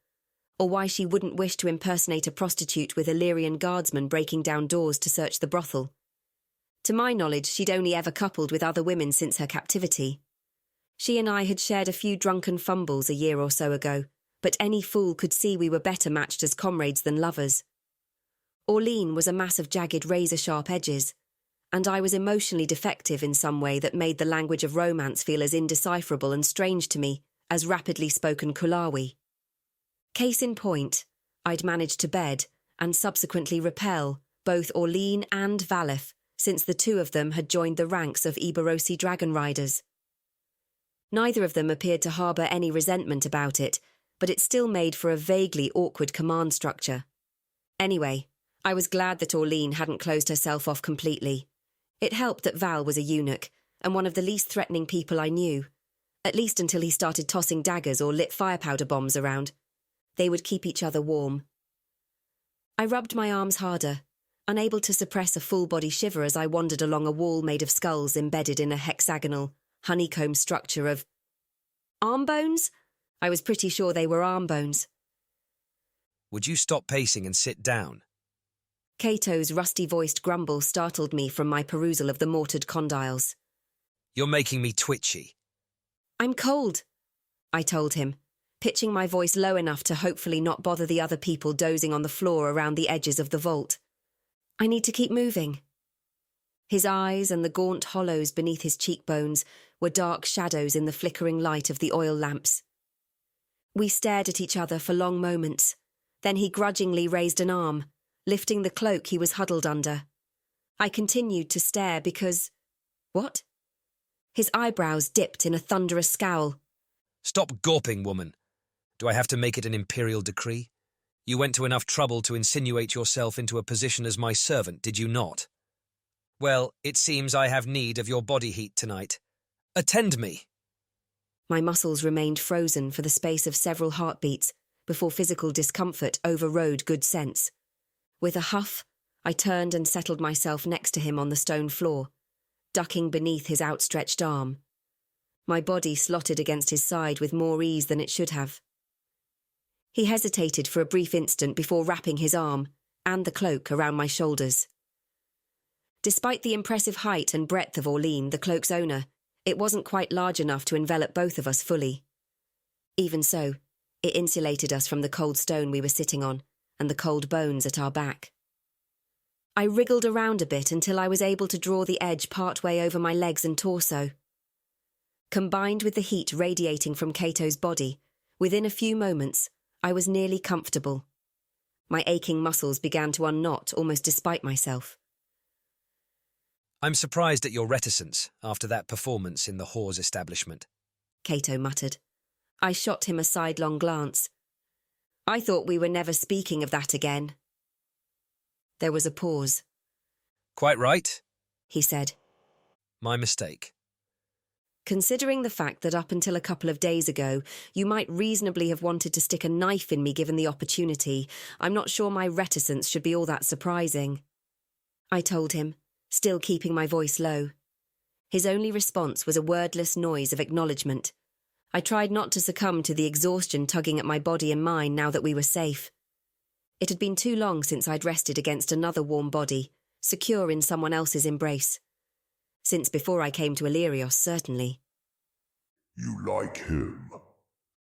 or why she wouldn't wish to impersonate a prostitute with Illyrian guardsmen breaking down doors to search the brothel. To my knowledge, she'd only ever coupled with other women since her captivity. She and I had shared a few drunken fumbles a year or so ago, but any fool could see we were better matched as comrades than lovers. Orline was a mass of jagged razor-sharp edges, and I was emotionally defective in some way that made the language of romance feel as indecipherable and strange to me as rapidly spoken Kulawi. Case in point, I'd managed to bed and subsequently repel both Orline and Valif, since the two of them had joined the ranks of Eburosi dragon riders. Neither of them appeared to harbour any resentment about it, but it still made for a vaguely awkward command structure. Anyway, I was glad that Orline hadn't closed herself off completely. It helped that Val was a eunuch, and one of the least threatening people I knew, at least until he started tossing daggers or lit firepowder bombs around. They would keep each other warm. I rubbed my arms harder, unable to suppress a full-body shiver as I wandered along a wall made of skulls embedded in a hexagonal, honeycomb structure of arm bones? I was pretty sure they were arm bones. Would you stop pacing and sit down? Kaeto's rusty-voiced grumble startled me from my perusal of the mortared condyles. You're making me twitchy. I'm cold, I told him, pitching my voice low enough to hopefully not bother the other people dozing on the floor around the edges of the vault. I need to keep moving. His eyes and the gaunt hollows beneath his cheekbones were dark shadows in the flickering light of the oil lamps. We stared at each other for long moments. Then he grudgingly raised an arm, lifting the cloak he was huddled under. I continued to stare because... What? His eyebrows dipped in a thunderous scowl. Stop gawping, woman. Do I have to make it an imperial decree? You went to enough trouble to insinuate yourself into a position as my servant, did you not? Well, it seems I have need of your body heat tonight. Attend me. My muscles remained frozen for the space of several heartbeats before physical discomfort overrode good sense. With a huff, I turned and settled myself next to him on the stone floor, ducking beneath his outstretched arm. My body slotted against his side with more ease than it should have. He hesitated for a brief instant before wrapping his arm, and the cloak, around my shoulders. Despite the impressive height and breadth of Orline, the cloak's owner, it wasn't quite large enough to envelop both of us fully. Even so, it insulated us from the cold stone we were sitting on and the cold bones at our back. I wriggled around a bit until I was able to draw the edge partway over my legs and torso. Combined with the heat radiating from Kaeto's body, within a few moments, I was nearly comfortable. My aching muscles began to unknot almost despite myself. I'm surprised at your reticence after that performance in the whore's establishment, Kaeto muttered. I shot him a sidelong glance. I thought we were never speaking of that again. There was a pause. Quite right, he said. My mistake. Considering the fact that up until a couple of days ago, you might reasonably have wanted to stick a knife in me given the opportunity, I'm not sure my reticence should be all that surprising. I told him, still keeping my voice low. His only response was a wordless noise of acknowledgement. I tried not to succumb to the exhaustion tugging at my body and mind now that we were safe. It had been too long since I'd rested against another warm body, secure in someone else's embrace. Since before I came to Illyrios, certainly. You like him?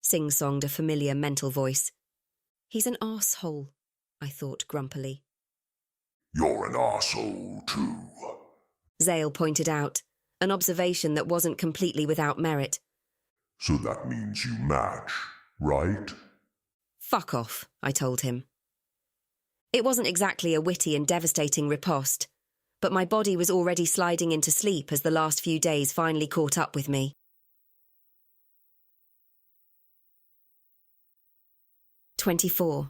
Sing-songed a familiar mental voice. He's an arsehole, I thought grumpily. You're an arsehole too, Zale pointed out, an observation that wasn't completely without merit. So that means you match, right? Fuck off, I told him. It wasn't exactly a witty and devastating riposte, but my body was already sliding into sleep as the last few days finally caught up with me. 24.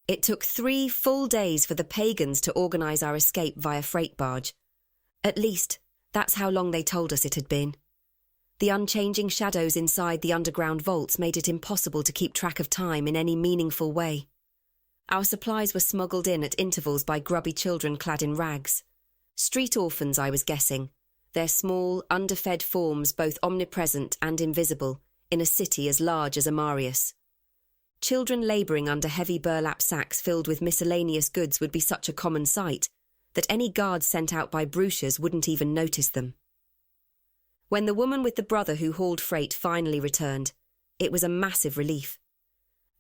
It took 3 full days for the pagans to organise our escape via freight barge. At least, that's how long they told us it had been. The unchanging shadows inside the underground vaults made it impossible to keep track of time in any meaningful way. Our supplies were smuggled in at intervals by grubby children clad in rags. Street orphans, I was guessing, their small, underfed forms both omnipresent and invisible, in a city as large as Amarius. Children labouring under heavy burlap sacks filled with miscellaneous goods would be such a common sight that any guards sent out by Brucias wouldn't even notice them. When the woman with the brother who hauled freight finally returned, it was a massive relief.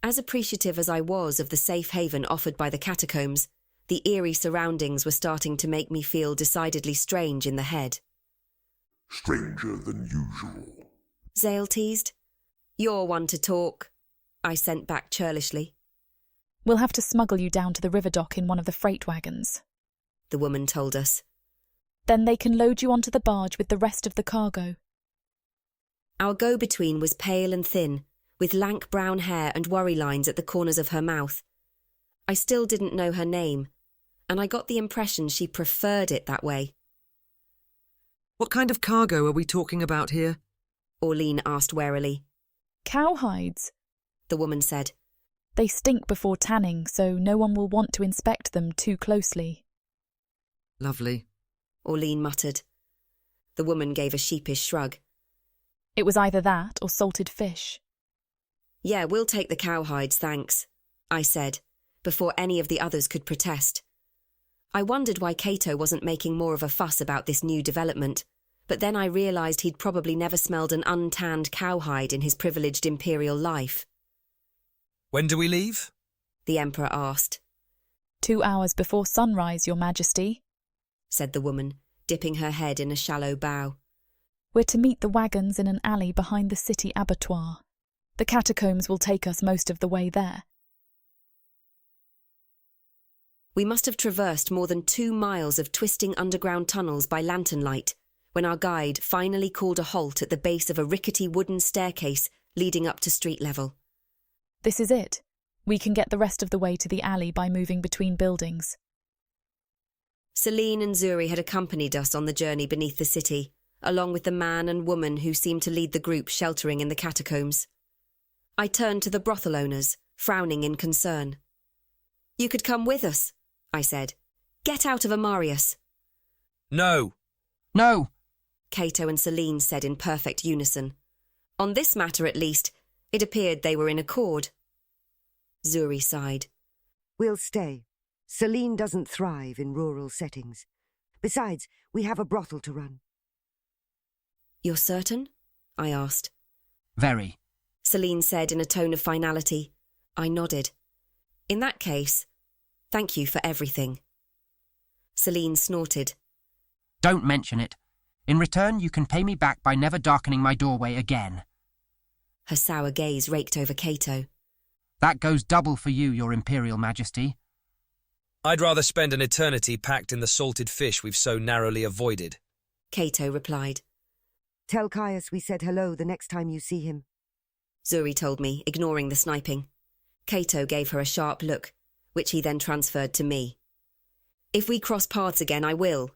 As appreciative as I was of the safe haven offered by the Catacombs, the eerie surroundings were starting to make me feel decidedly strange in the head. Stranger than usual, Zale teased. You're one to talk, I sent back churlishly. We'll have to smuggle you down to the river dock in one of the freight wagons, the woman told us. Then they can load you onto the barge with the rest of the cargo. Our go-between was pale and thin, with lank brown hair and worry lines at the corners of her mouth. I still didn't know her name, and I got the impression she preferred it that way. What kind of cargo are we talking about here? Orline asked warily. Cowhides, the woman said. They stink before tanning, so no one will want to inspect them too closely. Lovely, Orline muttered. The woman gave a sheepish shrug. It was either that or salted fish. Yeah, we'll take the cowhides, thanks, I said, before any of the others could protest. I wondered why Kaeto wasn't making more of a fuss about this new development, but then I realised he'd probably never smelled an untanned cowhide in his privileged imperial life. When do we leave? The Emperor asked. 2 hours before sunrise, Your Majesty, said the woman, dipping her head in a shallow bow. We're to meet the wagons in an alley behind the city abattoir. The Catacombs will take us most of the way there. We must have traversed more than 2 miles of twisting underground tunnels by lantern light when our guide finally called a halt at the base of a rickety wooden staircase leading up to street level. This is it. We can get the rest of the way to the alley by moving between buildings. Celine and Zuri had accompanied us on the journey beneath the city, along with the man and woman who seemed to lead the group sheltering in the catacombs. I turned to the brothel owners, frowning in concern. You could come with us, I said. Get out of Amarius. No. No, Kaeto and Celine said in perfect unison. On this matter, at least, it appeared they were in accord. Zuri sighed. We'll stay. Celine doesn't thrive in rural settings. Besides, we have a brothel to run. You're certain? I asked. very. Celine said in a tone of finality. I nodded. In that case, thank you for everything. Celine snorted. Don't mention it. In return, you can pay me back by never darkening my doorway again. Her sour gaze raked over Kaeto. That goes double for you, Your Imperial Majesty. I'd rather spend an eternity packed in the salted fish we've so narrowly avoided, Kaeto replied. Tell Caius we said hello the next time you see him. Zuri told me, ignoring the sniping. Kaeto gave her a sharp look, which he then transferred to me. If we cross paths again, I will.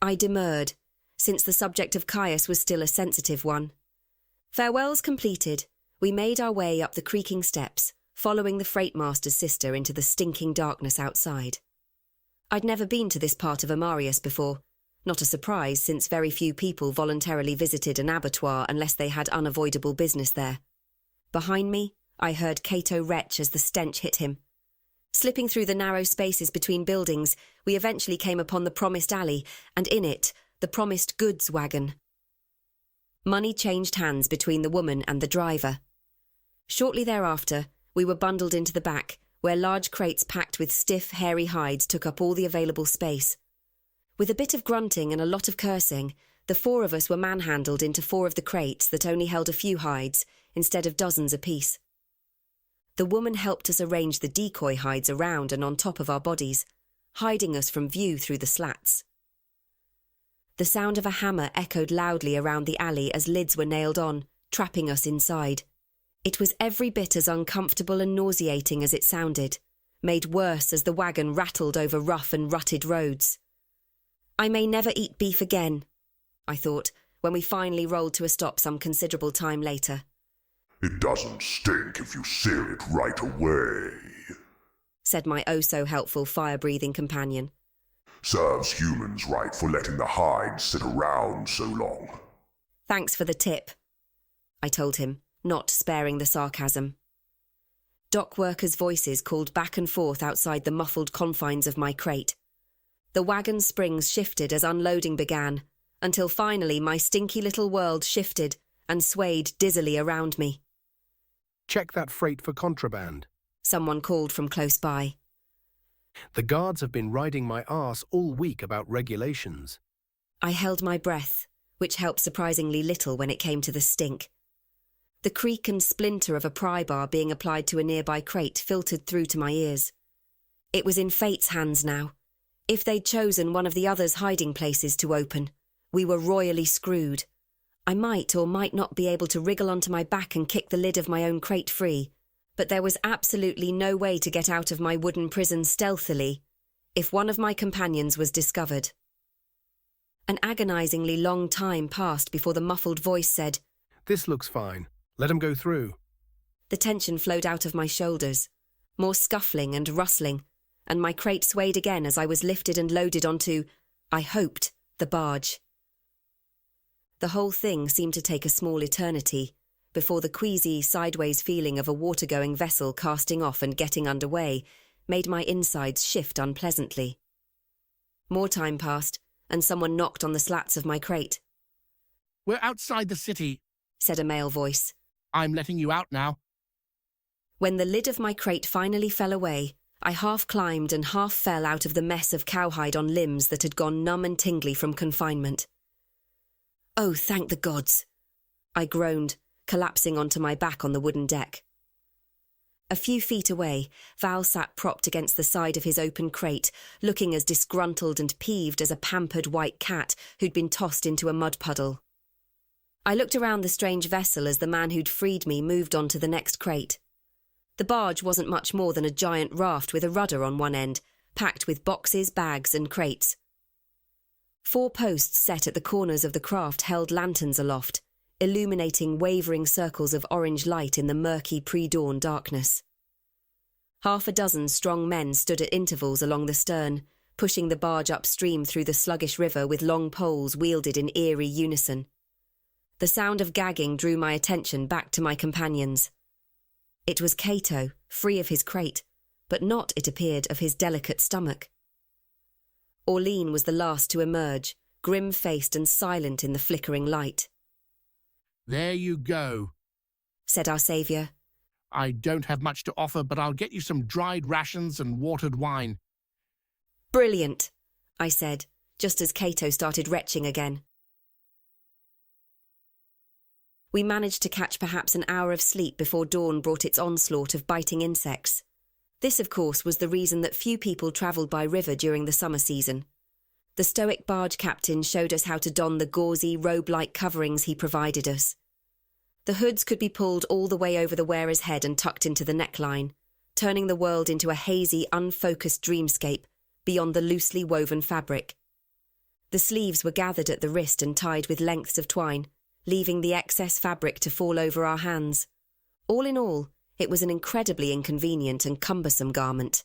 I demurred, since the subject of Caius was still a sensitive one. Farewells completed, we made our way up the creaking steps, following the freight master's sister into the stinking darkness outside. I'd never been to this part of Amarius before, not a surprise since very few people voluntarily visited an abattoir unless they had unavoidable business there. Behind me, I heard Kaeto retch as the stench hit him. Slipping through the narrow spaces between buildings, we eventually came upon the promised alley, and in it, the promised goods wagon. Money changed hands between the woman and the driver. Shortly thereafter, we were bundled into the back, where large crates packed with stiff, hairy hides took up all the available space. With a bit of grunting and a lot of cursing, the 4 of us were manhandled into 4 of the crates that only held a few hides, instead of dozens apiece. The woman helped us arrange the decoy hides around and on top of our bodies, hiding us from view through the slats. The sound of a hammer echoed loudly around the alley as lids were nailed on, trapping us inside. It was every bit as uncomfortable and nauseating as it sounded, made worse as the wagon rattled over rough and rutted roads. I may never eat beef again, I thought, when we finally rolled to a stop some considerable time later. It doesn't stink if you sear it right away, said my oh-so-helpful fire-breathing companion. Serves humans right for letting the hide sit around so long. Thanks for the tip, I told him, not sparing the sarcasm. Dock workers' voices called back and forth outside the muffled confines of my crate. The wagon springs shifted as unloading began, until finally my stinky little world shifted and swayed dizzily around me. Check that freight for contraband, someone called from close by. The guards have been riding my arse all week about regulations. I held my breath, which helped surprisingly little when it came to the stink. The creak and splinter of a pry bar being applied to a nearby crate filtered through to my ears. It was in fate's hands now. If they'd chosen one of the others' hiding places to open, we were royally screwed. I might or might not be able to wriggle onto my back and kick the lid of my own crate free, but there was absolutely no way to get out of my wooden prison stealthily if one of my companions was discovered. An agonizingly long time passed before the muffled voice said, "This looks fine. Let him go through." The tension flowed out of my shoulders, more scuffling and rustling, and my crate swayed again as I was lifted and loaded onto, I hoped, the barge. The whole thing seemed to take a small eternity before the queasy, sideways feeling of a water-going vessel casting off and getting underway made my insides shift unpleasantly. More time passed, and someone knocked on the slats of my crate. "We're outside the city," said a male voice. "I'm letting you out now." When the lid of my crate finally fell away, I half climbed and half fell out of the mess of cowhide on limbs that had gone numb and tingly from confinement. "Oh, thank the gods," I groaned, collapsing onto my back on the wooden deck. A few feet away, Val sat propped against the side of his open crate, looking as disgruntled and peeved as a pampered white cat who'd been tossed into a mud puddle. I looked around the strange vessel as the man who'd freed me moved on to the next crate. The barge wasn't much more than a giant raft with a rudder on one end, packed with boxes, bags and crates. 4 posts set at the corners of the craft held lanterns aloft, illuminating wavering circles of orange light in the murky pre-dawn darkness. 6 strong men stood at intervals along the stern, pushing the barge upstream through the sluggish river with long poles wielded in eerie unison. The sound of gagging drew my attention back to my companions. It was Kaeto, free of his crate, but not, it appeared, of his delicate stomach. Orlean was the last to emerge, grim-faced and silent in the flickering light. "There you go," said our saviour. "I don't have much to offer, but I'll get you some dried rations and watered wine." "Brilliant," I said, just as Kaeto started retching again. We managed to catch perhaps an hour of sleep before dawn brought its onslaught of biting insects. This, of course, was the reason that few people travelled by river during the summer season. The stoic barge captain showed us how to don the gauzy, robe-like coverings he provided us. The hoods could be pulled all the way over the wearer's head and tucked into the neckline, turning the world into a hazy, unfocused dreamscape beyond the loosely woven fabric. The sleeves were gathered at the wrist and tied with lengths of twine, leaving the excess fabric to fall over our hands. All in all, it was an incredibly inconvenient and cumbersome garment,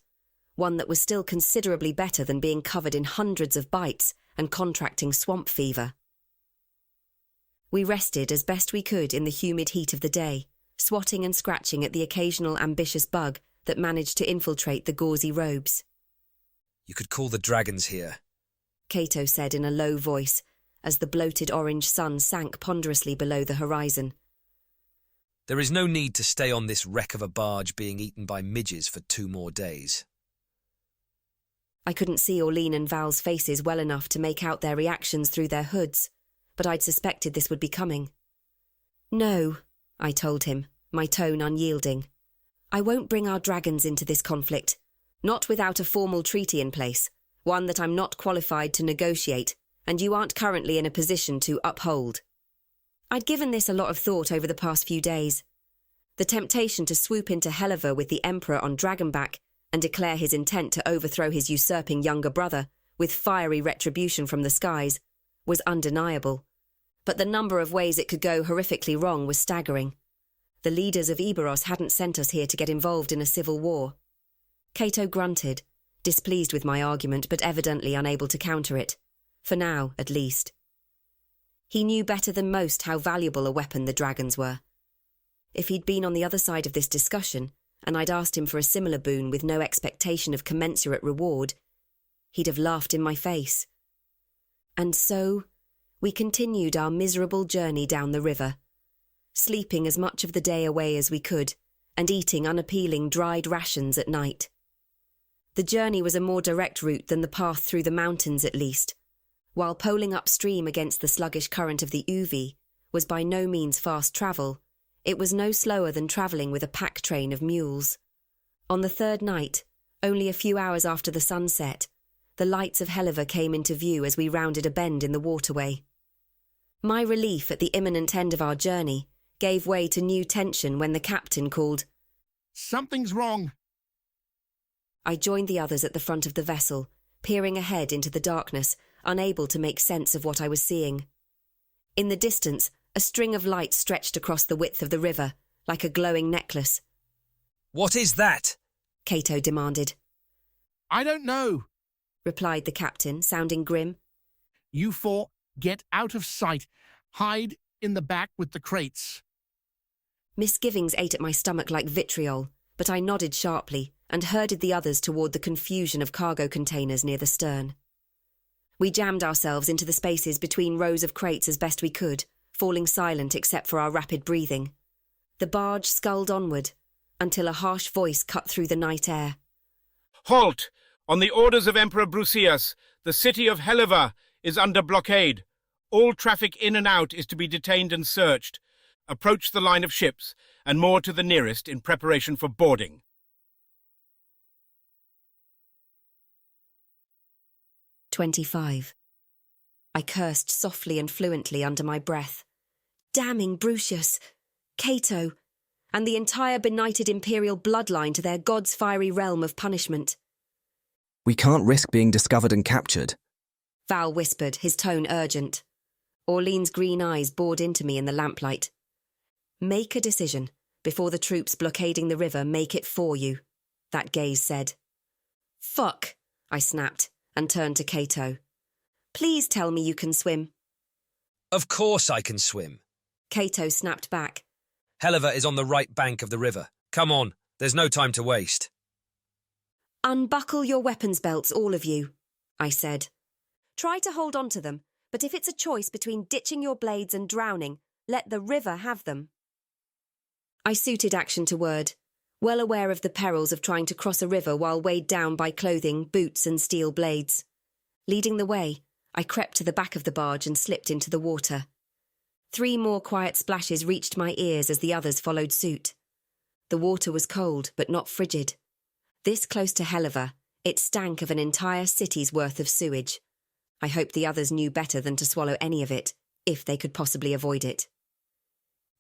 one that was still considerably better than being covered in hundreds of bites and contracting swamp fever. We rested as best we could in the humid heat of the day, swatting and scratching at the occasional ambitious bug that managed to infiltrate the gauzy robes. "You could call the dragons here," Kaeto said in a low voice, as the bloated orange sun sank ponderously below the horizon. "There is no need to stay on this wreck of a barge being eaten by midges for 2 more days. I couldn't see Orlean and Val's faces well enough to make out their reactions through their hoods, but I'd suspected this would be coming. "No," I told him, my tone unyielding. "I won't bring our dragons into this conflict, not without a formal treaty in place, one that I'm not qualified to negotiate, and you aren't currently in a position to uphold." I'd given this a lot of thought over the past few days. The temptation to swoop into Helliver with the Emperor on dragonback and declare his intent to overthrow his usurping younger brother with fiery retribution from the skies, was undeniable. But the number of ways it could go horrifically wrong was staggering. The leaders of Eburos hadn't sent us here to get involved in a civil war. Kaeto grunted, displeased with my argument but evidently unable to counter it, for now at least. He knew better than most how valuable a weapon the dragons were. If he'd been on the other side of this discussion, and I'd asked him for a similar boon with no expectation of commensurate reward, he'd have laughed in my face. And so, we continued our miserable journey down the river, sleeping as much of the day away as we could, and eating unappealing dried rations at night. The journey was a more direct route than the path through the mountains at least, while poling upstream against the sluggish current of the Uvi was by no means fast travel. It was no slower than travelling with a pack train of mules. On the third night, only a few hours after the sun set, the lights of Helliver came into view as we rounded a bend in the waterway. My relief at the imminent end of our journey gave way to new tension when the captain called, "Something's wrong." I joined the others at the front of the vessel, peering ahead into the darkness, unable to make sense of what I was seeing. In the distance, a string of lights stretched across the width of the river, like a glowing necklace. "What is that?" Kaeto demanded. "I don't know," replied the captain, sounding grim. "You four, get out of sight. Hide in the back with the crates." Misgivings ate at my stomach like vitriol, but I nodded sharply and herded the others toward the confusion of cargo containers near the stern. We jammed ourselves into the spaces between rows of crates as best we could, falling silent except for our rapid breathing. The barge sculled onward, until a harsh voice cut through the night air. "Halt! On the orders of Emperor Brusius, the city of Helliver is under blockade. All traffic in and out is to be detained and searched. Approach the line of ships, and moor to the nearest in preparation for boarding." "25. I cursed softly and fluently under my breath. Damning Brusius, Kaeto, and the entire benighted imperial bloodline to their god's fiery realm of punishment. We can't risk being discovered and captured, Val whispered, his tone urgent. Orlean's green eyes bored into me in the lamplight. Make a decision, before the troops blockading the river make it for you, that gaze said. Fuck, I snapped, and turned to Kaeto. Please tell me you can swim. Of course I can swim. Kaeto snapped back. Helliver is on the right bank of the river. Come on, there's no time to waste. Unbuckle your weapons belts, all of you, I said. Try to hold on to them, but if it's a choice between ditching your blades and drowning, let the river have them. I suited action to word, well aware of the perils of trying to cross a river while weighed down by clothing, boots and steel blades. Leading the way, I crept to the back of the barge and slipped into the water. 3 more quiet splashes reached my ears as the others followed suit. The water was cold, but not frigid. This close to Helliver, it stank of an entire city's worth of sewage. I hoped the others knew better than to swallow any of it, if they could possibly avoid it.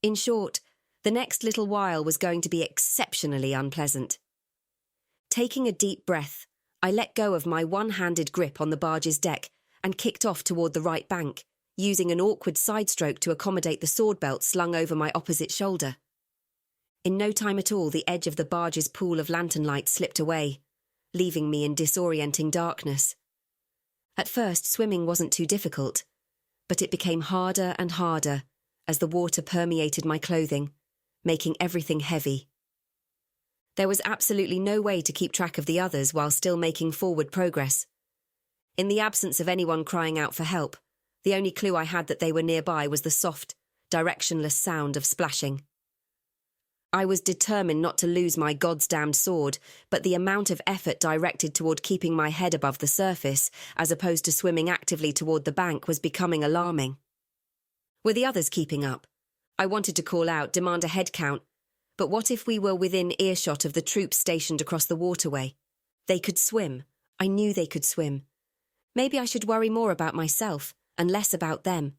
In short, the next little while was going to be exceptionally unpleasant. Taking a deep breath, I let go of my one-handed grip on the barge's deck and kicked off toward the right bank, using an awkward side-stroke to accommodate the sword belt slung over my opposite shoulder. In no time at all, the edge of the barge's pool of lantern light slipped away, leaving me in disorienting darkness. At first, swimming wasn't too difficult, but it became harder and harder as the water permeated my clothing, making everything heavy. There was absolutely no way to keep track of the others while still making forward progress. In the absence of anyone crying out for help, the only clue I had that they were nearby was the soft, directionless sound of splashing. I was determined not to lose my goddamned sword, but the amount of effort directed toward keeping my head above the surface, as opposed to swimming actively toward the bank, was becoming alarming. Were the others keeping up? I wanted to call out, demand a head count, but what if we were within earshot of the troops stationed across the waterway? They could swim. I knew they could swim. Maybe I should worry more about myself and less about them.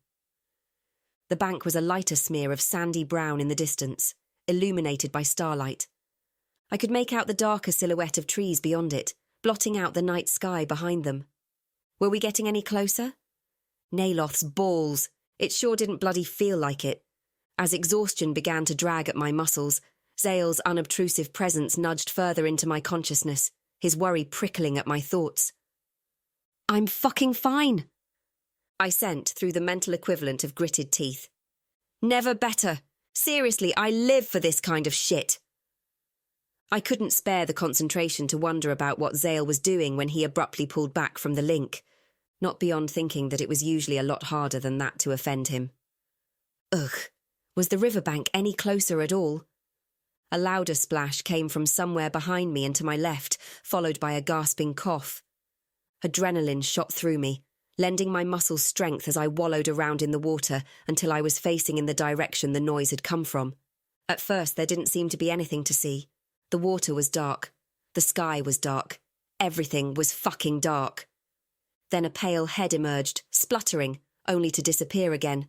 The bank was a lighter smear of sandy brown in the distance, illuminated by starlight. I could make out the darker silhouette of trees beyond it, blotting out the night sky behind them. Were we getting any closer? Naloth's balls. It sure didn't bloody feel like it. As exhaustion began to drag at my muscles, Zale's unobtrusive presence nudged further into my consciousness, his worry prickling at my thoughts. I'm fucking fine, I sent through the mental equivalent of gritted teeth. Never better. Seriously, I live for this kind of shit. I couldn't spare the concentration to wonder about what Zale was doing when he abruptly pulled back from the link, not beyond thinking that it was usually a lot harder than that to offend him. Ugh, was the riverbank any closer at all? A louder splash came from somewhere behind me and to my left, followed by a gasping cough. Adrenaline shot through me, lending my muscles strength as I wallowed around in the water until I was facing in the direction the noise had come from. At first, there didn't seem to be anything to see. The water was dark. The sky was dark. Everything was fucking dark. Then a pale head emerged, spluttering, only to disappear again.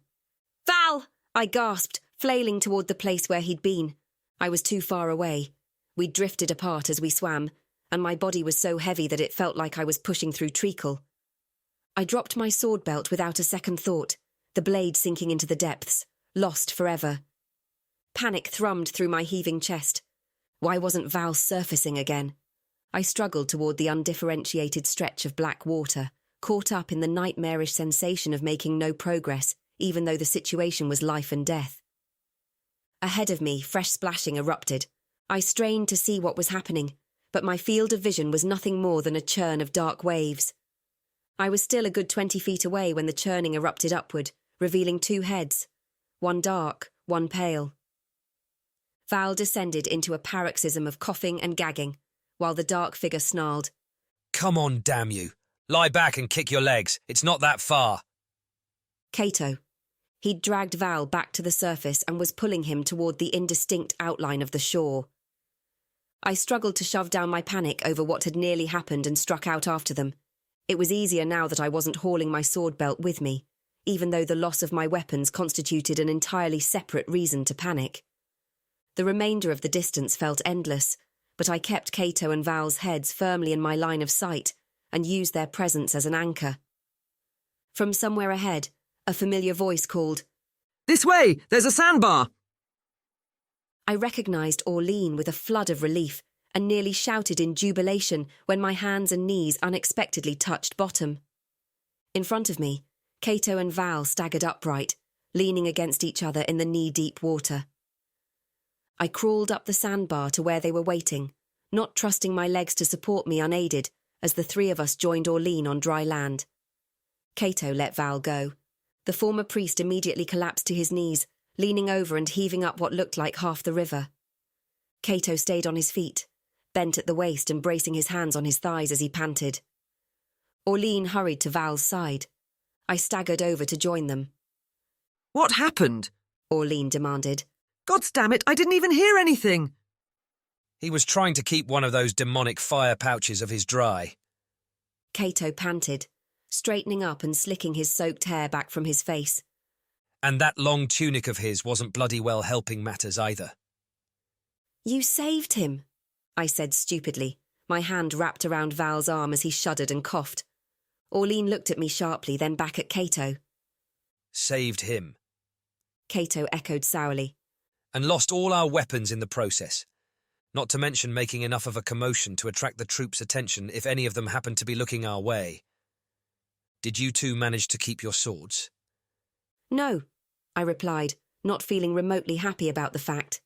Val! I gasped, flailing toward the place where he'd been. I was too far away. We drifted apart as we swam, and my body was so heavy that it felt like I was pushing through treacle. I dropped my sword belt without a second thought, the blade sinking into the depths, lost forever. Panic thrummed through my heaving chest. Why wasn't Val surfacing again? I struggled toward the undifferentiated stretch of black water, caught up in the nightmarish sensation of making no progress, even though the situation was life and death. Ahead of me, fresh splashing erupted. I strained to see what was happening, but my field of vision was nothing more than a churn of dark waves. I was still a good 20 feet away when the churning erupted upward, revealing two heads, one dark, one pale. Val descended into a paroxysm of coughing and gagging, while the dark figure snarled, Come on, damn you. Lie back and kick your legs. It's not that far. Kaeto. He'd dragged Val back to the surface and was pulling him toward the indistinct outline of the shore. I struggled to shove down my panic over what had nearly happened and struck out after them. It was easier now that I wasn't hauling my sword belt with me, even though the loss of my weapons constituted an entirely separate reason to panic. The remainder of the distance felt endless, but I kept Kaeto and Val's heads firmly in my line of sight and used their presence as an anchor. From somewhere ahead, a familiar voice called, This way! There's a sandbar! I recognised Orlean with a flood of relief and nearly shouted in jubilation when my hands and knees unexpectedly touched bottom. In front of me, Kaeto and Val staggered upright, leaning against each other in the knee-deep water. I crawled up the sandbar to where they were waiting, not trusting my legs to support me unaided as the three of us joined Orlean on dry land. Kaeto let Val go. The former priest immediately collapsed to his knees, leaning over and heaving up what looked like half the river. Kaeto stayed on his feet, bent at the waist and bracing his hands on his thighs as he panted. Orlean hurried to Val's side. I staggered over to join them. What happened? Orlean demanded. Goddamn, I didn't even hear anything. He was trying to keep one of those demonic fire pouches of his dry. Kaeto panted, straightening up and slicking his soaked hair back from his face. And that long tunic of his wasn't bloody well helping matters either. You saved him, I said stupidly, my hand wrapped around Val's arm as he shuddered and coughed. Orlean looked at me sharply, then back at Kaeto. Saved him. Kaeto echoed sourly. And lost all our weapons in the process. Not to mention making enough of a commotion to attract the troops' attention if any of them happened to be looking our way. Did you two manage to keep your swords? No, I replied, not feeling remotely happy about the fact.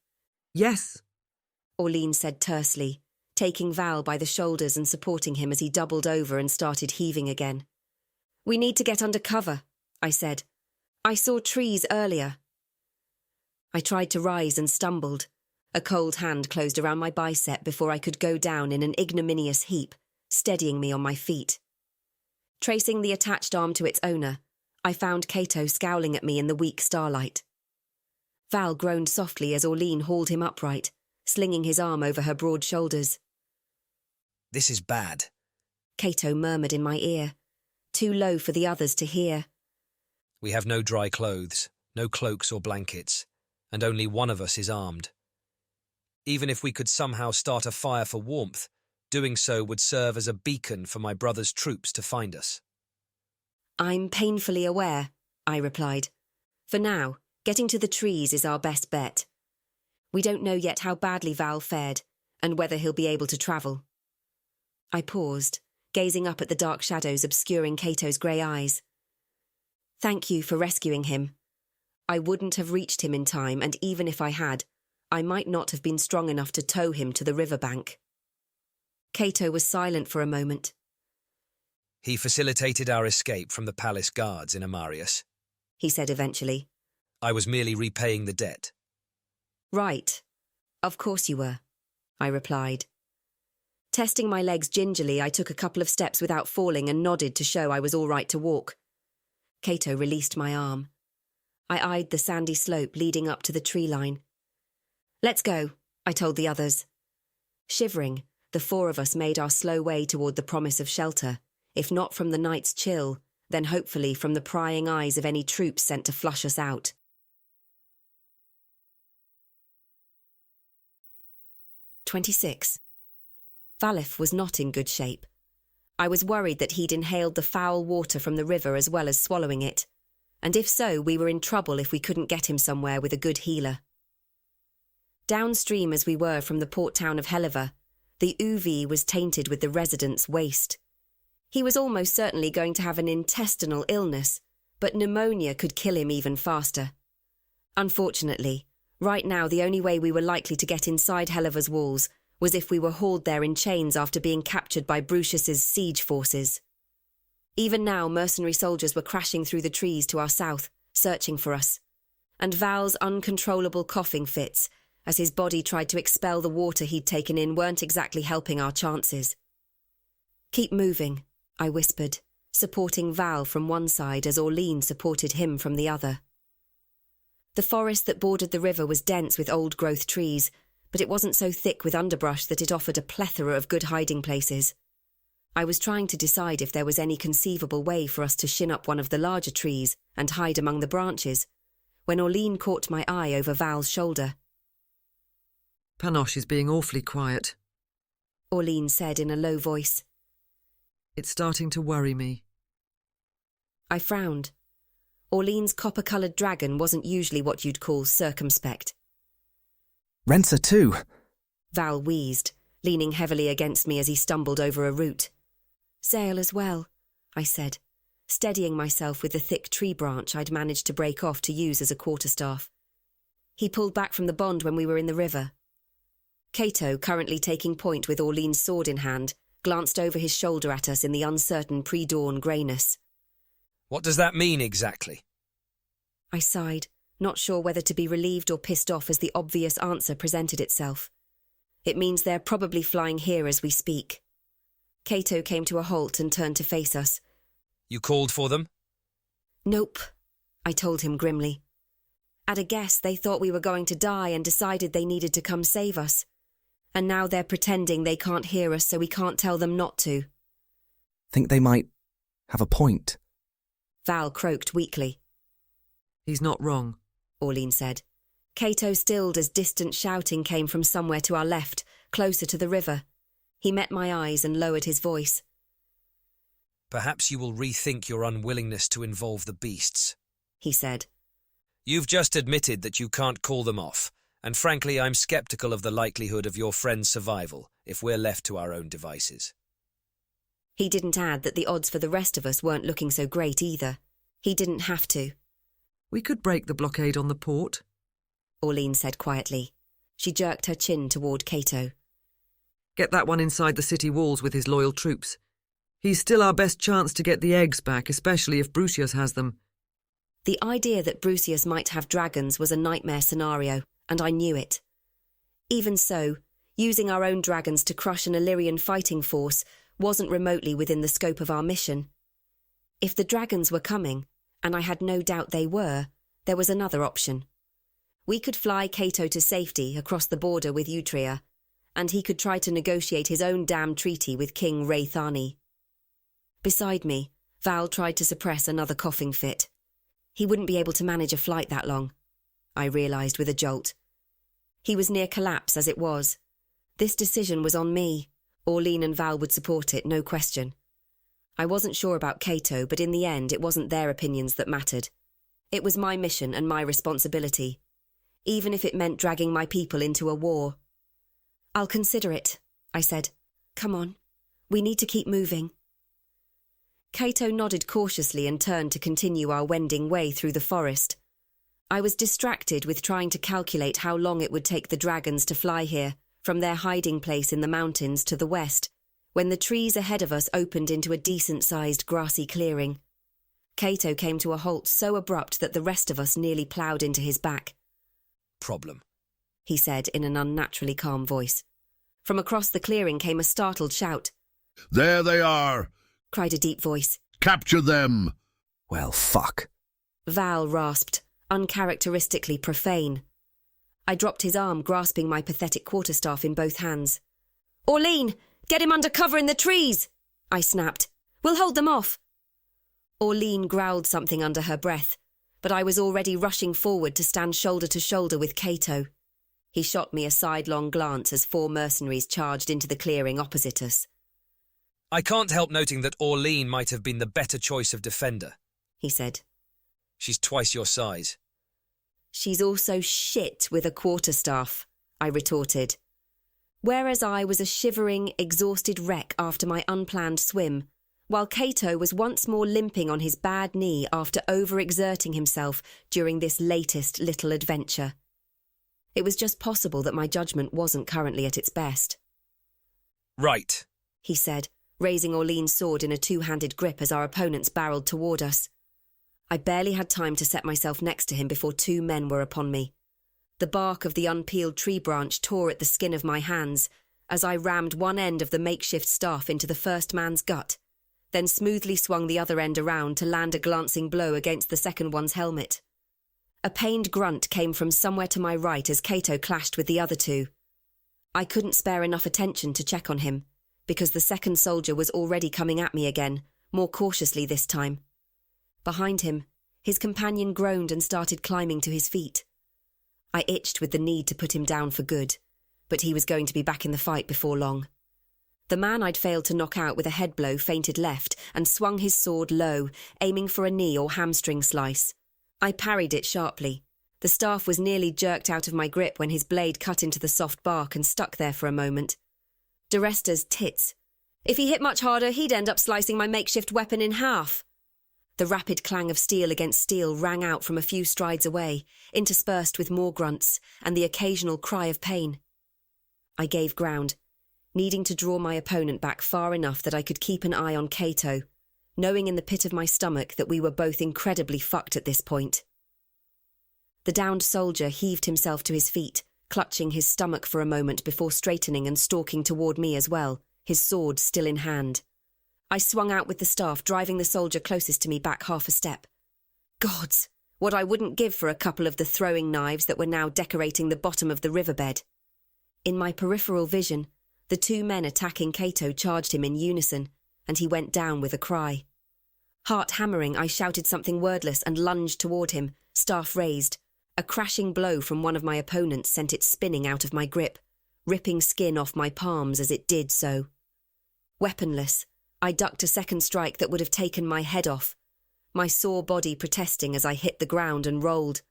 Yes, Orlean said tersely, taking Val by the shoulders and supporting him as he doubled over and started heaving again. We need to get under cover, I said. I saw trees earlier. I tried to rise and stumbled. A cold hand closed around my bicep before I could go down in an ignominious heap, steadying me on my feet. Tracing the attached arm to its owner, I found Kaeto scowling at me in the weak starlight. Val groaned softly as Orlean hauled him upright, slinging his arm over her broad shoulders. This is bad, Kaeto murmured in my ear, too low for the others to hear. We have no dry clothes, no cloaks or blankets, and only one of us is armed. Even if we could somehow start a fire for warmth, doing so would serve as a beacon for my brother's troops to find us. I'm painfully aware, I replied. For now, getting to the trees is our best bet. We don't know yet how badly Val fared, and whether he'll be able to travel. I paused, gazing up at the dark shadows obscuring Kaeto's grey eyes. Thank you for rescuing him. I wouldn't have reached him in time, and even if I had, I might not have been strong enough to tow him to the riverbank. Kaeto was silent for a moment. He facilitated our escape from the palace guards in Amarius, he said eventually. I was merely repaying the debt. Right. Of course you were, I replied. Testing my legs gingerly, I took a couple of steps without falling and nodded to show I was all right to walk. Kaeto released my arm. I eyed the sandy slope leading up to the tree line. Let's go, I told the others. Shivering, the four of us made our slow way toward the promise of shelter, if not from the night's chill, then hopefully from the prying eyes of any troops sent to flush us out. 26. Valif was not in good shape. I was worried that he'd inhaled the foul water from the river as well as swallowing it, and if so, we were in trouble if we couldn't get him somewhere with a good healer. Downstream as we were from the port town of Heleva, the UV was tainted with the residents' waste. He was almost certainly going to have an intestinal illness, but pneumonia could kill him even faster. Unfortunately, right now the only way we were likely to get inside Heleva's walls was if we were hauled there in chains after being captured by Brucius's siege forces. Even now, mercenary soldiers were crashing through the trees to our south, searching for us, and Val's uncontrollable coughing fits, as his body tried to expel the water he'd taken in, weren't exactly helping our chances. Keep moving, I whispered, supporting Val from one side as Orlean supported him from the other. The forest that bordered the river was dense with old-growth trees, but it wasn't so thick with underbrush that it offered a plethora of good hiding places. I was trying to decide if there was any conceivable way for us to shin up one of the larger trees and hide among the branches, when Orlean caught my eye over Val's shoulder. Panoche is being awfully quiet, Orlean said in a low voice. It's starting to worry me. I frowned. Orlean's copper-coloured dragon wasn't usually what you'd call circumspect. Rensa too, Val wheezed, leaning heavily against me as he stumbled over a root. Sail as well, I said, steadying myself with the thick tree branch I'd managed to break off to use as a quarterstaff. He pulled back from the bond when we were in the river. Kaeto, currently taking point with Orlean's sword in hand, glanced over his shoulder at us in the uncertain pre-dawn greyness. What does that mean exactly? I sighed, not sure whether to be relieved or pissed off as the obvious answer presented itself. It means they're probably flying here as we speak. Kaeto came to a halt and turned to face us. You called for them? Nope, I told him grimly. At a guess, they thought we were going to die and decided they needed to come save us. And now they're pretending they can't hear us, so we can't tell them not to. Think they might have a point? Val croaked weakly. He's not wrong, Orlean said. Kaeto stilled as distant shouting came from somewhere to our left, closer to the river. He met my eyes and lowered his voice. Perhaps you will rethink your unwillingness to involve the beasts, he said. You've just admitted that you can't call them off, and frankly I'm sceptical of the likelihood of your friend's survival if we're left to our own devices. He didn't add that the odds for the rest of us weren't looking so great either. He didn't have to. We could break the blockade on the port, Orlean said quietly. She jerked her chin toward Kaeto. Get that one inside the city walls with his loyal troops. He's still our best chance to get the eggs back, especially if Brucius has them. The idea that Brucius might have dragons was a nightmare scenario, and I knew it. Even so, using our own dragons to crush an Illyrian fighting force wasn't remotely within the scope of our mission. If the dragons were coming, and I had no doubt they were, there was another option. We could fly Kaeto to safety across the border with Utria, and he could try to negotiate his own damn treaty with King Raythani. Beside me, Val tried to suppress another coughing fit. He wouldn't be able to manage a flight that long, I realised with a jolt. He was near collapse as it was. This decision was on me. Orlean and Val would support it, no question. I wasn't sure about Kaeto, but in the end it wasn't their opinions that mattered. It was my mission and my responsibility, even if it meant dragging my people into a war. "I'll consider it," I said. "Come on, we need to keep moving." Kaeto nodded cautiously and turned to continue our wending way through the forest. I was distracted with trying to calculate how long it would take the dragons to fly here, from their hiding place in the mountains to the west, when the trees ahead of us opened into a decent-sized grassy clearing. Kaeto came to a halt so abrupt that the rest of us nearly ploughed into his back. "Problem," he said in an unnaturally calm voice. From across the clearing came a startled shout. "There they are!" cried a deep voice. "Capture them!" "Well, fuck," Val rasped, uncharacteristically profane. I dropped his arm, grasping my pathetic quarterstaff in both hands. "Orline, get him under cover in the trees!" I snapped. "We'll hold them off." Orline growled something under her breath, but I was already rushing forward to stand shoulder to shoulder with Kaeto. He shot me a sidelong glance as 4 mercenaries charged into the clearing opposite us. "I can't help noting that Orline might have been the better choice of defender," he said. "She's twice your size." "She's also shit with a quarterstaff," I retorted. Whereas I was a shivering, exhausted wreck after my unplanned swim, while Kaeto was once more limping on his bad knee after overexerting himself during this latest little adventure. It was just possible that my judgment wasn't currently at its best. "Right," he said, raising Orline's sword in a 2-handed grip as our opponents barreled toward us. I barely had time to set myself next to him before 2 men were upon me. The bark of the unpeeled tree branch tore at the skin of my hands as I rammed one end of the makeshift staff into the first man's gut, then smoothly swung the other end around to land a glancing blow against the second one's helmet. A pained grunt came from somewhere to my right as Kaeto clashed with the other 2. I couldn't spare enough attention to check on him, because the second soldier was already coming at me again, more cautiously this time. Behind him, his companion groaned and started climbing to his feet. I itched with the need to put him down for good, but he was going to be back in the fight before long. The man I'd failed to knock out with a head blow feinted left and swung his sword low, aiming for a knee or hamstring slice. I parried it sharply. The staff was nearly jerked out of my grip when his blade cut into the soft bark and stuck there for a moment. Duresta's tits. If he hit much harder, he'd end up slicing my makeshift weapon in half. The rapid clang of steel against steel rang out from a few strides away, interspersed with more grunts and the occasional cry of pain. I gave ground, needing to draw my opponent back far enough that I could keep an eye on Kaeto, knowing in the pit of my stomach that we were both incredibly fucked at this point. The downed soldier heaved himself to his feet, clutching his stomach for a moment before straightening and stalking toward me as well, his sword still in hand. I swung out with the staff, driving the soldier closest to me back half a step. Gods, what I wouldn't give for a couple of the throwing knives that were now decorating the bottom of the riverbed. In my peripheral vision, the 2 men attacking Kaeto charged him in unison, and he went down with a cry. Heart hammering, I shouted something wordless and lunged toward him, staff raised. A crashing blow from one of my opponents sent it spinning out of my grip, ripping skin off my palms as it did so. Weaponless, I ducked a second strike that would have taken my head off, my sore body protesting as I hit the ground and rolled.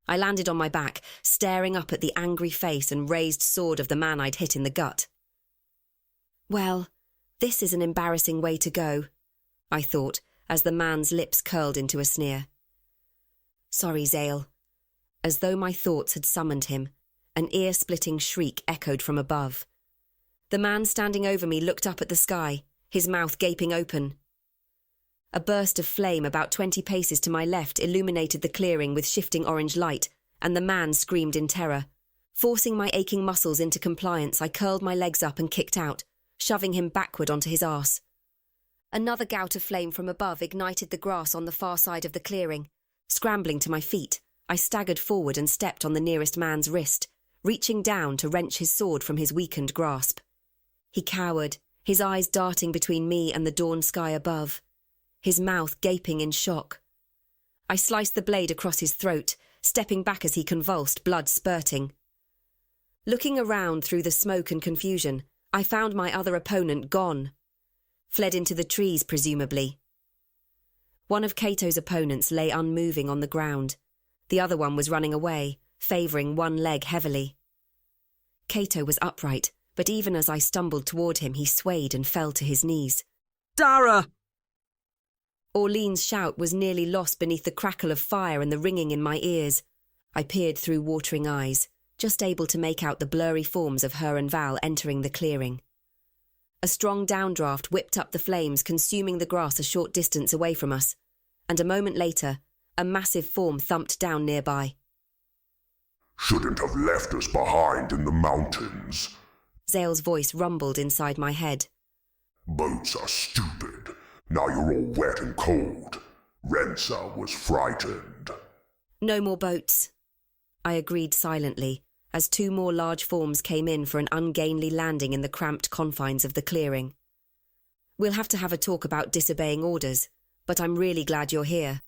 I landed on my back, staring up at the angry face and raised sword of the man I'd hit in the gut. Well, this is an embarrassing way to go, I thought, as the man's lips curled into a sneer. Sorry, Zale. As though my thoughts had summoned him, an ear-splitting shriek echoed from above. The man standing over me looked up at the sky, his mouth gaping open. A burst of flame about 20 paces to my left illuminated the clearing with shifting orange light, and the man screamed in terror. Forcing my aching muscles into compliance, I curled my legs up and kicked out, shoving him backward onto his arse. Another gout of flame from above ignited the grass on the far side of the clearing. Scrambling to my feet, I staggered forward and stepped on the nearest man's wrist, reaching down to wrench his sword from his weakened grasp. He cowered, his eyes darting between me and the dawn sky above, his mouth gaping in shock. I sliced the blade across his throat, stepping back as he convulsed, blood spurting. Looking around through the smoke and confusion, I found my other opponent gone. fled into the trees presumably. One of Kaeto's opponents lay unmoving on the ground. The other one was running away, favouring one leg heavily. Kaeto was upright, but even as I stumbled toward him, he swayed and fell to his knees. Dara! Orlean's shout was nearly lost beneath the crackle of fire and the ringing in my ears. I peered through watering eyes, just able to make out the blurry forms of her and Val entering the clearing. A strong downdraft whipped up the flames, consuming the grass a short distance away from us, and a moment later, a massive form thumped down nearby. Shouldn't have left us behind in the mountains. Zale's voice rumbled inside my head. Boats are stupid. Now you're all wet and cold. Rensa was frightened. No more boats. I agreed silently, as two more large forms came in for an ungainly landing in the cramped confines of the clearing. We'll have to have a talk about disobeying orders, but I'm really glad you're here.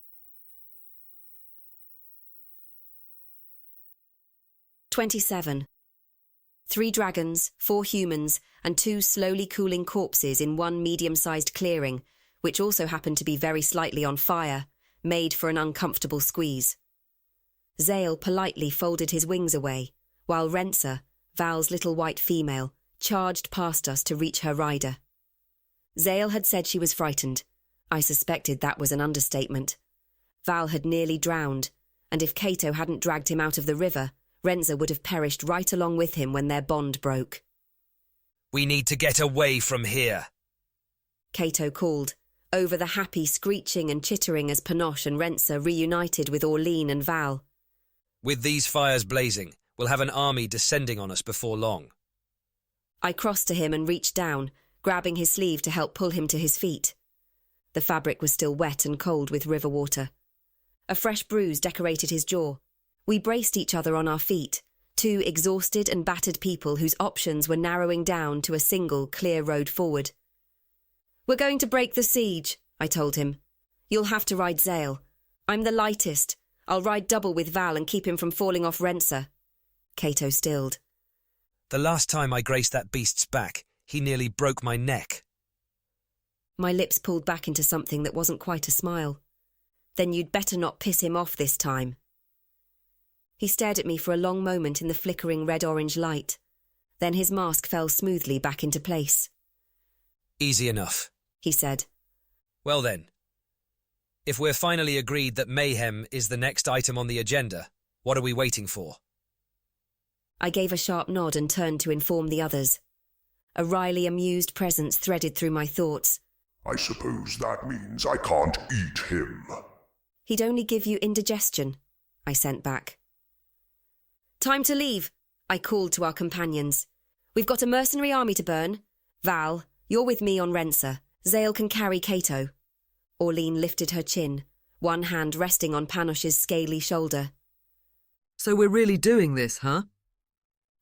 27. 3 dragons, 4 humans, and 2 slowly cooling corpses in one medium-sized clearing, which also happened to be very slightly on fire, made for an uncomfortable squeeze. Zale politely folded his wings away, while Rensa, Val's little white female, charged past us to reach her rider. Zale had said she was frightened. I suspected that was an understatement. Val had nearly drowned, and if Kaeto hadn't dragged him out of the river, Rensa would have perished right along with him when their bond broke. We need to get away from here, Kaeto called, over the happy screeching and chittering as Panoche and Rensa reunited with Orlean and Val. With these fires blazing, we'll have an army descending on us before long. I crossed to him and reached down, grabbing his sleeve to help pull him to his feet. The fabric was still wet and cold with river water. A fresh bruise decorated his jaw. We braced each other on our feet, 2 exhausted and battered people whose options were narrowing down to a single clear road forward. We're going to break the siege, I told him. You'll have to ride Zale. I'm the lightest. I'll ride double with Val and keep him from falling off Rensa. Kaeto stilled. The last time I graced that beast's back, he nearly broke my neck. My lips pulled back into something that wasn't quite a smile. Then you'd better not piss him off this time. He stared at me for a long moment in the flickering red-orange light. Then his mask fell smoothly back into place. Easy enough, he said. Well then, if we're finally agreed that mayhem is the next item on the agenda, what are we waiting for? I gave a sharp nod and turned to inform the others. A wryly amused presence threaded through my thoughts. I suppose that means I can't eat him. He'd only give you indigestion, I sent back. Time to leave, I called to our companions. We've got a mercenary army to burn. Val, you're with me on Rensa. Zale can carry Kaeto. Orlean lifted her chin, one hand resting on Panoche's scaly shoulder. So we're really doing this, huh?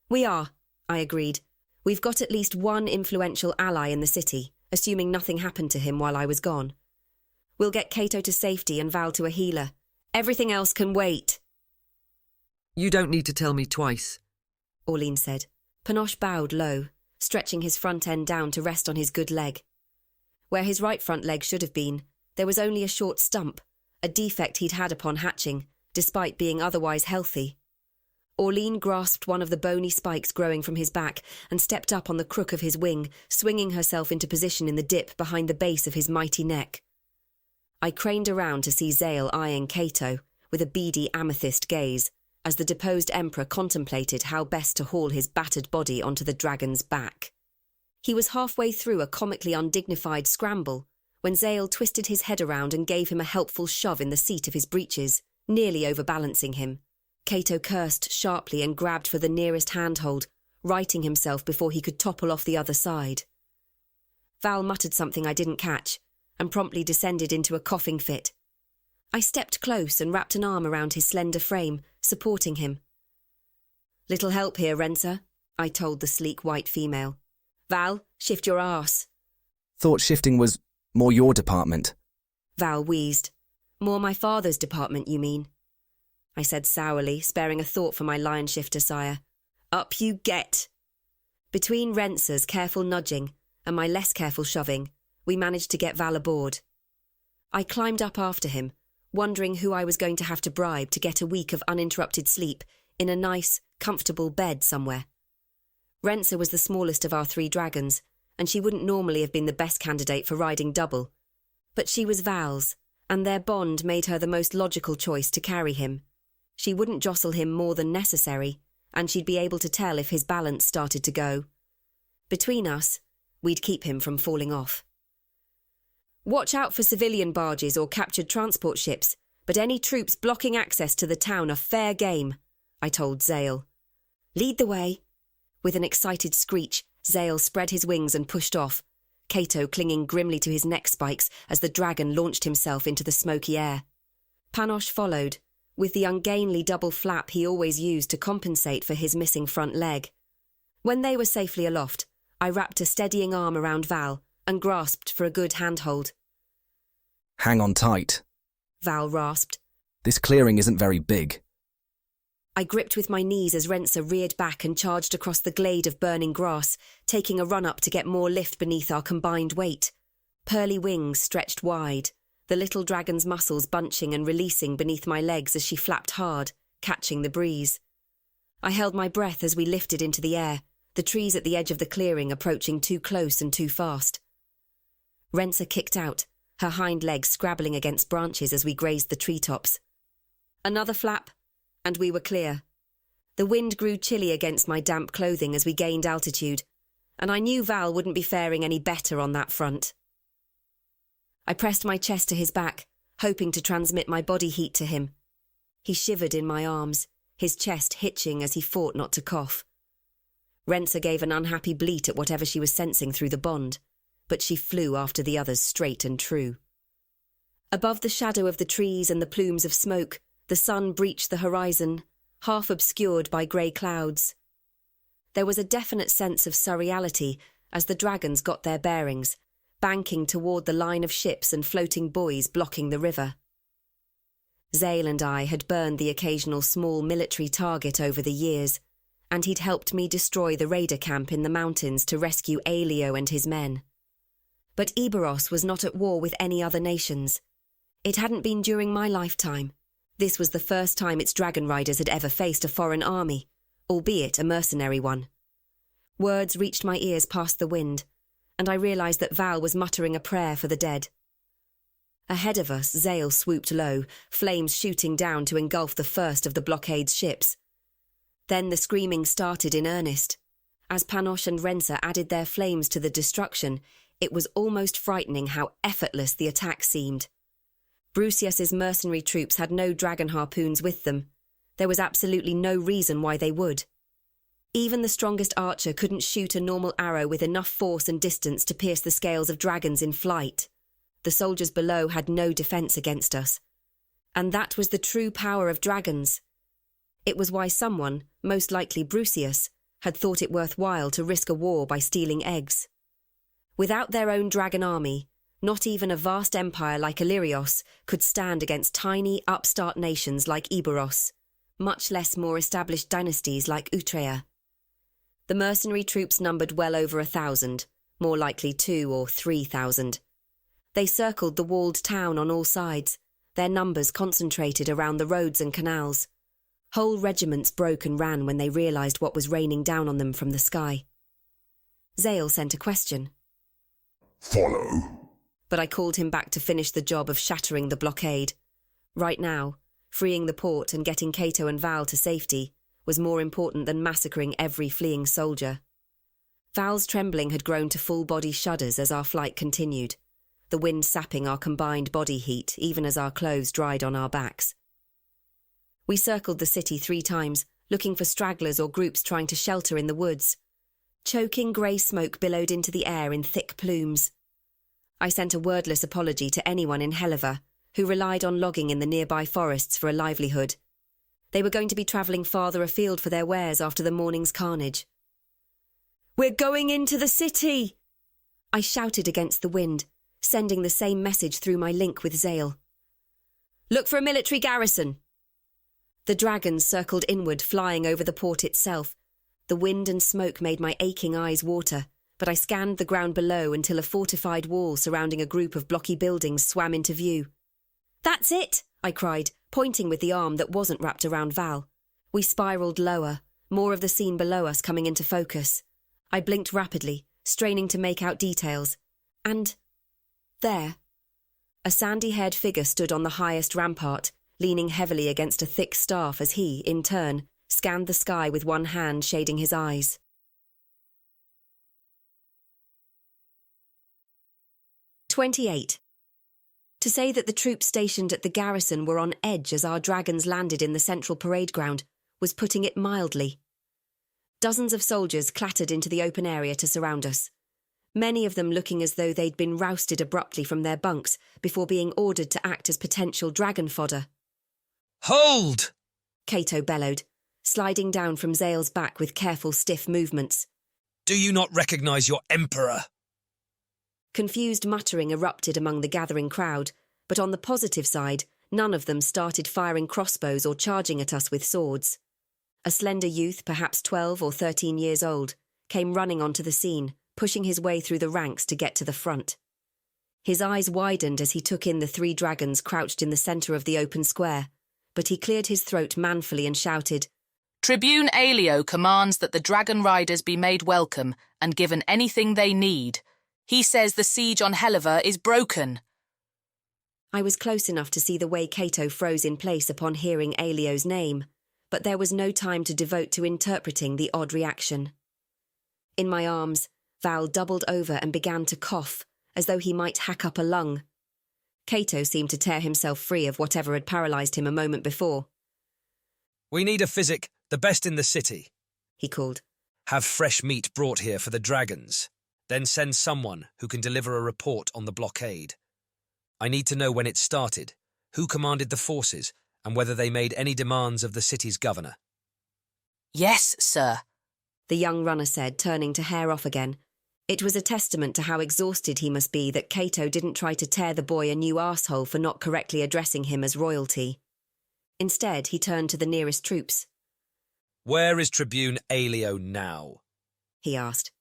We are, I agreed. We've got at least one influential ally in the city, assuming nothing happened to him while I was gone. We'll get Kaeto to safety and Val to a healer. Everything else can wait. You don't need to tell me twice, Orlean said. Panoche bowed low, stretching his front end down to rest on his good leg. Where his right front leg should have been, there was only a short stump, a defect he'd had upon hatching, despite being otherwise healthy. Orlean grasped one of the bony spikes growing from his back and stepped up on the crook of his wing, swinging herself into position in the dip behind the base of his mighty neck. I craned around to see Zale eyeing Kaeto with a beady amethyst gaze, as the deposed emperor contemplated how best to haul his battered body onto the dragon's back. He was halfway through a comically undignified scramble when Zale twisted his head around and gave him a helpful shove in the seat of his breeches, nearly overbalancing him. Kaeto cursed sharply and grabbed for the nearest handhold, righting himself before he could topple off the other side. Val muttered something I didn't catch, and promptly descended into a coughing fit. I stepped close and wrapped an arm around his slender frame, supporting him. Little help here, Rensa, I told the sleek white female. Val, shift your arse. Thought shifting was more your department. Val wheezed. More my father's department, you mean? I said sourly, sparing a thought for my lion shifter sire. Up you get. Between Rensa's careful nudging and my less careful shoving, we managed to get Val aboard. I climbed up after him, wondering who I was going to have to bribe to get a week of uninterrupted sleep in a nice, comfortable bed somewhere. Rensa was the smallest of our 3 dragons, and she wouldn't normally have been the best candidate for riding double. But she was Val's, and their bond made her the most logical choice to carry him. She wouldn't jostle him more than necessary, and she'd be able to tell if his balance started to go. Between us, we'd keep him from falling off. Watch out for civilian barges or captured transport ships, but any troops blocking access to the town are fair game, I told Zale. Lead the way. With an excited screech, Zale spread his wings and pushed off, Kaeto clinging grimly to his neck spikes as the dragon launched himself into the smoky air. Panosh followed, with the ungainly double flap he always used to compensate for his missing front leg. When they were safely aloft, I wrapped a steadying arm around Val and grasped for a good handhold. Hang on tight, Val rasped. This clearing isn't very big. I gripped with my knees as Rensa reared back and charged across the glade of burning grass, taking a run-up to get more lift beneath our combined weight. Pearly wings stretched wide, the little dragon's muscles bunching and releasing beneath my legs as she flapped hard, catching the breeze. I held my breath as we lifted into the air, the trees at the edge of the clearing approaching too close and too fast. Rensa kicked out, her hind legs scrabbling against branches as we grazed the treetops. Another flap, and we were clear. The wind grew chilly against my damp clothing as we gained altitude, and I knew Val wouldn't be faring any better on that front. I pressed my chest to his back, hoping to transmit my body heat to him. He shivered in my arms, his chest hitching as he fought not to cough. Rensa gave an unhappy bleat at whatever she was sensing through the bond, but she flew after the others straight and true. Above the shadow of the trees and the plumes of smoke, the sun breached the horizon, half obscured by grey clouds. There was a definite sense of surreality as the dragons got their bearings, banking toward the line of ships and floating buoys blocking the river. Zale and I had burned the occasional small military target over the years, and he'd helped me destroy the raider camp in the mountains to rescue Elio and his men. But Eburos was not at war with any other nations. It hadn't been during my lifetime. This was the first time its dragon riders had ever faced a foreign army, albeit a mercenary one. Words reached my ears past the wind, and I realised that Val was muttering a prayer for the dead. Ahead of us, Zale swooped low, flames shooting down to engulf the first of the blockade's ships. Then the screaming started in earnest. As Panosh and Rensa added their flames to the destruction, it was almost frightening how effortless the attack seemed. Brucius's mercenary troops had no dragon harpoons with them. There was absolutely no reason why they would. Even the strongest archer couldn't shoot a normal arrow with enough force and distance to pierce the scales of dragons in flight. The soldiers below had no defence against us. And that was the true power of dragons. It was why someone, most likely Brucius, had thought it worthwhile to risk a war by stealing eggs. Without their own dragon army, not even a vast empire like Illyrios could stand against tiny, upstart nations like Eburos, much less more established dynasties like Utrea. The mercenary troops numbered well over 1,000, more likely 2,000 or 3,000. They circled the walled town on all sides, their numbers concentrated around the roads and canals. Whole regiments broke and ran when they realised what was raining down on them from the sky. Zale sent a question. Follow. But I called him back to finish the job of shattering the blockade. Right now, freeing the port and getting Kaeto and Val to safety was more important than massacring every fleeing soldier. Val's trembling had grown to full-body shudders as our flight continued, the wind sapping our combined body heat even as our clothes dried on our backs. We circled the city 3 times, looking for stragglers or groups trying to shelter in the woods. Choking grey smoke billowed into the air in thick plumes. I sent a wordless apology to anyone in Heleva who relied on logging in the nearby forests for a livelihood. They were going to be travelling farther afield for their wares after the morning's carnage. "We're going into the city!" I shouted against the wind, sending the same message through my link with Zale. "Look for a military garrison!" The dragons circled inward, flying over the port itself. The wind and smoke made my aching eyes water, but I scanned the ground below until a fortified wall surrounding a group of blocky buildings swam into view. "That's it!" I cried, pointing with the arm that wasn't wrapped around Val. We spiralled lower, more of the scene below us coming into focus. I blinked rapidly, straining to make out details. And there, a sandy-haired figure stood on the highest rampart, leaning heavily against a thick staff as he, in turn, scanned the sky with one hand shading his eyes. "28. To say that the troops stationed at the garrison were on edge as our dragons landed in the central parade ground was putting it mildly. Dozens of soldiers clattered into the open area to surround us, many of them looking as though they'd been rousted abruptly from their bunks before being ordered to act as potential dragon fodder. "Hold!" Kaeto bellowed, sliding down from Zale's back with careful, stiff movements. "Do you not recognise your Emperor?" Confused muttering erupted among the gathering crowd, but on the positive side, none of them started firing crossbows or charging at us with swords. A slender youth, perhaps 12 or 13 years old, came running onto the scene, pushing his way through the ranks to get to the front. His eyes widened as he took in the 3 dragons crouched in the centre of the open square, but he cleared his throat manfully and shouted, "Tribune Aelio commands that the dragon riders be made welcome and given anything they need. He says the siege on Helliver is broken." I was close enough to see the way Kaeto froze in place upon hearing Aelio's name, but there was no time to devote to interpreting the odd reaction. In my arms, Val doubled over and began to cough, as though he might hack up a lung. Kaeto seemed to tear himself free of whatever had paralysed him a moment before. "We need a physic, the best in the city," he called. "Have fresh meat brought here for the dragons. Then send someone who can deliver a report on the blockade. I need to know when it started, who commanded the forces, and whether they made any demands of the city's governor." "Yes, sir," the young runner said, turning to hair off again. It was a testament to how exhausted he must be that Kaeto didn't try to tear the boy a new arsehole for not correctly addressing him as royalty. Instead, he turned to the nearest troops. "Where is Tribune Aelio now?" he asked.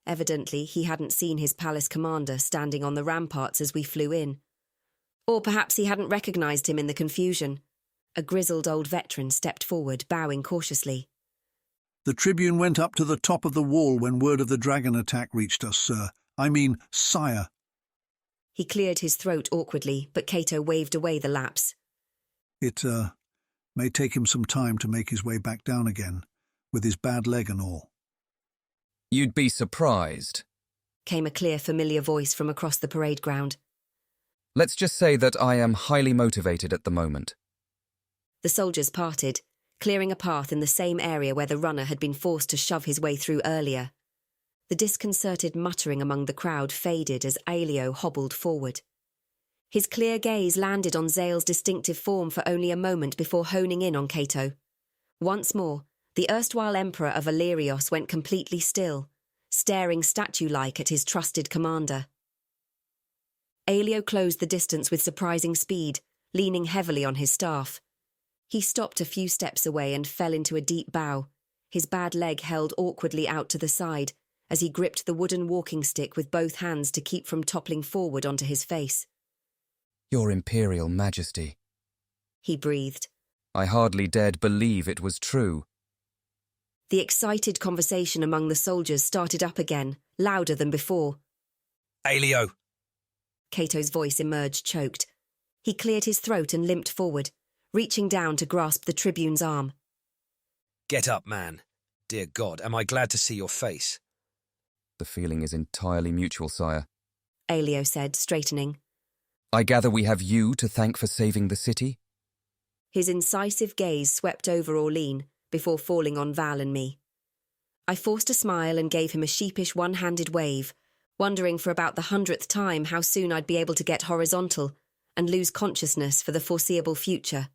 Evidently, he hadn't seen his palace commander standing on the ramparts as we flew in. Or perhaps he hadn't recognised him in the confusion. A grizzled old veteran stepped forward, bowing cautiously. "The Tribune went up to the top of the wall when word of the dragon attack reached us, sir. I mean, sire." He cleared his throat awkwardly, but Kaeto waved away the lapse. "It, may take him some time to make his way back down again, with his bad leg and all." "You'd be surprised," came a clear, familiar voice from across the parade ground. "Let's just say that I am highly motivated at the moment." The soldiers parted, clearing a path in the same area where the runner had been forced to shove his way through earlier. The disconcerted muttering among the crowd faded as Aelio hobbled forward. His clear gaze landed on Zale's distinctive form for only a moment before honing in on Kaeto. Once more, the erstwhile Emperor of Illyrios went completely still, staring statue-like at his trusted commander. Aelio closed the distance with surprising speed, leaning heavily on his staff. He stopped a few steps away and fell into a deep bow, his bad leg held awkwardly out to the side as he gripped the wooden walking stick with both hands to keep from toppling forward onto his face. "Your Imperial Majesty," he breathed. I hardly dared believe it was true. The excited conversation among the soldiers started up again, louder than before. "Aelio!" Kaeto's voice emerged choked. He cleared his throat and limped forward, reaching down to grasp the Tribune's arm. "Get up, man. Dear God, am I glad to see your face." "The feeling is entirely mutual, sire," Aelio said, straightening. "I gather we have you to thank for saving the city?" His incisive gaze swept over Orlean before falling on Val and me. I forced a smile and gave him a sheepish one-handed wave, wondering for about the 100th time how soon I'd be able to get horizontal and lose consciousness for the foreseeable future.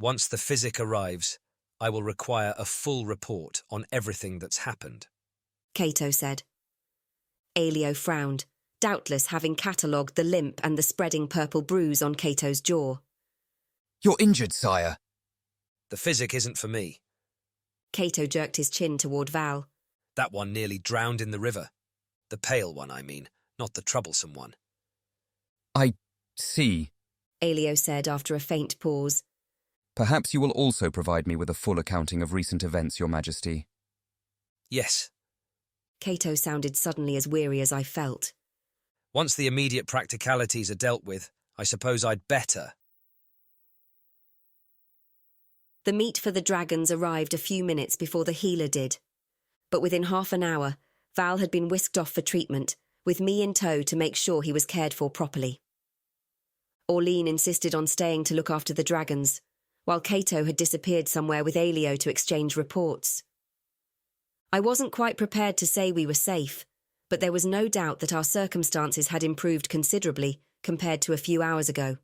"Once the physic arrives, I will require a full report on everything that's happened," Kaeto said. Aelio frowned, doubtless having catalogued the limp and the spreading purple bruise on Kaeto's jaw. "You're injured, sire." "The physic isn't for me." Kaeto jerked his chin toward Val. That one nearly drowned in the river. The pale one, I mean, not the troublesome one. I see. Elio said after a faint pause. Perhaps you will also provide me with a full accounting of recent events, Your Majesty. Yes. Kaeto sounded suddenly as weary as I felt. Once the immediate practicalities are dealt with, I suppose I'd better. The meat for the dragons arrived a few minutes before the healer did. But within half an hour, Val had been whisked off for treatment, with me in tow to make sure he was cared for properly. Orlean insisted on staying to look after the dragons, while Kaeto had disappeared somewhere with Elio to exchange reports. I wasn't quite prepared to say we were safe, but there was no doubt that our circumstances had improved considerably compared to a few hours ago.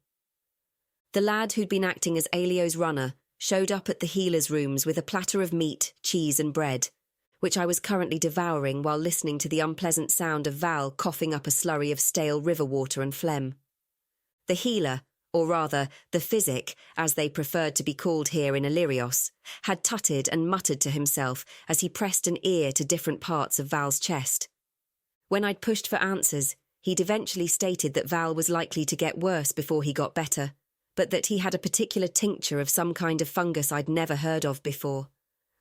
The lad who'd been acting as Elio's runner showed up at the healer's rooms with a platter of meat, cheese and bread, which I was currently devouring while listening to the unpleasant sound of Val coughing up a slurry of stale river water and phlegm. The healer, or rather, the physic, as they preferred to be called here in Illyrios, had tutted and muttered to himself as he pressed an ear to different parts of Val's chest. When I'd pushed for answers, he'd eventually stated that Val was likely to get worse before he got better, but that he had a particular tincture of some kind of fungus I'd never heard of before,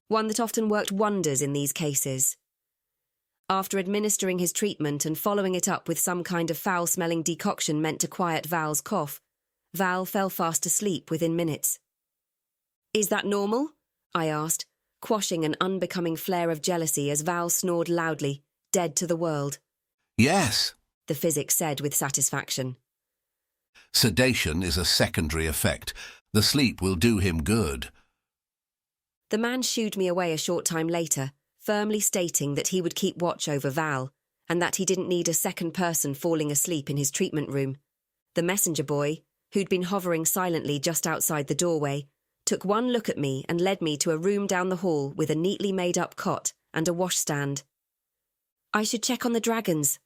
one that often worked wonders in these cases. After administering his treatment and following it up with some kind of foul-smelling decoction meant to quiet Val's cough, Val fell fast asleep within minutes. "Is that normal?" I asked, quashing an unbecoming flare of jealousy as Val snored loudly, dead to the world. "Yes," the physic said with satisfaction. "Sedation is a secondary effect. The sleep will do him good." The man shooed me away a short time later, firmly stating that he would keep watch over Val, and that he didn't need a second person falling asleep in his treatment room. The messenger boy, who'd been hovering silently just outside the doorway, took one look at me and led me to a room down the hall with a neatly made-up cot and a washstand. "I should check on the dragons,"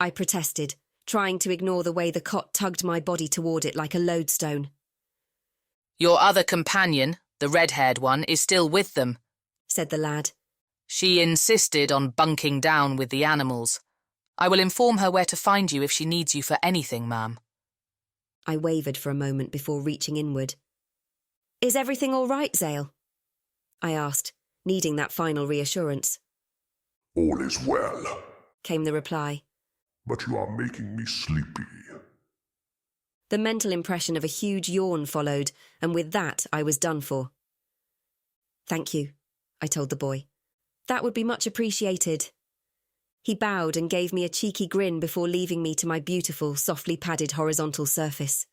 I protested, trying to ignore the way the cot tugged my body toward it like a lodestone. "Your other companion, the red-haired one, is still with them," said the lad. "She insisted on bunking down with the animals. I will inform her where to find you if she needs you for anything, ma'am." I wavered for a moment before reaching inward. "Is everything all right, Zale?" I asked, needing that final reassurance. "All is well," came the reply. "But you are making me sleepy." The mental impression of a huge yawn followed, and with that I was done for. "Thank you," I told the boy. "That would be much appreciated." He bowed and gave me a cheeky grin before leaving me to my beautiful, softly padded horizontal surface.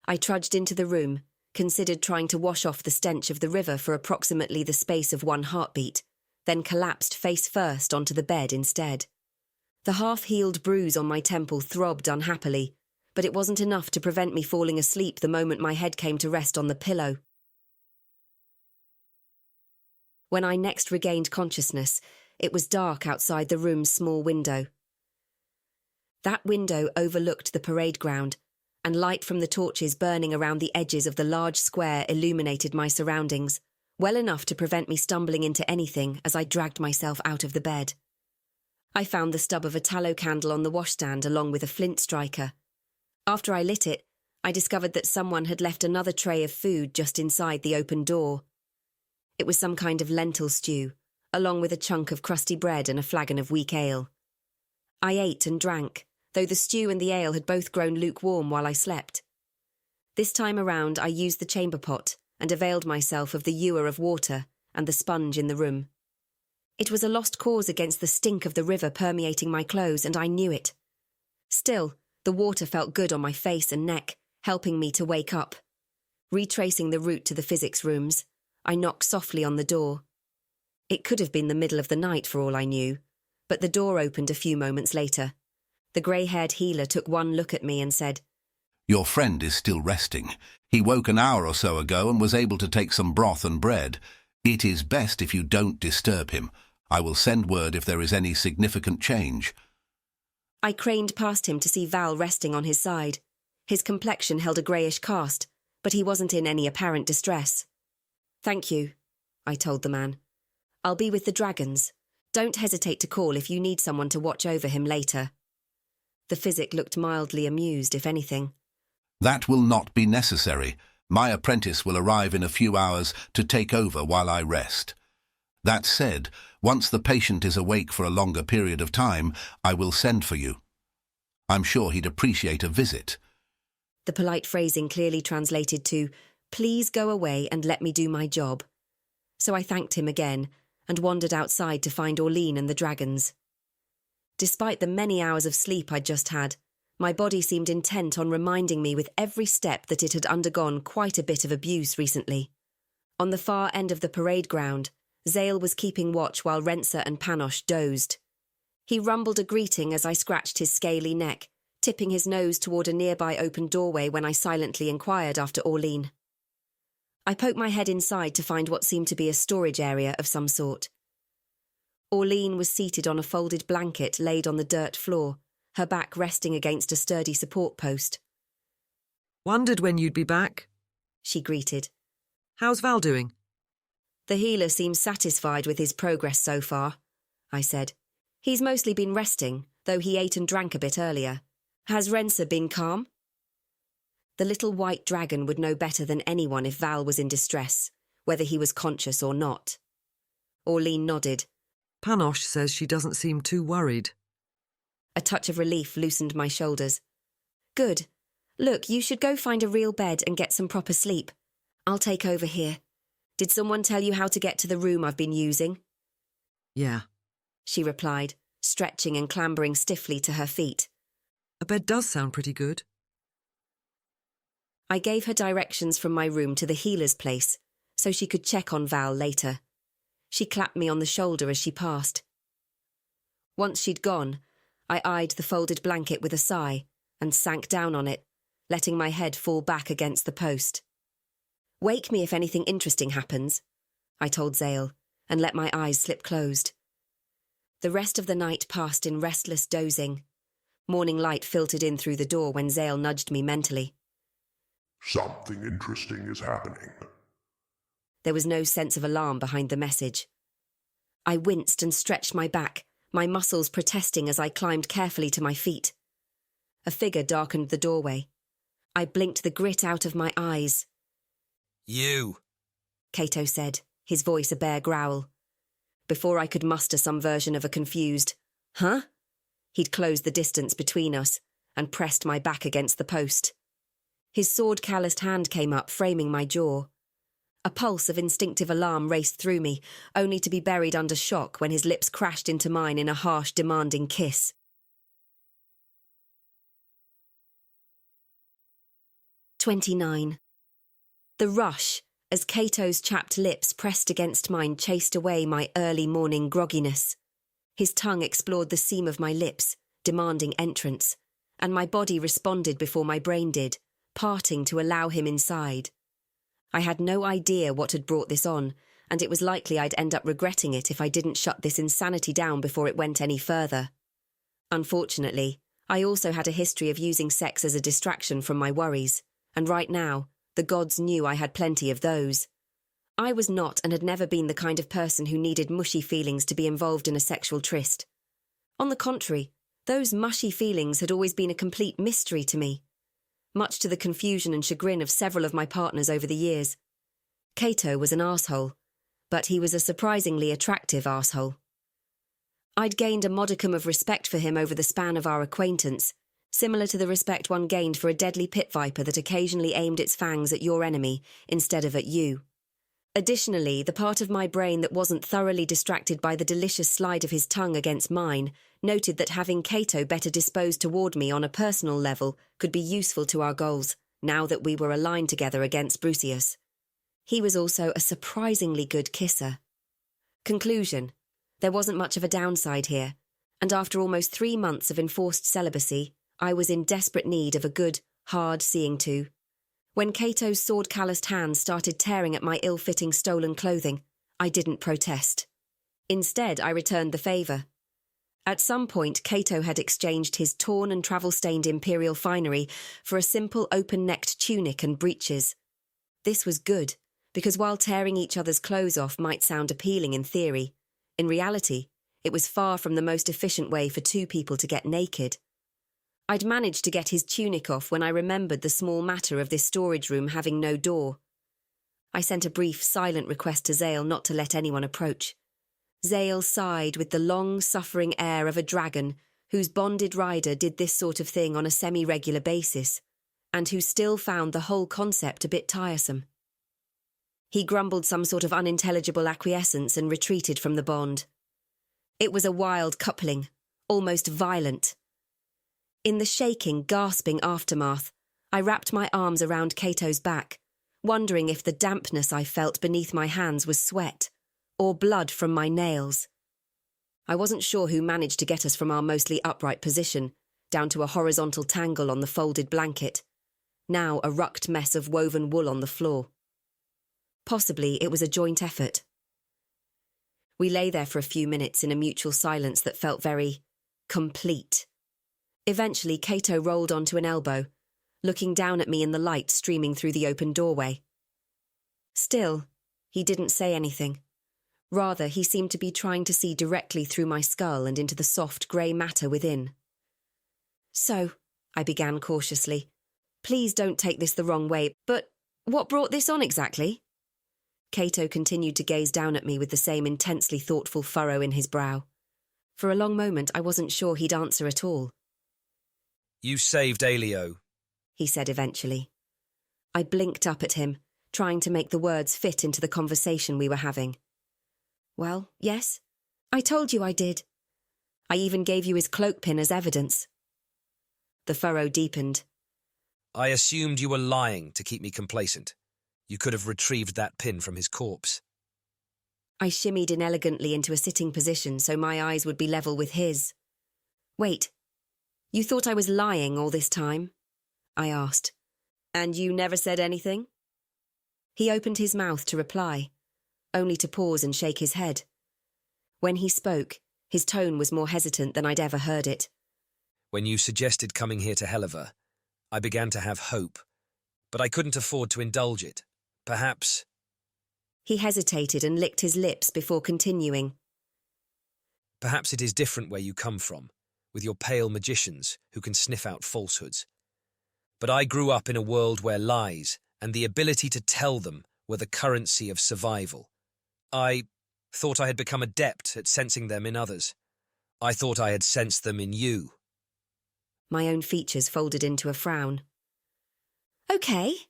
I trudged into the room, considered trying to wash off the stench of the river for approximately the space of one heartbeat, then collapsed face first onto the bed instead. The half-healed bruise on my temple throbbed unhappily, but it wasn't enough to prevent me falling asleep the moment my head came to rest on the pillow. When I next regained consciousness, it was dark outside the room's small window. That window overlooked the parade ground, and light from the torches burning around the edges of the large square illuminated my surroundings, well enough to prevent me stumbling into anything as I dragged myself out of the bed. I found the stub of a tallow candle on the washstand along with a flint striker. After I lit it, I discovered that someone had left another tray of food just inside the open door. It was some kind of lentil stew, along with a chunk of crusty bread and a flagon of weak ale. I ate and drank, though the stew and the ale had both grown lukewarm while I slept. This time around I used the chamber pot and availed myself of the ewer of water and the sponge in the room. It was a lost cause against the stink of the river permeating my clothes, and I knew it. Still, the water felt good on my face and neck, helping me to wake up. Retracing the route to the physics rooms, I knocked softly on the door. It could have been the middle of the night for all I knew, but the door opened a few moments later. The grey-haired healer took one look at me and said, "Your friend is still resting. He woke an hour or so ago and was able to take some broth and bread. It is best if you don't disturb him. I will send word if there is any significant change." I craned past him to see Val resting on his side. His complexion held a greyish cast, but he wasn't in any apparent distress. "Thank you," I told the man. "I'll be with the dragons. Don't hesitate to call if you need someone to watch over him later. The physic looked mildly amused, if anything. That will not be necessary. My apprentice will arrive in a few hours to take over while I rest. That said, once the patient is awake for a longer period of time, I will send for you. I'm sure he'd appreciate a visit. The polite phrasing clearly translated to, "Please go away and let me do my job." So I thanked him again and wandered outside to find Orline and the dragons. Despite the many hours of sleep I'd just had, my body seemed intent on reminding me with every step that it had undergone quite a bit of abuse recently. On the far end of the parade ground, Zale was keeping watch while Rensa and Panosh dozed. He rumbled a greeting as I scratched his scaly neck, tipping his nose toward a nearby open doorway when I silently inquired after Orline. I poked my head inside to find what seemed to be a storage area of some sort. Orline was seated on a folded blanket laid on the dirt floor, her back resting against a sturdy support post. "Wondered when you'd be back," she greeted. "How's Val doing?" "The healer seems satisfied with his progress so far," I said. "He's mostly been resting, though he ate and drank a bit earlier. Has Rensa been calm?" The little white dragon would know better than anyone if Val was in distress, whether he was conscious or not. Orline nodded. "Panosh says she doesn't seem too worried." A touch of relief loosened my shoulders. "Good. Look, you should go find a real bed and get some proper sleep. I'll take over here. Did someone tell you how to get to the room I've been using?" "Yeah," she replied, stretching and clambering stiffly to her feet. "A bed does sound pretty good." I gave her directions from my room to the healer's place, so she could check on Val later. She clapped me on the shoulder as she passed. Once she'd gone, I eyed the folded blanket with a sigh and sank down on it, letting my head fall back against the post. "Wake me if anything interesting happens," I told Zale, and let my eyes slip closed. The rest of the night passed in restless dozing. Morning light filtered in through the door when Zale nudged me mentally. Something interesting is happening. There was no sense of alarm behind the message. I winced and stretched my back, my muscles protesting as I climbed carefully to my feet. A figure darkened the doorway. I blinked the grit out of my eyes. "You," Kaeto said, his voice a bare growl. Before I could muster some version of a confused, "Huh?" he'd closed the distance between us and pressed my back against the post. His sword-calloused hand came up, framing my jaw. A pulse of instinctive alarm raced through me, only to be buried under shock when his lips crashed into mine in a harsh, demanding kiss. 29. The rush, as Kaeto's chapped lips pressed against mine, chased away my early morning grogginess. His tongue explored the seam of my lips, demanding entrance, and my body responded before my brain did, parting to allow him inside. I had no idea what had brought this on, and it was likely I'd end up regretting it if I didn't shut this insanity down before it went any further. Unfortunately, I also had a history of using sex as a distraction from my worries, and right now, the gods knew I had plenty of those. I was not and had never been the kind of person who needed mushy feelings to be involved in a sexual tryst. On the contrary, those mushy feelings had always been a complete mystery to me, much to the confusion and chagrin of several of my partners over the years. Kaeto was an arsehole, but he was a surprisingly attractive arsehole. I'd gained a modicum of respect for him over the span of our acquaintance, similar to the respect one gained for a deadly pit viper that occasionally aimed its fangs at your enemy instead of at you. Additionally, the part of my brain that wasn't thoroughly distracted by the delicious slide of his tongue against mine noted that having Kaeto better disposed toward me on a personal level could be useful to our goals, now that we were aligned together against Brucius. He was also a surprisingly good kisser. Conclusion: there wasn't much of a downside here, and after almost 3 months of enforced celibacy, I was in desperate need of a good, hard seeing to. When Kaeto's sword-calloused hands started tearing at my ill-fitting stolen clothing, I didn't protest. Instead, I returned the favour. At some point, Kaeto had exchanged his torn and travel-stained imperial finery for a simple open-necked tunic and breeches. This was good, because while tearing each other's clothes off might sound appealing in theory, in reality, it was far from the most efficient way for two people to get naked. I'd managed to get his tunic off when I remembered the small matter of this storage room having no door. I sent a brief, silent request to Zale not to let anyone approach. Zale sighed with the long, suffering air of a dragon whose bonded rider did this sort of thing on a semi-regular basis, and who still found the whole concept a bit tiresome. He grumbled some sort of unintelligible acquiescence and retreated from the bond. It was a wild coupling, almost violent. In the shaking, gasping aftermath, I wrapped my arms around Kaeto's back, wondering if the dampness I felt beneath my hands was sweat, or blood from my nails. I wasn't sure who managed to get us from our mostly upright position down to a horizontal tangle on the folded blanket, now a rucked mess of woven wool on the floor. Possibly it was a joint effort. We lay there for a few minutes in a mutual silence that felt very complete. Eventually, Kaeto rolled onto an elbow, looking down at me in the light streaming through the open doorway. Still, he didn't say anything. Rather, he seemed to be trying to see directly through my skull and into the soft grey matter within. "So," I began cautiously, "please don't take this the wrong way, but what brought this on exactly?" Kaeto continued to gaze down at me with the same intensely thoughtful furrow in his brow. For a long moment, I wasn't sure he'd answer at all. "You saved Aelio," he said eventually. I blinked up at him, trying to make the words fit into the conversation we were having. "Well, yes. I told you I did. I even gave you his cloak pin as evidence." The furrow deepened. "I assumed you were lying to keep me complacent. You could have retrieved that pin from his corpse." I shimmied inelegantly into a sitting position so my eyes would be level with his. "Wait, you thought I was lying all this time?" I asked. "And you never said anything?" He opened his mouth to reply, only to pause and shake his head. When he spoke, his tone was more hesitant than I'd ever heard it. "When you suggested coming here to Hellever, I began to have hope, but I couldn't afford to indulge it. Perhaps—" He hesitated and licked his lips before continuing. "Perhaps it is different where you come from, with your pale magicians who can sniff out falsehoods. But I grew up in a world where lies and the ability to tell them were the currency of survival. I thought I had become adept at sensing them in others. I thought I had sensed them in you." My own features folded into a frown. "Okay,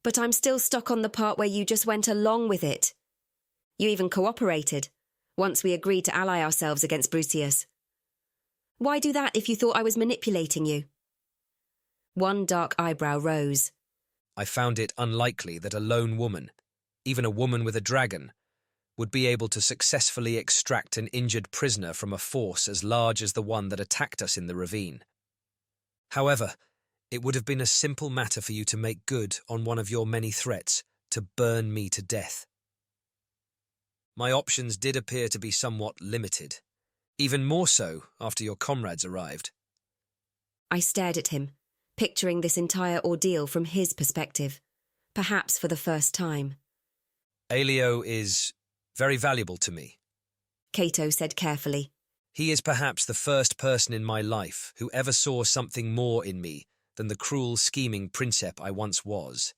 but I'm still stuck on the part where you just went along with it. You even cooperated, once we agreed to ally ourselves against Brucius. Why do that if you thought I was manipulating you?" One dark eyebrow rose. "I found it unlikely that a lone woman, even a woman with a dragon, would be able to successfully extract an injured prisoner from a force as large as the one that attacked us in the ravine. However, it would have been a simple matter for you to make good on one of your many threats, to burn me to death. My options did appear to be somewhat limited, even more so after your comrades arrived." I stared at him, picturing this entire ordeal from his perspective, perhaps for the first time. "Aelio is very valuable to me," Kaeto said carefully. "He is perhaps the first person in my life who ever saw something more in me than the cruel, scheming princeps I once was.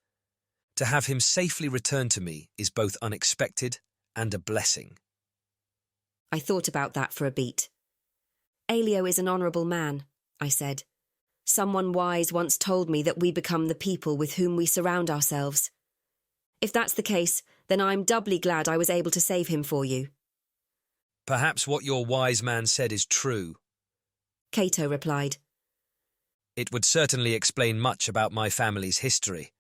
To have him safely return to me is both unexpected and a blessing." I thought about that for a beat. "Aelio is an honourable man," I said. "Someone wise once told me that we become the people with whom we surround ourselves. If that's the case, then I'm doubly glad I was able to save him for you." "Perhaps what your wise man said is true," Kaeto replied. "It would certainly explain much about my family's history."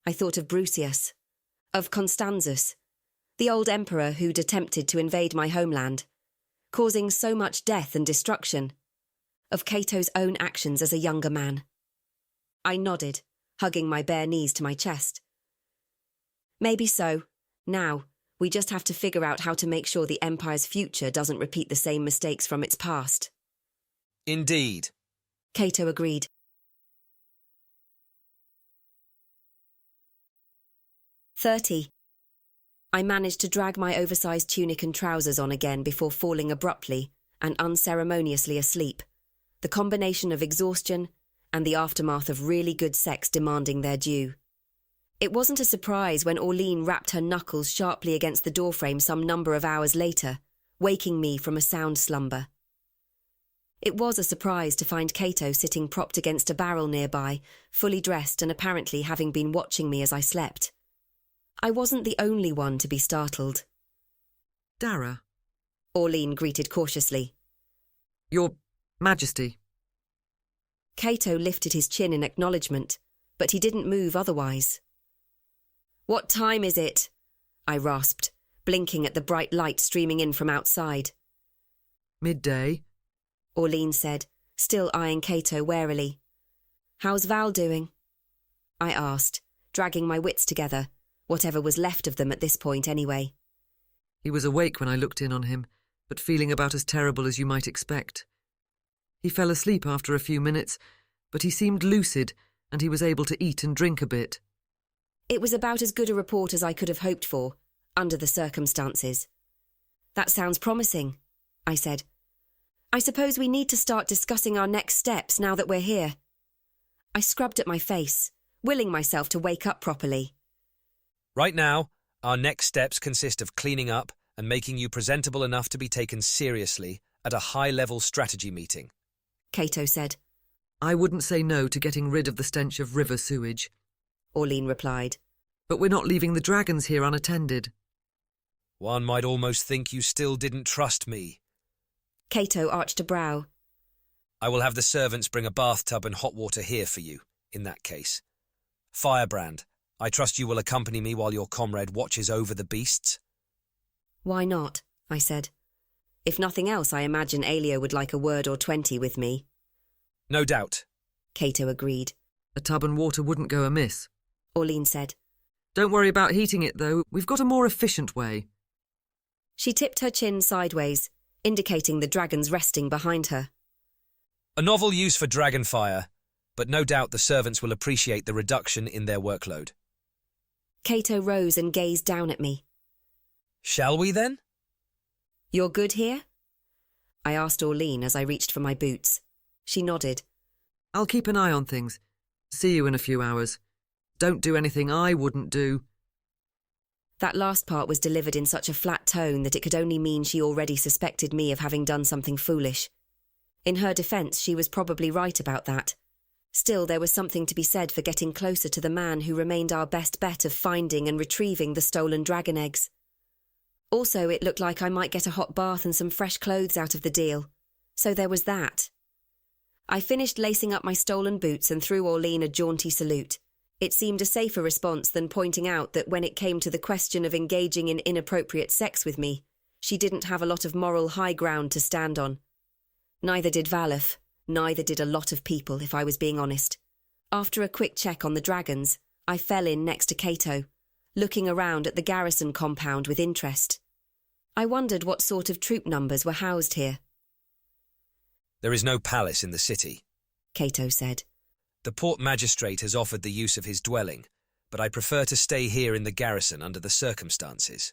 I thought of Brucius, of Constanzus, the old emperor who'd attempted to invade my homeland, causing so much death and destruction, of Kaeto's own actions as a younger man. I nodded, hugging my bare knees to my chest. "Maybe so. Now, we just have to figure out how to make sure the Empire's future doesn't repeat the same mistakes from its past." "Indeed," Kaeto agreed. 30. I managed to drag my oversized tunic and trousers on again before falling abruptly and unceremoniously asleep, the combination of exhaustion and the aftermath of really good sex demanding their due. It wasn't a surprise when Orleen rapped her knuckles sharply against the doorframe some number of hours later, waking me from a sound slumber. It was a surprise to find Kaeto sitting propped against a barrel nearby, fully dressed and apparently having been watching me as I slept. I wasn't the only one to be startled. Dara, Orleen greeted cautiously. Your Majesty. Kaeto lifted his chin in acknowledgement, but he didn't move otherwise. "What time is it?" I rasped, blinking at the bright light streaming in from outside. "Midday," Orleen said, still eyeing Kaeto warily. "How's Val doing?" I asked, dragging my wits together, whatever was left of them at this point anyway. He was awake when I looked in on him, but feeling about as terrible as you might expect. He fell asleep after a few minutes, but he seemed lucid and he was able to eat and drink a bit. It was about as good a report as I could have hoped for, under the circumstances. "That sounds promising," I said. "I suppose we need to start discussing our next steps now that we're here." I scrubbed at my face, willing myself to wake up properly. Right now, our next steps consist of cleaning up and making you presentable enough to be taken seriously at a high-level strategy meeting, Kaeto said. "I wouldn't say no to getting rid of the stench of river sewage," Orleen replied. "But we're not leaving the dragons here unattended." One might almost think you still didn't trust me. Kaeto arched a brow. I will have the servants bring a bathtub and hot water here for you, in that case. Firebrand, I trust you will accompany me while your comrade watches over the beasts? "Why not?" I said. "If nothing else, I imagine Elio would like a word or 20 with me." "No doubt," Kaeto agreed. "A tub and water wouldn't go amiss," Orleen said. "Don't worry about heating it, though. We've got a more efficient way." She tipped her chin sideways, indicating the dragons resting behind her. "A novel use for dragon fire, but no doubt the servants will appreciate the reduction in their workload." Kaeto rose and gazed down at me. "Shall we, then?" "You're good here?" I asked Orleen as I reached for my boots. She nodded. "I'll keep an eye on things. See you in a few hours. Don't do anything I wouldn't do." That last part was delivered in such a flat tone that it could only mean she already suspected me of having done something foolish. In her defence, she was probably right about that. Still, there was something to be said for getting closer to the man who remained our best bet of finding and retrieving the stolen dragon eggs. Also, it looked like I might get a hot bath and some fresh clothes out of the deal. So there was that. I finished lacing up my stolen boots and threw Orleen a jaunty salute. It seemed a safer response than pointing out that when it came to the question of engaging in inappropriate sex with me, she didn't have a lot of moral high ground to stand on. Neither did Valef, neither did a lot of people, if I was being honest. After a quick check on the dragons, I fell in next to Kaeto, looking around at the garrison compound with interest. I wondered what sort of troop numbers were housed here. "There is no palace in the city," Kaeto said. "The port magistrate has offered the use of his dwelling, but I prefer to stay here in the garrison under the circumstances."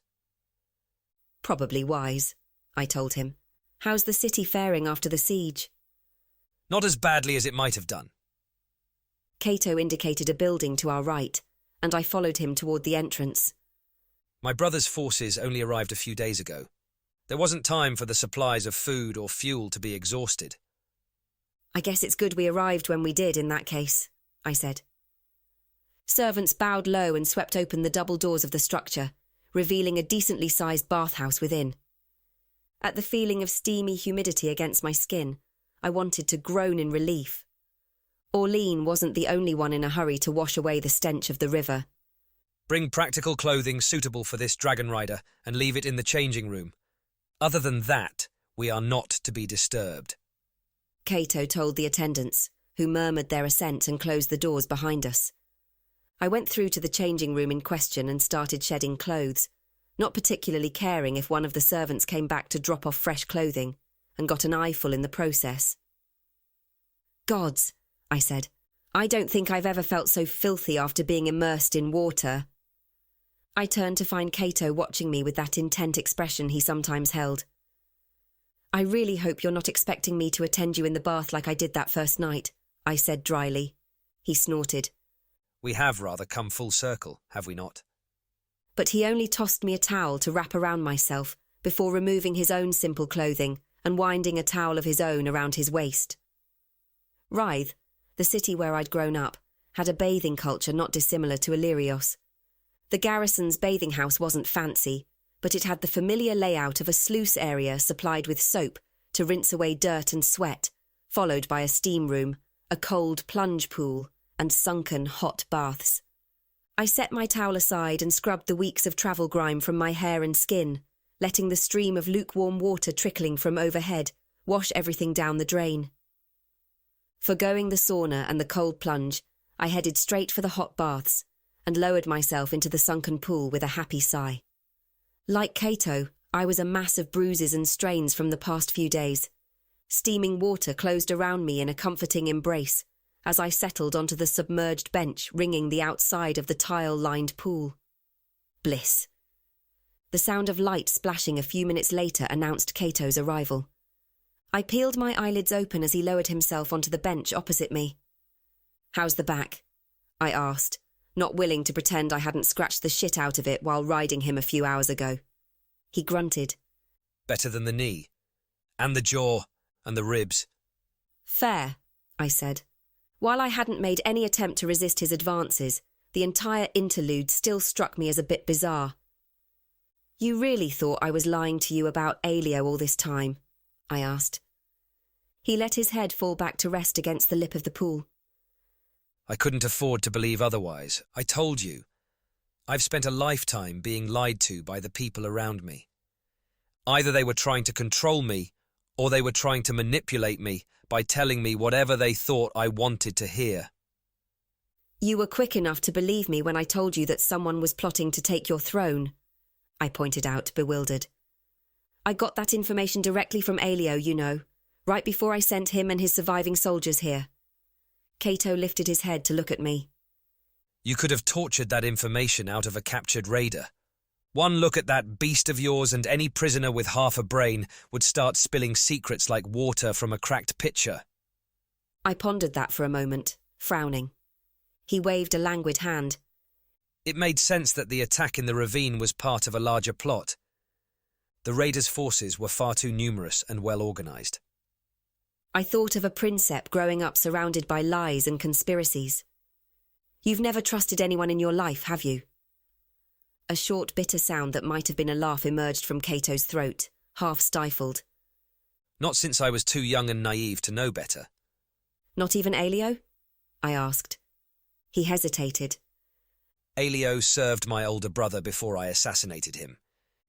"Probably wise," I told him. "How's the city faring after the siege?" "Not as badly as it might have done." Kaeto indicated a building to our right, and I followed him toward the entrance. "My brother's forces only arrived a few days ago. There wasn't time for the supplies of food or fuel to be exhausted." "I guess it's good we arrived when we did in that case," I said. Servants bowed low and swept open the double doors of the structure, revealing a decently sized bathhouse within. At the feeling of steamy humidity against my skin, I wanted to groan in relief. Orleen wasn't the only one in a hurry to wash away the stench of the river. "Bring practical clothing suitable for this dragon rider and leave it in the changing room. Other than that, we are not to be disturbed," Kaeto told the attendants, who murmured their assent and closed the doors behind us. I went through to the changing room in question and started shedding clothes, not particularly caring if one of the servants came back to drop off fresh clothing, and got an eyeful in the process. "Gods," I said, "I don't think I've ever felt so filthy after being immersed in water." I turned to find Kaeto watching me with that intent expression he sometimes held. I really hope you're not expecting me to attend you in the bath like I did that first night, I said dryly. He snorted. We have rather come full circle, have we not? But he only tossed me a towel to wrap around myself before removing his own simple clothing and winding a towel of his own around his waist. Rythe, the city where I'd grown up, had a bathing culture not dissimilar to Illyrios. The garrison's bathing house wasn't fancy, but it had the familiar layout of a sluice area supplied with soap to rinse away dirt and sweat, followed by a steam room, a cold plunge pool, and sunken hot baths. I set my towel aside and scrubbed the weeks of travel grime from my hair and skin, letting the stream of lukewarm water trickling from overhead wash everything down the drain. Forgoing the sauna and the cold plunge, I headed straight for the hot baths and lowered myself into the sunken pool with a happy sigh. Like Kaeto, I was a mass of bruises and strains from the past few days. Steaming water closed around me in a comforting embrace as I settled onto the submerged bench ringing the outside of the tile-lined pool. Bliss. The sound of light splashing a few minutes later announced Kaeto's arrival. I peeled my eyelids open as he lowered himself onto the bench opposite me. "How's the back?" I asked, not willing to pretend I hadn't scratched the shit out of it while riding him a few hours ago. He grunted. Better than the knee. And the jaw. And the ribs. Fair, I said. While I hadn't made any attempt to resist his advances, the entire interlude still struck me as a bit bizarre. "You really thought I was lying to you about Aelio all this time?" I asked. He let his head fall back to rest against the lip of the pool. I couldn't afford to believe otherwise. I told you. I've spent a lifetime being lied to by the people around me. Either they were trying to control me, or they were trying to manipulate me by telling me whatever they thought I wanted to hear. "You were quick enough to believe me when I told you that someone was plotting to take your throne," I pointed out, bewildered. "I got that information directly from Aelio, you know, right before I sent him and his surviving soldiers here." Kaeto lifted his head to look at me. You could have tortured that information out of a captured raider. One look at that beast of yours and any prisoner with half a brain would start spilling secrets like water from a cracked pitcher. I pondered that for a moment, frowning. He waved a languid hand. It made sense that the attack in the ravine was part of a larger plot. The raiders' forces were far too numerous and well organised. I thought of a princeps growing up surrounded by lies and conspiracies. "You've never trusted anyone in your life, have you?" A short, bitter sound that might have been a laugh emerged from Kaeto's throat, half stifled. Not since I was too young and naive to know better. "Not even Aelio?" I asked. He hesitated. Aelio served my older brother before I assassinated him.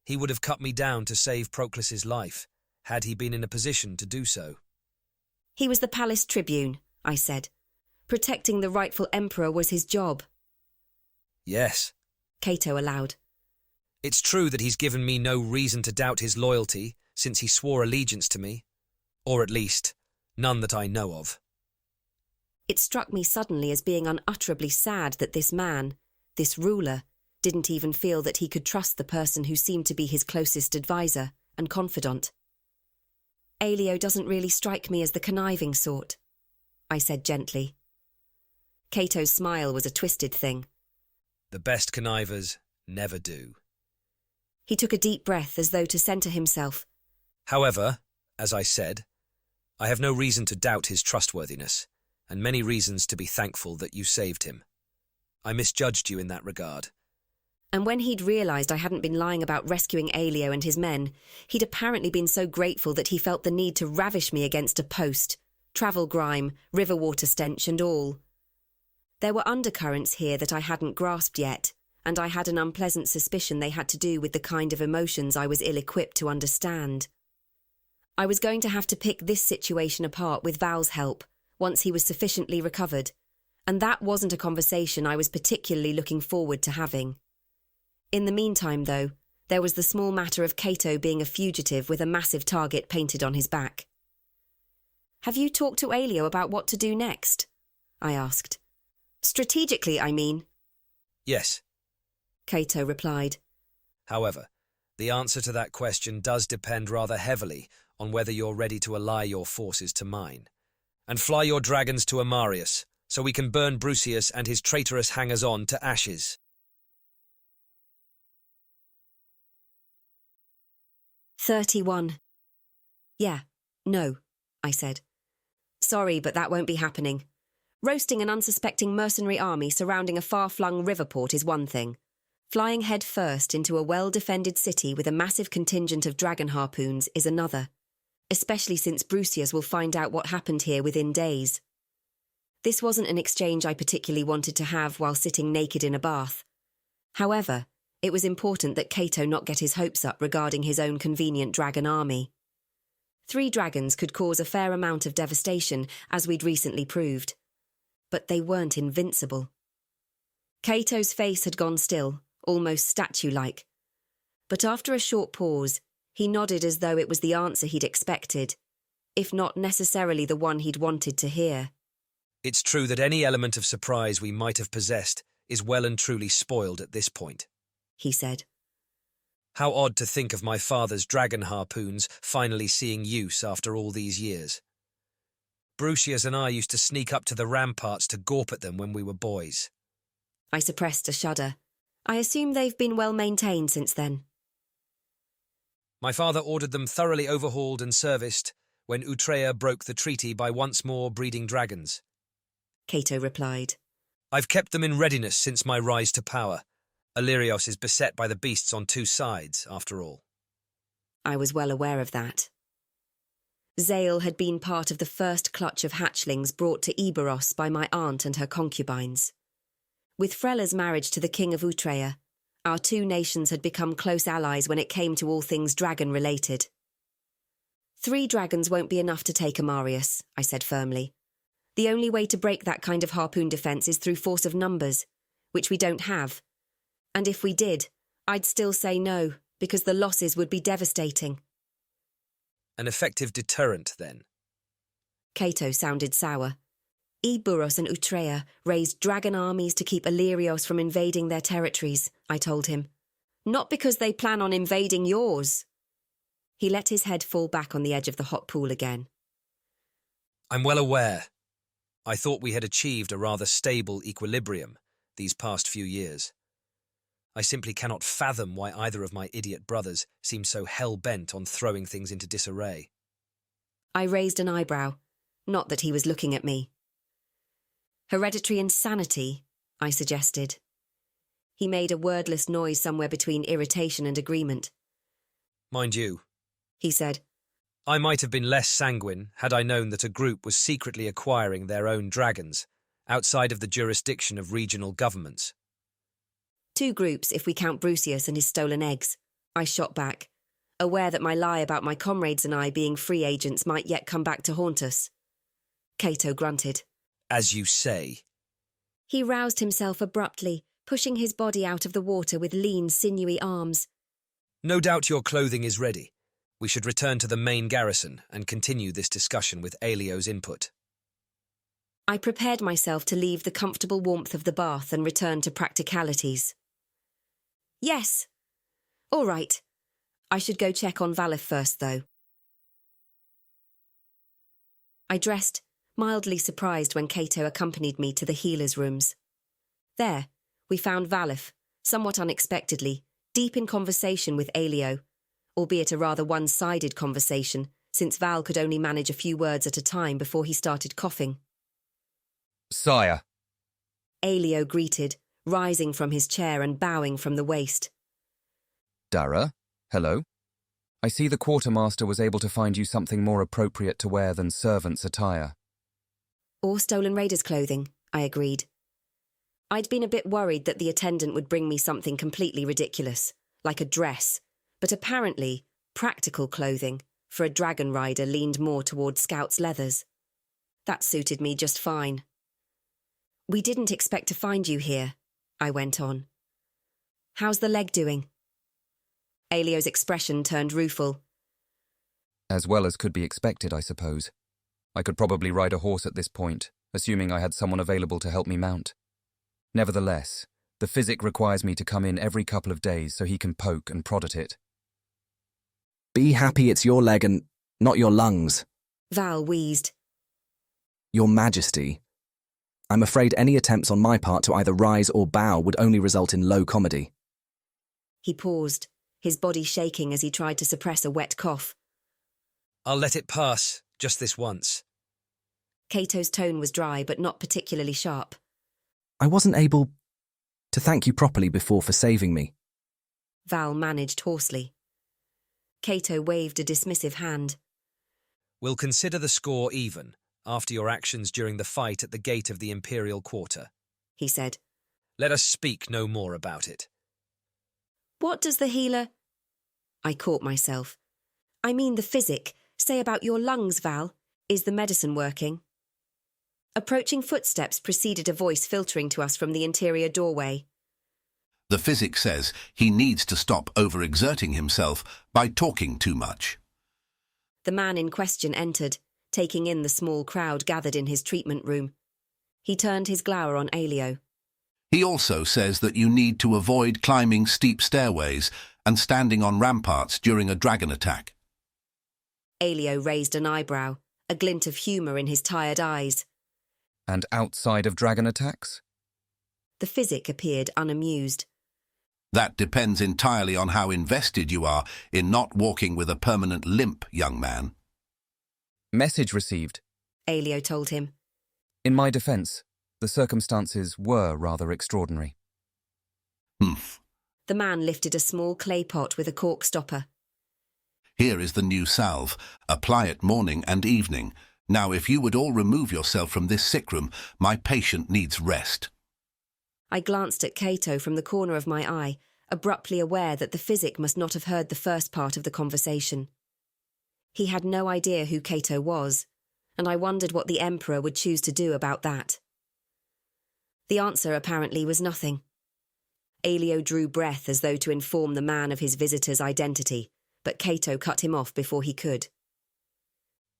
He would have cut me down to save Proclus's life, had he been in a position to do so. "He was the palace tribune," I said. "Protecting the rightful emperor was his job." "Yes," Kaeto allowed. "It's true that he's given me no reason to doubt his loyalty since he swore allegiance to me. Or at least, none that I know of." It struck me suddenly as being unutterably sad that this man, this ruler, didn't even feel that he could trust the person who seemed to be his closest advisor and confidant. "Aelio doesn't really strike me as the conniving sort," I said gently. Kaeto's smile was a twisted thing. The best connivers never do. He took a deep breath as though to centre himself. However, as I said, I have no reason to doubt his trustworthiness, and many reasons to be thankful that you saved him. I misjudged you in that regard. And when he'd realised I hadn't been lying about rescuing Aelio and his men, he'd apparently been so grateful that he felt the need to ravish me against a post, travel grime, river water stench and all. There were undercurrents here that I hadn't grasped yet, and I had an unpleasant suspicion they had to do with the kind of emotions I was ill-equipped to understand. I was going to have to pick this situation apart with Val's help, once he was sufficiently recovered, and that wasn't a conversation I was particularly looking forward to having. In the meantime, though, there was the small matter of Kaeto being a fugitive with a massive target painted on his back. "Have you talked to Aelio about what to do next?" I asked. "Strategically, I mean." Yes. Kaeto replied. However, the answer to that question does depend rather heavily on whether you're ready to ally your forces to mine. And fly your dragons to Amarius, so we can burn Brucius and his traitorous hangers-on to ashes. 31. Yeah, no, I said. Sorry, but that won't be happening. Roasting an unsuspecting mercenary army surrounding a far-flung river port is one thing. Flying head first into a well-defended city with a massive contingent of dragon harpoons is another, especially since Brucius will find out what happened here within days. This wasn't an exchange I particularly wanted to have while sitting naked in a bath. However, it was important that Kaeto not get his hopes up regarding his own convenient dragon army. 3 dragons could cause a fair amount of devastation, as we'd recently proved. But they weren't invincible. Kaeto's face had gone still, almost statue-like. But after a short pause, he nodded as though it was the answer he'd expected, if not necessarily the one he'd wanted to hear. It's true that any element of surprise we might have possessed is well and truly spoiled at this point, he said. How odd to think of my father's dragon harpoons finally seeing use after all these years. Brucius and I used to sneak up to the ramparts to gawp at them when we were boys. I suppressed a shudder. I assume they've been well maintained since then. My father ordered them thoroughly overhauled and serviced when Utrea broke the treaty by once more breeding dragons, Kaeto replied. I've kept them in readiness since my rise to power. Illyrios is beset by the beasts on 2 sides, after all. I was well aware of that. Zale had been part of the first clutch of hatchlings brought to Eburos by my aunt and her concubines. With Frella's marriage to the king of Utrea, our 2 nations had become close allies when it came to all things dragon-related. 3 dragons won't be enough to take Amarius, I said firmly. The only way to break that kind of harpoon defence is through force of numbers, which we don't have. And if we did, I'd still say no, because the losses would be devastating. An effective deterrent, then? Kaeto sounded sour. Eburos and Utrea raised dragon armies to keep Illyrios from invading their territories, I told him. Not because they plan on invading yours. He let his head fall back on the edge of the hot pool again. I'm well aware. I thought we had achieved a rather stable equilibrium these past few years. I simply cannot fathom why either of my idiot brothers seemed so hell-bent on throwing things into disarray. I raised an eyebrow, not that he was looking at me. Hereditary insanity, I suggested. He made a wordless noise somewhere between irritation and agreement. Mind you, he said, I might have been less sanguine had I known that a group was secretly acquiring their own dragons, outside of the jurisdiction of regional governments. 2 groups if we count Brucius and his stolen eggs, I shot back, aware that my lie about my comrades and I being free agents might yet come back to haunt us. Kaeto grunted. As you say. He roused himself abruptly, pushing his body out of the water with lean, sinewy arms. No doubt your clothing is ready. We should return to the main garrison and continue this discussion with Aelio's input. I prepared myself to leave the comfortable warmth of the bath and return to practicalities. Yes. All right. I should go check on Valif first, though. I dressed, mildly surprised when Kaeto accompanied me to the healer's rooms. There, we found Valif, somewhat unexpectedly, deep in conversation with Aelio, albeit a rather one-sided conversation, since Val could only manage a few words at a time before he started coughing. Sire. Aelio greeted, rising from his chair and bowing from the waist. Dara, hello. I see the quartermaster was able to find you something more appropriate to wear than servant's attire. Or stolen raiders' clothing, I agreed. I'd been a bit worried that the attendant would bring me something completely ridiculous, like a dress, but apparently practical clothing for a dragon rider leaned more toward Scout's leathers. That suited me just fine. We didn't expect to find you here, I went on. How's the leg doing? Aelio's expression turned rueful. As well as could be expected, I suppose. I could probably ride a horse at this point, assuming I had someone available to help me mount. Nevertheless, The physic requires me to come in every couple of days so he can poke and prod at it. Be happy it's your leg and not your lungs. Val wheezed. Your Majesty. I'm afraid any attempts on my part to either rise or bow would only result in low comedy. He paused, his body shaking as he tried to suppress a wet cough. I'll let it pass, just this once. Kaeto's tone was dry but not particularly sharp. I wasn't able to thank you properly before for saving me. Val managed hoarsely. Kaeto waved a dismissive hand. We'll consider the score even after your actions during the fight at the gate of the Imperial Quarter, he said. Let us speak no more about it. What does the healer... I caught myself. I mean the physic. Say about your lungs, Val. Is the medicine working? Approaching footsteps preceded a voice filtering to us from the interior doorway. The physic says he needs to stop overexerting himself by talking too much. The man in question entered, taking in the small crowd gathered in his treatment room. He turned his glower on Aelio. He also says that you need to avoid climbing steep stairways and standing on ramparts during a dragon attack. Aelio raised an eyebrow, a glint of humour in his tired eyes. And outside of dragon attacks? The physic appeared unamused. That depends entirely on how invested you are in not walking with a permanent limp, young man. Message received, Aelio told him. In my defence, the circumstances were rather extraordinary. Humph. The man lifted a small clay pot with a cork stopper. Here is the new salve. Apply it morning and evening. Now, if you would all remove yourself from this sick room, my patient needs rest. I glanced at Kaeto from the corner of my eye, abruptly aware that the physic must not have heard the first part of the conversation. He had no idea who Kaeto was, and I wondered what the Emperor would choose to do about that. The answer apparently was nothing. Aelio drew breath as though to inform the man of his visitor's identity, but Kaeto cut him off before he could.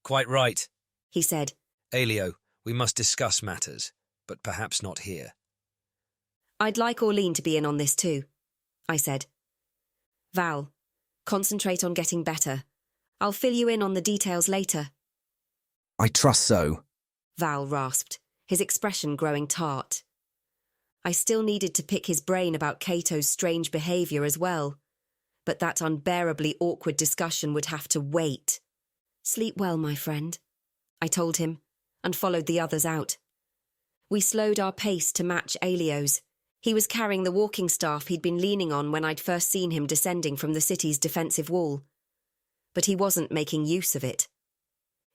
Quite right, he said. Aelio, we must discuss matters, but perhaps not here. I'd like Orlean to be in on this too, I said. Val, concentrate on getting better. I'll fill you in on the details later. I trust so, Val rasped, his expression growing tart. I still needed to pick his brain about Kaeto's strange behaviour as well, but that unbearably awkward discussion would have to wait. Sleep well, my friend, I told him, and followed the others out. We slowed our pace to match Aelio's. He was carrying the walking staff he'd been leaning on when I'd first seen him descending from the city's defensive wall. But he wasn't making use of it.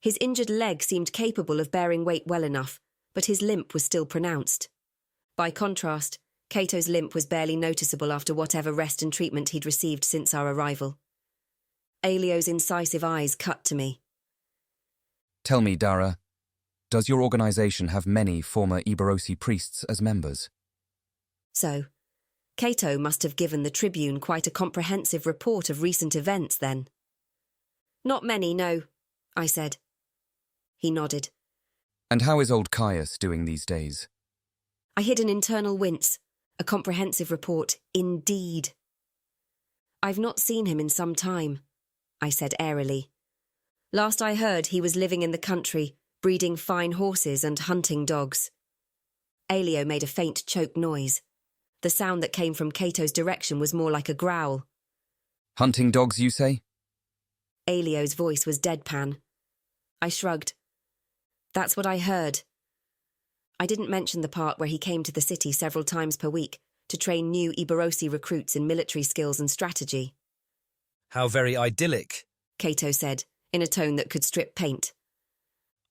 His injured leg seemed capable of bearing weight well enough, but his limp was still pronounced. By contrast, Kaeto's limp was barely noticeable after whatever rest and treatment he'd received since our arrival. Aelio's incisive eyes cut to me. Tell me, Dara, does your organisation have many former Eburosi priests as members? So, Kaeto must have given the Tribune quite a comprehensive report of recent events then. Not many, no, I said. He nodded. And how is old Caius doing these days? I hid an internal wince. A comprehensive report, indeed. I've not seen him in some time, I said airily. Last I heard, he was living in the country, breeding fine horses and hunting dogs. Aelio made a faint choked noise. The sound that came from Kaeto's direction was more like a growl. Hunting dogs, you say? Aelio's voice was deadpan. I shrugged. That's what I heard. I didn't mention the part where he came to the city several times per week to train new Eburosi recruits in military skills and strategy. How very idyllic, Kaeto said, in a tone that could strip paint.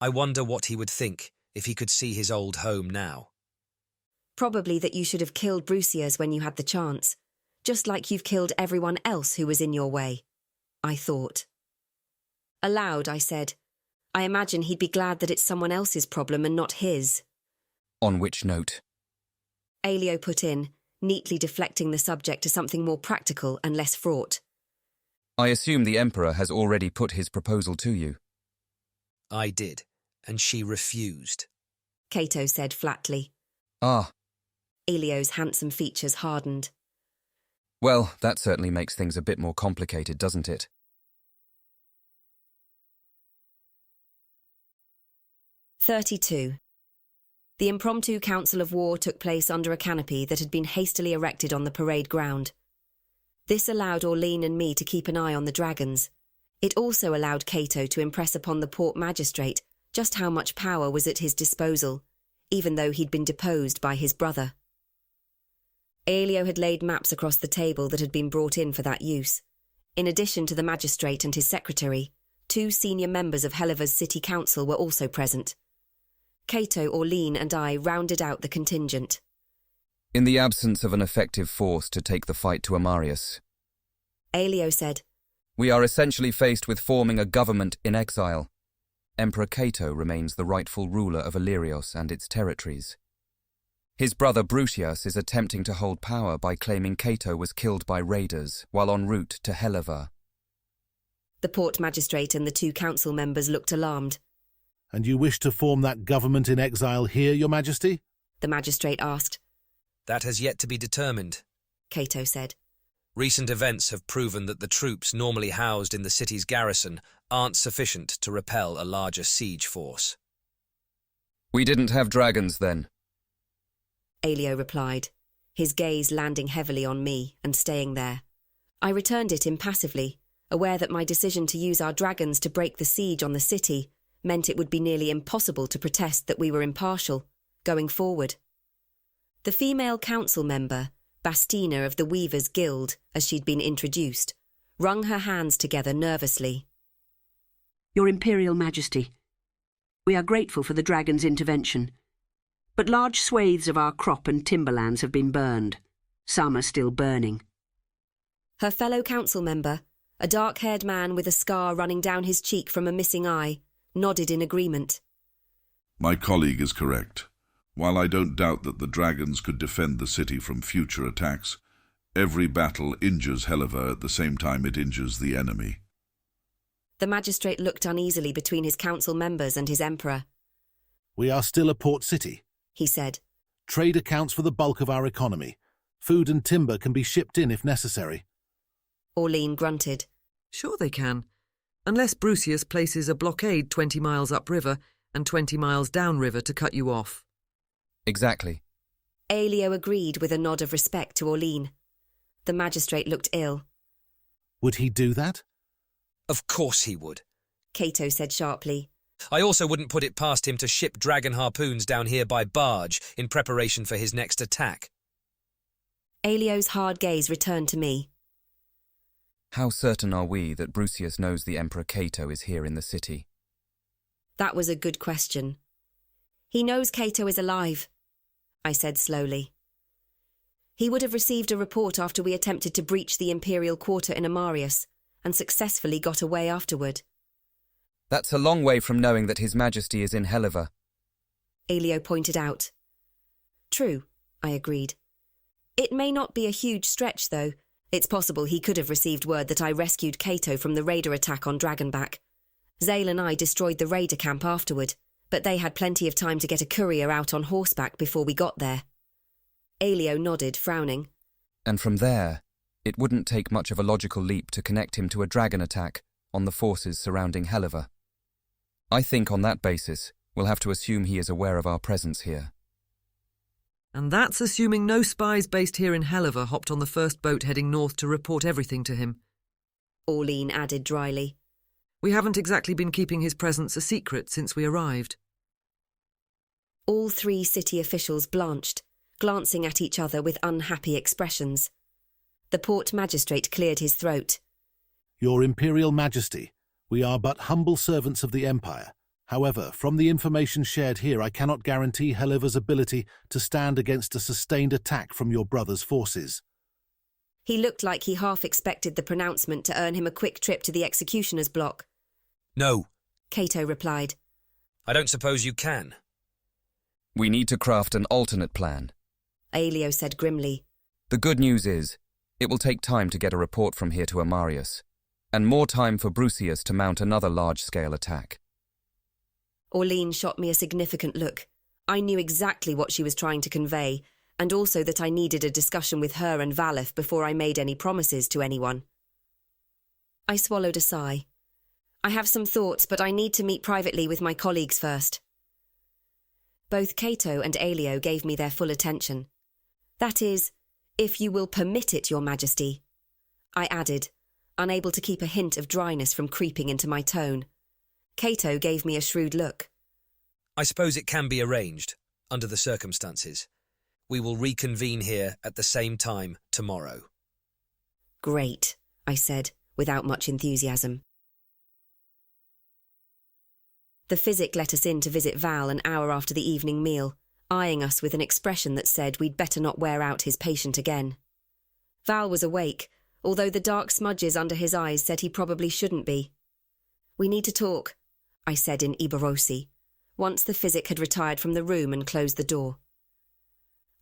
I wonder what he would think if he could see his old home now. Probably that you should have killed Brucias when you had the chance, just like you've killed everyone else who was in your way, I thought. Aloud, I said, I imagine he'd be glad that it's someone else's problem and not his. On which note? Aelio put in, neatly deflecting the subject to something more practical and less fraught. I assume the Emperor has already put his proposal to you. I did, and she refused. Kaeto said flatly. Ah. Elio's handsome features hardened. Well, that certainly makes things a bit more complicated, doesn't it? "32. The impromptu council of war took place under a canopy that had been hastily erected on the parade ground. This allowed Orlean and me to keep an eye on the dragons. It also allowed Kaeto to impress upon the port magistrate just how much power was at his disposal, even though he'd been deposed by his brother. Elio had laid maps across the table that had been brought in for that use. In addition to the magistrate and his secretary, 2 senior members of Heliva's city council were also present. Kaeto, Orlean and I rounded out the contingent. In the absence of an effective force to take the fight to Amarius, Elio said, we are essentially faced with forming a government in exile. Emperor Kaeto remains the rightful ruler of Illyrios and its territories. His brother Brucius is attempting to hold power by claiming Kaeto was killed by raiders while en route to Heliva. The port magistrate and the 2 council members looked alarmed. And you wish to form that government in exile here, Your Majesty? The magistrate asked. That has yet to be determined, Kaeto said. Recent events have proven that the troops normally housed in the city's garrison aren't sufficient to repel a larger siege force. We didn't have dragons then, Elio replied, his gaze landing heavily on me and staying there. I returned it impassively, aware that my decision to use our dragons to break the siege on the city meant it would be nearly impossible to protest that we were impartial, going forward. The female council member, Bastina of the Weavers' Guild, as she'd been introduced, wrung her hands together nervously. Your Imperial Majesty, we are grateful for the dragon's intervention, but large swathes of our crop and timberlands have been burned. Some are still burning. Her fellow council member, a dark-haired man with a scar running down his cheek from a missing eye, nodded in agreement. My colleague is correct. While I don't doubt that the dragons could defend the city from future attacks, every battle injures Heliva at the same time it injures the enemy. The magistrate looked uneasily between his council members and his emperor. We are still a port city, he said. Trade accounts for the bulk of our economy. Food and timber can be shipped in if necessary. Orlean grunted. Sure they can, unless Brucius places a blockade 20 miles upriver and 20 miles downriver to cut you off. Exactly. Elio agreed with a nod of respect to Orlean. The magistrate looked ill. Would he do that? Of course he would, Kaeto said sharply. I also wouldn't put it past him to ship dragon harpoons down here by barge in preparation for his next attack. Elio's hard gaze returned to me. How certain are we that Brucius knows the Emperor Kaeto is here in the city? That was a good question. He knows Kaeto is alive, I said slowly. He would have received a report after we attempted to breach the Imperial quarter in Amarius, and successfully got away afterward. That's a long way from knowing that His Majesty is in Heliva, Elio pointed out. True, I agreed. It may not be a huge stretch, though. It's possible he could have received word that I rescued Kaeto from the raider attack on Dragonback. Zale and I destroyed the raider camp afterward, but they had plenty of time to get a courier out on horseback before we got there. Elio nodded, frowning. And from there, it wouldn't take much of a logical leap to connect him to a dragon attack on the forces surrounding Heliva. I think on that basis, we'll have to assume he is aware of our presence here. And that's assuming no spies based here in Heliva hopped on the first boat heading north to report everything to him. Orlean added dryly. We haven't exactly been keeping his presence a secret since we arrived. All 3 city officials blanched, glancing at each other with unhappy expressions. The port magistrate cleared his throat. Your Imperial Majesty, we are but humble servants of the Empire. However, from the information shared here, I cannot guarantee Heliva's ability to stand against a sustained attack from your brother's forces. He looked like he half expected the pronouncement to earn him a quick trip to the executioner's block. No, Kaeto replied. I don't suppose you can. We need to craft an alternate plan, Elio said grimly. The good news is, it will take time to get a report from here to Amarius, and more time for Brucius to mount another large-scale attack. Orlean shot me a significant look. I knew exactly what she was trying to convey, and also that I needed a discussion with her and Valif before I made any promises to anyone. I swallowed a sigh. I have some thoughts, but I need to meet privately with my colleagues first. Both Kaeto and Aelio gave me their full attention. That is, if you will permit it, Your Majesty, I added, unable to keep a hint of dryness from creeping into my tone. Kaeto gave me a shrewd look. I suppose it can be arranged, under the circumstances. We will reconvene here at the same time tomorrow. Great, I said, without much enthusiasm. The physic let us in to visit Val an hour after the evening meal, eyeing us with an expression that said we'd better not wear out his patient again. Val was awake, although the dark smudges under his eyes said he probably shouldn't be. We need to talk, I said in Eburosi, once the physic had retired from the room and closed the door.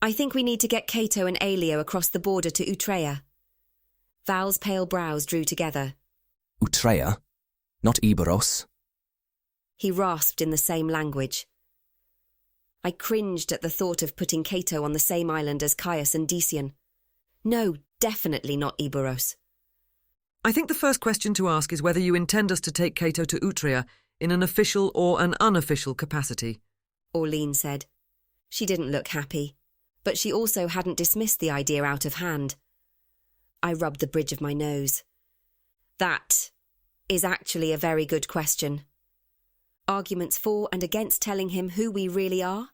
I think we need to get Kaeto and Aelio across the border to Utrea. Val's pale brows drew together. Utrea? Not Eburos? He rasped in the same language. I cringed at the thought of putting Kaeto on the same island as Caius and Decian. No, definitely not Eburos. I think the first question to ask is whether you intend us to take Kaeto to Utrea in an official or an unofficial capacity, Orline said. She didn't look happy, but she also hadn't dismissed the idea out of hand. I rubbed the bridge of my nose. That is actually a very good question. Arguments for and against telling him who we really are?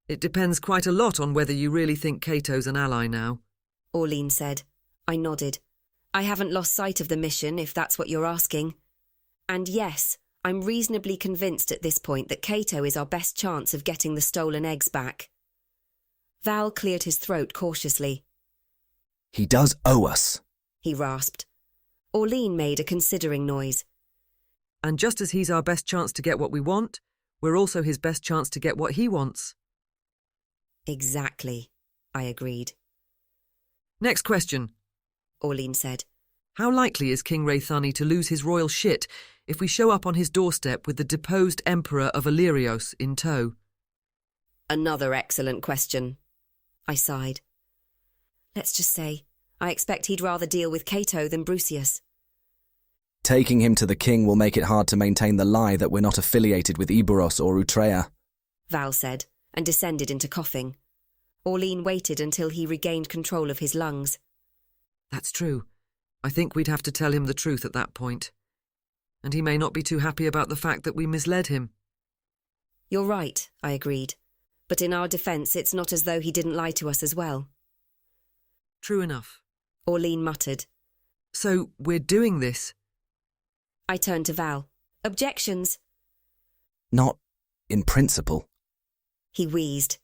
It depends quite a lot on whether you really think Kaeto's an ally now, Orline said. I nodded. I haven't lost sight of the mission, if that's what you're asking. And yes, I'm reasonably convinced at this point that Kaeto is our best chance of getting the stolen eggs back. Val cleared his throat cautiously. He does owe us, he rasped. Orline made a considering noise. And just as he's our best chance to get what we want, we're also his best chance to get what he wants. Exactly, I agreed. Next question, Orline said. How likely is King Raythani to lose his royal shit if we show up on his doorstep with the deposed Emperor of Illyrios in tow? Another excellent question, I sighed. Let's just say, I expect he'd rather deal with Kaeto than Brucius. Taking him to the king will make it hard to maintain the lie that we're not affiliated with Eburos or Utrea, Val said, and descended into coughing. Orline waited until he regained control of his lungs. That's true. I think we'd have to tell him the truth at that point. And he may not be too happy about the fact that we misled him. You're right, I agreed. But in our defence, it's not as though he didn't lie to us as well. True enough, Orline muttered. So we're doing this? I turned to Val. Objections? Not in principle. He wheezed.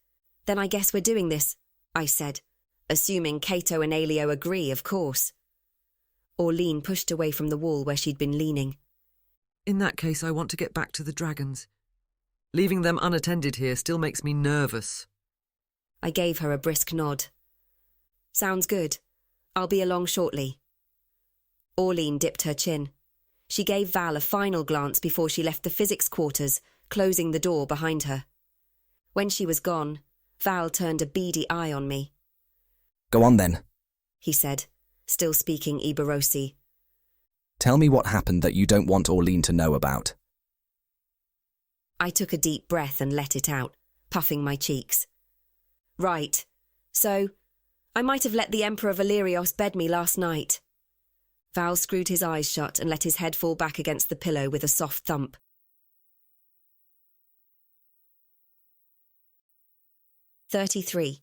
Then I guess we're doing this, I said, assuming Kaeto and Aelio agree, of course. Orline pushed away from the wall where she'd been leaning. In that case, I want to get back to the dragons. Leaving them unattended here still makes me nervous. I gave her a brisk nod. Sounds good. I'll be along shortly. Orline dipped her chin. She gave Val a final glance before she left the physics quarters, closing the door behind her. When she was gone, Val turned a beady eye on me. Go on then, he said, still speaking Eburosi. Tell me what happened that you don't want Orline to know about. I took a deep breath and let it out, puffing my cheeks. Right. So, I might have let the Emperor of Illyrios bed me last night. Val screwed his eyes shut and let his head fall back against the pillow with a soft thump. 33.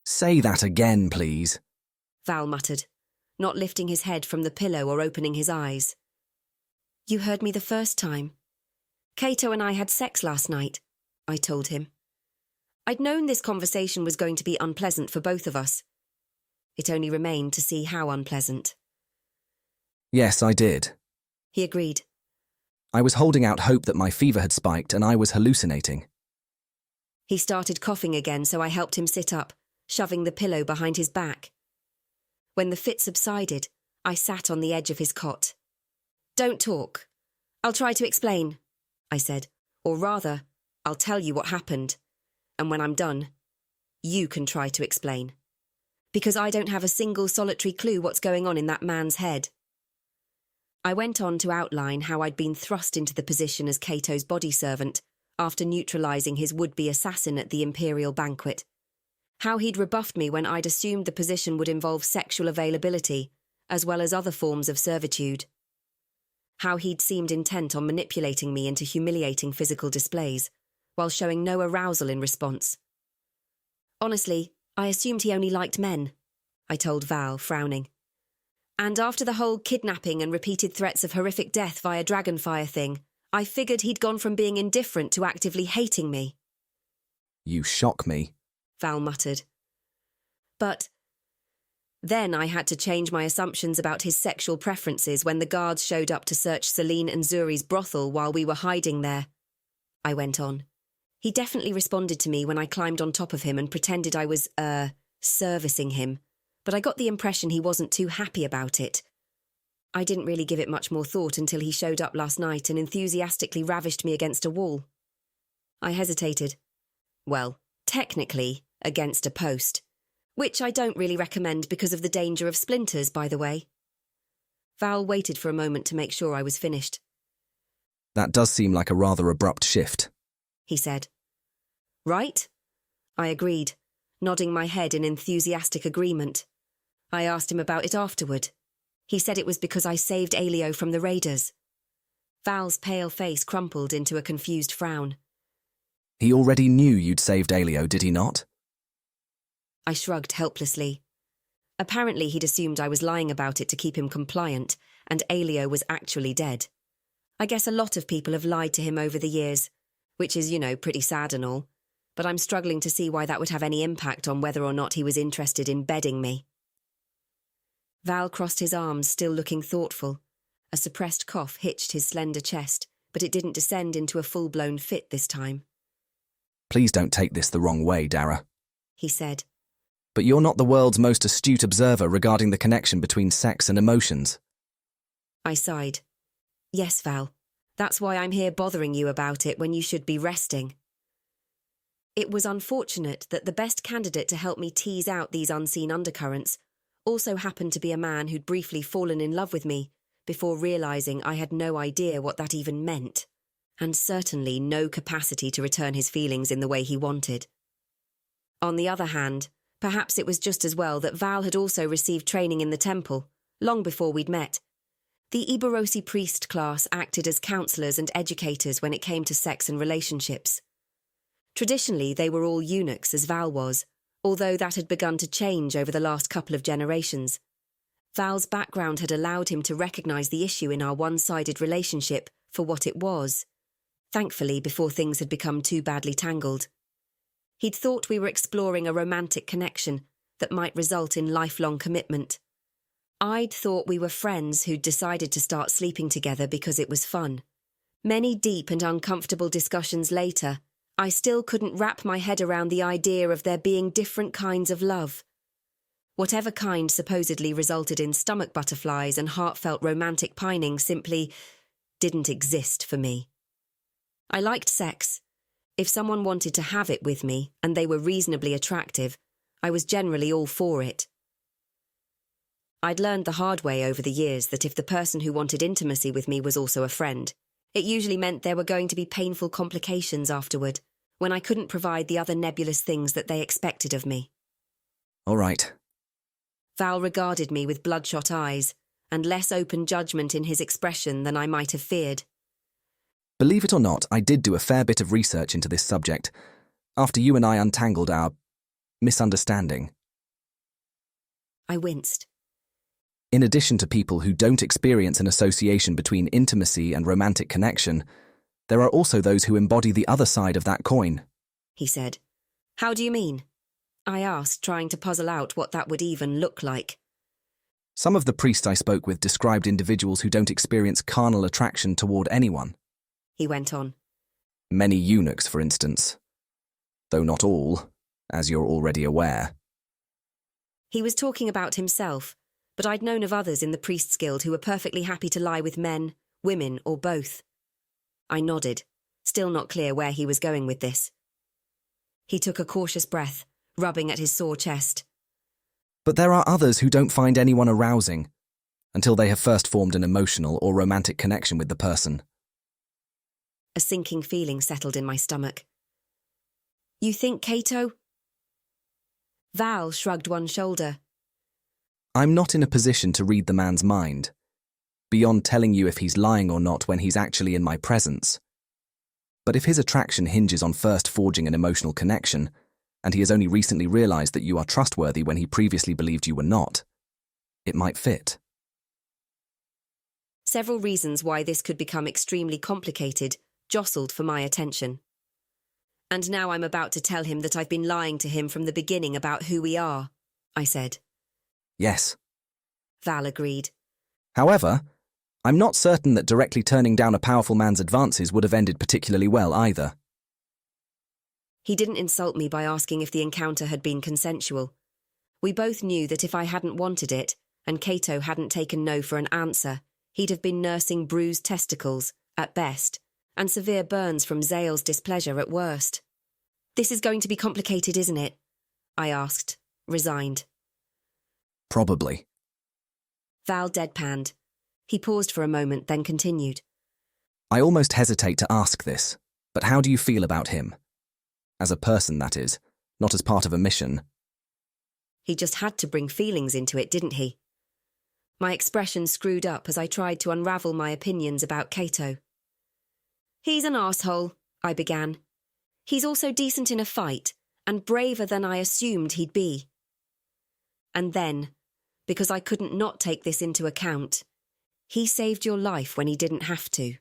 Say that again, please, Val muttered, not lifting his head from the pillow or opening his eyes. You heard me the first time. Kaeto and I had sex last night, I told him. I'd known this conversation was going to be unpleasant for both of us. It only remained to see how unpleasant. Yes, I did. He agreed. I was holding out hope that my fever had spiked and I was hallucinating. He started coughing again, so I helped him sit up, shoving the pillow behind his back. When the fit subsided, I sat on the edge of his cot. Don't talk. I'll try to explain, I said. Or rather, I'll tell you what happened. And when I'm done, You can try to explain. Because I don't have a single solitary clue what's going on in that man's head. I went on to outline how I'd been thrust into the position as Kaeto's body servant after neutralising his would-be assassin at the Imperial banquet. How he'd rebuffed me when I'd assumed the position would involve sexual availability, as well as other forms of servitude. How he'd seemed intent on manipulating me into humiliating physical displays, while showing no arousal in response. Honestly, I assumed he only liked men, I told Val, frowning. And after the whole kidnapping and repeated threats of horrific death via dragonfire thing, I figured he'd gone from being indifferent to actively hating me. You shock me, Val muttered. But then I had to change my assumptions about his sexual preferences when the guards showed up to search Celine and Zuri's brothel while we were hiding there. I went on. He definitely responded to me when I climbed on top of him and pretended I was, servicing him, but I got the impression he wasn't too happy about it. I didn't really give it much more thought until he showed up last night and enthusiastically ravished me against a wall. I hesitated. Well, technically, against a post, which I don't really recommend because of the danger of splinters, by the way. Val waited for a moment to make sure I was finished. That does seem like a rather abrupt shift, he said. Right? I agreed, nodding my head in enthusiastic agreement. I asked him about it afterward. He said it was because I saved Elio from the raiders. Val's pale face crumpled into a confused frown. He already knew you'd saved Elio, did he not? I shrugged helplessly. Apparently he'd assumed I was lying about it to keep him compliant, and Elio was actually dead. I guess a lot of people have lied to him over the years, which is, pretty sad and all, but I'm struggling to see why that would have any impact on whether or not he was interested in bedding me. Val crossed his arms, still looking thoughtful. A suppressed cough hitched his slender chest, but it didn't descend into a full-blown fit this time. Please don't take this the wrong way, Dara, he said. But you're not the world's most astute observer regarding the connection between sex and emotions. I sighed. Yes, Val. That's why I'm here bothering you about it when you should be resting. It was unfortunate that the best candidate to help me tease out these unseen undercurrents also happened to be a man who'd briefly fallen in love with me before realising I had no idea what that even meant, and certainly no capacity to return his feelings in the way he wanted. On the other hand, perhaps it was just as well that Val had also received training in the temple, long before we'd met. The Eburosi priest class acted as counsellors and educators when it came to sex and relationships. Traditionally, they were all eunuchs, as Val was, although that had begun to change over the last couple of generations. Val's background had allowed him to recognise the issue in our one-sided relationship for what it was, thankfully before things had become too badly tangled. He'd thought we were exploring a romantic connection that might result in lifelong commitment. I'd thought we were friends who'd decided to start sleeping together because it was fun. Many deep and uncomfortable discussions later, I still couldn't wrap my head around the idea of there being different kinds of love. Whatever kind supposedly resulted in stomach butterflies and heartfelt romantic pining simply didn't exist for me. I liked sex. If someone wanted to have it with me and they were reasonably attractive, I was generally all for it. I'd learned the hard way over the years that if the person who wanted intimacy with me was also a friend, it usually meant there were going to be painful complications afterward, when I couldn't provide the other nebulous things that they expected of me. All right. Val regarded me with bloodshot eyes, and less open judgment in his expression than I might have feared. Believe it or not, I did do a fair bit of research into this subject, after you and I untangled our misunderstanding. I winced. In addition to people who don't experience an association between intimacy and romantic connection, there are also those who embody the other side of that coin, he said. How do you mean? I asked, trying to puzzle out what that would even look like. Some of the priests I spoke with described individuals who don't experience carnal attraction toward anyone, he went on. Many eunuchs, for instance. Though not all, as you're already aware. He was talking about himself, but I'd known of others in the Priests' Guild who were perfectly happy to lie with men, women, or both. I nodded, still not clear where he was going with this. He took a cautious breath, rubbing at his sore chest. But there are others who don't find anyone arousing until they have first formed an emotional or romantic connection with the person. A sinking feeling settled in my stomach. You think Kaeto? Val shrugged one shoulder. I'm not in a position to read the man's mind, beyond telling you if he's lying or not when he's actually in my presence. But if his attraction hinges on first forging an emotional connection, and he has only recently realized that you are trustworthy when he previously believed you were not, it might fit. Several reasons why this could become extremely complicated jostled for my attention. And now I'm about to tell him that I've been lying to him from the beginning about who we are, I said. Yes. Val agreed. However, I'm not certain that directly turning down a powerful man's advances would have ended particularly well either. He didn't insult me by asking if the encounter had been consensual. We both knew that if I hadn't wanted it, and Kaeto hadn't taken no for an answer, he'd have been nursing bruised testicles, at best, and severe burns from Zale's displeasure at worst. This is going to be complicated, isn't it? I asked, resigned. Probably. Val deadpanned. He paused for a moment, then continued. I almost hesitate to ask this, but how do you feel about him? As a person, that is, not as part of a mission. He just had to bring feelings into it, didn't he? My expression screwed up as I tried to unravel my opinions about Kaeto. He's an arsehole, I began. He's also decent in a fight, and braver than I assumed he'd be. And then, because I couldn't not take this into account, he saved your life when he didn't have to.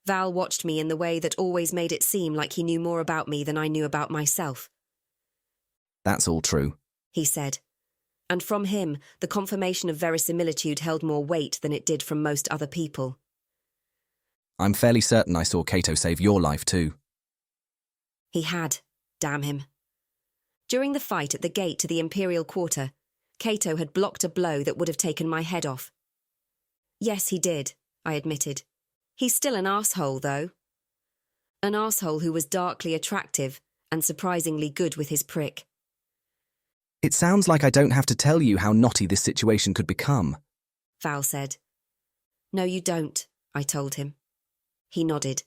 Val watched me in the way that always made it seem like he knew more about me than I knew about myself. That's all true, he said. And from him, the confirmation of verisimilitude held more weight than it did from most other people. I'm fairly certain I saw Kaeto save your life too. He had, damn him. During the fight at the gate to the Imperial Quarter, Kaeto had blocked a blow that would have taken my head off. Yes, he did, I admitted. He's still an arsehole, though. An arsehole who was darkly attractive and surprisingly good with his prick. It sounds like I don't have to tell you how knotty this situation could become, Val said. No, you don't, I told him. He nodded.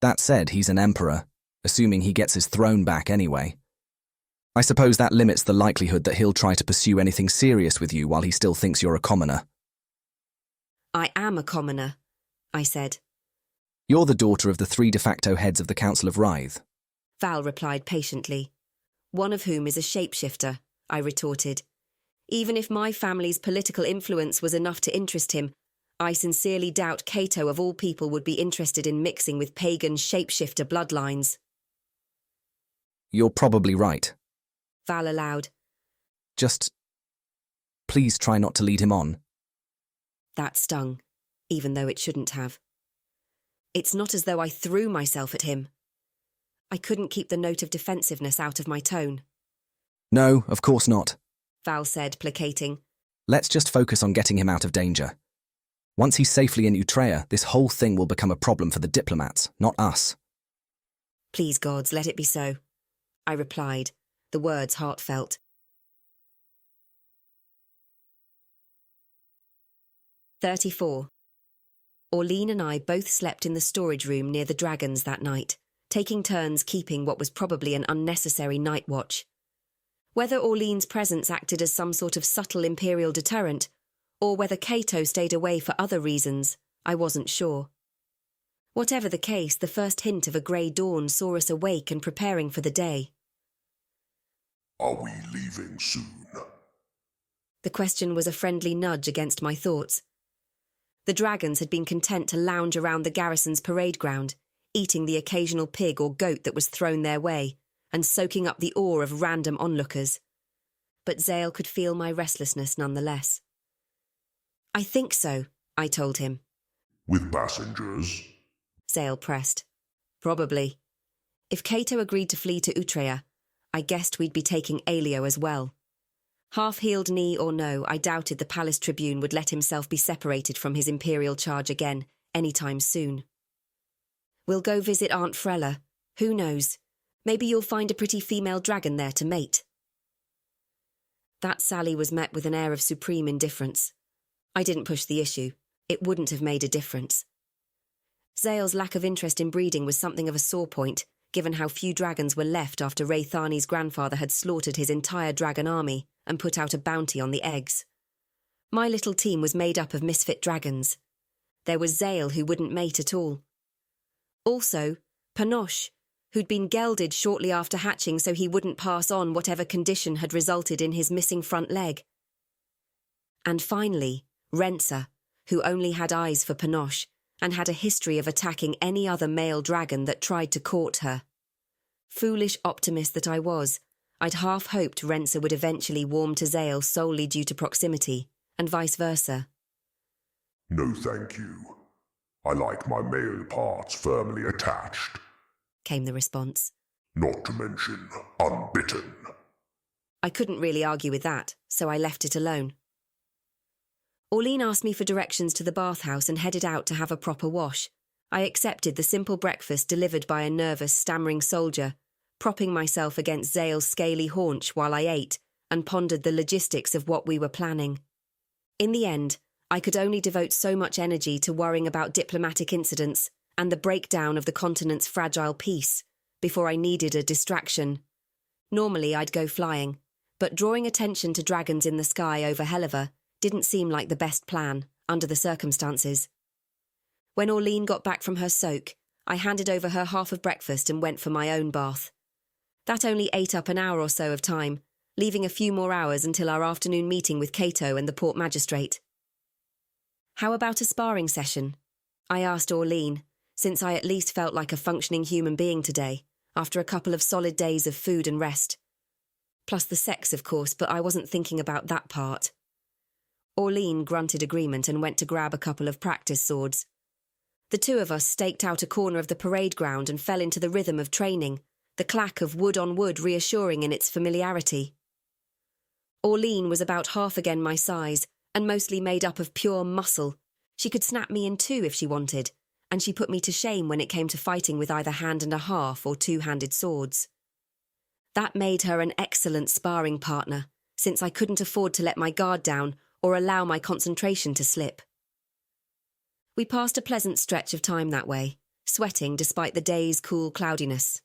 That said, he's an emperor, assuming he gets his throne back anyway. I suppose that limits the likelihood that he'll try to pursue anything serious with you while he still thinks you're a commoner. I am a commoner, I said. You're the daughter of the 3 de facto heads of the Council of Rythe. Val replied patiently. One of whom is a shapeshifter, I retorted. Even if my family's political influence was enough to interest him, I sincerely doubt Kaeto of all people would be interested in mixing with pagan shapeshifter bloodlines. You're probably right, Val allowed. Just please try not to lead him on. That stung, even though it shouldn't have. It's not as though I threw myself at him. I couldn't keep the note of defensiveness out of my tone. No, of course not, Val said, placating. Let's just focus on getting him out of danger. Once he's safely in Utrea, this whole thing will become a problem for the diplomats, not us. Please, gods, let it be so, I replied, the words heartfelt. "34. Orlean and I both slept in the storage room near the dragons that night, taking turns keeping what was probably an unnecessary night watch. Whether Orlean's presence acted as some sort of subtle imperial deterrent, or whether Kaeto stayed away for other reasons, I wasn't sure. Whatever the case, the first hint of a grey dawn saw us awake and preparing for the day. Are we leaving soon? The question was a friendly nudge against my thoughts. The dragons had been content to lounge around the garrison's parade ground, eating the occasional pig or goat that was thrown their way, and soaking up the awe of random onlookers. But Zale could feel my restlessness nonetheless. I think so, I told him. With passengers? Zale pressed. Probably. If Kaeto agreed to flee to Utrea, I guessed we'd be taking Elio as well. Half-healed knee or no, I doubted the Palace Tribune would let himself be separated from his imperial charge again, any time soon. We'll go visit Aunt Frella. Who knows? Maybe you'll find a pretty female dragon there to mate. That sally was met with an air of supreme indifference. I didn't push the issue. It wouldn't have made a difference. Zale's lack of interest in breeding was something of a sore point, given how few dragons were left after Raythani's grandfather had slaughtered his entire dragon army and put out a bounty on the eggs. My little team was made up of misfit dragons. There was Zale, who wouldn't mate at all. Also, Panoche, who'd been gelded shortly after hatching so he wouldn't pass on whatever condition had resulted in his missing front leg. And finally, Rensa, who only had eyes for Panoche and had a history of attacking any other male dragon that tried to court her. Foolish optimist that I was, I'd half hoped Rensa would eventually warm to Zale solely due to proximity, and vice versa. No thank you. I like my male parts firmly attached, came the response. Not to mention unbitten. I couldn't really argue with that, so I left it alone. Orline asked me for directions to the bathhouse and headed out to have a proper wash. I accepted the simple breakfast delivered by a nervous, stammering soldier, propping myself against Zale's scaly haunch while I ate and pondered the logistics of what we were planning. In the end, I could only devote so much energy to worrying about diplomatic incidents and the breakdown of the continent's fragile peace before I needed a distraction. Normally I'd go flying, but drawing attention to dragons in the sky over Hellever didn't seem like the best plan, under the circumstances. When Orline got back from her soak, I handed over her half of breakfast and went for my own bath. That only ate up an hour or so of time, leaving a few more hours until our afternoon meeting with Kaeto and the port magistrate. How about a sparring session? I asked Orline, since I at least felt like a functioning human being today, after a couple of solid days of food and rest. Plus the sex, of course, but I wasn't thinking about that part. Orline grunted agreement and went to grab a couple of practice swords. The two of us staked out a corner of the parade ground and fell into the rhythm of training, the clack of wood on wood reassuring in its familiarity. Orline was about half again my size and mostly made up of pure muscle. She could snap me in two if she wanted, and she put me to shame when it came to fighting with either hand and a half or two-handed swords. That made her an excellent sparring partner, since I couldn't afford to let my guard down or allow my concentration to slip. We passed a pleasant stretch of time that way, sweating despite the day's cool cloudiness.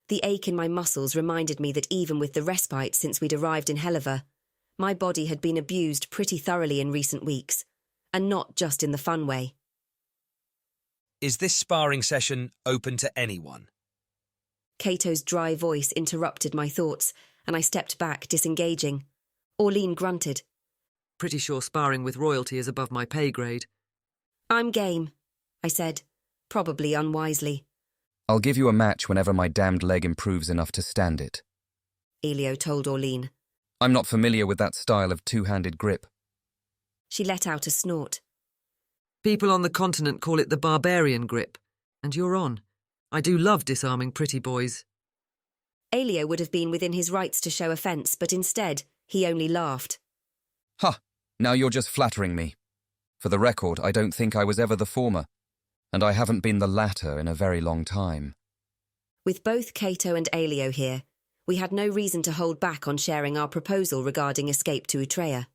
The ache in my muscles reminded me that even with the respite since we'd arrived in Hellever, my body had been abused pretty thoroughly in recent weeks, and not just in the fun way. Is this sparring session open to anyone? Kaeto's dry voice interrupted my thoughts, and I stepped back, disengaging. Orline grunted. Pretty sure sparring with royalty is above my pay grade. I'm game, I said, probably unwisely. I'll give you a match whenever my damned leg improves enough to stand it, Elio told Orline. I'm not familiar with that style of two-handed grip. She let out a snort. People on the continent call it the barbarian grip, and you're on. I do love disarming pretty boys. Elio would have been within his rights to show offence, but instead, he only laughed. Ha! Now you're just flattering me. For the record, I don't think I was ever the former, and I haven't been the latter in a very long time. With both Kaeto and Elio here, we had no reason to hold back on sharing our proposal regarding escape to Utreya.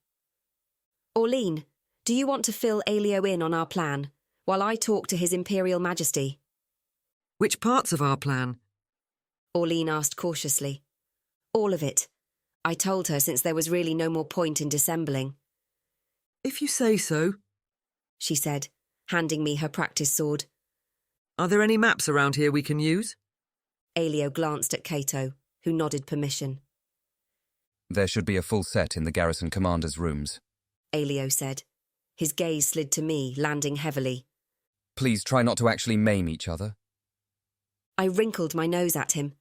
Orline, do you want to fill Elio in on our plan, while I talk to His Imperial Majesty? Which parts of our plan? Orline asked cautiously. All of it. I told her since there was really no more point in dissembling. If you say so, she said, handing me her practice sword. Are there any maps around here we can use? Elio glanced at Kaeto, who nodded permission. There should be a full set in the garrison commander's rooms, Elio said. His gaze slid to me, landing heavily. Please try not to actually maim each other. I wrinkled my nose at him.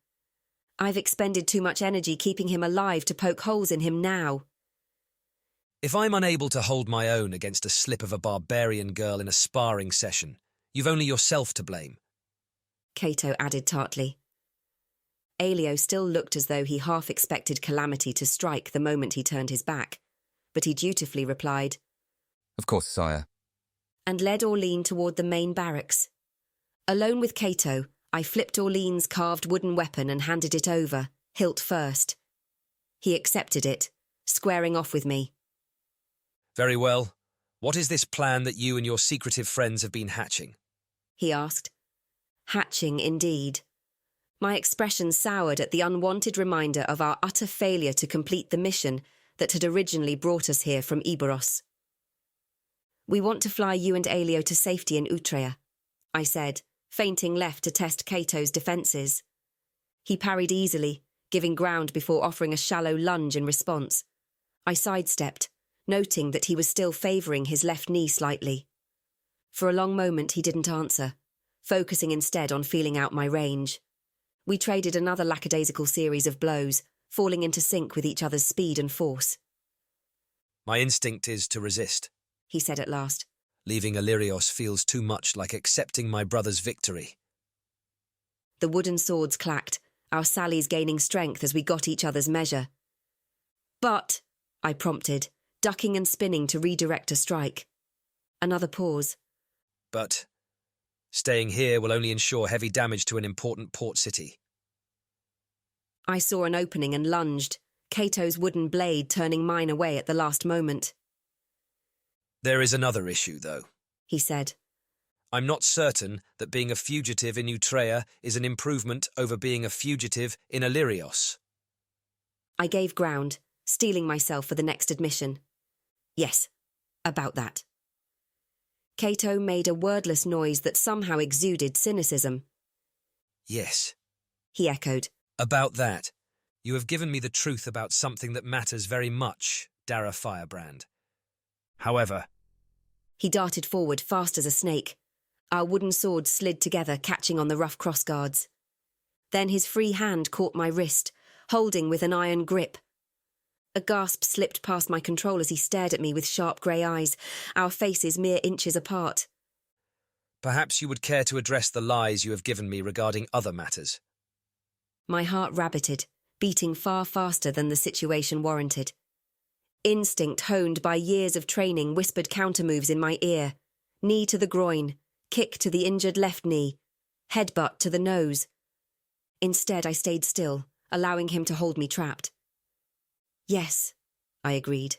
I've expended too much energy keeping him alive to poke holes in him now. If I'm unable to hold my own against a slip of a barbarian girl in a sparring session, you've only yourself to blame, Kaeto added tartly. Elio still looked as though he half expected calamity to strike the moment he turned his back, but he dutifully replied, Of course, sire, and led Orline toward the main barracks. Alone with Kaeto, I flipped Orlean's carved wooden weapon and handed it over, hilt first. He accepted it, squaring off with me. Very well. What is this plan that you and your secretive friends have been hatching? He asked. Hatching, indeed. My expression soured at the unwanted reminder of our utter failure to complete the mission that had originally brought us here from Eburos. We want to fly you and Aelio to safety in Utrea, I said, feinting left to test Kaeto's defences. He parried easily, giving ground before offering a shallow lunge in response. I sidestepped, noting that he was still favouring his left knee slightly. For a long moment he didn't answer, focusing instead on feeling out my range. We traded another lackadaisical series of blows, falling into sync with each other's speed and force. My instinct is to resist, he said at last. Leaving Illyrios feels too much like accepting my brother's victory. The wooden swords clacked, our sallies gaining strength as we got each other's measure. But, I prompted, ducking and spinning to redirect a strike. Another pause. But staying here will only ensure heavy damage to an important port city. I saw an opening and lunged, Kaeto's wooden blade turning mine away at the last moment. There is another issue, though, he said. I'm not certain that being a fugitive in Utrea is an improvement over being a fugitive in Illyrios. I gave ground, steeling myself for the next admission. Yes, about that. Kaeto made a wordless noise that somehow exuded cynicism. Yes, he echoed. About that. You have given me the truth about something that matters very much, Dara Firebrand. However, he darted forward fast as a snake. Our wooden swords slid together, catching on the rough crossguards. Then his free hand caught my wrist, holding with an iron grip. A gasp slipped past my control as he stared at me with sharp grey eyes, our faces mere inches apart. Perhaps you would care to address the lies you have given me regarding other matters. My heart rabbited, beating far faster than the situation warranted. Instinct honed by years of training whispered countermoves in my ear. Knee to the groin, kick to the injured left knee, headbutt to the nose. Instead, I stayed still, allowing him to hold me trapped. Yes, I agreed.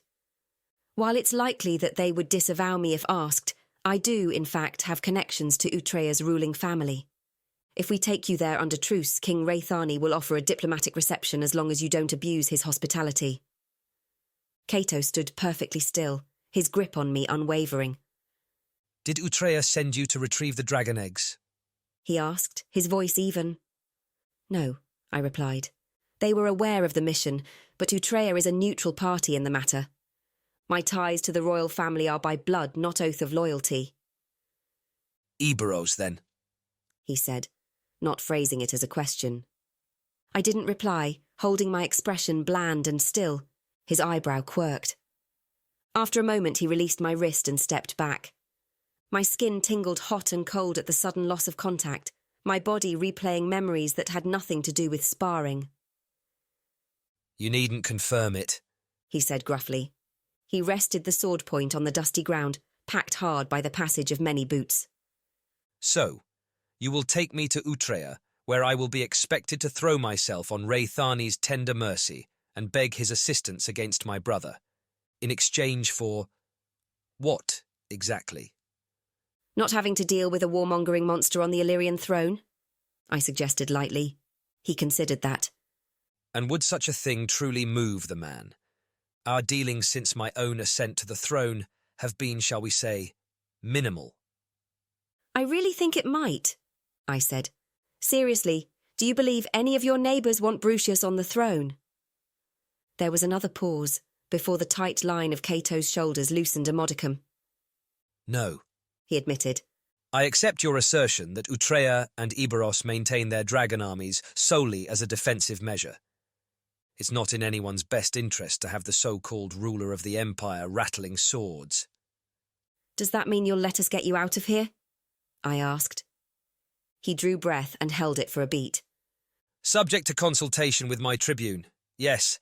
While it's likely that they would disavow me if asked, I do, in fact, have connections to Utrea's ruling family. If we take you there under truce, King Raythani will offer a diplomatic reception as long as you don't abuse his hospitality. Kaeto stood perfectly still, his grip on me unwavering. Did Utrea send you to retrieve the dragon eggs? He asked, his voice even. No, I replied. They were aware of the mission, but Utrea is a neutral party in the matter. My ties to the royal family are by blood, not oath of loyalty. Eburos, then, he said, not phrasing it as a question. I didn't reply, holding my expression bland and still. His eyebrow quirked. After a moment, he released my wrist and stepped back. My skin tingled hot and cold at the sudden loss of contact, my body replaying memories that had nothing to do with sparring. You needn't confirm it, he said gruffly. He rested the sword point on the dusty ground, packed hard by the passage of many boots. So, you will take me to Utrea, where I will be expected to throw myself on Raythani's tender mercy and beg his assistance against my brother, in exchange for what, exactly? Not having to deal with a warmongering monster on the Illyrian throne, I suggested lightly. He considered that. And would such a thing truly move the man? Our dealings since my own ascent to the throne have been, shall we say, minimal. I really think it might, I said. Seriously, do you believe any of your neighbours want Brucius on the throne? There was another pause, before the tight line of Kaeto's shoulders loosened a modicum. No, he admitted. I accept your assertion that Utrea and Eburos maintain their dragon armies solely as a defensive measure. It's not in anyone's best interest to have the so-called ruler of the Empire rattling swords. Does that mean you'll let us get you out of here? I asked. He drew breath and held it for a beat. Subject to consultation with my tribune, yes.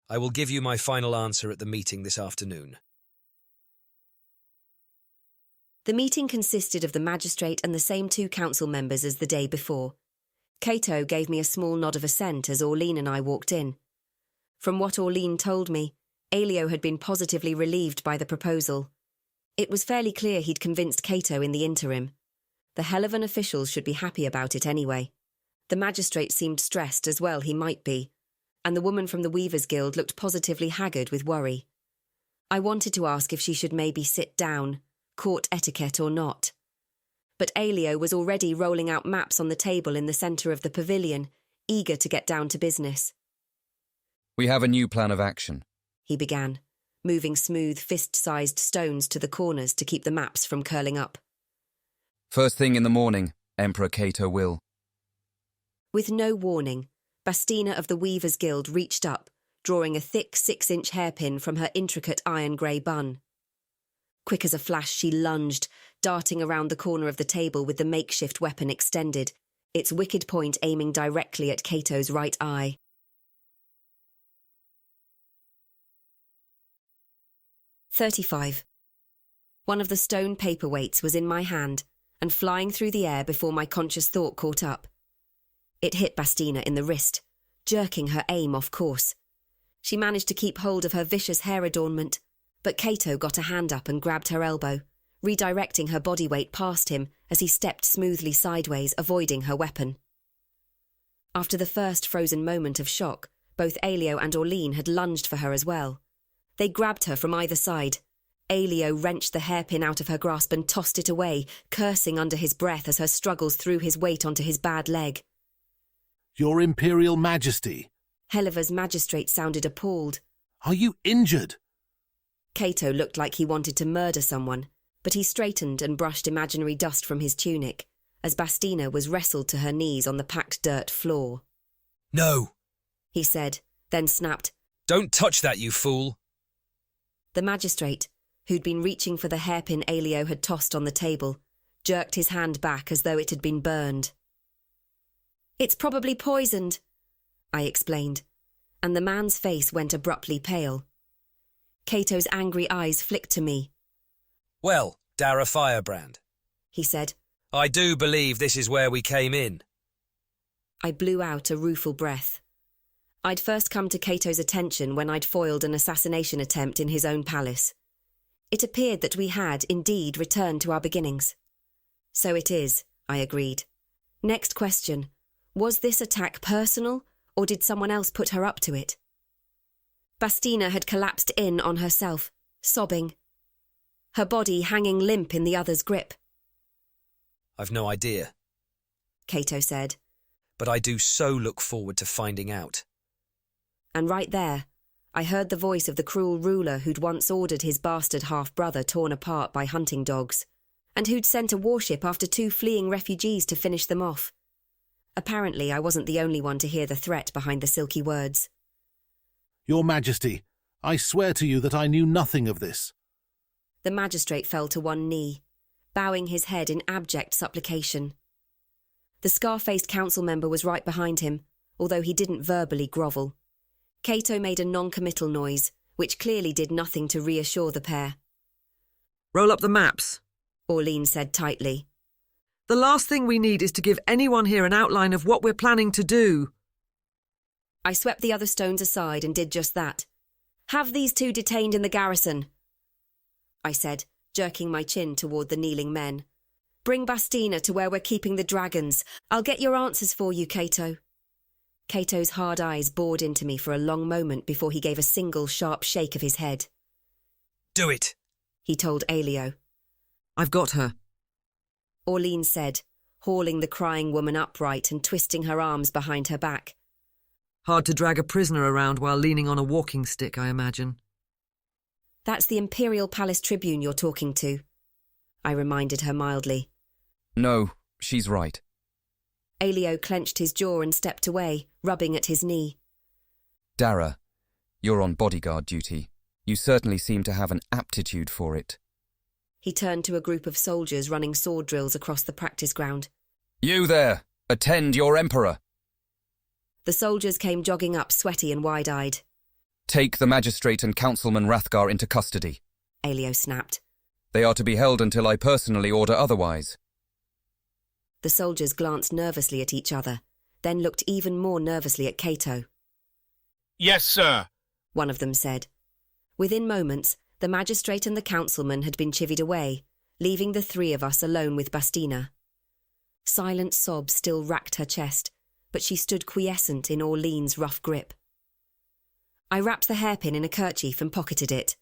I will give you my final answer at the meeting this afternoon. The meeting consisted of the magistrate and the same 2 council members as the day before, Kaeto gave me a small nod of assent as Orleen and I walked in. From what Orleen told me, Aelio had been positively relieved by the proposal. It was fairly clear he'd convinced Kaeto in the interim. The Hellevan officials should be happy about it anyway. The magistrate seemed stressed, as well he might be, and the woman from the Weavers' Guild looked positively haggard with worry. I wanted to ask if she should maybe sit down, court etiquette or not. But Aelio was already rolling out maps on the table in the centre of the pavilion, eager to get down to business. We have a new plan of action, he began, moving smooth, fist-sized stones to the corners to keep the maps from curling up. First thing in the morning, Emperor Kaeto will. With no warning, Bastina of the Weavers' Guild reached up, drawing a thick 6-inch hairpin from her intricate iron-grey bun. Quick as a flash, she lunged, darting around the corner of the table with the makeshift weapon extended, its wicked point aiming directly at Kaeto's right eye. "35. One of the stone paperweights was in my hand and flying through the air before my conscious thought caught up. It hit Bastina in the wrist, jerking her aim off course. She managed to keep hold of her vicious hair adornment, but Kaeto got a hand up and grabbed her elbow, redirecting her body weight past him as he stepped smoothly sideways, avoiding her weapon. After the first frozen moment of shock, both Aelio and Orleen had lunged for her as well. They grabbed her from either side. Aelio wrenched the hairpin out of her grasp and tossed it away, cursing under his breath as her struggles threw his weight onto his bad leg. Your Imperial Majesty. Helleva's magistrate sounded appalled. Are you injured? Kaeto looked like he wanted to murder someone, but he straightened and brushed imaginary dust from his tunic, as Bastina was wrestled to her knees on the packed dirt floor. "No," he said, then snapped, "Don't touch that, you fool." The magistrate, who'd been reaching for the hairpin Aelio had tossed on the table, jerked his hand back as though it had been burned. "It's probably poisoned," I explained, and the man's face went abruptly pale. Kaeto's angry eyes flicked to me. "Well, Dara Firebrand," he said, "I do believe this is where we came in." I blew out a rueful breath. I'd first come to Kaeto's attention when I'd foiled an assassination attempt in his own palace. It appeared that we had, indeed, returned to our beginnings. "So it is," I agreed. "Next question. Was this attack personal, or did someone else put her up to it?" Bastina had collapsed in on herself, sobbing, her body hanging limp in the other's grip. "I've no idea," Kaeto said. "But I do so look forward to finding out." And right there, I heard the voice of the cruel ruler who'd once ordered his bastard half-brother torn apart by hunting dogs, and who'd sent a warship after 2 fleeing refugees to finish them off. Apparently, I wasn't the only one to hear the threat behind the silky words. Your Majesty, I swear to you that I knew nothing of this. The magistrate fell to one knee, bowing his head in abject supplication. The scar-faced council member was right behind him, although he didn't verbally grovel. Kaeto made a non-committal noise, which clearly did nothing to reassure the pair. "Roll up the maps," Orleen said tightly. "The last thing we need is to give anyone here an outline of what we're planning to do." I swept the other stones aside and did just that. "Have these 2 detained in the garrison," I said, jerking my chin toward the kneeling men. "Bring Bastina to where we're keeping the dragons. I'll get your answers for you, Kaeto." Kaeto's hard eyes bored into me for a long moment before he gave a single sharp shake of his head. "Do it," he told Aelio. "I've got her," Orleen said, hauling the crying woman upright and twisting her arms behind her back. "Hard to drag a prisoner around while leaning on a walking stick, I imagine." "That's the Imperial Palace Tribune you're talking to," I reminded her mildly. No, she's right. Aelio clenched his jaw and stepped away, rubbing at his knee. Dara, you're on bodyguard duty. You certainly seem to have an aptitude for it. He turned to a group of soldiers running sword drills across the practice ground. You there! Attend your Emperor! The soldiers came jogging up, sweaty and wide-eyed. Take the magistrate and councilman Rathgar into custody, Aelio snapped. They are to be held until I personally order otherwise. The soldiers glanced nervously at each other, then looked even more nervously at Kaeto. Yes, sir, one of them said. Within moments, the magistrate and the councilman had been chivied away, leaving the three of us alone with Bastina. Silent sobs still racked her chest, but she stood quiescent in Orlean's rough grip. I wrapped the hairpin in a kerchief and pocketed it.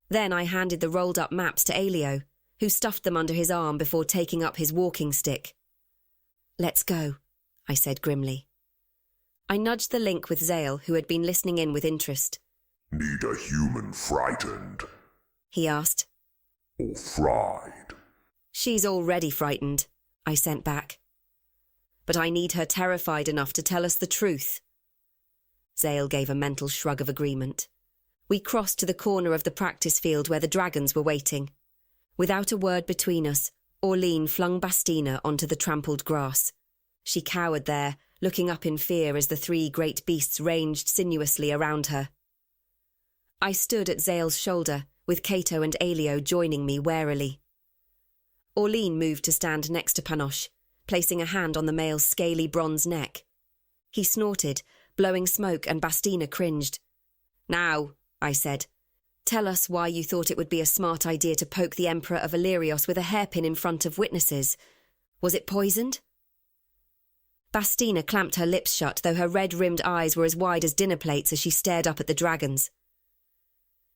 Then I handed the rolled-up maps to Elio, who stuffed them under his arm before taking up his walking stick. "Let's go," I said grimly. I nudged the link with Zale, who had been listening in with interest. Need a human frightened? He asked. Or fried? She's already frightened, I sent back. But I need her terrified enough to tell us the truth. Zale gave a mental shrug of agreement. We crossed to the corner of the practice field where the dragons were waiting. Without a word between us, Orlean flung Bastina onto the trampled grass. She cowered there, looking up in fear as the three great beasts ranged sinuously around her. I stood at Zale's shoulder, with Kaeto and Elio joining me warily. Orlean moved to stand next to Panoche, placing a hand on the male's scaly bronze neck. He snorted, blowing smoke, and Bastina cringed. "Now," I said, "tell us why you thought it would be a smart idea to poke the Emperor of Illyrios with a hairpin in front of witnesses. Was it poisoned?" Bastina clamped her lips shut, though her red-rimmed eyes were as wide as dinner plates as she stared up at the dragons.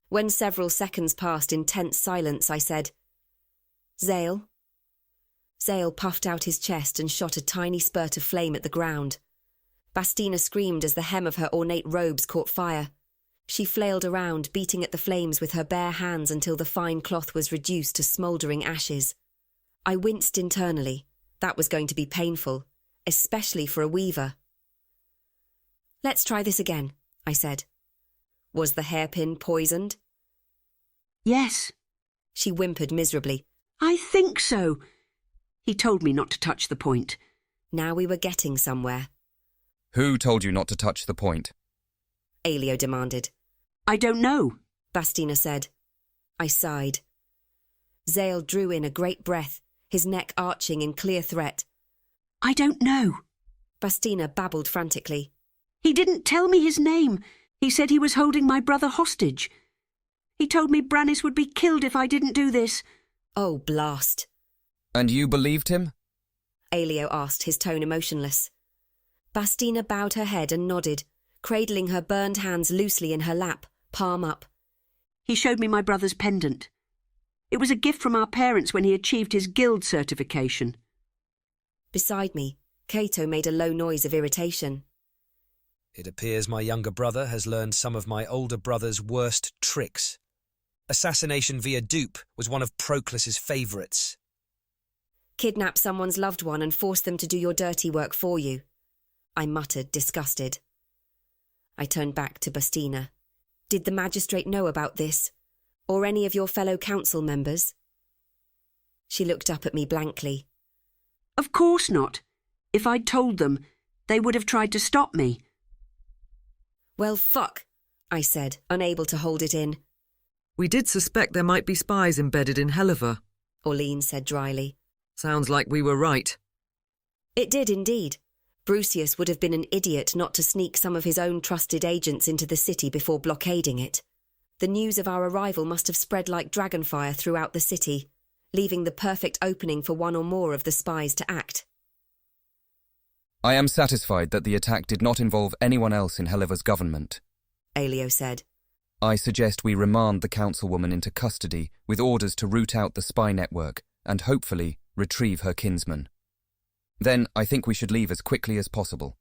When several seconds passed in tense silence, I said, "Zale?" Zale puffed out his chest and shot a tiny spurt of flame at the ground. Bastina screamed as the hem of her ornate robes caught fire. She flailed around, beating at the flames with her bare hands until the fine cloth was reduced to smouldering ashes. I winced internally. That was going to be painful, especially for a weaver. "Let's try this again," I said. "Was the hairpin poisoned?" "Yes," she whimpered miserably. "I think so. He told me not to touch the point." Now we were getting somewhere. Who told you not to touch the point? Elio demanded. "I don't know," Bastina said. I sighed. Zale drew in a great breath, his neck arching in clear threat. "I don't know," Bastina babbled frantically. "He didn't tell me his name. He said he was holding my brother hostage. He told me Brannis would be killed if I didn't do this." "Oh, blast." "And you believed him?" Elio asked, his tone emotionless. Bastina bowed her head and nodded, cradling her burned hands loosely in her lap, palm up. "He showed me my brother's pendant. It was a gift from our parents when he achieved his guild certification." Beside me, Kaeto made a low noise of irritation. "It appears my younger brother has learned some of my older brother's worst tricks. Assassination via dupe was one of Proclus's favourites." "Kidnap someone's loved one and force them to do your dirty work for you," I muttered, disgusted. I turned back to Bastina. "Did the magistrate know about this? Or any of your fellow council members?" She looked up at me blankly. "Of course not. If I'd told them, they would have tried to stop me." "Well, fuck," I said, unable to hold it in. "We did suspect there might be spies embedded in Helliver," Orlean said dryly. "Sounds like we were right." It did indeed. Brucius would have been an idiot not to sneak some of his own trusted agents into the city before blockading it. The news of our arrival must have spread like dragonfire throughout the city, leaving the perfect opening for one or more of the spies to act. "I am satisfied that the attack did not involve anyone else in Helliver's government," Elio said. "I suggest we remand the councilwoman into custody with orders to root out the spy network and hopefully retrieve her kinsman. Then I think we should leave as quickly as possible."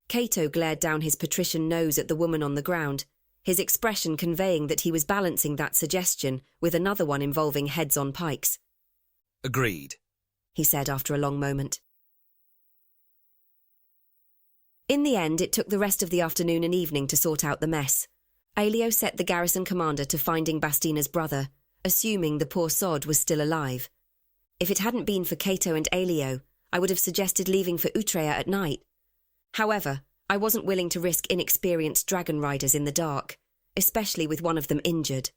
Kaeto glared down his patrician nose at the woman on the ground, his expression conveying that he was balancing that suggestion with another one involving heads on pikes. "Agreed," he said after a long moment. In the end, it took the rest of the afternoon and evening to sort out the mess. Elio set the garrison commander to finding Bastina's brother, assuming the poor sod was still alive. If it hadn't been for Kaeto and Elio, I would have suggested leaving for Utrea at night. However, I wasn't willing to risk inexperienced dragon riders in the dark, especially with one of them injured.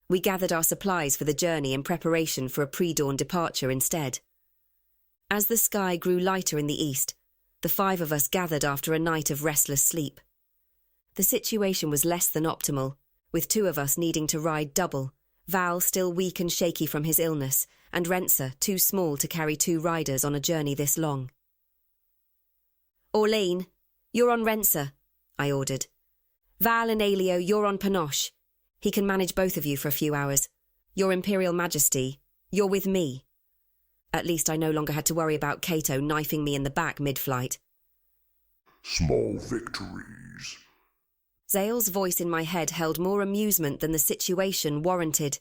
We gathered our supplies for the journey in preparation for a pre-dawn departure instead. As the sky grew lighter in the east, The 5 of us gathered after a night of restless sleep. The situation was less than optimal, with 2 of us needing to ride double, Val still weak and shaky from his illness, and Rensa too small to carry 2 riders on a journey this long. "Orlane, you're on Rensa," I ordered. "Val and Aelio, you're on Panoche. He can manage both of you for a few hours. Your Imperial Majesty, you're with me." At least I no longer had to worry about Kaeto knifing me in the back mid-flight. Small victories. Zale's voice in my head held more amusement than the situation warranted.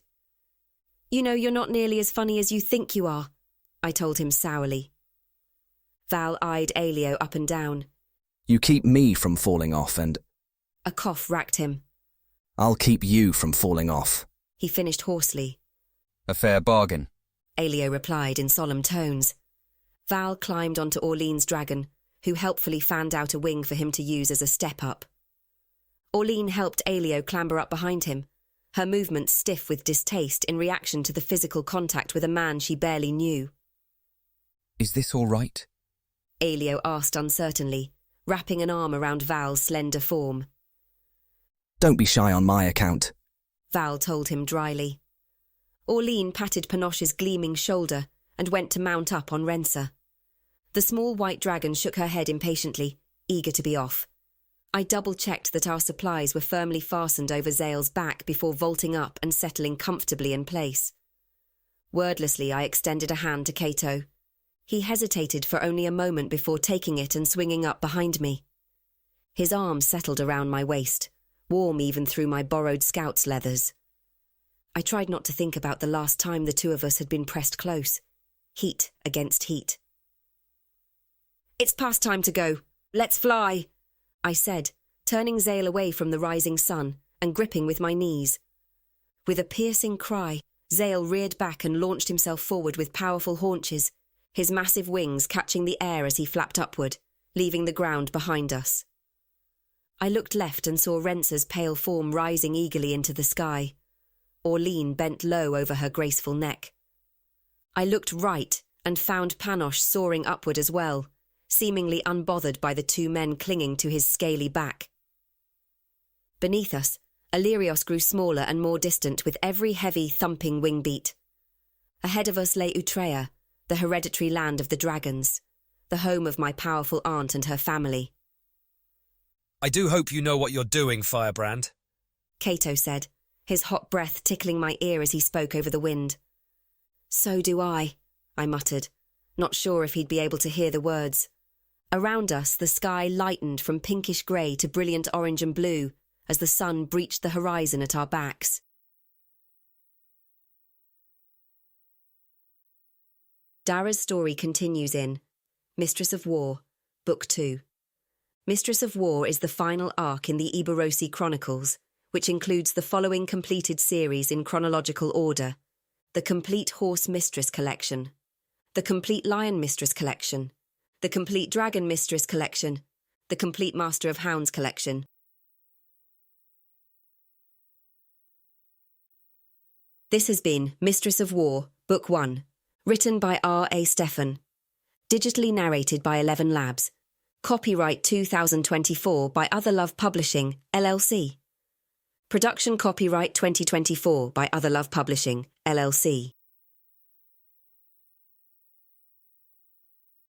"You know you're not nearly as funny as you think you are," I told him sourly. Val eyed Aelio up and down. "You keep me from falling off and—" A cough racked him. "I'll keep you from falling off," he finished hoarsely. "A fair bargain," Aelio replied in solemn tones. Val climbed onto Orlene's dragon, who helpfully fanned out a wing for him to use as a step-up. Orlene helped Aelio clamber up behind him, her movements stiff with distaste in reaction to the physical contact with a man she barely knew. "Is this all right?" Aelio asked uncertainly, wrapping an arm around Val's slender form. "Don't be shy on my account," Val told him dryly. Orlene patted Panoche's gleaming shoulder and went to mount up on Rensa. The small white dragon shook her head impatiently, eager to be off. I double-checked that our supplies were firmly fastened over Zale's back before vaulting up and settling comfortably in place. Wordlessly, I extended a hand to Kaeto. He hesitated for only a moment before taking it and swinging up behind me. His arm settled around my waist, warm even through my borrowed scout's leathers. I tried not to think about the last time the 2 of us had been pressed close. Heat against heat. "It's past time to go. Let's fly," I said, turning Zale away from the rising sun and gripping with my knees. With a piercing cry, Zale reared back and launched himself forward with powerful haunches, his massive wings catching the air as he flapped upward, leaving the ground behind us. I looked left and saw Rensa's pale form rising eagerly into the sky. Orlene bent low over her graceful neck. I looked right and found Panoche soaring upward as well, seemingly unbothered by the 2 men clinging to his scaly back. Beneath us, Illyrios grew smaller and more distant with every heavy, thumping wing beat. Ahead of us lay Utrea, the hereditary land of the dragons, the home of my powerful aunt and her family. "I do hope you know what you're doing, Firebrand," Kaeto said, his hot breath tickling my ear as he spoke over the wind. "So do I muttered, not sure if he'd be able to hear the words. Around us, the sky lightened from pinkish grey to brilliant orange and blue as the sun breached the horizon at our backs. Dara's story continues in Mistress of War, Book 2. Mistress of War is the final arc in the Eburosi Chronicles, which includes the following completed series in chronological order: the Complete Horse Mistress Collection, the Complete Lion Mistress Collection, the Complete Dragon Mistress Collection, the Complete Master of Hounds Collection. This has been Mistress of War, Book 1, written by R.A. Stephan, digitally narrated by 11 Labs, copyright 2024 by Other Love Publishing, LLC. Production copyright 2024 by Other Love Publishing, LLC.